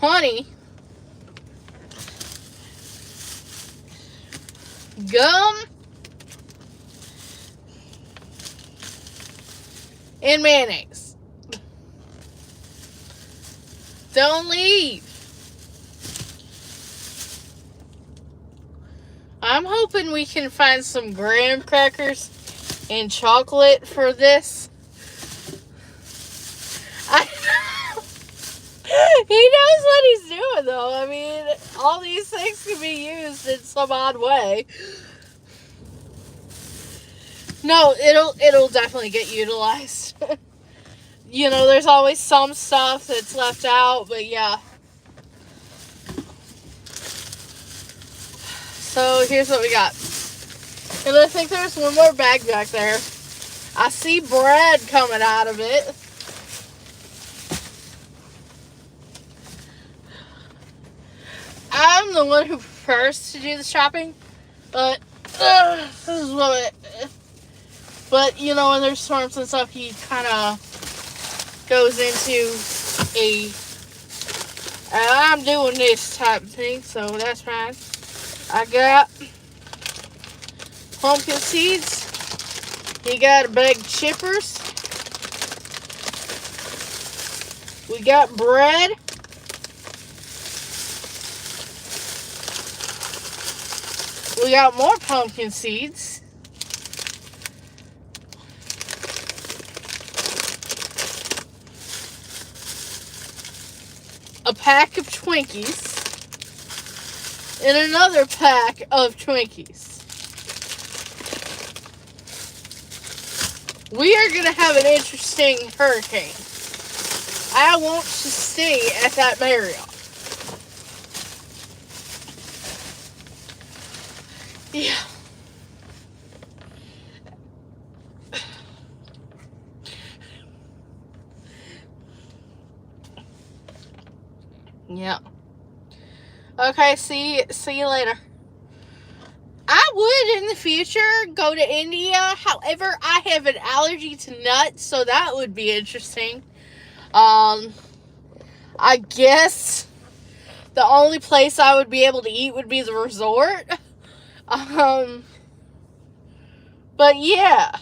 Honey. Gum. And mayonnaise. Don't leave. I'm hoping we can find some graham crackers and chocolate for this. He knows what he's doing, though. I mean, all these things can be used in some odd way. No, it'll definitely get utilized. You know, there's always some stuff that's left out, but yeah. So here's what we got. And I think there's one more bag back there. I see bread coming out of it. I'm the one who prefers to do the shopping, but this is what it, but you know, when there's storms and stuff, he kind of goes into I'm doing this type of thing, so that's fine. I got pumpkin seeds. He got a bag of chippers. We got bread. We got more pumpkin seeds. A pack of Twinkies. And another pack of Twinkies. We are going to have an interesting hurricane. I want to stay at that Marriott. Yeah. Yeah. Okay, see you later. I would in the future go to India. However, I have an allergy to nuts, so that would be interesting. I guess the only place I would be able to eat would be the resort. But yeah.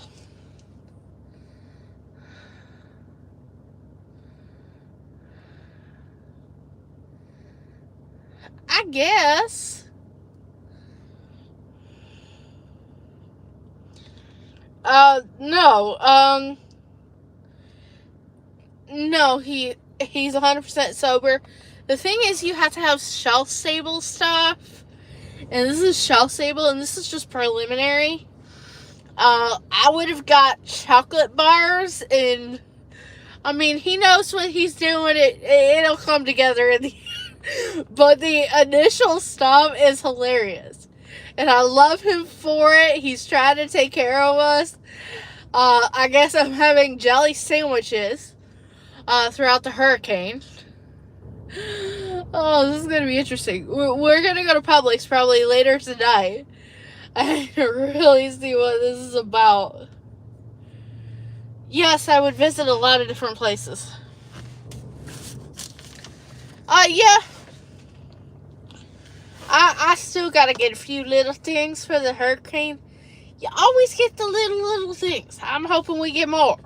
I guess. No. No, he's 100% sober. The thing is, you have to have shelf-stable stuff. And this is shelf-stable, and this is just preliminary. I would have got chocolate bars, and I mean, he knows what he's doing. It'll come together in the end. But the initial stop is hilarious. And I love him for it. He's trying to take care of us. I guess I'm having jelly sandwiches throughout the hurricane. Oh, this is going to be interesting. We're going to go to Publix probably later tonight. I really see what this is about. Yes, I would visit a lot of different places. Yeah. I still gotta get a few little things for the hurricane. You always get the little things. I'm hoping we get more.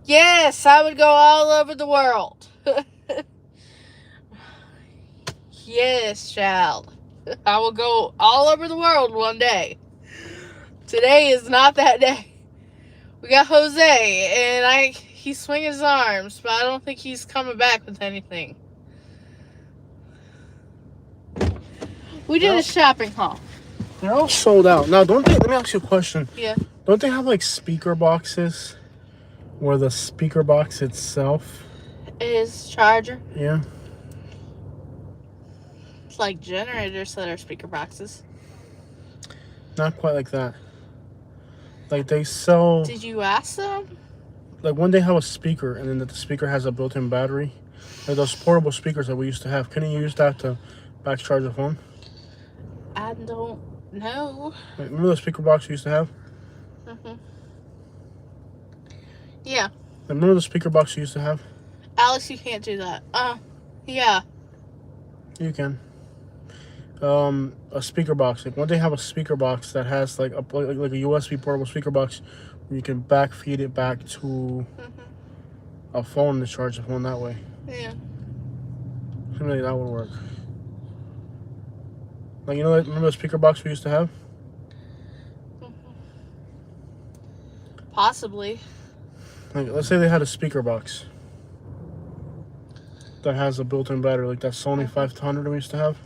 Yes, I would go all over the world. Yes, child. I will go all over the world one day. Today is not that day. We got Jose, and he's swinging his arms, but I don't think he's coming back with anything. We did a shopping haul. They're all sold out. Now, let me ask you a question. Yeah. Don't they have like speaker boxes where the speaker box itself is charger? Yeah. It's like generators that are speaker boxes. Not quite like that. Like they sell. Did you ask them? Like when they have a speaker and then the speaker has a built-in battery, like those portable speakers that we used to have. Couldn't you use that to back charge the phone? I don't know. Like, remember the speaker box you used to have? Mhm. Yeah. Like, remember the speaker box you used to have? Alex, you can't do that. Yeah. You can. A speaker box. Like when they have a speaker box that has like a USB portable speaker box, where you can feed it back to a phone to charge the phone that way. Yeah. Something like that would work. Like remember the speaker box we used to have? Possibly. Like let's say they had a speaker box that has a built-in battery, like that Sony 500 we used to have.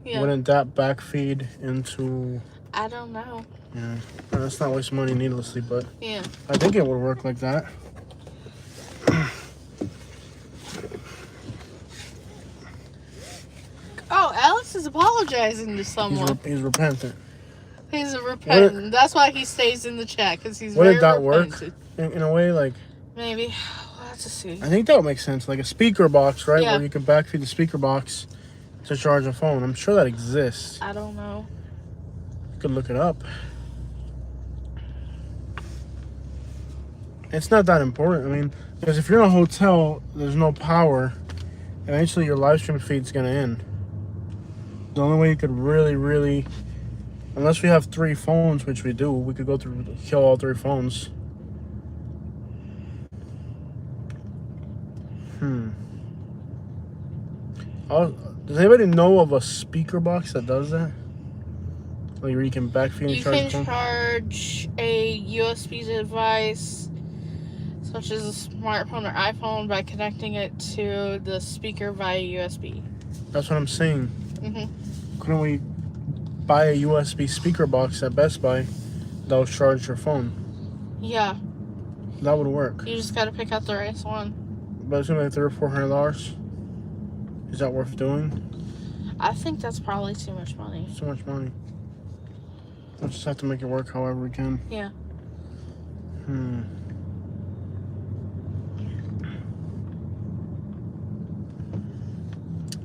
Yeah. Wouldn't that backfeed into? I don't know. Yeah, let's not waste money needlessly, but yeah, I think it would work like that. Oh, Alex is apologizing to someone. He's repentant. He's a repentant. That's why he stays in the chat, because he's very Wouldn't that repentant. work in a way? Like Maybe. We'll have to see. I think that would make sense. Like a speaker box, right? Yeah. Where you can backfeed the speaker box to charge a phone. I'm sure that exists. I don't know. You could look it up. It's not that important. I mean, because if you're in a hotel, there's no power. Eventually, your live stream feed's gonna end. The only way you could really, unless we have 3 phones, which we do, we could go through, kill all 3 phones. Does anybody know of a speaker box that does that? Like where you can backfeed and charge the phone? You can charge a USB device, such as a smartphone or iPhone, by connecting it to the speaker via USB. That's what I'm saying. Mm-hmm. Couldn't we buy a USB speaker box at Best Buy that will charge your phone? Yeah. That would work. You just gotta pick out the right one. But it's only like $300 or $400. Is that worth doing? I think that's probably too much money. It's too much money. We'll just have to make it work however we can. Yeah.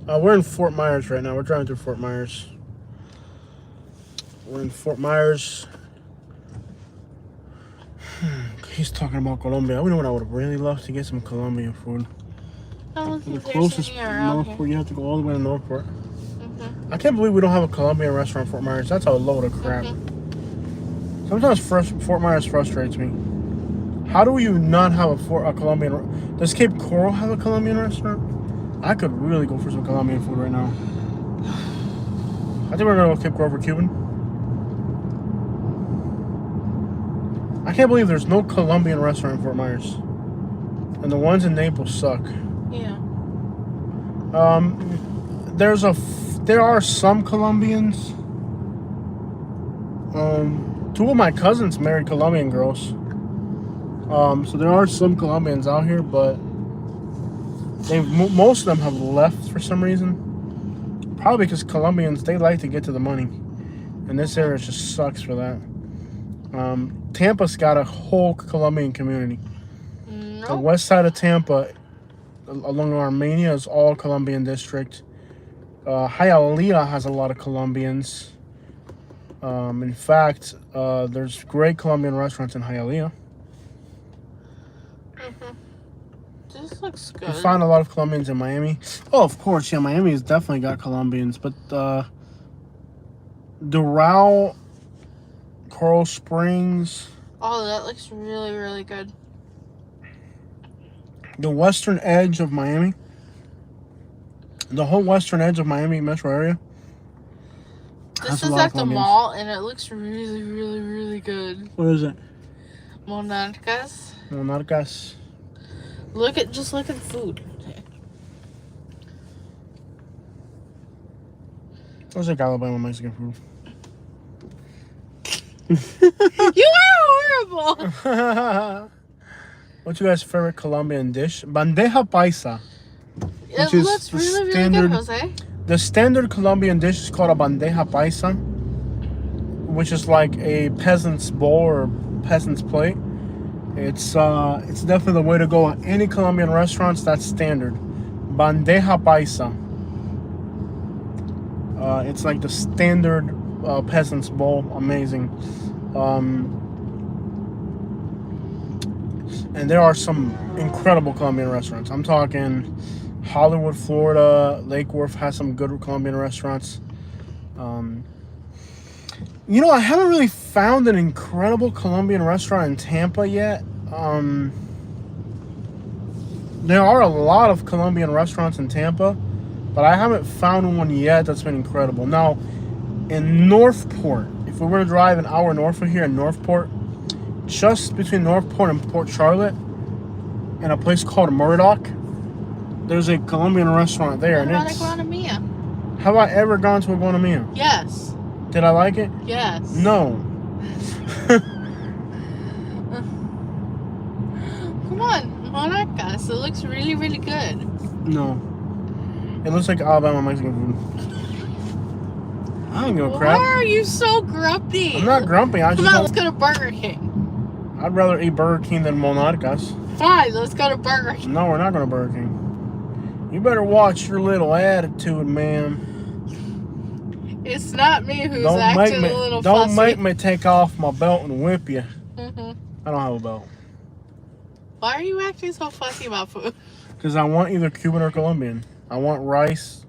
We're in Fort Myers right now. We're driving through Fort Myers. We're in Fort Myers. He's talking about Colombia. You know what I would really love to get some Colombian food. I don't think The there's closest any around Northport, you have to go all the way to Northport. Mm-hmm. I can't believe we don't have a Colombian restaurant in Fort Myers. That's a load of crap. Sometimes Fort Myers frustrates me. How do you not have a Colombian? Does Cape Coral have a Colombian restaurant? I could really go for some Colombian food right now. I think we're gonna go Cape Coral for Cuban. I can't believe there's no Colombian restaurant in Fort Myers, and the ones in Naples suck. Yeah. There are some Colombians. 2 of my cousins married Colombian girls. So there are some Colombians out here, but Most of them have left for some reason. Probably because Colombians, they like to get to the money. And this area just sucks for that. Tampa's got a whole Colombian community. The west side of Tampa, along Armenia, is all Colombian district. Hialeah has a lot of Colombians. In fact, there's great Colombian restaurants in Hialeah. This looks good. You find a lot of Colombians in Miami. Oh, of course, yeah, Miami has definitely got Colombians, but Doral, Coral Springs. Oh, that looks really, really good. The western edge of Miami. The whole western edge of Miami metro area. This is at the mall, and it looks really, really, really good. What is it? Monarcas. Monarcas. Just look at the food. Looks like Alabama Mexican food. You are horrible. What's your guys' favorite Colombian dish? Bandeja paisa. It is looks the really, really standard- good, Jose. The standard Colombian dish is called a bandeja paisa, which is like a peasant's bowl or peasant's plate. It's definitely the way to go at any Colombian restaurants. That's standard. Bandeja paisa. It's like the standard peasant's bowl. Amazing. And there are some incredible Colombian restaurants. I'm talking Hollywood, Florida. Lake Worth has some good Colombian restaurants. You know, I haven't really found an incredible Colombian restaurant in Tampa yet. There are a lot of Colombian restaurants in Tampa, but I haven't found one yet that's been incredible. Now, in Northport, if we were to drive an hour north of here in Northport, just between Northport and Port Charlotte, in a place called Murdoch, there's a Colombian restaurant there. What And about it's, a Guanamia? have I ever gone to a Guanamia? Yes. Did I like it? Yes. No. Come on, Monarcas. It looks really, really good. No. It looks like Alabama Mexican food. I don't give a Why crap. are you so grumpy? I'm not grumpy. I Come just on, let's don't, go to Burger King. I'd rather eat Burger King than Monarcas. Fine, let's go to Burger King. No, we're not going to Burger King. You better watch your little attitude, ma'am. It's not me who's Don't acting make a little me. Don't fussy. make me take off my belt and whip you. Mhm. I don't have a belt Why are you acting so fussy about food? because I want either Cuban or Colombian. I want rice,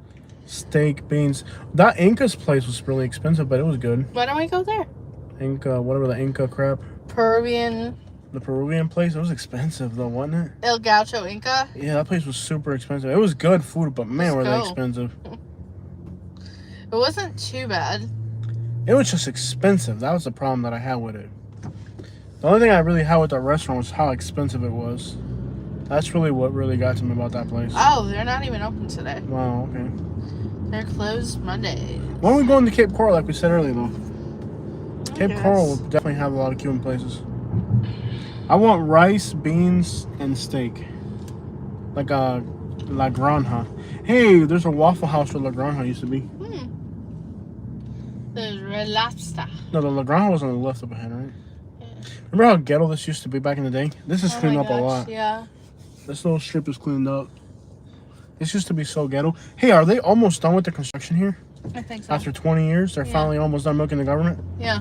steak, beans. That Inca's place was really expensive, but it was good. Why don't we go there? Inca, whatever the Inca crap. Peruvian The Peruvian place, it was expensive though, wasn't it? El Gaucho Inca. Yeah, that place was super expensive. It was good food, but man, were they Let's go. expensive. It wasn't too bad. It was just expensive. That was the problem that I had with it. The only thing I really had with that restaurant was how expensive it was. That's really what really got to me about that place. Oh, they're not even open today. Wow, okay. They're closed Monday. Why don't we go into Cape Coral like we said earlier though? Cape Yes. Coral will definitely have a lot of Cuban places. I want rice, beans, and steak. Like a La Granja. Hey, there's a Waffle House where La Granja used to be. There's Red Lobster. No, the La Granja was on the left up ahead, right? Yeah. Remember how ghetto this used to be back in the day? This is Oh cleaned my up a gosh, lot. Yeah. This little strip is cleaned up. This used to be so ghetto. Hey, are they almost done with the construction here? I think so. After 20 years, they're Yeah. finally almost done milking the government? Yeah.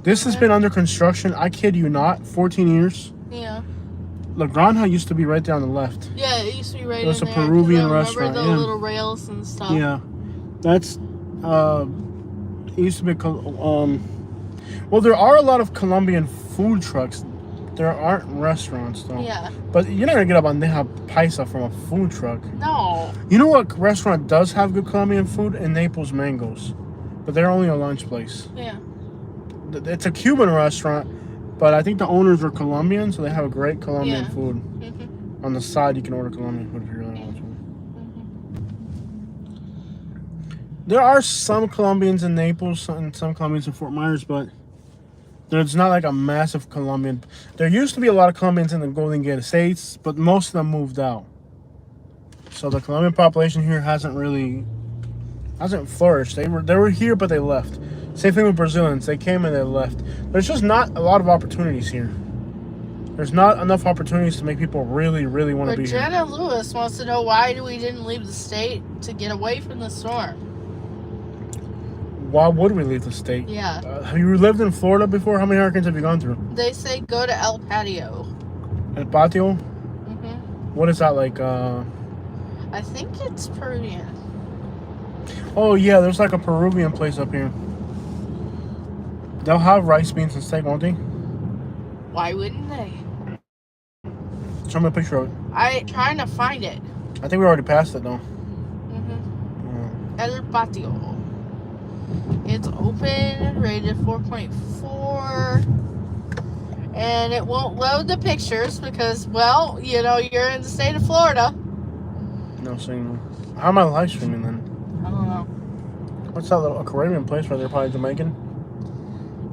This has been under construction, I kid you not, 14 years. Yeah. La Granja used to be right there on the left. Yeah, it used to be right It was in a there. 'cause Peruvian I remember restaurant, the yeah. little rails and stuff. Yeah. That's, it used to be, well, there are a lot of Colombian food trucks. There aren't restaurants, though. Yeah. But you're not going to get a bandeja paisa from a food truck. No. You know what restaurant does have good Colombian food? In Naples, Mangoes. But they're only a lunch place. Yeah. It's a Cuban restaurant, but I think the owners are Colombian, so they have a great Colombian Yeah. food. Mhm. On the side, you can order Colombian food if you really want to. There are some Colombians in Naples and some Colombians in Fort Myers, but there's not like a massive Colombian. There used to be a lot of Colombians in the Golden Gate Estates, but most of them moved out. So the Colombian population here hasn't flourished. They were here, but they left. Same thing with Brazilians. They came and they left. There's just not a lot of opportunities here. There's not enough opportunities to make people really, really want to be here. Jenna Lewis wants to know why we didn't leave the state to get away from the storm. Why would we leave the state? Yeah. Have you lived in Florida before? How many hurricanes have you gone through? They say go to El Patio. El Patio? Mm-hmm. What is that like? I think it's Peruvian. Oh yeah, there's like a Peruvian place up here. They'll have rice, beans, and steak, won't they? Why wouldn't they? Show me a picture of it. I'm trying to find it. I think we already passed it though. Mm-hmm. El Patio. It's open, rated 4.4. And it won't load the pictures because, well, you know, you're in the state of Florida. No signal. How am I live streaming then? I don't know. What's that little Caribbean place where they're probably Jamaican?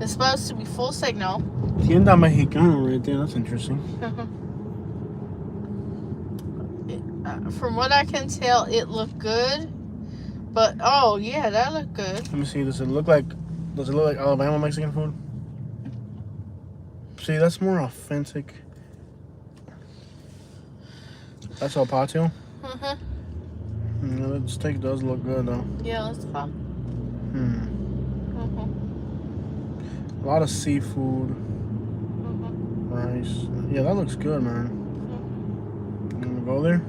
It's supposed to be full signal. Tienda Mexicana right there. That's interesting. From what I can tell, it looked good. But, oh, yeah, that looked good. Let me see. Does it look like Alabama Mexican food? See, that's more authentic. That's El Patio. Mm-hmm. Yeah, the steak does look good though. Yeah, let's go. Mm-hmm. A lot of seafood, rice. Yeah, that looks good, man. You wanna go there?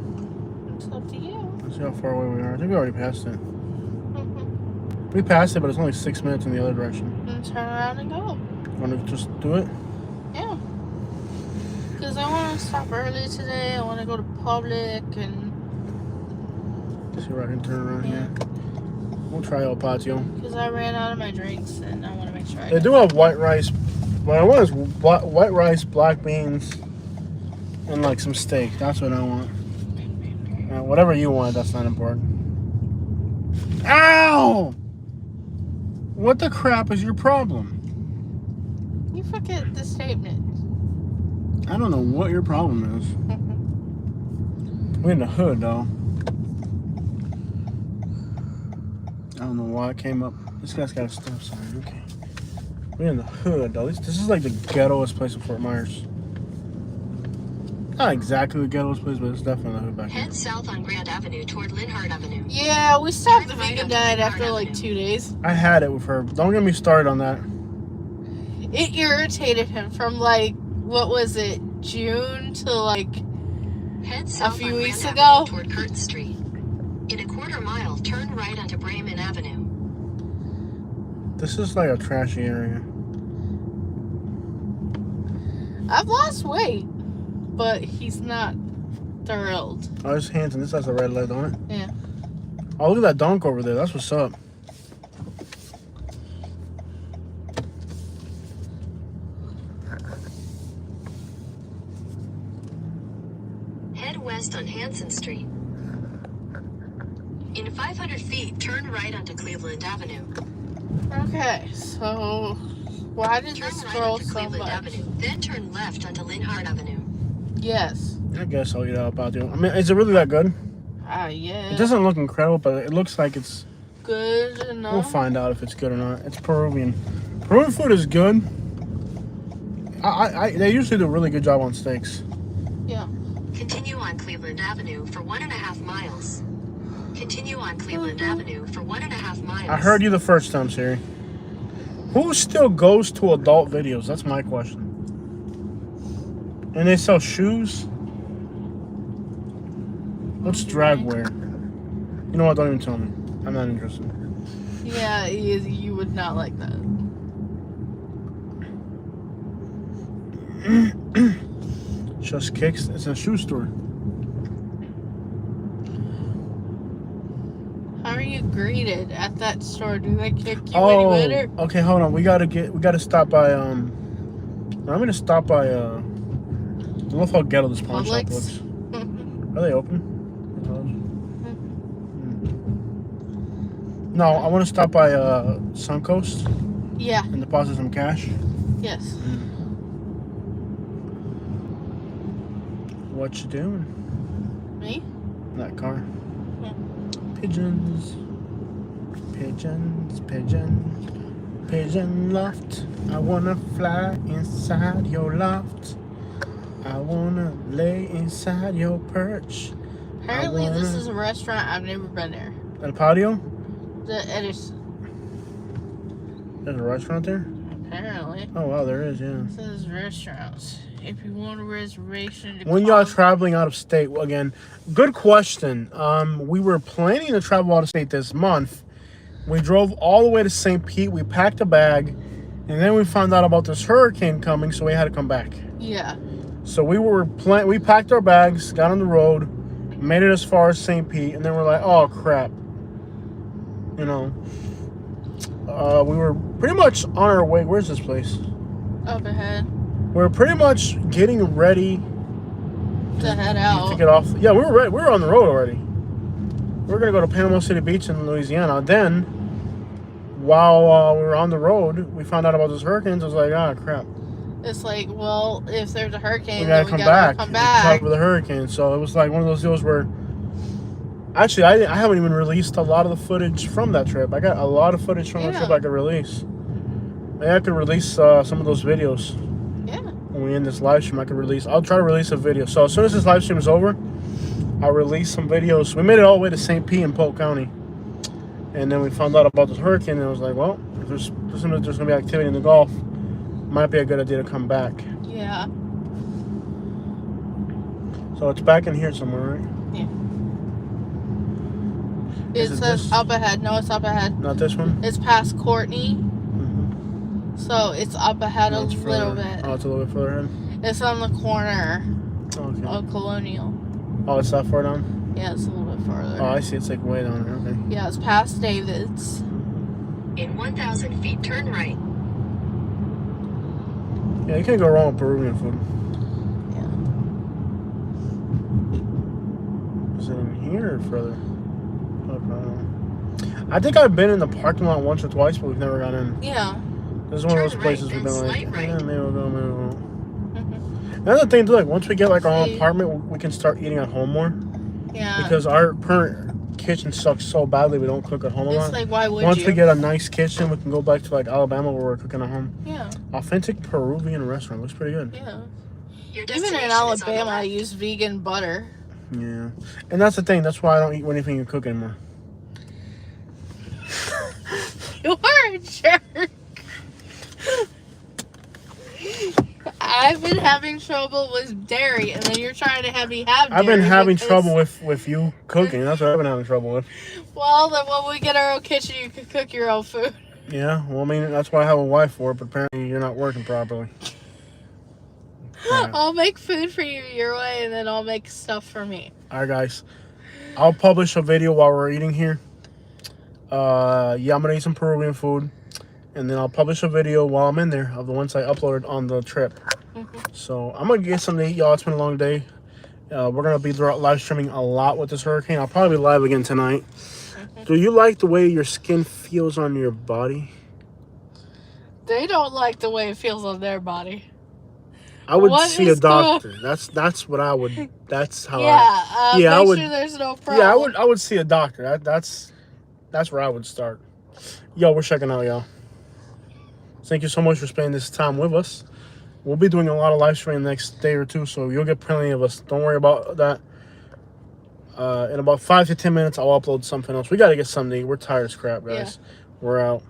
It's up to you. Let's see how far away we are. I think we already passed it. We passed it, but it's only 6 minutes in the other direction. And turn around and go. Want to just do it? Yeah. Because I want to stop early today. I want to go to Public and... See where I can turn around Yeah. here. We'll try El Patio. Because I ran out of my drinks and I want to make sure I They do have white rice. What I want is white rice, black beans, and like some steak. That's what I want. Whatever you want, that's not important. Ow! What the crap is your problem? You forget the statement. I don't know what your problem is. We're in the hood, though. I don't know why it came up. This guy's got a stop sign. Okay. We're in the hood, though. This is like the ghettoest place in Fort Myers. Not exactly the ghettoest place, but it's definitely the hood back here. Head south on Grand Avenue toward Linhart Avenue. Yeah, we stopped the vegan diet after like 2 days. I had it with her. Don't get me started on that. It irritated him from like, what was it, June to like Head south few on weeks Grand ago. Avenue toward Curtin Street. In a quarter mile, turn right onto Bremen Avenue. This is like a trashy area. I've lost weight, but he's not thrilled. Oh, it's Hanson. This has a red light on it. Yeah. Oh, look at that dunk over there. That's what's up. Head west on Hanson Street. In 500 feet, turn right onto Cleveland Avenue. Okay, so why did Turn this right scroll onto so Cleveland much? Avenue, then turn left onto Linhart Avenue. Yes. I guess I'll eat out about you. I mean, is it really that good? Yeah. It doesn't look incredible, but it looks like it's... Good enough. We'll find out if it's good or not. It's Peruvian. Peruvian food is good. They usually do a really good job on steaks. Yeah. Continue on Cleveland Avenue for 1.5 miles. Continue on Cleveland Avenue for 1.5 miles. I heard you the first time, Siri. Who still goes to adult videos? That's my question. And they sell shoes? What's drag wear? You know what? Don't even tell me. I'm not interested. Yeah, you would not like that. Just Kicks. It's a shoe store. How are you greeted at that store? Do they kick you any better? Okay, hold on. We gotta stop by I'm gonna stop by I love how ghetto this pawn shop Publix? looks. Are they open? No, I want to stop by Suncoast Yeah. and deposit some cash. Yes. What you doing? Me? that car. Pigeons. Pigeons, pigeon. Pigeon loft. I wanna fly inside your loft. I wanna lay inside your perch. Apparently, this is a restaurant. I've never been there. El Patio? The Edison. There's a restaurant there? Apparently. Oh, wow, there is, yeah. This is restaurants. If you want a reservation to When call- y'all traveling out of state, again, good question. We were planning to travel out of state this month. We drove all the way to St. Pete. We packed a bag, and then we found out about this hurricane coming, so we had to come back. Yeah. So we packed our bags, got on the road, made it as far as St. Pete, and then we're like, oh crap. You know, we were pretty much on our way. Where's this place? Up ahead. We're pretty much getting ready To head to out. get off. Yeah, we were ready. We were on the road already. We were gonna go to Panama City Beach in Louisiana. Then, while we were on the road, we found out about those hurricanes. I was like, ah, crap. It's like, well, if there's a hurricane, We then gotta we come gotta back. come To back. cover the hurricane. So it was like one of those deals where. Actually, I haven't even released a lot of the footage from that trip. I got a lot of footage from that Yeah. trip I could release. Maybe I could release some of those videos. Yeah. When we end this live stream, I'll try to release a video. So as soon as this live stream is over, I'll release some videos. We made it all the way to St. Pete in Polk County. And then we found out about this hurricane, and I was like, well, if there's going to be activity in the Gulf, might be a good idea to come back. Yeah. So it's back in here somewhere, right? It Is it says this? up ahead. No, it's up ahead. Not this one? It's past Courtney, Mm-hmm. so it's up ahead No, a it's little further. bit. Oh, it's a little bit further ahead? It's on the corner Okay. of Colonial. Oh, it's that far down? Yeah, it's a little bit farther. Oh, I see. It's like way down there. Okay. Yeah, it's past David's. In 1,000 feet, turn right. Yeah, you can't go wrong with Peruvian food. Yeah. Is it in here or further? I think I've been in the parking lot once or twice, but we've never gone in. Yeah. This is one of those Turn places right, we've then been like, slight right. yeah, maybe we'll go, maybe we won't. Mhm. Another thing too, like once we get like our own See? apartment, we can start eating at home more Yeah. because our current kitchen sucks so badly we don't cook at home a It's lot. like, why would Once you? we get a nice kitchen, we can go back to like Alabama where we're cooking at home. Yeah. Authentic Peruvian restaurant looks pretty good. Yeah. Your Even destination in is on the Alabama, I left. use vegan butter. Yeah, and that's the thing. That's why I don't eat anything you cook anymore. You are a jerk. I've been having trouble with dairy, and then you're trying to have me have dairy. I've been having because- trouble with you cooking. That's what I've been having trouble with. Well, then when we get our own kitchen, you can cook your own food. Yeah, well, I mean, that's why I have a wife for it, but apparently you're not working properly. Crap. I'll make food for you your way, and then I'll make stuff for me. All right, guys. I'll publish a video while we're eating here. Yeah, I'm going to eat some Peruvian food. And then I'll publish a video while I'm in there of the ones I uploaded on the trip. So I'm going to get something to eat, y'all. It's been a long day. We're going to be live streaming a lot with this hurricane. I'll probably be live again tonight. Do you like the way your skin feels on your body? They don't like the way it feels on their body. I would What see a is the- doctor. That's what I would. That's how Yeah, Yeah, I make would- sure there's no problem. Yeah, I would see a doctor. That's where I would start. Yo, we're checking out, y'all. Thank you so much for spending this time with us. We'll be doing a lot of live streaming the next day or two, so you'll get plenty of us. Don't worry about that. In about 5 to 10 minutes, I'll upload something else. We got to get something to eat. We're tired as crap, guys. We're out.